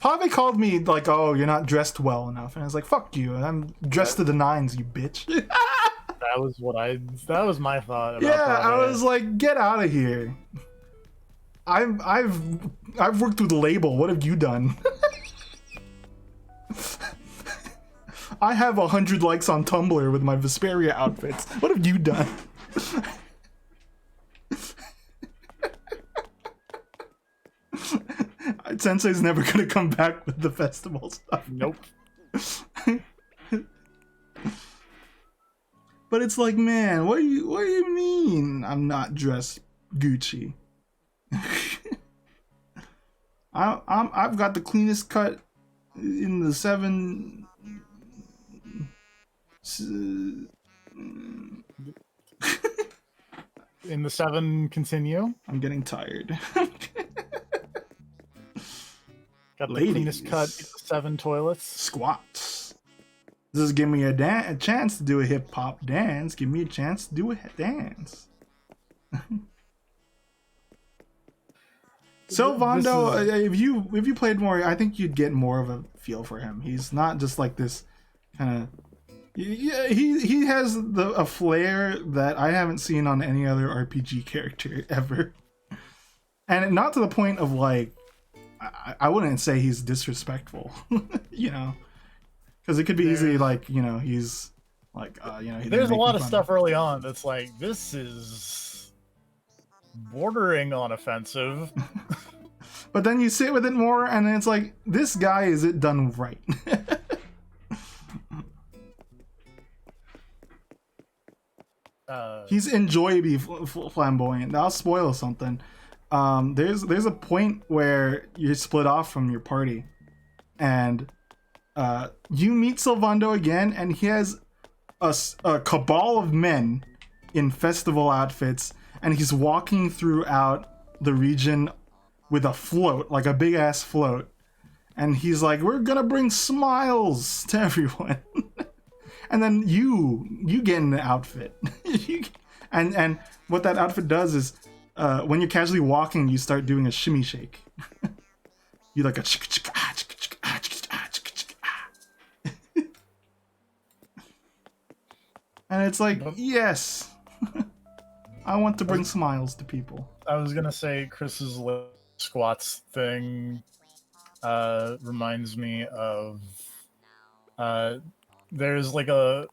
Pave called me like, oh, you're not dressed well enough. And I was like, fuck you. I'm dressed to the nines, you bitch. That was my thought about Yeah, I Pave. was like, get out of here. I've worked with the label. What have you done? I have 100 likes on Tumblr with my Vesperia outfits. What have you done? Sensei's never gonna come back with the festival stuff. Nope. But it's like, man, what do you mean I'm not dressed Gucci? I've got the cleanest cut in the 7. In the 7 continue. I'm getting tired. Got the Ladies. cleanest cut in the 7 toilets. Squats. This is give me a chance to do a hip hop dance. Give me a chance to do a dance. So Vondo, if you played more, I think you'd get more of a feel for him. He's not just like this kind of. Yeah, he has a flair that I haven't seen on any other RPG character ever, and not to the point of like, I wouldn't say he's disrespectful, you know, because it could be easily like, you know, he's like, you know, there's a lot of stuff early on that's like, this is bordering on offensive. But then you sit with it more, and then it's like, this guy is it done right. He's enjoyably flamboyant. I'll spoil something. There's a point where you're split off from your party, and you meet Sylvando again, and he has a cabal of men in festival outfits, and he's walking throughout the region with a float, like a big ass float, and he's like, "We're gonna bring smiles to everyone." And then you get in the outfit, and what that outfit does is, when you're casually walking, you start doing a shimmy shake. You like a and it's like, yes, I want to bring smiles to people. I was gonna say Chris's squats thing reminds me of there's like I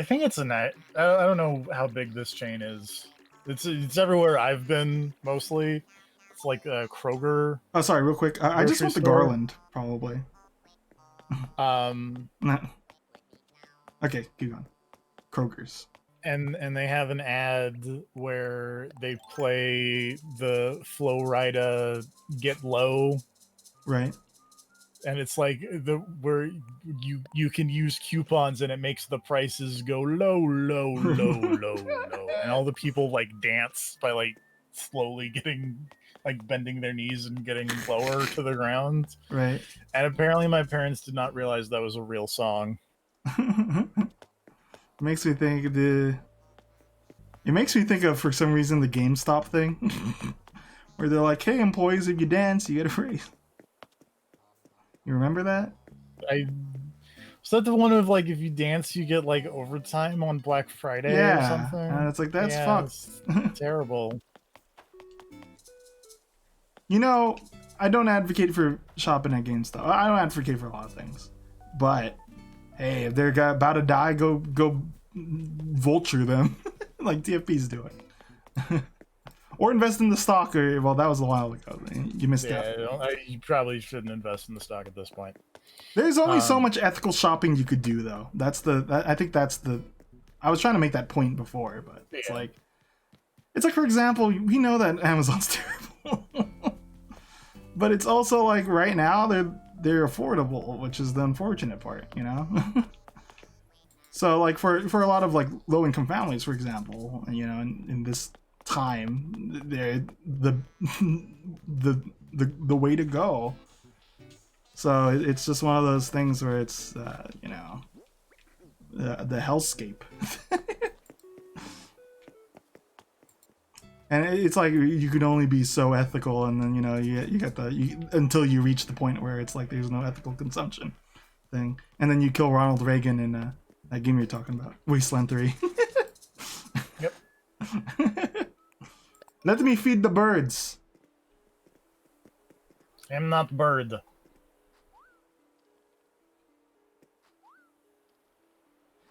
think it's I don't know how big this chain is. It's everywhere I've been mostly. It's like Kroger. Oh, sorry, real quick. I just want the store. garland, probably. Nah. Okay, keep going. Kroger's. And they have an ad where they play the Flow Rida Get Low. Right. And it's like where you can use coupons and it makes the prices go low, low, low, low, low. And all the people like dance by like slowly getting like bending their knees and getting lower to the ground. Right. And apparently my parents did not realize that was a real song. Makes me think it makes me think of, for some reason, the GameStop thing. Where they're like, hey employees, if you dance, you get a raise. You remember that? Was that the one of like, if you dance, you get like overtime on Black Friday or something? And it's like, that's fucked. Terrible. You know, I don't advocate for shopping at GameStop. I don't advocate for a lot of things. But, hey, if they're about to die, go vulture them. Like TFP's doing. Or invest in the stock, or, well, that was a while ago. You missed out. You probably shouldn't invest in the stock at this point. There's only so much ethical shopping you could do, though. I think that's the. I was trying to make that point before, but it's like, for example, we know that Amazon's terrible, but it's also like right now they're affordable, which is the unfortunate part, you know. So like for a lot of like low income families, for example, you know, in this time, they're the way to go. So it's just one of those things where it's you know, the hellscape. And it's like you can only be so ethical, and then, you know, you got until you reach the point where it's like there's no ethical consumption thing, and then you kill Ronald Reagan in that game you're talking about, Wasteland 3. Let me feed the birds. I'm not bird.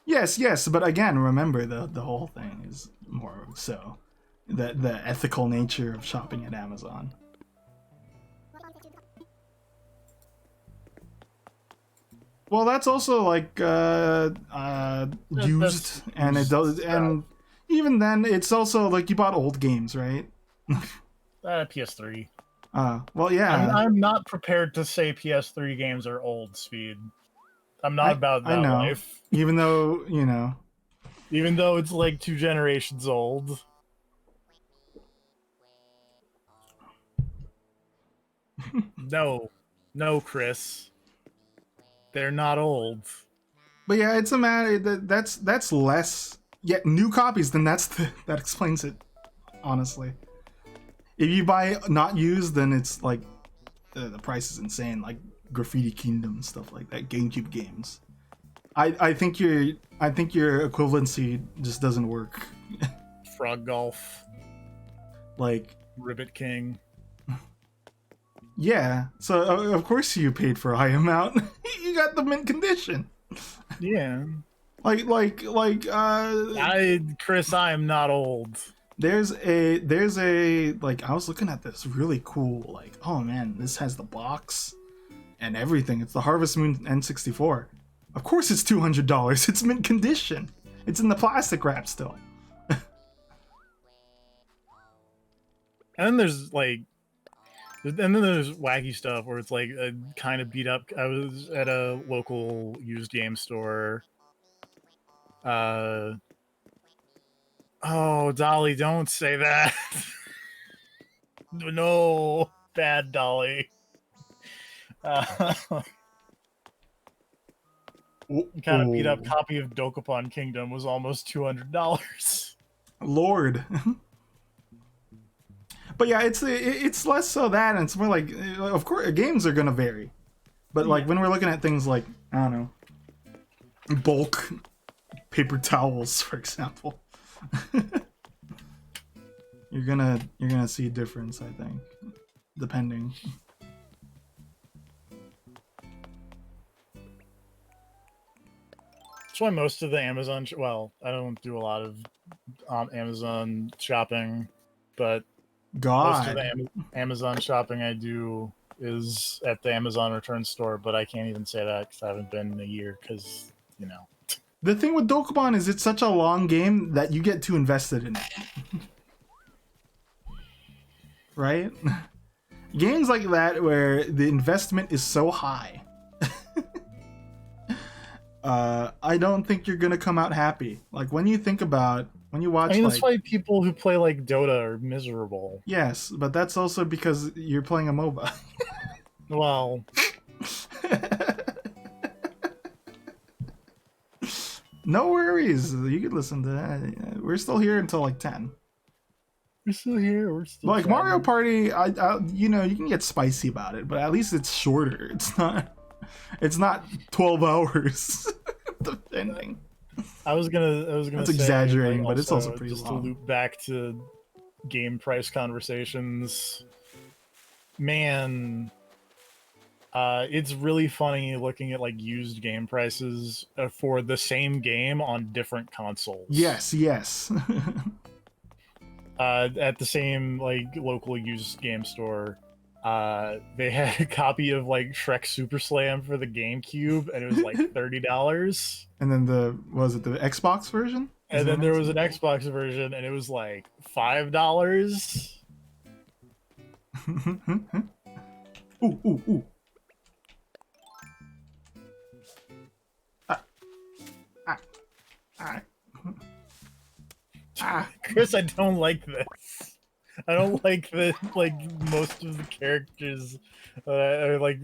Yes, yes, but again, remember the whole thing is more so the ethical nature of shopping at Amazon. Well, that's also like used, and it does, and even then, it's also like you bought old games, right? PS3. Well, yeah. I'm not prepared to say PS3 games are old, Speed. I'm not about that I know. life. Even though, you know. Even though it's like 2 generations old. No, Chris. They're not old. But yeah, it's a matter that's less. Yeah, new copies. Then that explains it. Honestly, if you buy not used, then it's like the price is insane. Like Graffiti Kingdom and stuff like that. GameCube games. I think your equivalency just doesn't work. Frog Golf. Like Ribbit King. Yeah, so of course you paid for a high amount. You got the mint condition. Yeah. Chris, I am not old. There's a like I was looking at this really cool like, oh man, this has the box and everything. It's the Harvest Moon N64. Of course it's $200. It's mint condition. It's in the plastic wrap still. And then there's wacky stuff where it's like a kind of beat up. I was at a local used game store. Oh, Dolly, don't say that. No, bad Dolly. Kind of beat up copy of Dokapon Kingdom was almost $200. Lord. But yeah, it's less so that, and it's more like, of course, games are gonna vary. But like when we're looking at things like, I don't know, bulk paper towels, for example, you're gonna see a difference, I think, depending. That's why most of the Amazon, well, I don't do a lot of Amazon shopping, but most of the Amazon shopping I do is at the Amazon return store, but I can't even say that because I haven't been in a year because, you know. The thing with Dokapon is it's such a long game that you get too invested in it. Right? Games like that where the investment is so high. I don't think you're gonna come out happy. Like when you watch, that's why people who play like Dota are miserable. Yes, but that's also because you're playing a MOBA. Well, no worries. You can listen to that. We're still here until like 10. We're still here. We're still like chatting. Mario Party. You can get spicy about it, but at least it's shorter. It's not 12 hours. Depending. I was gonna. That's say, exaggerating, like, but it's also pretty just long. to loop back to game price conversations. Man, it's really funny looking at like used game prices for the same game on different consoles. Yes. At the same like local used game store, they had a copy of like Shrek Super Slam for the GameCube, and it was like $30. And then the Xbox version? And then there was an Xbox version, and it was like $5. Ooh. Chris, I don't like this. I don't like that. Like most of the characters, like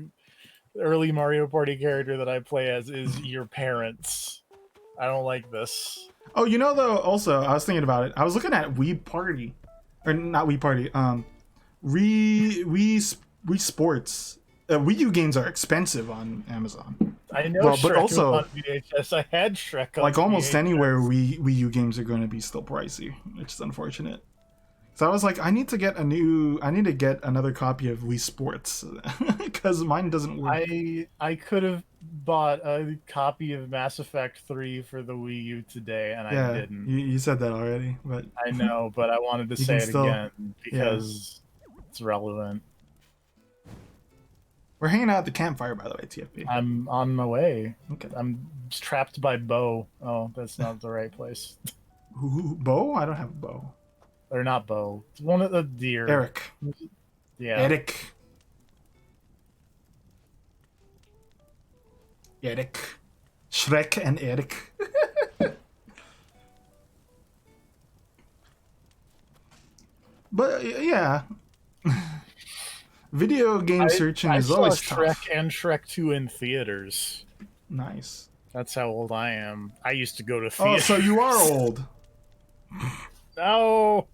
early Mario Party character that I play as is your parents. I don't like this. Oh, though, also, I was thinking about it. I was looking at Wii Party. Or not Wii Party. Wii Sports. Wii U games are expensive on Amazon. I know Well, Shrek but was on also, VHS. I had Shrek on like almost VHS. anywhere Wii U games are going to be still pricey, which is unfortunate. So I was like, I need to get another copy of Wii Sports because mine doesn't work. I could have bought a copy of Mass Effect 3 for the Wii U today, and I Yeah, didn't. you said that already, but I know, but I wanted to you say can it still, again yeah. because it's relevant. We're hanging out at the campfire, by the way, TFP. I'm on my way. Okay. I'm trapped by Bo. Oh, that's not the right place. Bo? I don't have a bow. Or not Bo. It's one of the deer. Eric. Yeah. Eric. Eric. Shrek and Eric. But yeah. Video game searching is saw always Shrek tough. and Shrek 2 in theaters. Nice. That's how old I am. I used to go to Oh, theaters. so you are old. No.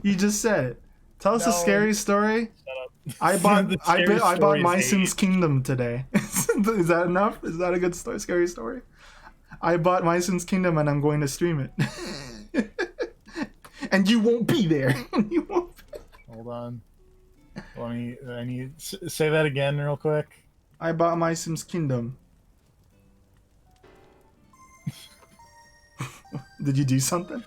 You just said it. Tell us a No. scary story. Shut up. I bought The I scary bought story is My age. Sims Kingdom today. Is that enough? Is that a good story, scary story? I bought My Sims Kingdom and I'm going to stream it. And you won't be there. You won't. Hold on. I need say that again real quick. I bought My Sims Kingdom. Did you do something?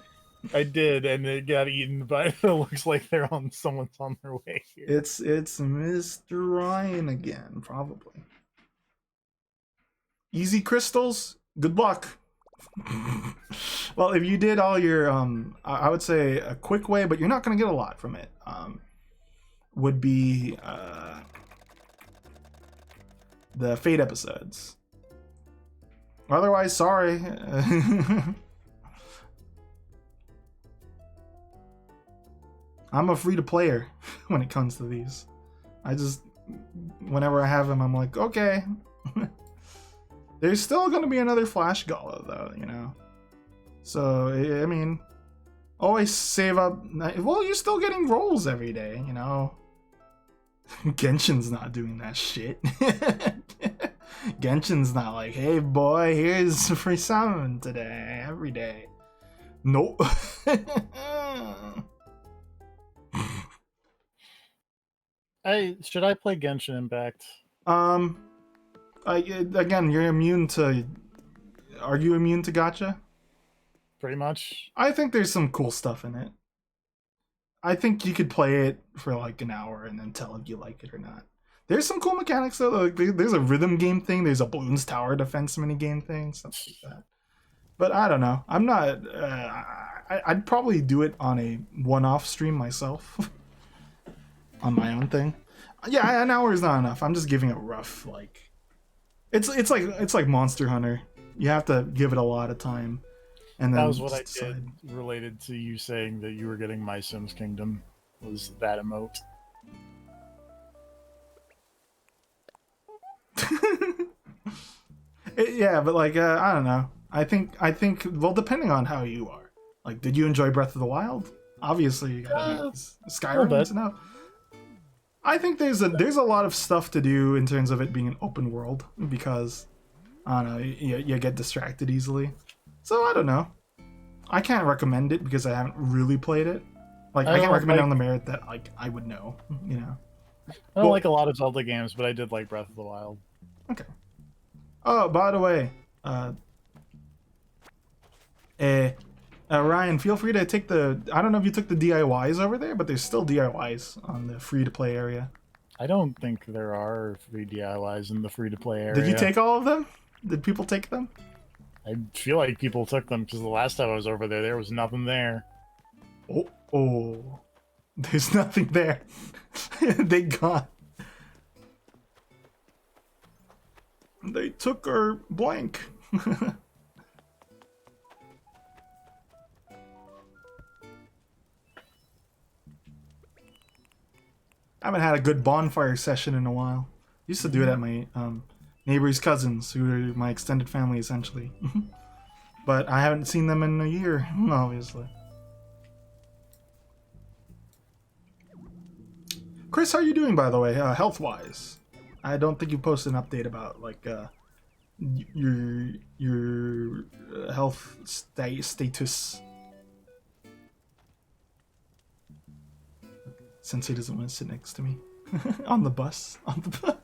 I did, and it got eaten by. It looks like someone's on their way here. It's Mr. Ryan again, probably. Easy crystals. Good luck. Well, if you did all your I would say a quick way, but you're not gonna get a lot from it. Would be the Fate episodes. Otherwise, sorry. I'm a free-to-player when it comes to these. I just, whenever I have them, I'm like, okay. There's still going to be another Flash Gala, though, you know? So, I mean, always save up. Well, you're still getting rolls every day, you know? Genshin's not doing that shit. Genshin's not like, hey boy, here's a free summon today, every day. Nope. Should I play Genshin Impact? Again, you're immune to. Are you immune to gacha? Pretty much. I think there's some cool stuff in it. I think you could play it for like an hour and then tell if you like it or not. There's some cool mechanics though. Like there's a rhythm game thing. There's a balloons tower defense mini game thing, stuff like that. But I don't know. I'm not. I'd probably do it on a one-off stream myself, on my own thing. Yeah, an hour is not enough. I'm just giving it rough. Like, it's like Monster Hunter. You have to give it a lot of time. And then That was what I decide. did related to you saying that you were getting My Sims Kingdom. Was that emote? Yeah, but like I don't know. I think well, depending on how you are. Like, did you enjoy Breath of the Wild? Obviously, you got Skyrim. No, I think there's a lot of stuff to do in terms of it being an open world because I don't know, you get distracted easily. So I don't know. I can't recommend it because I haven't really played it. Like I can't recommend it on the merit that like I would know, you know. I don't like a lot of Zelda games, but I did like Breath of the Wild. Okay. Oh, by the way, Ryan, feel free to take the. I don't know if you took the DIYs over there, but there's still DIYs on the free-to-play area. I don't think there are free DIYs in the free-to-play area. Did you take all of them? Did people take them? I feel like people took them because the last time I was over there, there was nothing there. Oh, there's nothing there. They gone. They took our blank. I haven't had a good bonfire session in a while. Used to do it at my neighbor's cousins, who are my extended family essentially. But I haven't seen them in a year, obviously. Chris, how are you doing, by the way, health-wise? I don't think you posted an update about, like, your health status. Sensei doesn't want to sit next to me on the bus. On the bus.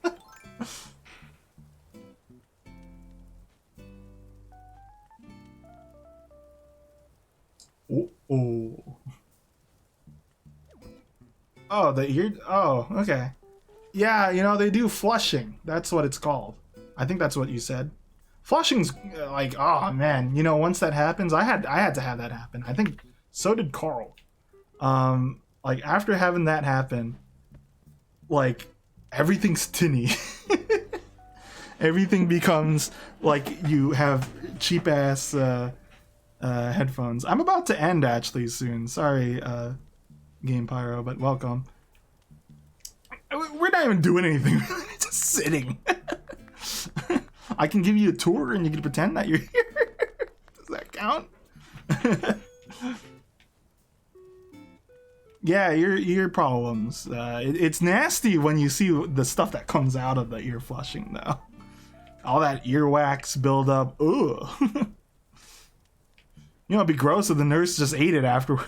Oh. Oh, the ear. Oh, okay. Yeah, you know, they do flushing. That's what it's called. I think that's what you said. Flushing's like, oh man, you know, once that happens, I had to have that happen. I think so did Carl. Like after having that happen, like everything's tinny. Everything becomes like you have cheap ass headphones. I'm about to end actually soon. Sorry, Game Pyro, but welcome. We're not even doing anything. We're just sitting. I can give you a tour and you can pretend that you're here. Does that count? Yeah, ear problems. It's nasty when you see the stuff that comes out of the ear flushing, though. All that earwax buildup. Ugh. You know, it'd be gross if the nurse just ate it afterward.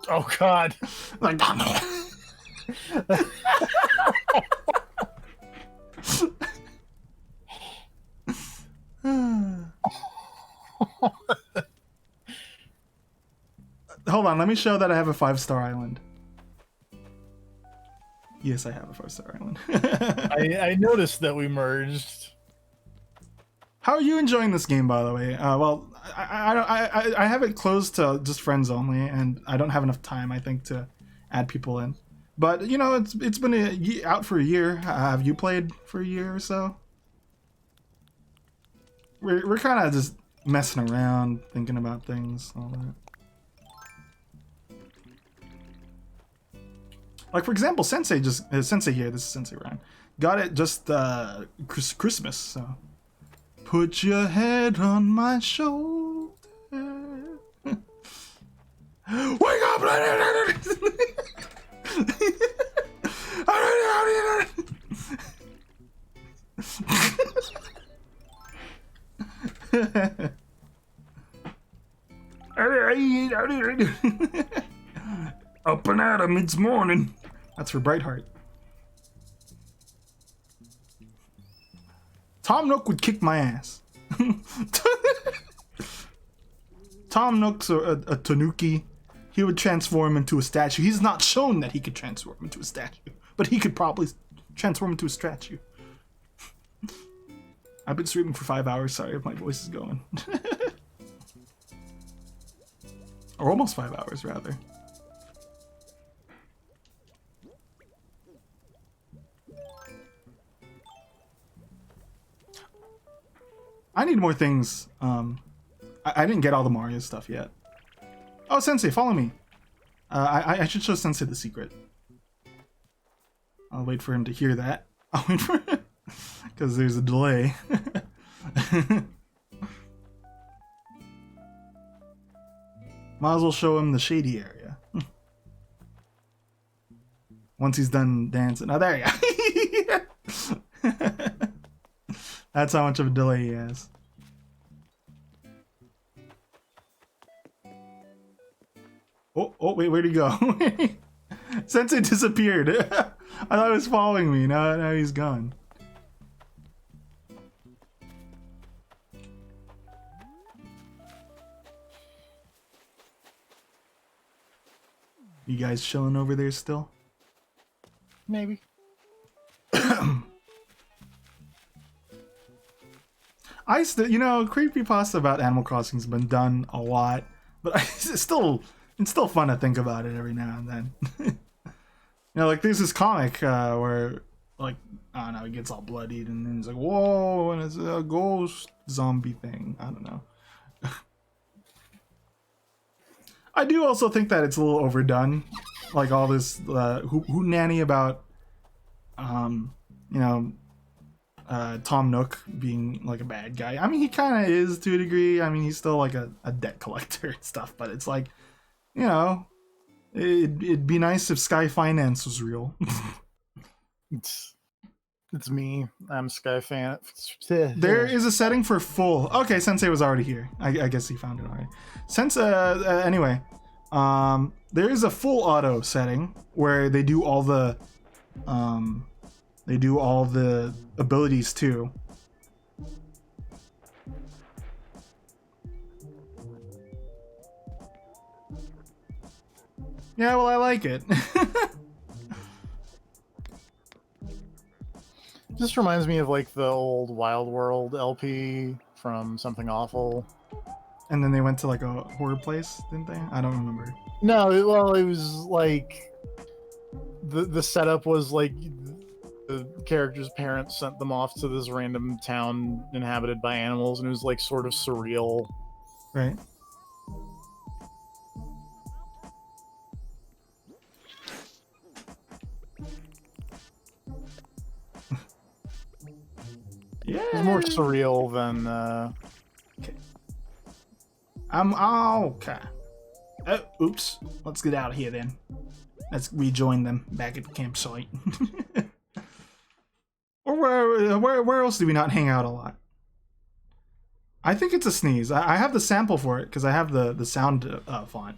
Oh God! Like. Hold on, let me show that I have a 5-star island. Yes, I have a 5-star island. I noticed that we merged. How are you enjoying this game, by the way? Well, I have it closed to just friends only, and I don't have enough time, I think, to add people in. But you know, it's been out for a year. Have you played for a year or so? We're kind of just messing around, thinking about things, all that. Like for example, Sensei here. This is Sensei Ryan. Got it just Christmas. So put your head on my shoulder. Wake up! Up and at 'em, it's morning. That's for Brightheart. Tom Nook would kick my ass. Tom Nook's a tanuki. He would transform into a statue. He's not shown that he could transform into a statue, but he could probably transform into a statue. I've been streaming for 5 hours. Sorry if my voice is going. Or almost 5 hours, rather. I need more things. I didn't get all the Mario stuff yet. Oh, Sensei, follow me. I should show Sensei the secret. I'll wait for him to hear that. I'll wait for it. Because there's a delay. Might as well show him the shady area. Once he's done dancing. Oh, there you go. That's how much of a delay he has. Oh, wait, where'd he go? Sensei disappeared. I thought he was following me. Now he's gone. You guys chilling over there still? Maybe. I still, you know, creepypasta about Animal Crossing's been done a lot, but it's still fun to think about it every now and then. You know, like there's this comic where, like, I don't know, it gets all bloodied and then it's like, whoa, and it's a ghost zombie thing. I don't know. I do also think that it's a little overdone, like all this who nanny about, you know, Tom Nook being like a bad guy. I mean, he kind of is to a degree. I mean, he's still like a debt collector and stuff, but it's like, you know, it'd be nice if Sky Finance was real. It's me. I'm Sky Fan. There is a setting for full. Okay, Sensei was already here. I guess he found it already. Anyway, there is a full auto setting where they do all the abilities too. Yeah, well, I like it. Just reminds me of like the old Wild World LP from Something Awful. And then they went to like a horror place, didn't they? I don't remember. No, it was like the setup was like the character's parents sent them off to this random town inhabited by animals, and it was like sort of surreal. Right. Yeah. It was more surreal than. Okay. Okay. Oh, oops. Let's get out of here then. Let's rejoin them back at the campsite. Or where else do we not hang out a lot? I think it's a sneeze. I have the sample for it because I have the sound font.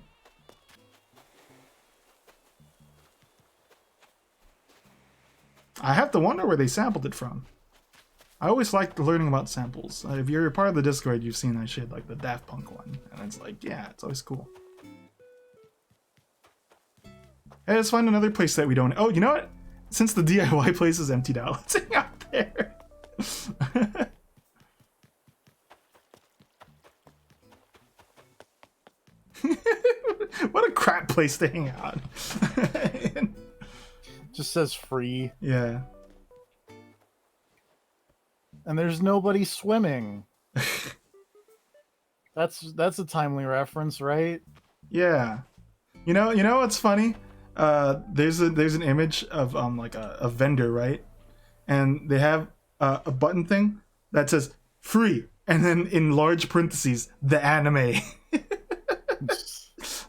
I have to wonder where they sampled it from. I always liked learning about samples. If you're a part of the Discord, you've seen that shit, like the Daft Punk one. And it's like, yeah, it's always cool. Hey, let's find another place that we don't... Oh, you know what? Since the DIY place is emptied out, let's hang out there. What a crap place to hang out. Just says free. Yeah. And there's nobody swimming. That's a timely reference, right? Yeah. You know what's funny? There's an image of like a vendor, right? And they have a button thing that says free, and then in large parentheses, the anime.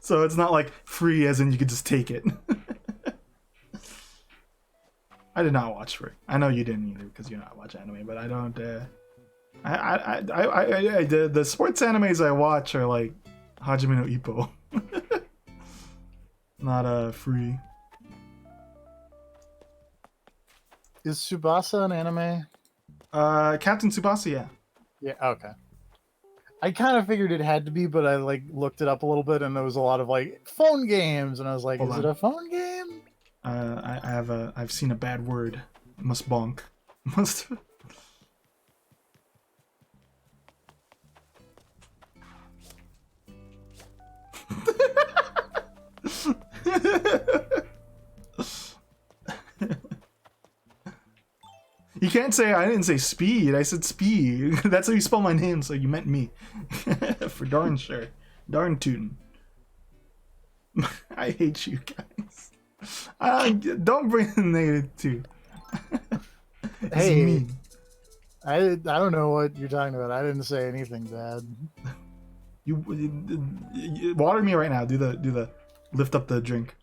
So it's not like free as in you could just take it. I did not watch Free. I know you didn't either because you don't watch anime, but I don't. The sports animes I watch are like Hajime no Ippo, not Free. Is Tsubasa an anime? Captain Tsubasa, yeah. Yeah, okay. I kind of figured it had to be, but I like looked it up a little bit, and there was a lot of like phone games, and I was like, Hold is on. it a phone game? I've seen a bad word. Must bonk. Must. You can't say I didn't say speed. I said speed. That's how you spell my name, so you meant me. For darn sure. Darn tootin'. I hate you guys. Don't bring the negative too. It's Hey, mean. I don't know what you're talking about. I didn't say anything bad. You water me right now. Do the lift up the drink.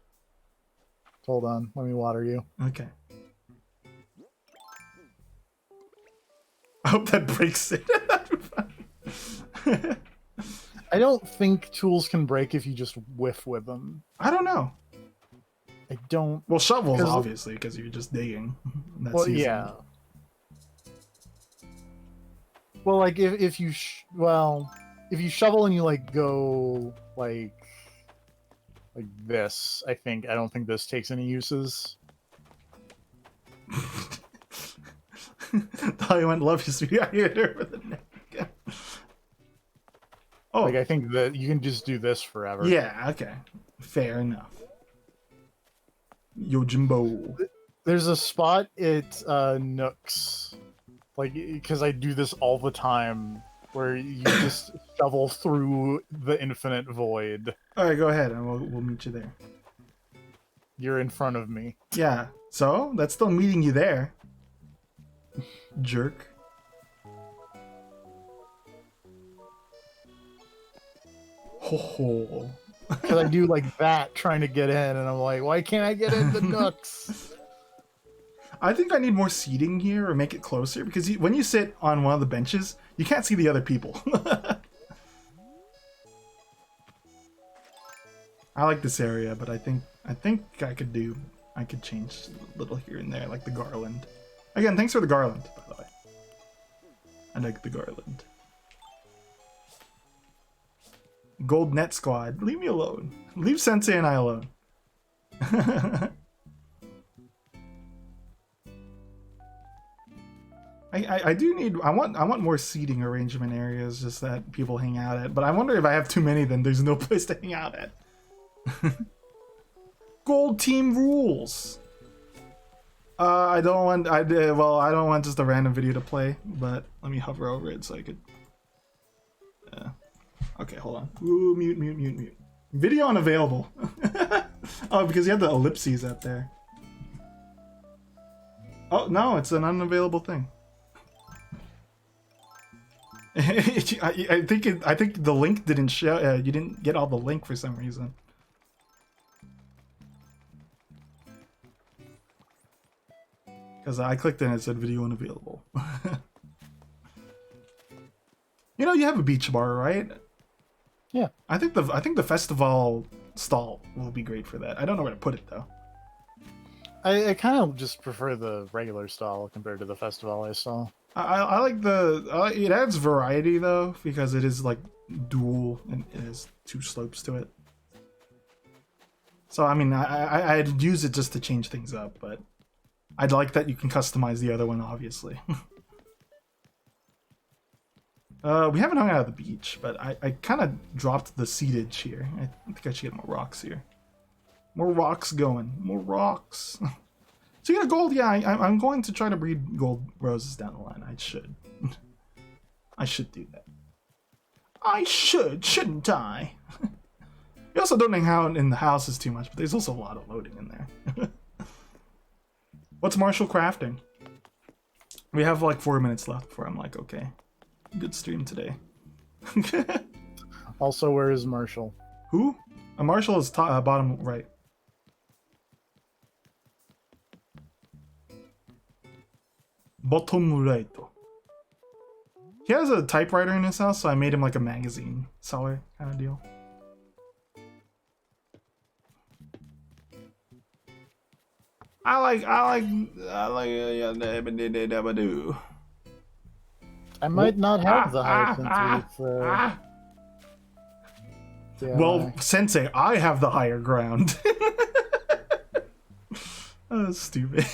Hold on, let me water you. Okay. I hope that breaks it. I don't think tools can break if you just whiff with them. I don't know. I don't. Well, shovels 'Cause- obviously because you're just digging. That's Well, easy. yeah. Well, like if you if you shovel and you like go like this, I don't think this takes any uses. Thought you went love you sweet. I hit her with a neck. Oh, Like I think that you can just do this forever. yeah. Okay, fair enough. Yojimbo. There's a spot at Nooks, like because I do this all the time, where you just shovel through the infinite void. All right, go ahead, and we'll meet you there. You're in front of me. Yeah. So that's still meeting you there. Jerk. Ho ho. Because I do like that trying to get in, and I'm like, why can't I get into Nooks? I think I need more seating here or make it closer because when you sit on one of the benches, you can't see the other people. I like this area, but I think I could change a little here and there, like the garland. Again, thanks for the garland, by the way. I like the garland. Gold Net Squad, leave me alone. Leave Sensei and I alone. I do need I want more seating arrangement areas just that people hang out at, but I wonder if I have too many then there's no place to hang out at. Gold team rules. I don't want just a random video to play, but let me hover over it so I could okay, hold on. Ooh, mute. Video unavailable. Oh, because you have the ellipses up there. Oh no, it's an unavailable thing. I think the link didn't show. You didn't get all the link for some reason. Because I clicked and it said video unavailable. You know, you have a beach bar, right? Yeah. I think the festival stall will be great for that. I don't know where to put it though. I kind of just prefer the regular stall compared to the festival I saw. I like it adds variety though because it is like dual and it has two slopes to it. So I mean I'd use it just to change things up, but I'd like that you can customize the other one obviously. We haven't hung out at the beach, but I kind of dropped the seatage here. I think I should get more rocks here. More rocks going. More rocks. So you got a gold? Yeah, I'm going to try to breed gold roses down the line. I should. I should do that. I should, shouldn't I? You also don't hang out in the houses too much, but there's also a lot of loading in there. What's Marshall crafting? We have like 4 minutes left before I'm like, okay. Good stream today. Also, where is Marshall? Who? Marshall is bottom right. Bottom right. He has a typewriter in his house, so I made him like a magazine seller kind of deal. I might not have the highest Well, Sensei, I have the higher ground. Oh, stupid.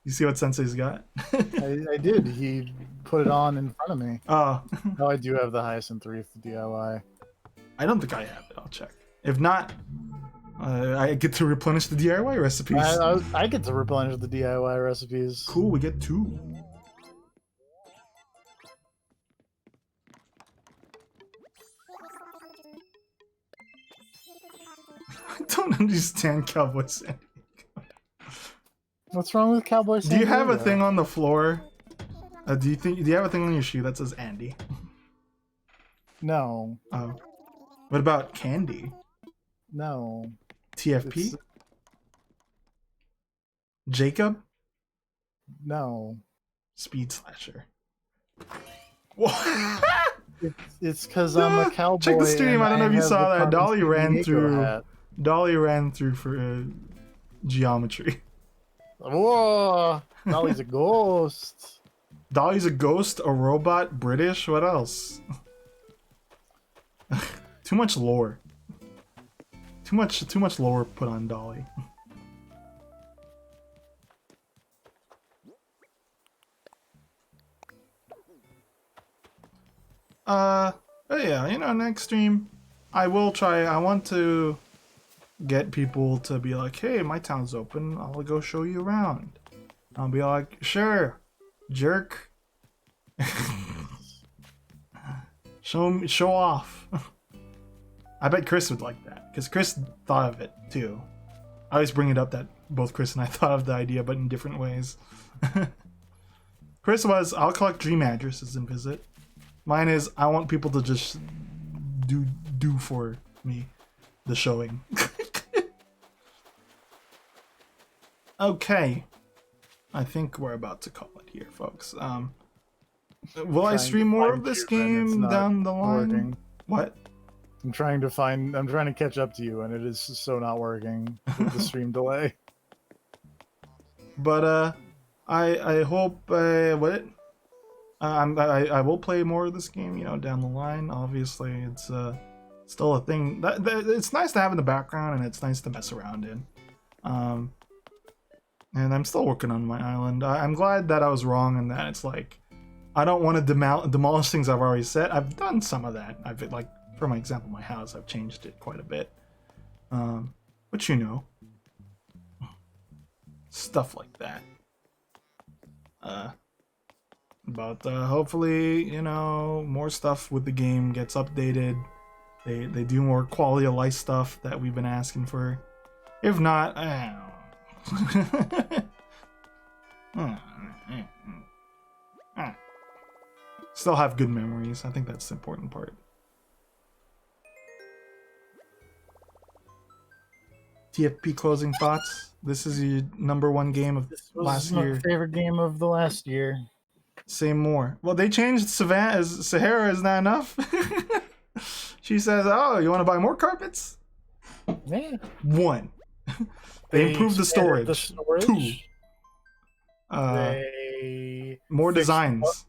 You see what Sensei's got? I did. He put it on in front of me. Oh. No, I do have the Hyacinth Reef DIY. I don't think I have it. I'll check. If not, I get to replenish the DIY recipes. I get to replenish the DIY recipes. Cool, we get 2. I don't understand Cowboy San Diego. What's wrong with Cowboy San Do you have a Diego? thing on the floor? Do you have a thing on your shoe that says Andy? No. Oh. What about Candy? No. TFP? It's- Jacob? No. Speed Slasher. What? It's because I'm a cowboy. Check the stream. and I don't know if you have saw the that. Dolly Carmen ran Sandiego through. hat. Dolly ran through for geometry. Whoa! Dolly's a ghost. Dolly's a ghost, a robot, British. What else? Too much lore. Too much lore put on Dolly. But yeah, you know, next stream, I will try. I want to get people to be like, hey, my town's open. I'll go show you around. I'll be like, sure, jerk. Show off. I bet Chris would like that, because Chris thought of it too. I always bring it up that both Chris and I thought of the idea, but in different ways. Chris was, I'll collect dream addresses and visit. Mine is, I want people to just do for me the showing. Okay. I think we're about to call it here, folks. Will I Trying stream to more find of this you, and it's game not down the line? working. What? I'm trying to catch up to you, and it is so not working with the stream delay. But I hope what I will play more of this game, down the line. Obviously, it's still a thing that it's nice to have in the background, and it's nice to mess around in. And I'm still working on my island. I'm glad that I was wrong in that it's like I don't want to demolish things I've already set. I've done some of that. I've like, for my example, my house, I've changed it quite a bit. But stuff like that. But hopefully, more stuff with the game gets updated. They do more quality of life stuff that we've been asking for. If not, still have good memories. I think that's the important part. TFP closing thoughts. This is your #1 game of This was last my year. favorite game of the last year. Say more. Well, they changed Savannah as Sahara. Is that enough? She says, "Oh, you want to buy more carpets?" Yeah. 1. They improved the expanded storage. 2. They More fixed designs.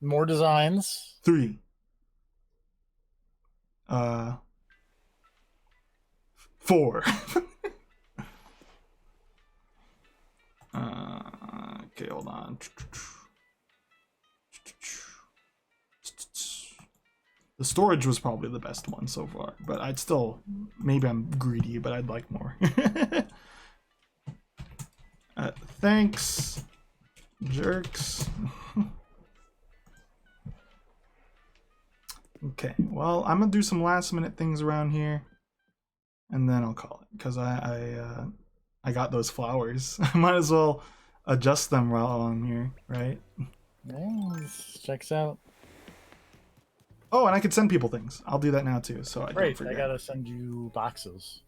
more designs. 3. 4. Okay, hold on. The storage was probably the best one so far, but I'd still, maybe I'm greedy, but I'd like more. Thanks, jerks. Okay, well, I'm gonna do some last minute things around here, and then I'll call it, because I got those flowers. I might as well adjust them while I'm here, right? Yeah, this checks out. Oh, and I could send people things. I'll do that now too, so I don't Great, forget. I gotta send you boxes.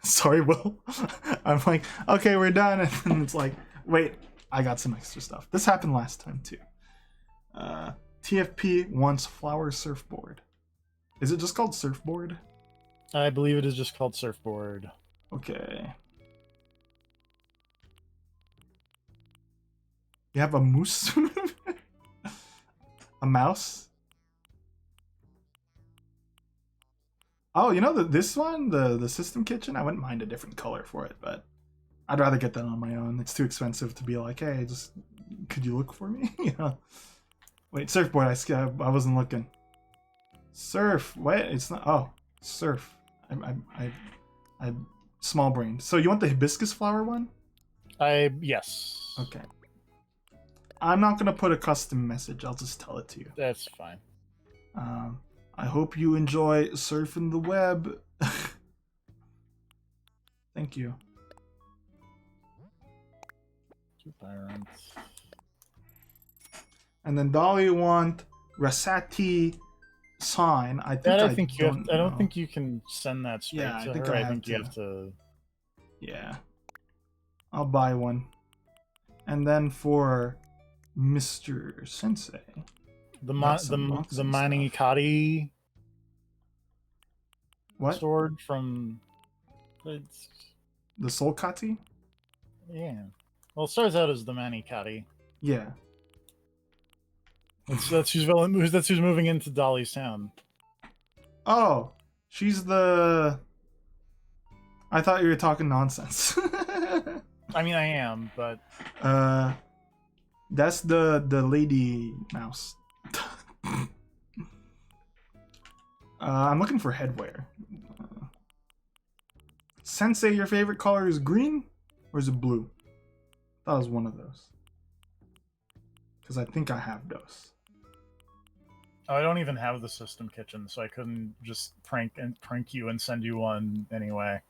Sorry, Will. I'm like, okay, we're done, and it's like, wait, I got some extra stuff. This happened last time too. TFP wants flower surfboard. Is it just called surfboard? I believe it is just called Surfboard. Okay. You have a moose? A mouse? Oh, this one, the system kitchen, I wouldn't mind a different color for it, but I'd rather get that on my own. It's too expensive to be like, hey, just could you look for me? Wait, surfboard. I wasn't looking. Surf. Wait, it's not. Oh, surf. I small brain. So you want the hibiscus flower one? Yes. Okay. I'm not gonna put a custom message. I'll just tell it to you. That's fine. I hope you enjoy surfing the web. Thank you. 2 pirates. And then Dolly want Rasati sign. I think you have. I don't think you can send that straight Yeah, I to think her. I I have think you to. have to. Yeah. I'll buy one. And then for Mr. Sensei. The got some boxing Mani stuff. Kadi What? sword from. It's, The Soul Kati? yeah. Well, it starts out as the Mani Kadi. Yeah. That's who's moving into Dolly's town. Oh, she's the. I thought you were talking nonsense. I mean, I am, but That's the lady mouse. I'm looking for headwear. Sensei, your favorite color is green, or is it blue? That was one of those. Because I think I have those. I don't even have the system kitchen, so I couldn't just prank you and send you one anyway.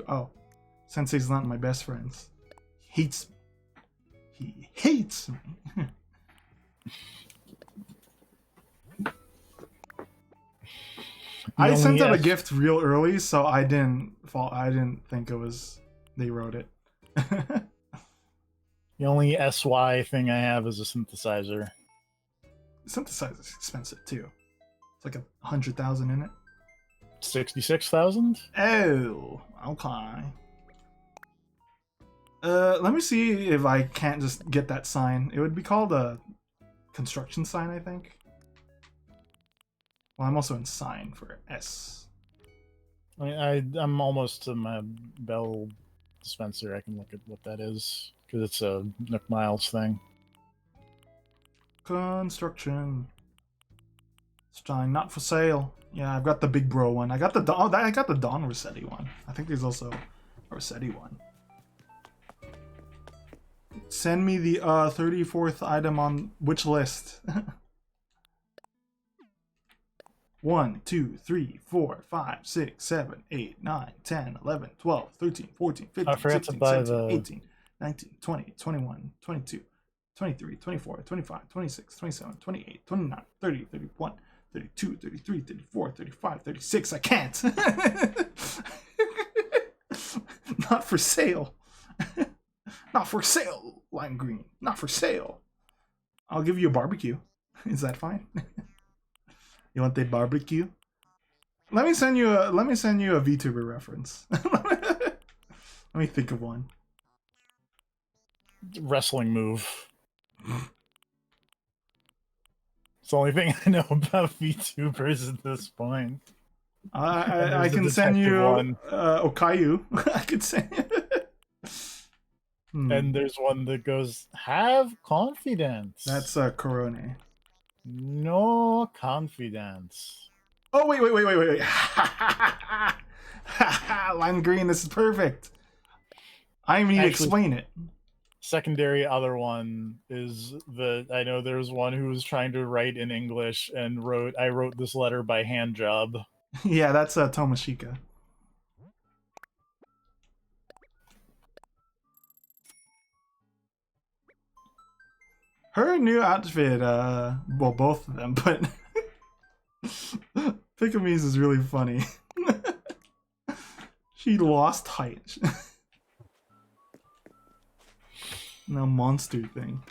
Oh, Sensei's not my best friends. He hates me. He hates me. I sent out a gift real early, so I didn't think it was they wrote it. The only SY thing I have is a synthesizer. Synthesizer's expensive too. It's like 100,000 in it. 66,000? Oh, okay. Let me see if I can't just get that sign. It would be called a construction sign, I think. Well, I'm also in sign for S. I mean, I'm almost to my Bell dispenser. I can look at what that is because it's a Nook Miles thing. Construction sign, not for sale. Yeah, I've got the big bro one. I got the I got the Don Rossetti one. I think there's also a Rossetti one. Send me the 34th item on which list? 1, 2, 3, 4, 5, 6, 7, 8, 9, 10, 11, 12, 13, 14, 15, 16, 17, 18, 19, 20, 21, 22, 23, 24, 25, 26, 27, 28, 29, 30, 31, 32, 33, 34, 35, 36. I can't! Not for sale. Not for sale, lime green. Not for sale. I'll give you a barbecue. Is that fine? You want the barbecue? Let me send you a VTuber reference. Let me think of one. Wrestling move. It's the only thing I know about VTubers at this point. I can send you Okayu. I could send you. And there's one that goes, have confidence. That's Corone. No confidence. Oh, wait. Lime green, this is perfect. I don't even need to explain it. Secondary other one is that I know there was one who was trying to write in English and I wrote this letter by hand job. Yeah, that's Tomashika. Her new outfit, well, both of them, but Pickamise is really funny. She lost height. No monster thing.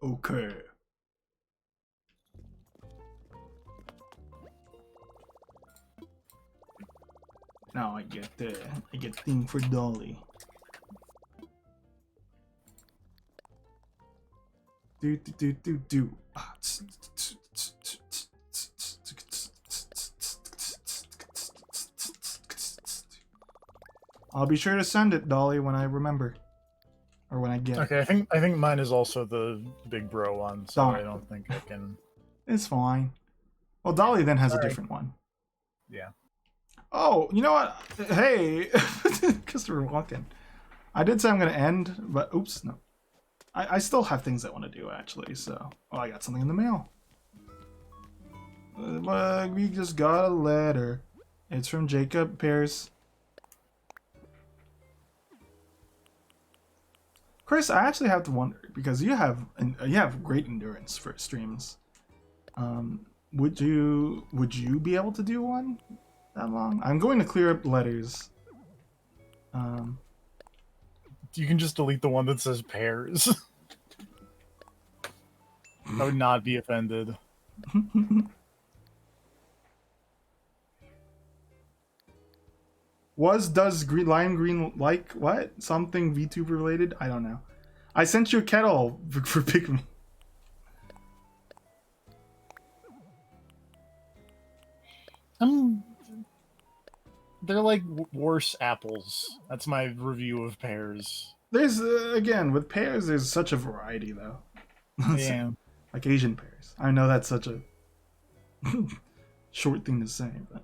Okay. Now I get thing for Dolly. Do. I'll be sure to send it, Dolly, when I remember. Or when I get it. Okay, I think mine is also the big bro one, so I don't think I can. It's fine. Well, Dolly then has a different one. Yeah. Oh, you know what? Hey, Christopher Walken. I did say I'm gonna end, but oops, no. I still have things I want to do actually. So, oh, I got something in the mail. We just got a letter. It's from Jacob Pierce. Chris, I actually have to wonder because you have great endurance for streams. Would you be able to do one that long? I'm going to clear up letters. You can just delete the one that says pairs. I would not be offended. Does lime green like what? Something VTuber related? I don't know. I sent you a kettle for Pikmin. They're like worse apples. That's my review of pears. There's again with pears. There's such a variety though. Yeah, like Asian pears. I know that's such a short thing to say, but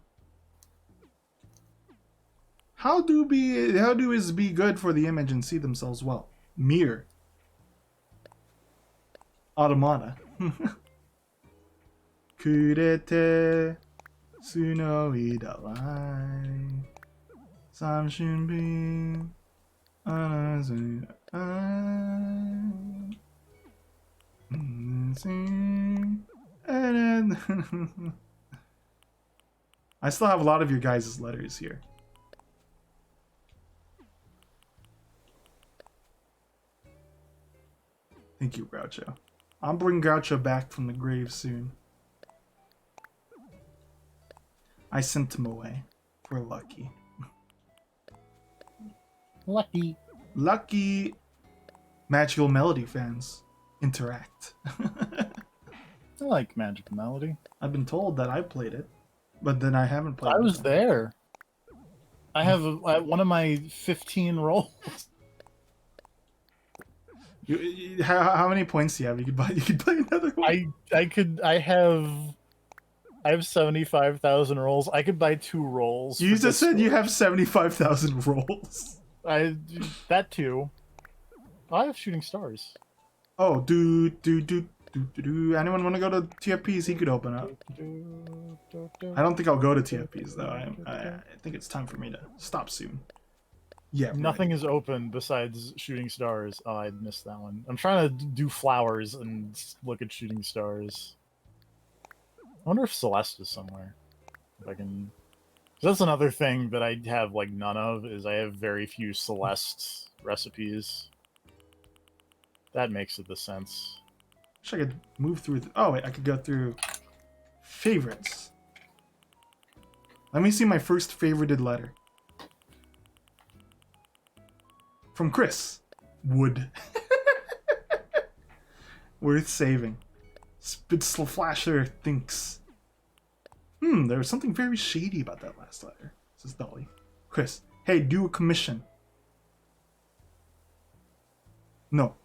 how do is be good for the image and see themselves well? Mirror. Automata. Kurete sunoi dawai Some should be. I still have a lot of your guys' letters here. Thank you, Groucho. I'll bring Groucho back from the grave soon. I sent him away. We're lucky. Lucky. Lucky Magical Melody fans interact. I like Magic Melody. I've been told that I played it, but then I haven't played it. I was there. I have one of my 15 rolls. How many points do you have? You could play another one. I have 75,000 rolls. I could buy 2 rolls. You just said you have 75,000 rolls. That too. I have shooting stars. Oh, anyone want to go to TFPs? He could open up. I don't think I'll go to TFPs though. I think it's time for me to stop soon. Yeah. Nothing is open besides shooting stars. Oh, I missed that one. I'm trying to do flowers and look at shooting stars. I wonder if Celeste is somewhere. If I can. 'Cause that's another thing that I have like none of is I have very few Celeste recipes. That makes it the sense. Wish I could move through. Oh wait, I could go through favorites. Let me see my first favorited letter. From Chris. Wood. Worth saving. Spitzl Flasher thinks. There was something very shady about that last letter, says Dolly. Chris, hey, do a commission. No.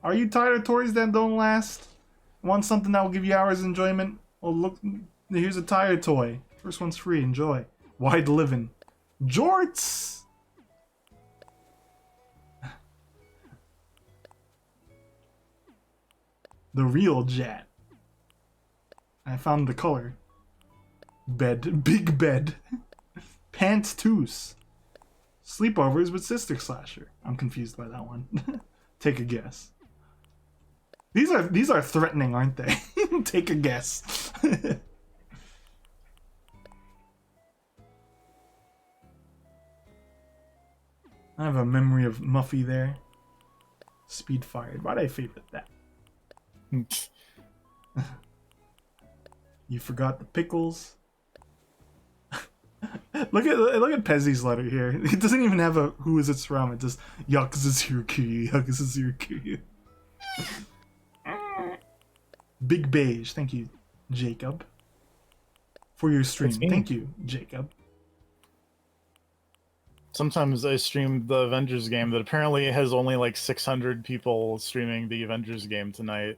Are you tired of toys that don't last? Want something that will give you hours of enjoyment? Well, look, here's a tire toy. First one's free, enjoy. Wide living. Jorts! The real Jet. I found the color. Bed. Big bed. Pants toos. Sleepovers with Sister Slasher. I'm confused by that one. Take a guess. These are threatening, aren't they? Take a guess. I have a memory of Muffy there. Speed fired. Why'd I favorite that? You forgot the pickles. look at Pezzy's letter here. It doesn't even have a who is it from. It just Yakuza. Big beige. Thank you, Jacob, for your stream. Thank you, Jacob. Sometimes I stream the Avengers game that apparently has only like 600 people streaming the Avengers game tonight.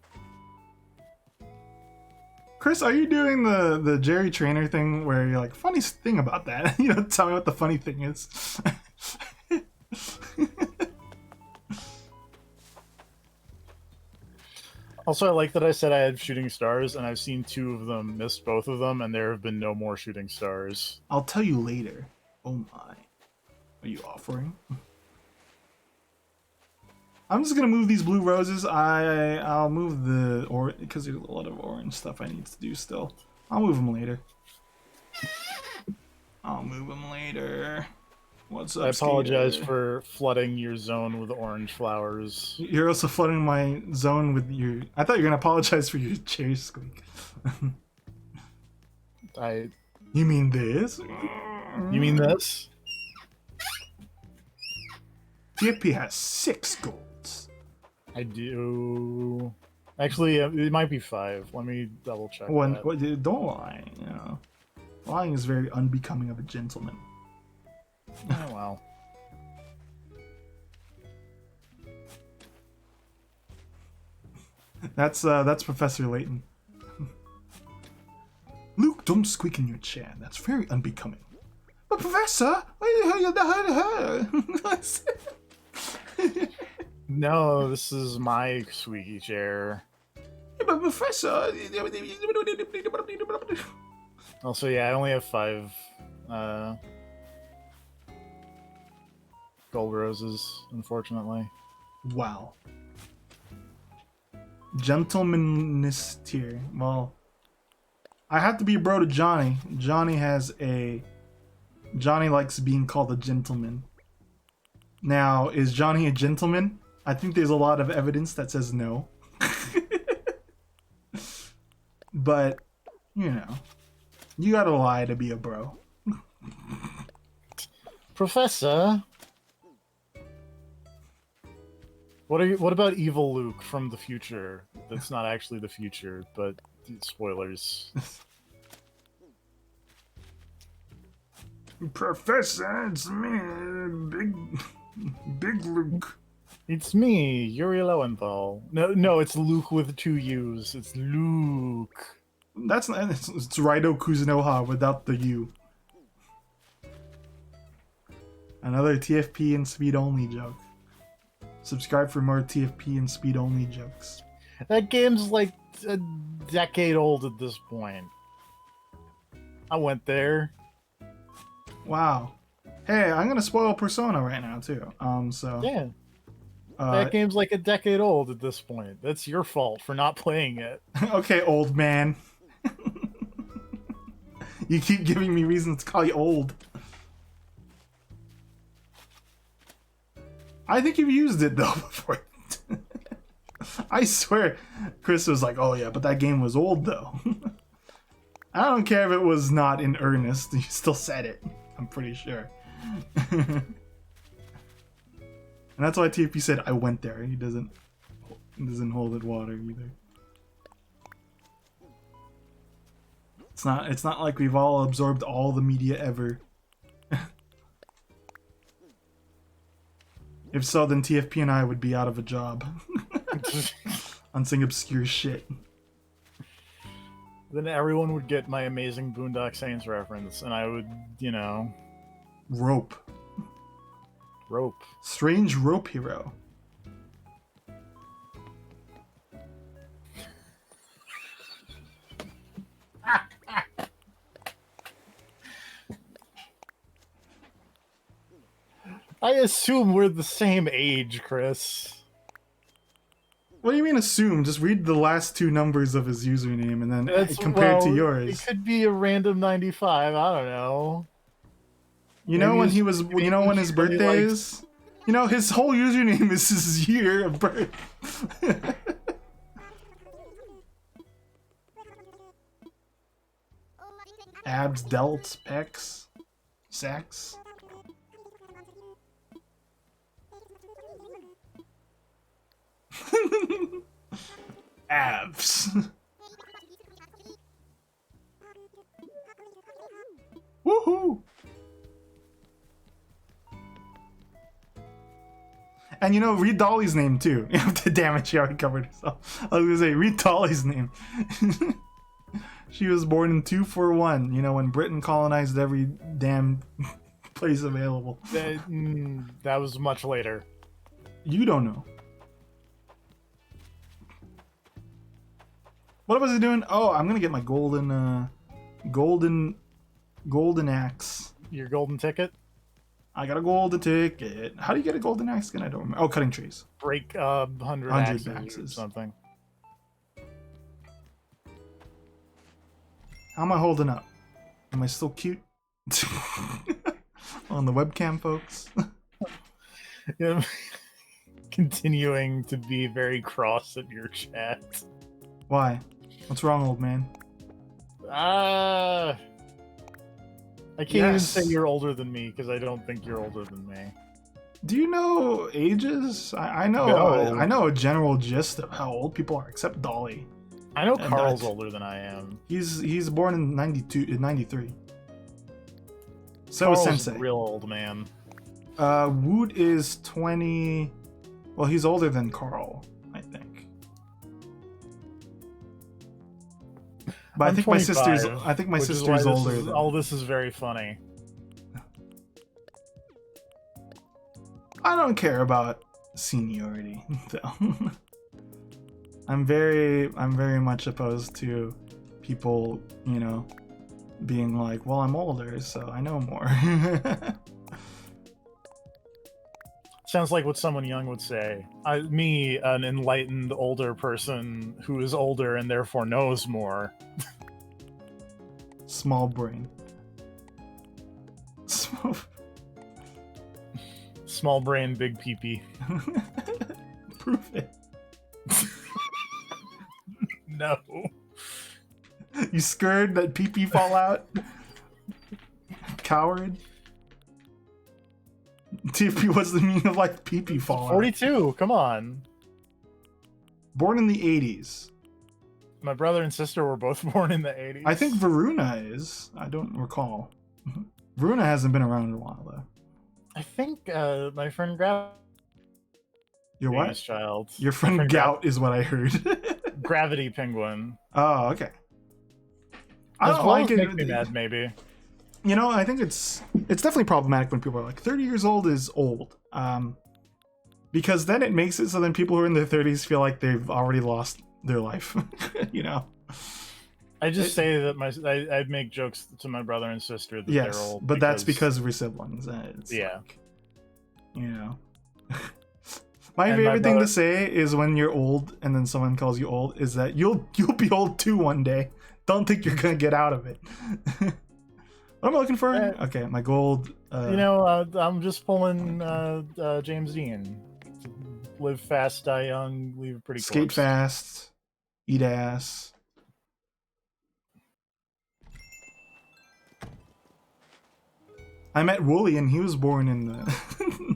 Chris, are you doing the Jerry Trainer thing where you're like, funny thing about that? You know, tell me what the funny thing is. Also, I like that I said I had shooting stars, and I've seen 2 of them, missed both of them, and there have been no more shooting stars. I'll tell you later. Oh my. Are you offering? I'm just gonna move these blue roses. I'll move the orange because there's a lot of orange stuff I need to do still. I'll move them later. What's up? I apologize Skater? for flooding your zone with orange flowers. You're also flooding my zone with your. I thought you were gonna apologize for your cherry squeak. You mean this? You mean this? TFP has 6 golds. I do. Actually, it might be 5. Let me double check. Don't lie. You know, lying is very unbecoming of a gentleman. Oh well. That's Professor Layton. Luke, don't squeak in your chair. That's very unbecoming. But Professor, No, this is my squeaky chair. Yeah, but Professor. Also, yeah, I only have 5 gold roses, unfortunately. Wow. Gentlemanist tier. Well, I have to be bro to Johnny. Johnny likes being called a gentleman. Now, is Johnny a gentleman? I think there's a lot of evidence that says no. But, you know, you gotta lie to be a bro. Professor, what about evil Luke from the future? That's not actually the future, but spoilers. Professor, it's me, Big Luke. It's me, Yuri Lowenthal. No, it's Luke with 2 U's. It's Luke. That's not. It's Raido Kuzunoha without the U. Another TFP and speed only joke. Subscribe for more TFP and speed only jokes. That game's like a decade old at this point. I went there. Wow. Hey, I'm gonna spoil Persona right now too. Yeah. That game's like a decade old at this point. That's your fault for not playing it. Okay, old man. You keep giving me reasons to call you old. I think you've used it though before. I swear, Chris was like, "Oh yeah, but that game was old though." I don't care if it was not in earnest. You still said it. I'm pretty sure. And that's why TFP said I went there. He doesn't hold it water either. It's not like we've all absorbed all the media ever. If so, then TFP and I would be out of a job. On some obscure shit. Then everyone would get my amazing Boondock Saints reference, and I would, Rope. Strange rope hero. I assume we're the same age, Chris. What do you mean assume? Just read the last 2 numbers of his username and then compare it to yours. It could be a random 95, I don't know. You know when he was, you know when his birthday is? You know, his whole username is his year of birth. Abs, delts, pecs, sacks. Abs. Woohoo! And read Dolly's name too. Damn it, she already covered herself. I was gonna say, read Dolly's name. She was born in 241, when Britain colonized every damn place available. That was much later. You don't know. What was he doing? Oh, I'm gonna get my golden axe. Your golden ticket? I got a golden ticket. How do you get a golden axe again? I don't remember. Oh, cutting trees. Break 100 axes or something. How am I holding up? Am I still cute? On the webcam, folks. Yeah. Continuing to be very cross at your chat. Why? What's wrong, old man? I can't even say you're older than me because I don't think you're older than me. Do you know ages? I know. No. I know a general gist of how old people are, except Dolly. I know Carl's older than I am. He's born in 93. So Carl's is Sensei. A real old man. Woot is 20. Well, he's older than Carl, I think. But I think my sister's older. All this is very funny. I don't care about seniority, though. I'm very much opposed to people, being like, well, I'm older, so I know more. Sounds like what someone young would say. Me, an enlightened older person who is older and therefore knows more. Small brain. Small brain, big pee-pee. Prove it. No. You scared that pee-pee fall out? Coward. TFP, what's the meaning of like pee-pee fall out? 42, come on. Born in the 80s. My brother and sister were both born in the 80s. I think Varuna is. I don't recall. Varuna hasn't been around in a while, though. I think my friend Gravity. Your what? Child. Your friend Gout is what I heard. Gravity Penguin. Oh, okay. I As don't well like as it. Make Me Mad, maybe. You know, I think it's definitely problematic when people are like 30 years old is old. Because then it makes it so then people who are in their 30s feel like they've already lost their life. You know. I just say that I make jokes to my brother and sister that they're old. But that's because we're siblings. Yeah. Like, you know. My favorite thing to say is when you're old and then someone calls you old is that you'll be old too one day. Don't think you're gonna get out of it. What am I looking for? Okay, my gold. I'm just pulling James Dean. Live fast, die young, leave a pretty skate corpse. fast, eat ass. I met Wooly and he was born in the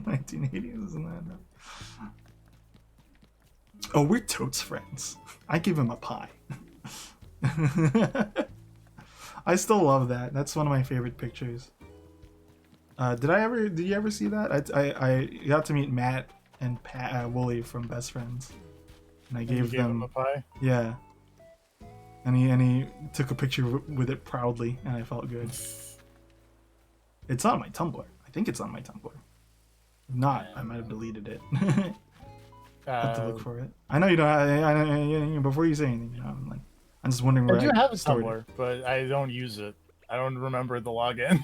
1980s, isn't that? Oh, we're totes friends. I give him a pie. I still love that. That's one of my favorite pictures. Did you ever see that? I got to meet Matt and Wooly from Best Friends, and I gave them a pie. Yeah, and he took a picture with it proudly, and I felt good. It's on my Tumblr. I think it's on my Tumblr. If not, I might have deleted it. Have to look for it. I know you don't. I know, before you say anything, you know, I'm just wondering where I do have a stored Tumblr, but I don't use it. I don't remember the login.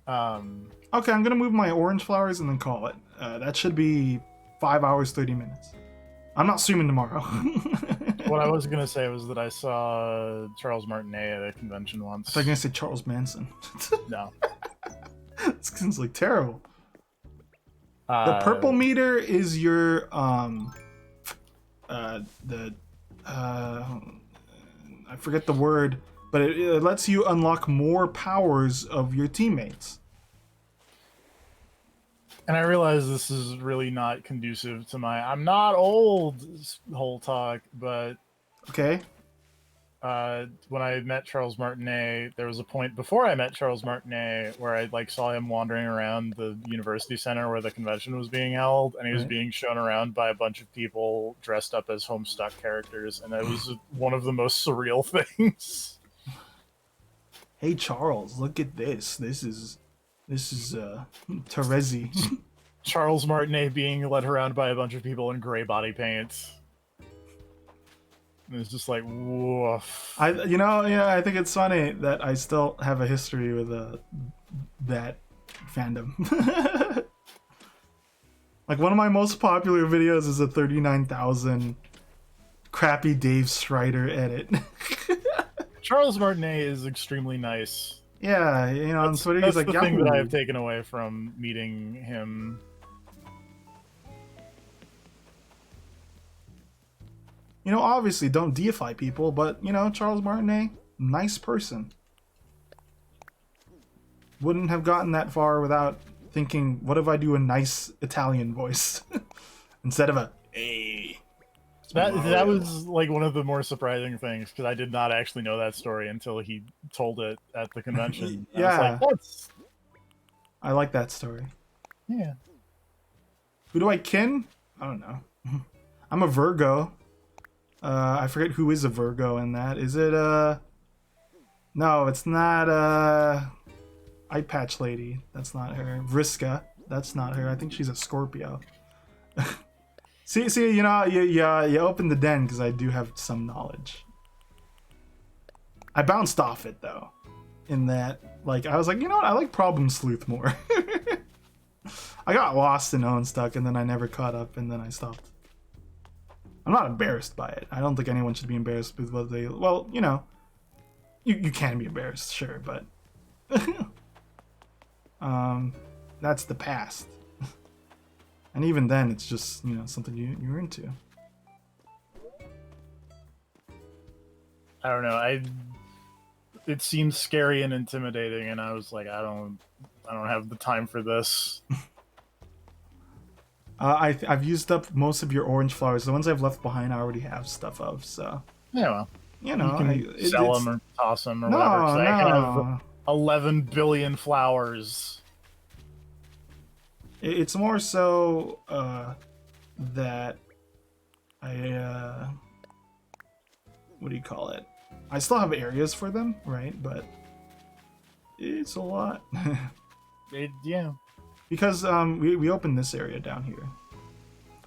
Okay, I'm gonna move my orange flowers and then call it. That should be 5 hours 30 minutes. I'm not streaming tomorrow. What I was gonna say was that I saw Charles Martinet at a convention once. I thought you were gonna say Charles Manson. No. This sounds like terrible. The purple meter is your I forget the word, but it lets you unlock more powers of your teammates. And I realize this is really not conducive to my I'm not old whole talk, but okay. When I met Charles Martinet, there was a point before I met Charles Martinet where I saw him wandering around the university center where the convention was being held, and he was being shown around by a bunch of people dressed up as Homestuck characters, and it was one of the most surreal things. Hey Charles, look at this. This is Terezi. Charles Martinet being led around by a bunch of people in gray body paint. And it's just like, woof. I think it's funny that I still have a history with that fandom. Like one of my most popular videos is a 39,000 crappy Dave Strider edit. Charles Martinet is extremely nice. Yeah, on Twitter he's like, that's the thing that I have taken away from meeting him. Obviously don't deify people, but Charles Martinet, nice person. Wouldn't have gotten that far without thinking, what if I do a nice Italian voice instead of a hey. That was one of the more surprising things, because I did not actually know that story until he told it at the convention. Yeah, I I like that story. Yeah. Who do I kin? I don't know. I'm a Virgo. I forget who is a Virgo in that. Is it No, it's not Eye Patch Lady. That's not her. Vriska. That's not her. I think she's a Scorpio. See, you opened the den because I do have some knowledge. I bounced off it though. In that, I was like, you know what? I like Problem Sleuth more. I got lost in Unstuck, and then I never caught up, and then I stopped. I'm not embarrassed by it. I don't think anyone should be embarrassed with what they... Well, you know, you can be embarrassed, sure, but... that's the past. And even then, it's just, you know, something you're into. I don't know. It seemed scary and intimidating, and I was like, I don't have the time for this. I've used up most of your orange flowers. The ones I've left behind, I already have stuff of. So Yeah, well, you know, you can sell them or toss them or no, whatever. 'Cause no. I have 11 billion flowers. It's more so that I what do you call it? I still have areas for them, right? But it's a lot. Yeah. Because we opened this area down here.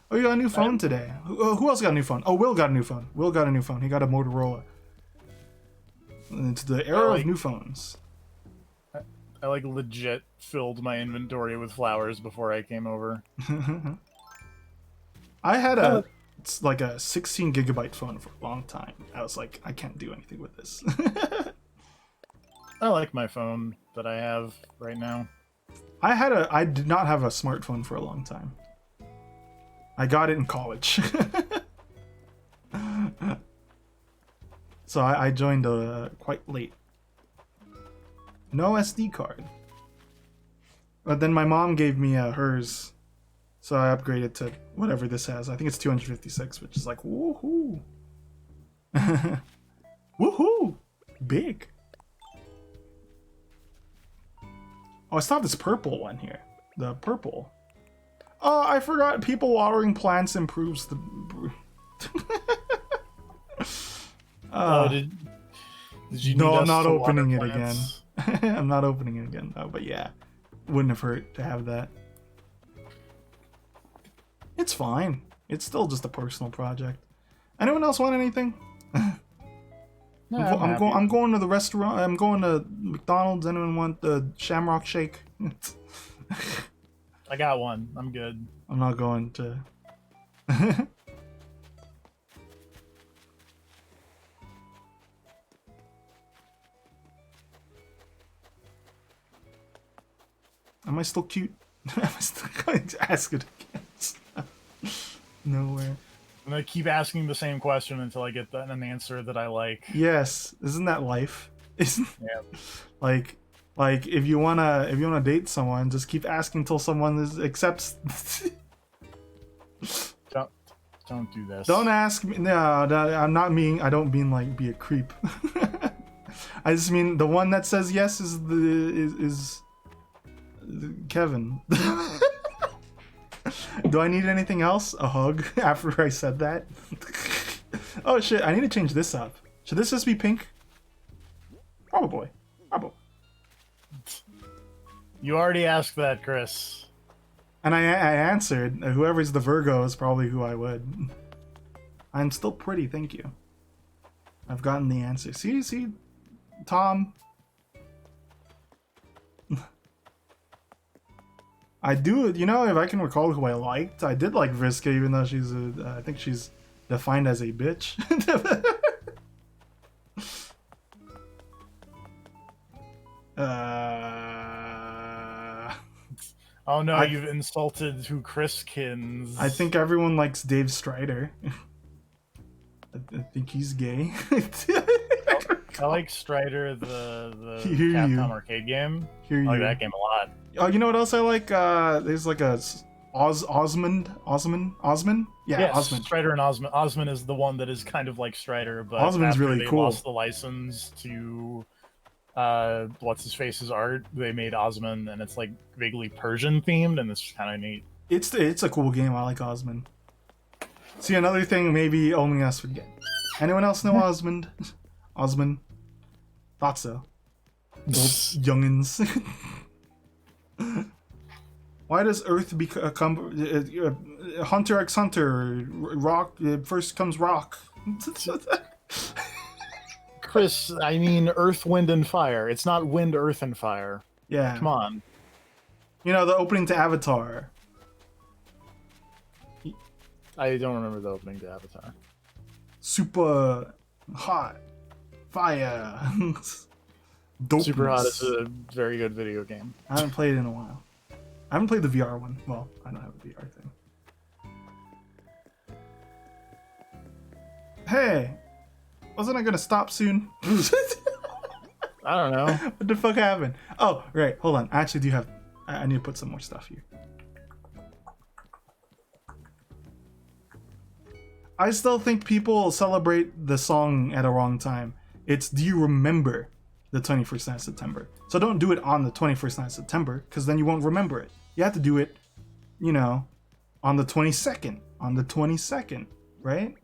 Oh, you got a new phone today. Who else got a new phone? Oh, Will got a new phone. Will got a new phone. He got a Motorola. It's the era of new phones. I like legit filled my inventory with flowers before I came over. I had it's like a 16 gigabyte phone for a long time. I was like, I can't do anything with this. I like my phone that I have right now. I did not have a smartphone for a long time. I got it in college. So I joined quite late. No SD card. But then my mom gave me hers. So I upgraded to whatever this has. I think it's 256, which is like, woohoo. Woohoo! Big. Oh, I still have this purple one here. The purple. Oh, I forgot people watering plants improves the... Did you need no, us I'm not to water opening it again. plants? I'm not opening it again, though, but yeah. Wouldn't have hurt to have that. It's fine. It's still just a personal project. Anyone else want anything? No, I'm going to the restaurant. I'm going to McDonald's. Anyone want the Shamrock Shake? I got one. I'm good. I'm not going to. Am I still cute? Am I still going to ask it again? Nowhere. I'm gonna keep asking the same question until I get an answer that I like. Yes, isn't that life? Isn't Yeah. like if you wanna date someone, just keep asking until someone accepts. Don't do this. Don't ask me. No, I'm not mean. I don't mean like be a creep. I just mean the one that says yes is Kevin. Do I need anything else? A hug after I said that? Oh shit, I need to change this up. Should this just be pink? Probably. Probably. You already asked that, Chris. And I answered. Whoever's the Virgo is probably who I would. I'm still pretty, thank you. I've gotten the answer. See, Tom. I do, you know, if I can recall who I liked, I did like Vriska, even though she's I think she's defined as a bitch. Oh no, you've insulted who Chris kins. I think everyone likes Dave Strider. I think he's gay. I like Strider, the Hear Capcom you. arcade game. Hear I like you. that game a lot. Oh, you know what else I like? There's like a Osmond? Yeah, Yes, Osmond. Strider and Osmond. Osmond is the one that is kind of like Strider, but Osmond's after really they cool. lost the license to what's his face's art, they made Osmond, and it's like vaguely Persian themed, and it's kind of neat. It's a cool game. I like Osmond. See, another thing maybe only us would get. Anyone else know Osmond? Osmond? Thought so. Old youngins. Why does Earth become Hunter x Hunter? Rock first comes Rock. Chris, I mean Earth, Wind, and Fire. It's not Wind, Earth, and Fire. Yeah. Come on. You know, the opening to Avatar. I don't remember the opening to Avatar. Super hot fire. Dopeness. Super Hot is a very good video game. I haven't played it in a while. I haven't played the VR one. Well, I don't have a VR thing. Hey, wasn't I gonna stop soon? I don't know. What the fuck happened? Oh, right. Hold on. I actually do have. I need to put some more stuff here. I still think people celebrate the song at a wrong time. It's Do You Remember the 21st night of September? So don't do it on the 21st night of September, because then you won't remember it. You have to do it, you know, on the 22nd. On the 22nd, right?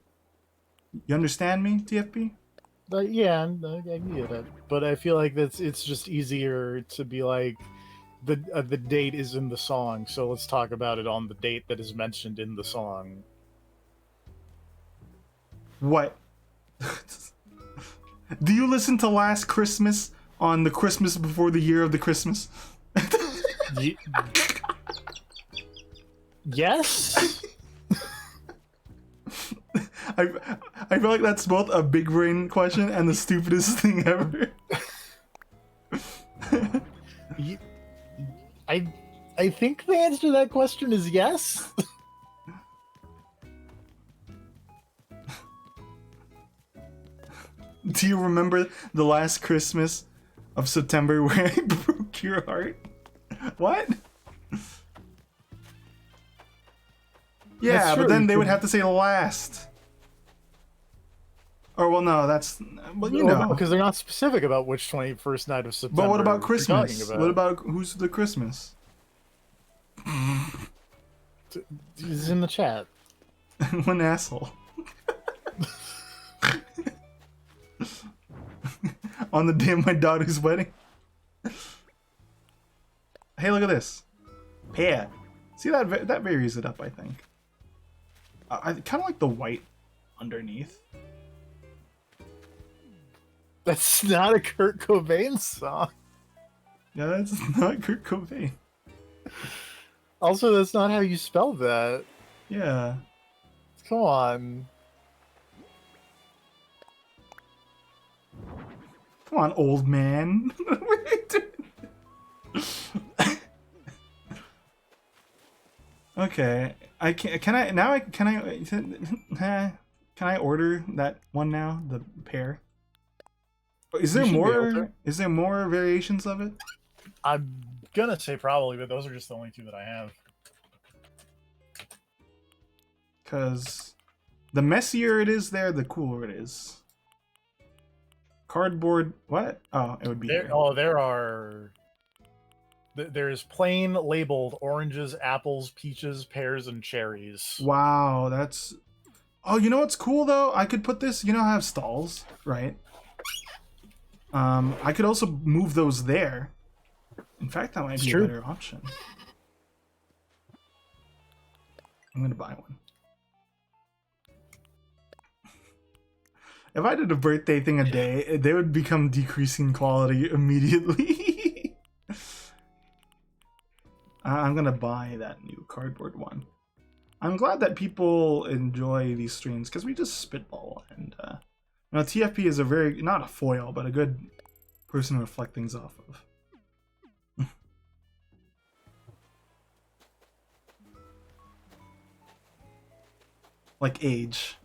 You understand me, TFP? But yeah, I get it. But I feel like it's just easier to be like the date is in the song, so let's talk about it on the date that is mentioned in the song. What? Do you listen to Last Christmas on the Christmas before the year of the Christmas? Yes. I feel like that's both a big brain question and the stupidest thing ever. I think the answer to that question is yes. Do you remember the last Christmas of September where I broke your heart? What? Yeah, but then they would have to say last. Or, well, no, that's... Well, you know. Because they're not specific about which 21st night of September. But what about they're Christmas? talking about. What about who's the Christmas? He's in the chat. What an asshole. On the day of my daughter's wedding. Hey, look at this. Pear. See, that varies it up, I think. I kind of like the white underneath. That's not a Kurt Cobain song. Yeah, that's not Kurt Cobain. Also, that's not how you spell that. Yeah. Come on. Come on, old man. What are you doing? Okay, can I order that one now? The pear. Is there more? Is there more variations of it? I'm gonna say probably, but those are just the only two that I have. Because the messier it is there, the cooler it is. Cardboard. What? Oh, it would be. There's plain labeled oranges, apples, peaches, pears, and cherries. Wow, that's. Oh, you know what's cool though? I could put this. You know, I have stalls, right? I could also move those there. In fact, that might be a better option. I'm gonna buy one. If I did a birthday thing a day, they would become decreasing quality immediately. I'm gonna buy that new cardboard one. I'm glad that people enjoy these streams because we just spitball, and you know, TFP is a very, not a foil, but a good person to reflect things off of. Like age.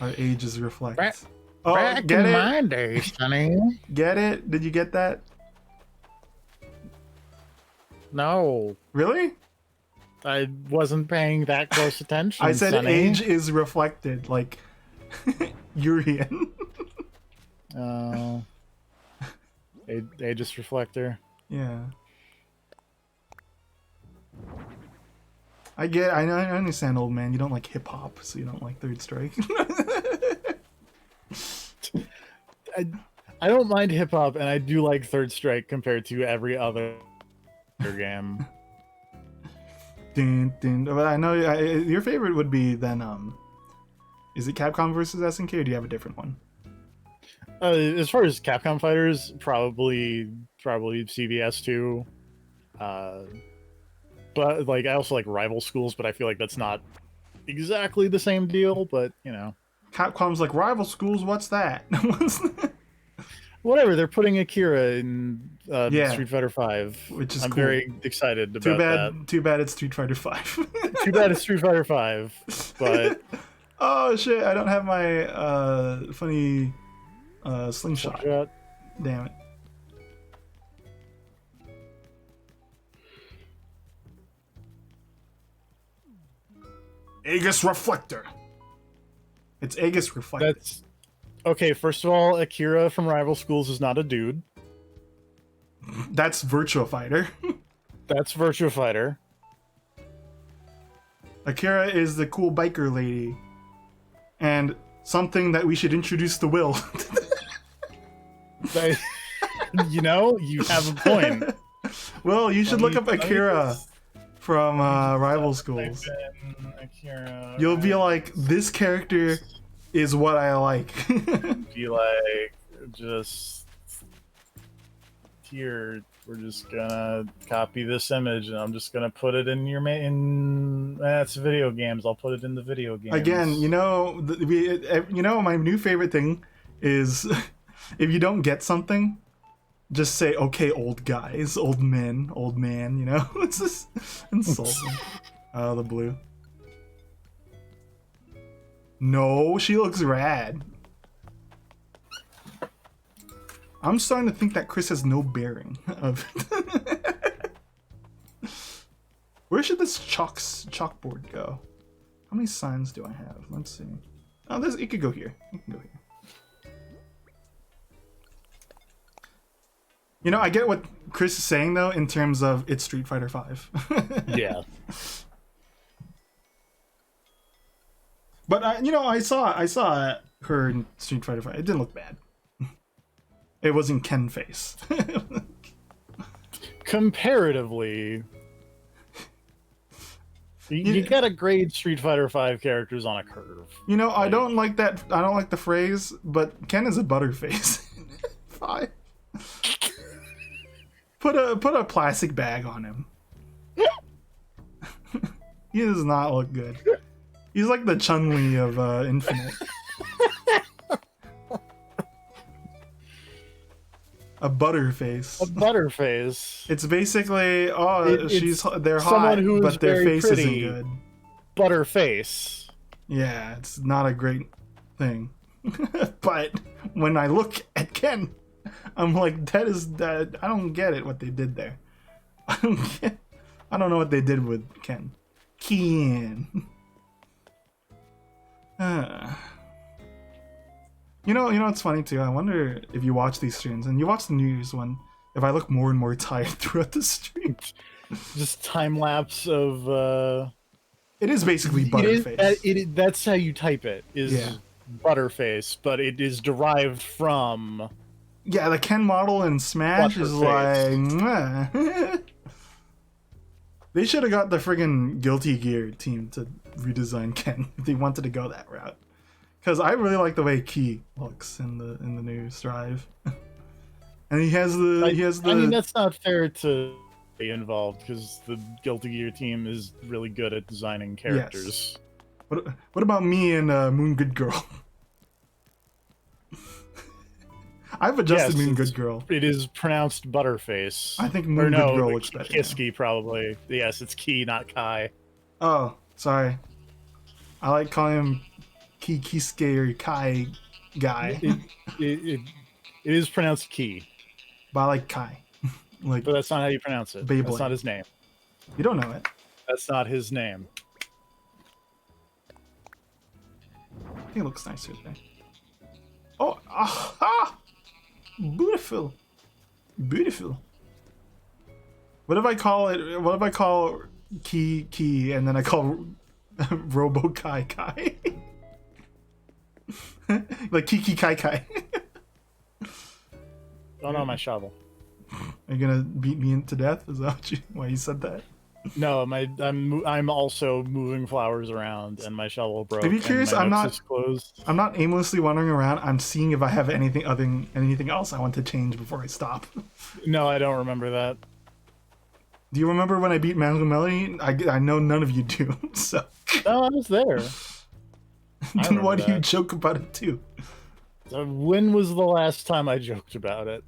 Our ages reflect. Back get in it? my day, Sonny. Get it? Did you get that? No. Really? I wasn't paying that close attention. I said Sonny. age is reflected, like Urian. Oh. Aegis reflector. Yeah. I understand, old man. You don't like hip hop, so you don't like Third Strike. I don't mind hip hop, and I do like Third Strike compared to every other game. Dun, dun. But I know your favorite would be then. Is it Capcom versus SNK, or do you have a different one? As far as Capcom fighters, probably CVS too. But like I also like Rival Schools, but I feel like that's not exactly the same deal. But you know, Capcom's like rival schools. What's that? What's that? whatever. They're putting Akira in Yeah, Street Fighter Five. which is I'm cool. very excited Too about that. bad. Too bad it's Street Fighter Five. Too bad it's Street Fighter Five, but oh shit! I don't have my funny slingshot. Slingshot. Damn it. Aegis Reflector. It's Aegis Reflector. That's okay. First of all, Akira from Rival Schools is not a dude. That's Virtua Fighter. That's Virtua Fighter. Akira is the cool biker lady. And something that we should introduce to Will. You know, you have a point. Well, you should look up Akira from Rival Schools. Akira, You'll be like, this character is what I like. be like, just here. We're just gonna copy this image, and I'm just gonna put it in your that's video games. I'll put it in the video games. Again, you know, my new favorite thing is if you don't get something, just say, "Okay, old guys, old men, old man." You know, it's just insulting. Oh, the blue. No, she looks rad. I'm starting to think that Chris has no bearing of it. Where should this chalkboard go? How many signs do I have? Let's see. Oh, it could go here. It can go here. You know, I get what Chris is saying though in terms of it's Street Fighter 5. Yeah. But I saw her in Street Fighter 5. It didn't look bad. It wasn't Ken face. Comparatively, you gotta grade Street Fighter 5 characters on a curve. You know, I don't like that. I don't like the phrase, but Ken is a butterface. 5. Put a plastic bag on him. He does not look good. He's like the Chun-Li of Infinite. A butterface. A butterface. It's basically they're someone hot, who is but their very face pretty. isn't good. Butterface. Yeah, it's not a great thing. But when I look at Ken, I'm like, that. I don't get it. What they did there. I don't know what they did with Ken. Ken. You know, it's funny too. I wonder if you watch these streams and you watch the New Year's one, if I look more and more tired throughout the stream. Just time lapse of. It is basically Butterface. That's how you type it. Is Yeah. Butterface, but it is derived from. Yeah, the Ken model in Smash is like. Butterface. Mwah. They should have got the friggin' Guilty Gear team to redesign Ken if they wanted to go that route. Because I really like the way Key looks in the new Strive, and he has the. I mean, that's not fair to be involved because the Guilty Gear team is really good at designing characters. Yes. What about me and Moon Good Girl? I've adjusted Moon Good Girl. It is pronounced Butterface. I think Moon Good Girl looks better. Kiski probably. Yes, it's Key, not Kai. Oh, sorry. I like calling him Kiske or Kai guy. It is pronounced Key. But I like Kai. But that's not how you pronounce it. Beyblade. That's not his name. You don't know it. That's not his name. I think it looks nicer there. Oh, aha! Beautiful. Beautiful. What if I call it? What if I call Key and then I call Robo Kai? Like Kiki Kai. Don't know my shovel. Are you gonna beat me to death? Is that why you said that? No, I'm also moving flowers around, and my shovel broke. To be curious, and my I'm notes not- is closed. I'm not aimlessly wandering around. I'm seeing if I have anything else I want to change before I stop. No, I don't remember that. Do you remember when I beat Mango Melody? I know none of you do. So No, I was there. then why remember do you that. joke about it too? So when was the last time I joked about it?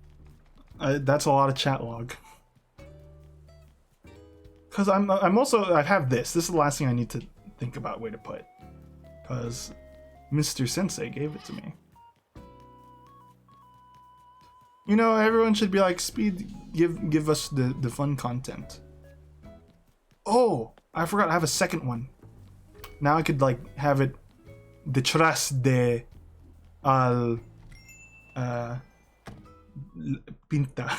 That's a lot of chat log. Because I'm also I have this. This is the last thing I need to think about where to put. Because Mr. Sensei gave it to me. You know, everyone should be like, Speed, give us the fun content. Oh, I forgot I have a second one. Now I could like have it detrás de al pinta.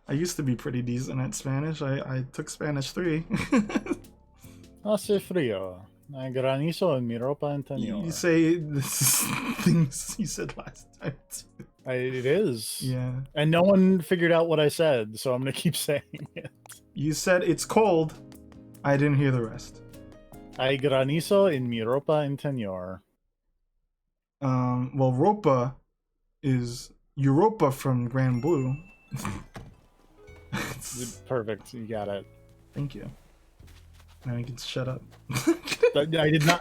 I used to be pretty decent at Spanish. I took Spanish 3. Hace frío. Hay granizo en mi ropa interior. You say this is things you said last time too. It is. Yeah. And no one figured out what I said, so I'm gonna keep saying it. You said it's cold. I didn't hear the rest. Hay granizo en mi ropa interior. Well, Ropa is Europa from Grand Blue. Perfect, you got it. Thank you. Now you can shut up. I did not.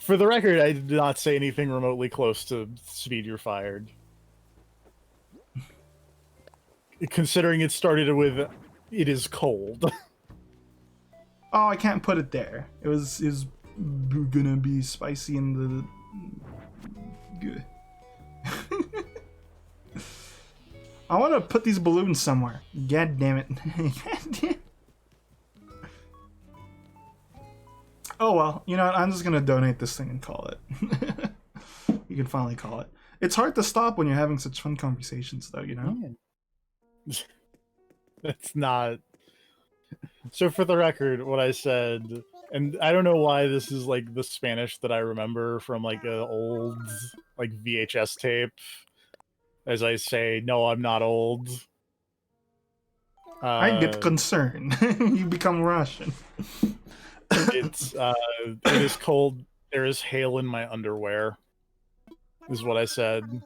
For the record, I did not say anything remotely close to Speed, you're fired. Considering it started with, it is cold. Oh, I can't put it there. It was gonna be spicy in the. Good. I want to put these balloons somewhere. God damn it. God damn. Oh well, you know what? I'm just gonna donate this thing and call it. You can finally call it. It's hard to stop when you're having such fun conversations, though. You know. That's not. So for the record, what I said, and I don't know why this is like the Spanish that I remember from like an old like VHS tape. As I say, no, I'm not old. I get concerned. You become Russian. It is cold. There is hail in my underwear. Is what I said.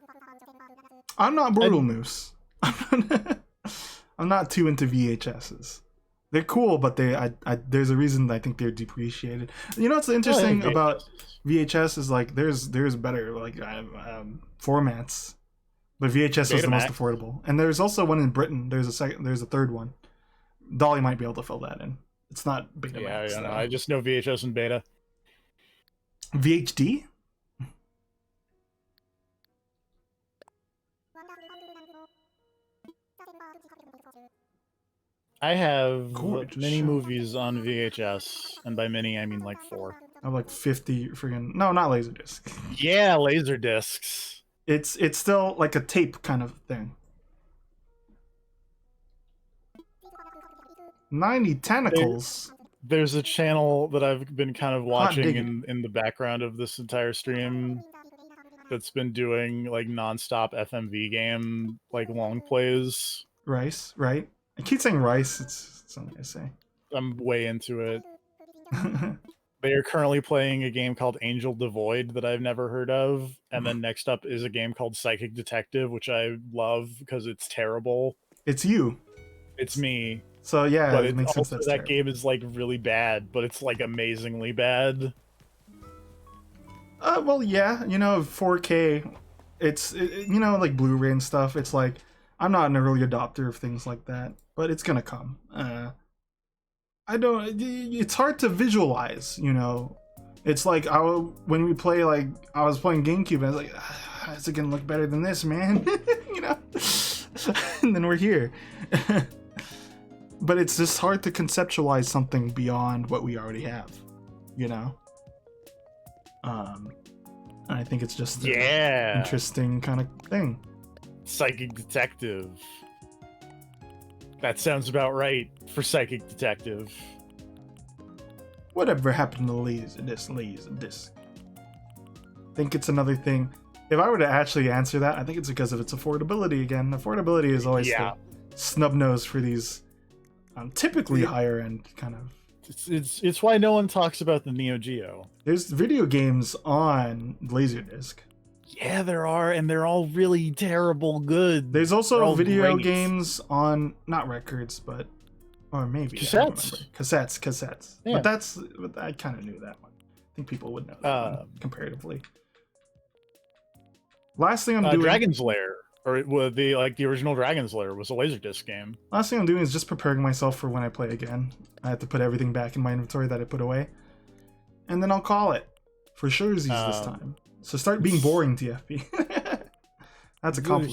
I'm not brutal, Moose. I'm not too into VHSs. They're cool, but there's a reason I think they're depreciated. You know what's interesting about VHS is like there's better like formats, but VHS is the most affordable. And there's also one in Britain. There's a third one. Dolly might be able to fill that in. It's not Betamax. Yeah, I just know VHS and Beta. VHD? I have Gorgeous many shot. movies on VHS, and by many I mean like 4. I have like 50 friggin' no, not Laserdisc. Yeah, laser discs. It's still like a tape kind of thing. 90 tentacles. There's a channel that I've been kind of watching diggity. in the background of this entire stream that's been doing like nonstop FMV game like long plays. Rice, right? I keep saying rice. It's something I say. I'm way into it. They are currently playing a game called Angel Devoid that I've never heard of, and then next up is a game called Psychic Detective, which I love because it's terrible. It's you. It's me. So yeah, But it makes sense. also That's that terrible. game is like really bad, but it's like amazingly bad. Well, yeah, you know, 4K. You know, like Blu-ray and stuff. It's like I'm not an early adopter of things like that, but it's gonna come. I don't. It's hard to visualize. You know, it's like when we play. Like I was playing GameCube, and I was like, is it gonna look better than this, man? You know. And then we're here. But it's just hard to conceptualize something beyond what we already have. You know. I think it's just an interesting kind of thing. Psychic Detective. That sounds about right for Psychic Detective. Whatever happened to Laserdisc? Think it's another thing. If I were to actually answer that, I think it's because of its affordability again. Affordability is always the snub nose for these typically higher end kind of. It's why no one talks about the Neo Geo. There's video games on Laserdisc. Yeah, there are, and they're all really terrible good. There's They're also all video great. games on not records, but or maybe Cassettes. Cassettes. Yeah. But I kind of knew that one. I think people would know that one comparatively. Last thing I'm doing. Dragon's Lair, or it would be like the original Dragon's Lair was a Laserdisc game. Last thing I'm doing is just preparing myself for when I play again. I have to put everything back in my inventory that I put away, and then I'll call it for surezies this time. So start being boring, TFP. That's a compliment.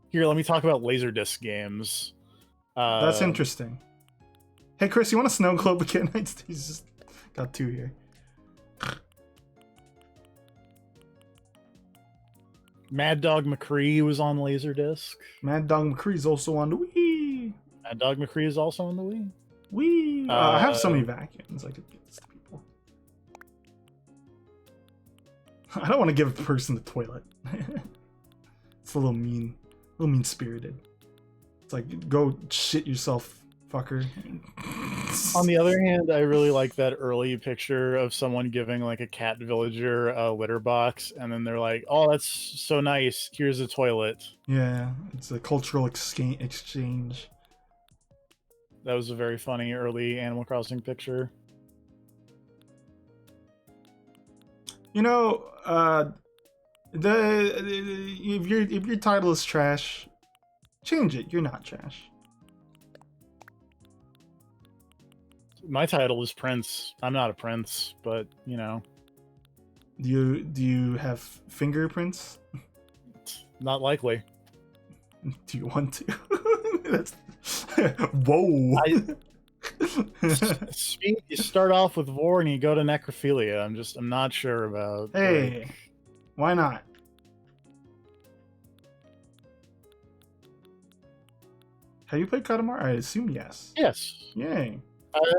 Here, let me talk about Laserdisc games. That's interesting. Hey, Chris, you want a snow globe again? He's just got 2 here. Mad Dog McCree was on Laserdisc. Mad Dog McCree's also on the Wii. Mad Dog McCree is also on the Wii. Wii. I have so many vacuums. I could get this to people. I don't want to give a person the toilet. It's a little mean-spirited. It's like, go shit yourself, fucker. On the other hand, I really like that early picture of someone giving like a cat villager a litter box, and then they're like, "Oh, that's so nice. Here's a toilet." Yeah, it's a cultural exchange. That was a very funny early Animal Crossing picture. You know, if your title is trash, change it. You're not trash. My title is Prince. I'm not a prince, but you know. Do you have fingerprints? Not likely. Do you want to? That's whoa. You start off with war and you go to necrophilia. I'm not sure about. Hey, like... why not? Have you played Katamari? I assume yes. Yes. Yay.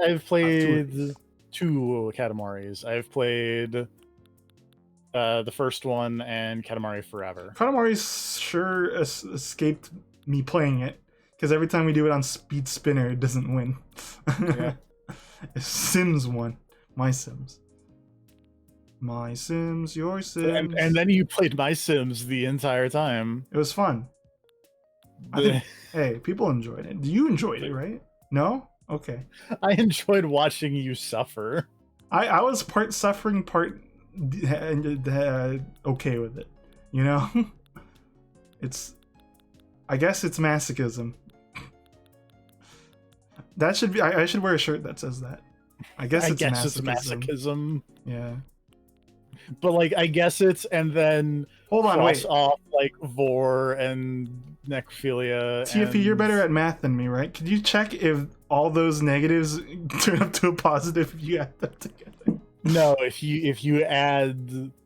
I've played 2 Katamaris. I've played the first one and Katamari Forever. Katamari sure escaped me playing it, because every time we do it on Speed Spinner, it doesn't win. Yeah. Sims won. My Sims. My Sims, your Sims. And then you played My Sims the entire time. It was fun. I think, hey, people enjoyed it. You enjoyed it, right? No? Okay. I enjoyed watching you suffer. I was part suffering, part okay with it. You know? I guess it's masochism. That should be. I should wear a shirt that says that. I guess it's masochism. Yeah. But like, I guess it's, and then hold on, wait. Off like vor and necrophilia. TFP, you're better at math than me, right? Could you check if all those negatives turn up to a positive if you add them together? No, if you do -2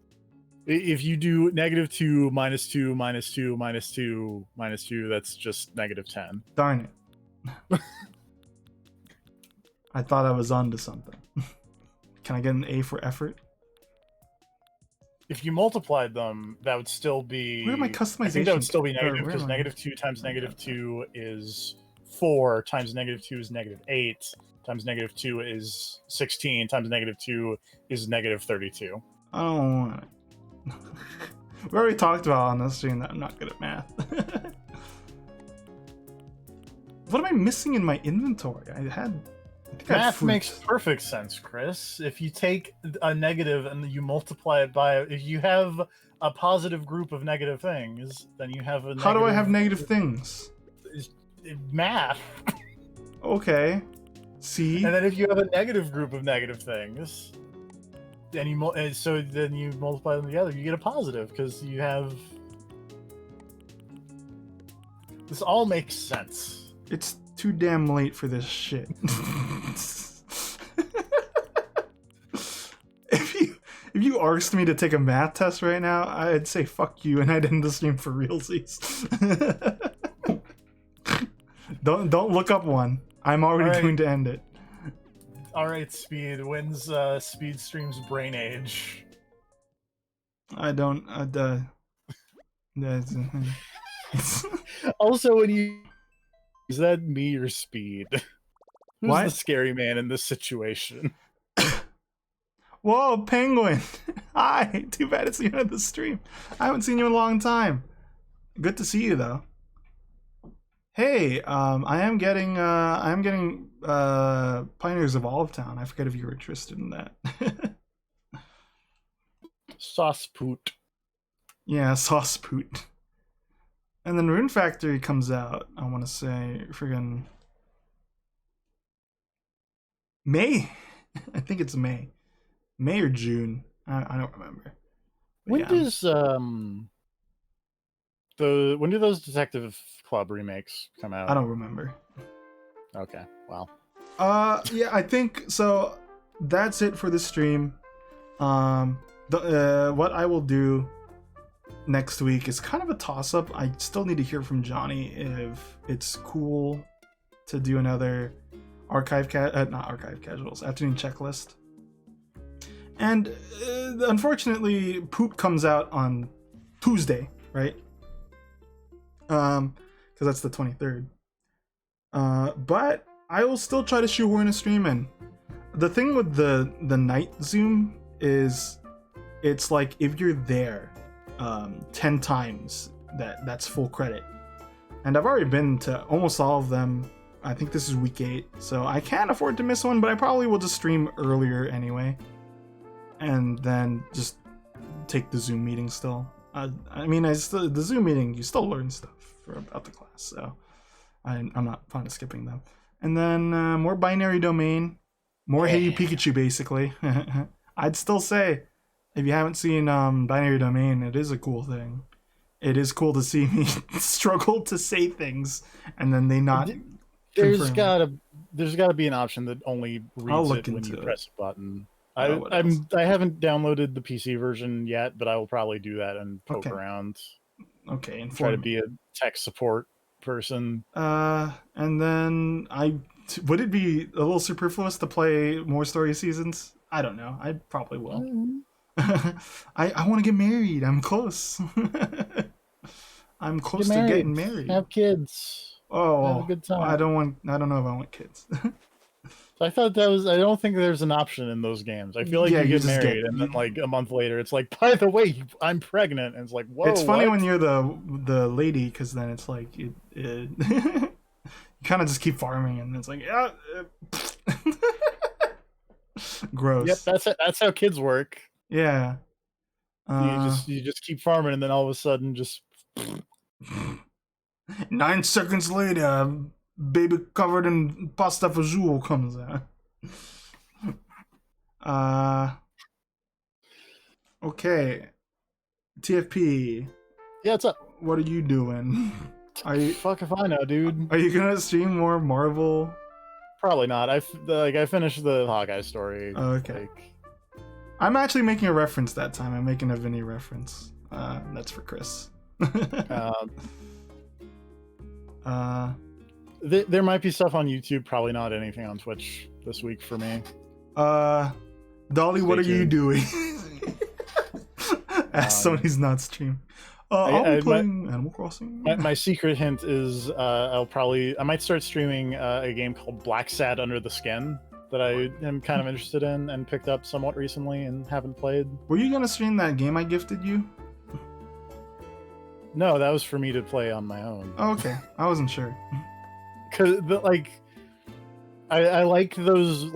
-2 -2 -2 -2, that's just -10. Darn it. I thought I was onto something. Can I get an A for effort? If you multiplied them, that would still be... Where are my customizations? I think that would still be negative, because -2 times -2 is 4, times -2 is -8, times -2 is 16, times -2 is -32. I don't want it. We already talked about on this stream that I'm not good at math. What am I missing in my inventory? Math makes perfect sense, Chris. If you take a negative and you multiply it by, if you have a positive group of negative things, then you have a negative... How do I have negative things? Math. Okay. See? And then if you have a negative group of negative things, then you multiply them together, you get a positive, because you have... This all makes sense. It's too damn late for this shit. If you asked me to take a math test right now, I'd say fuck you and I'd end the stream for realsies. Don't look up one. I'm already going to end it. Alright, Speed. When's Speed streams Brain Age? I don't... Also, when you Is that me or Speed? Who's What? the scary man in this situation? Whoa, Penguin! Hi! Too bad it's the end of the stream. I haven't seen you in a long time. Good to see you though. Hey, I am getting Pioneers of Olive Town. I forget if you were interested in that. Sauce poot. Yeah, Sauce Poot. And then Rune Factory comes out, I want to say, friggin' May? I think it's May. May or June. I don't remember. But When yeah. does when do those Detective Club remakes come out? I don't remember. Okay, well. Yeah, I think so. That's it for this stream. What I will do next week is kind of a toss-up. I still need to hear from Johnny if it's cool to do another not archive casuals afternoon checklist. And unfortunately, Poop comes out on Tuesday, right? Because that's the 23rd. But I will still try to shoehorn a stream in. The thing with the night Zoom is it's like if you're there 10 times, that's full credit. And I've already been to almost all of them. I think this is week 8, so I can't afford to miss one, but I probably will just stream earlier anyway. And then just take the Zoom meeting still. I mean, the Zoom meeting, you still learn stuff about the class, so I'm not fond of skipping them. And then more binary domain, more Hey You Pikachu, basically. I'd still say, if you haven't seen binary domain, it is a cool thing. It is cool to see me struggle to say things and then they not. There's gotta be an option that only I'll reads look it when you into press a button. What else? I haven't downloaded the PC version yet, but I will probably do that and poke around. Okay, and try to be a tech support person. And then would it be a little superfluous to play more story seasons? I don't know. I probably will. I want to get married. I'm close. I'm close to getting married. Have kids. Oh, have a good time. I don't know if I want kids. So I thought that was. I don't think there's an option in those games. I feel like you get married, and then like a month later, it's like, by the way, I'm pregnant, and it's like, whoa. It's funny when you're the lady, because then it's like you kind of just keep farming, and it's like, yeah, gross. Yep, that's how kids work. Yeah. You just keep farming, and then all of a sudden, just 9 seconds later, baby covered in pasta fagioli comes out. Okay. TFP. Yeah, what's up? What are you doing? Are you fuck if I know, dude? Are you gonna stream more Marvel? Probably not. I finished the Hawkeye story. Okay. I'm actually making a reference that time. I'm making a Vinny reference. That's for Chris. There might be stuff on YouTube. Probably not anything on Twitch this week for me. Dolly, what are you doing? As somebody's not stream. I'll be playing Animal Crossing. My secret hint is I might start streaming a game called Black Sad Under the Skin that I am kind of interested in and picked up somewhat recently and haven't played. Were you gonna stream that game I gifted you? No, that was for me to play on my own. Oh, okay, I wasn't sure. Cause I like those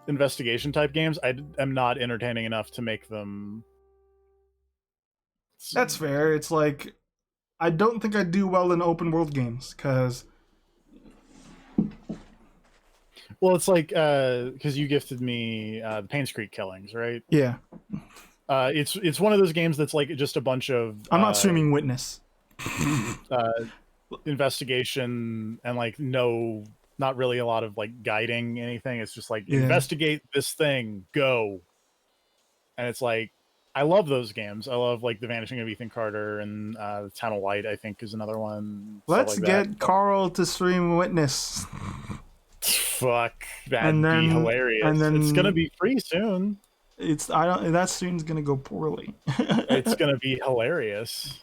investigation type games. I am not entertaining enough to make them. That's fair. It's like I don't think I do well in open world games because. Well, it's like because you gifted me the Paynes Creek Killings, right? Yeah. It's one of those games that's like just a bunch of. I'm not streaming Witness. Investigation and like not really a lot of like guiding anything. It's just like investigate this thing, go. And it's like I love those games. I love like The Vanishing of Ethan Carter and The Town of Light, I think, is another one. Let's get Carl to stream Witness. Fuck, that'd be hilarious. And then it's gonna be free soon. That stream's gonna go poorly. It's gonna be hilarious.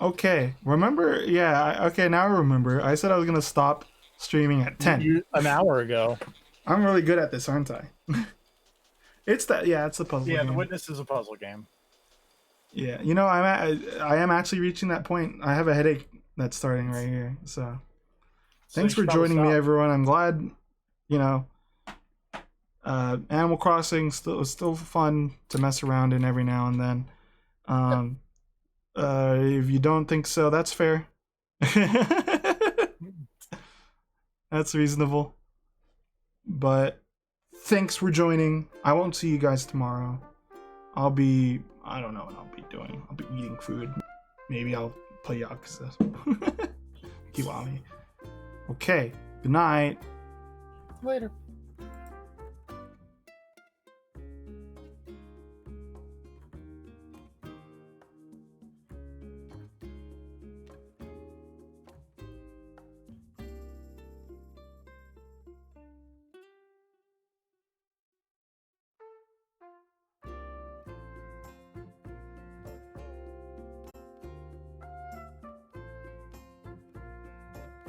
Okay, remember? Yeah, okay, now I remember. I said I was gonna stop streaming at 10. An hour ago. I'm really good at this, aren't I? It's that, yeah, it's the puzzle Yeah, game. The Witness is a puzzle game. Yeah, you know, I am actually reaching that point. I have a headache that's starting right here. So, thanks for joining me, everyone. I'm glad, you know, Animal Crossing was still fun to mess around in every now and then. If you don't think so, that's fair. That's reasonable. But thanks for joining. I won't see you guys tomorrow. I don't know what I'll be doing. I'll be eating food. Maybe I'll play Yakuza. Kiwami. Okay, good night. Later.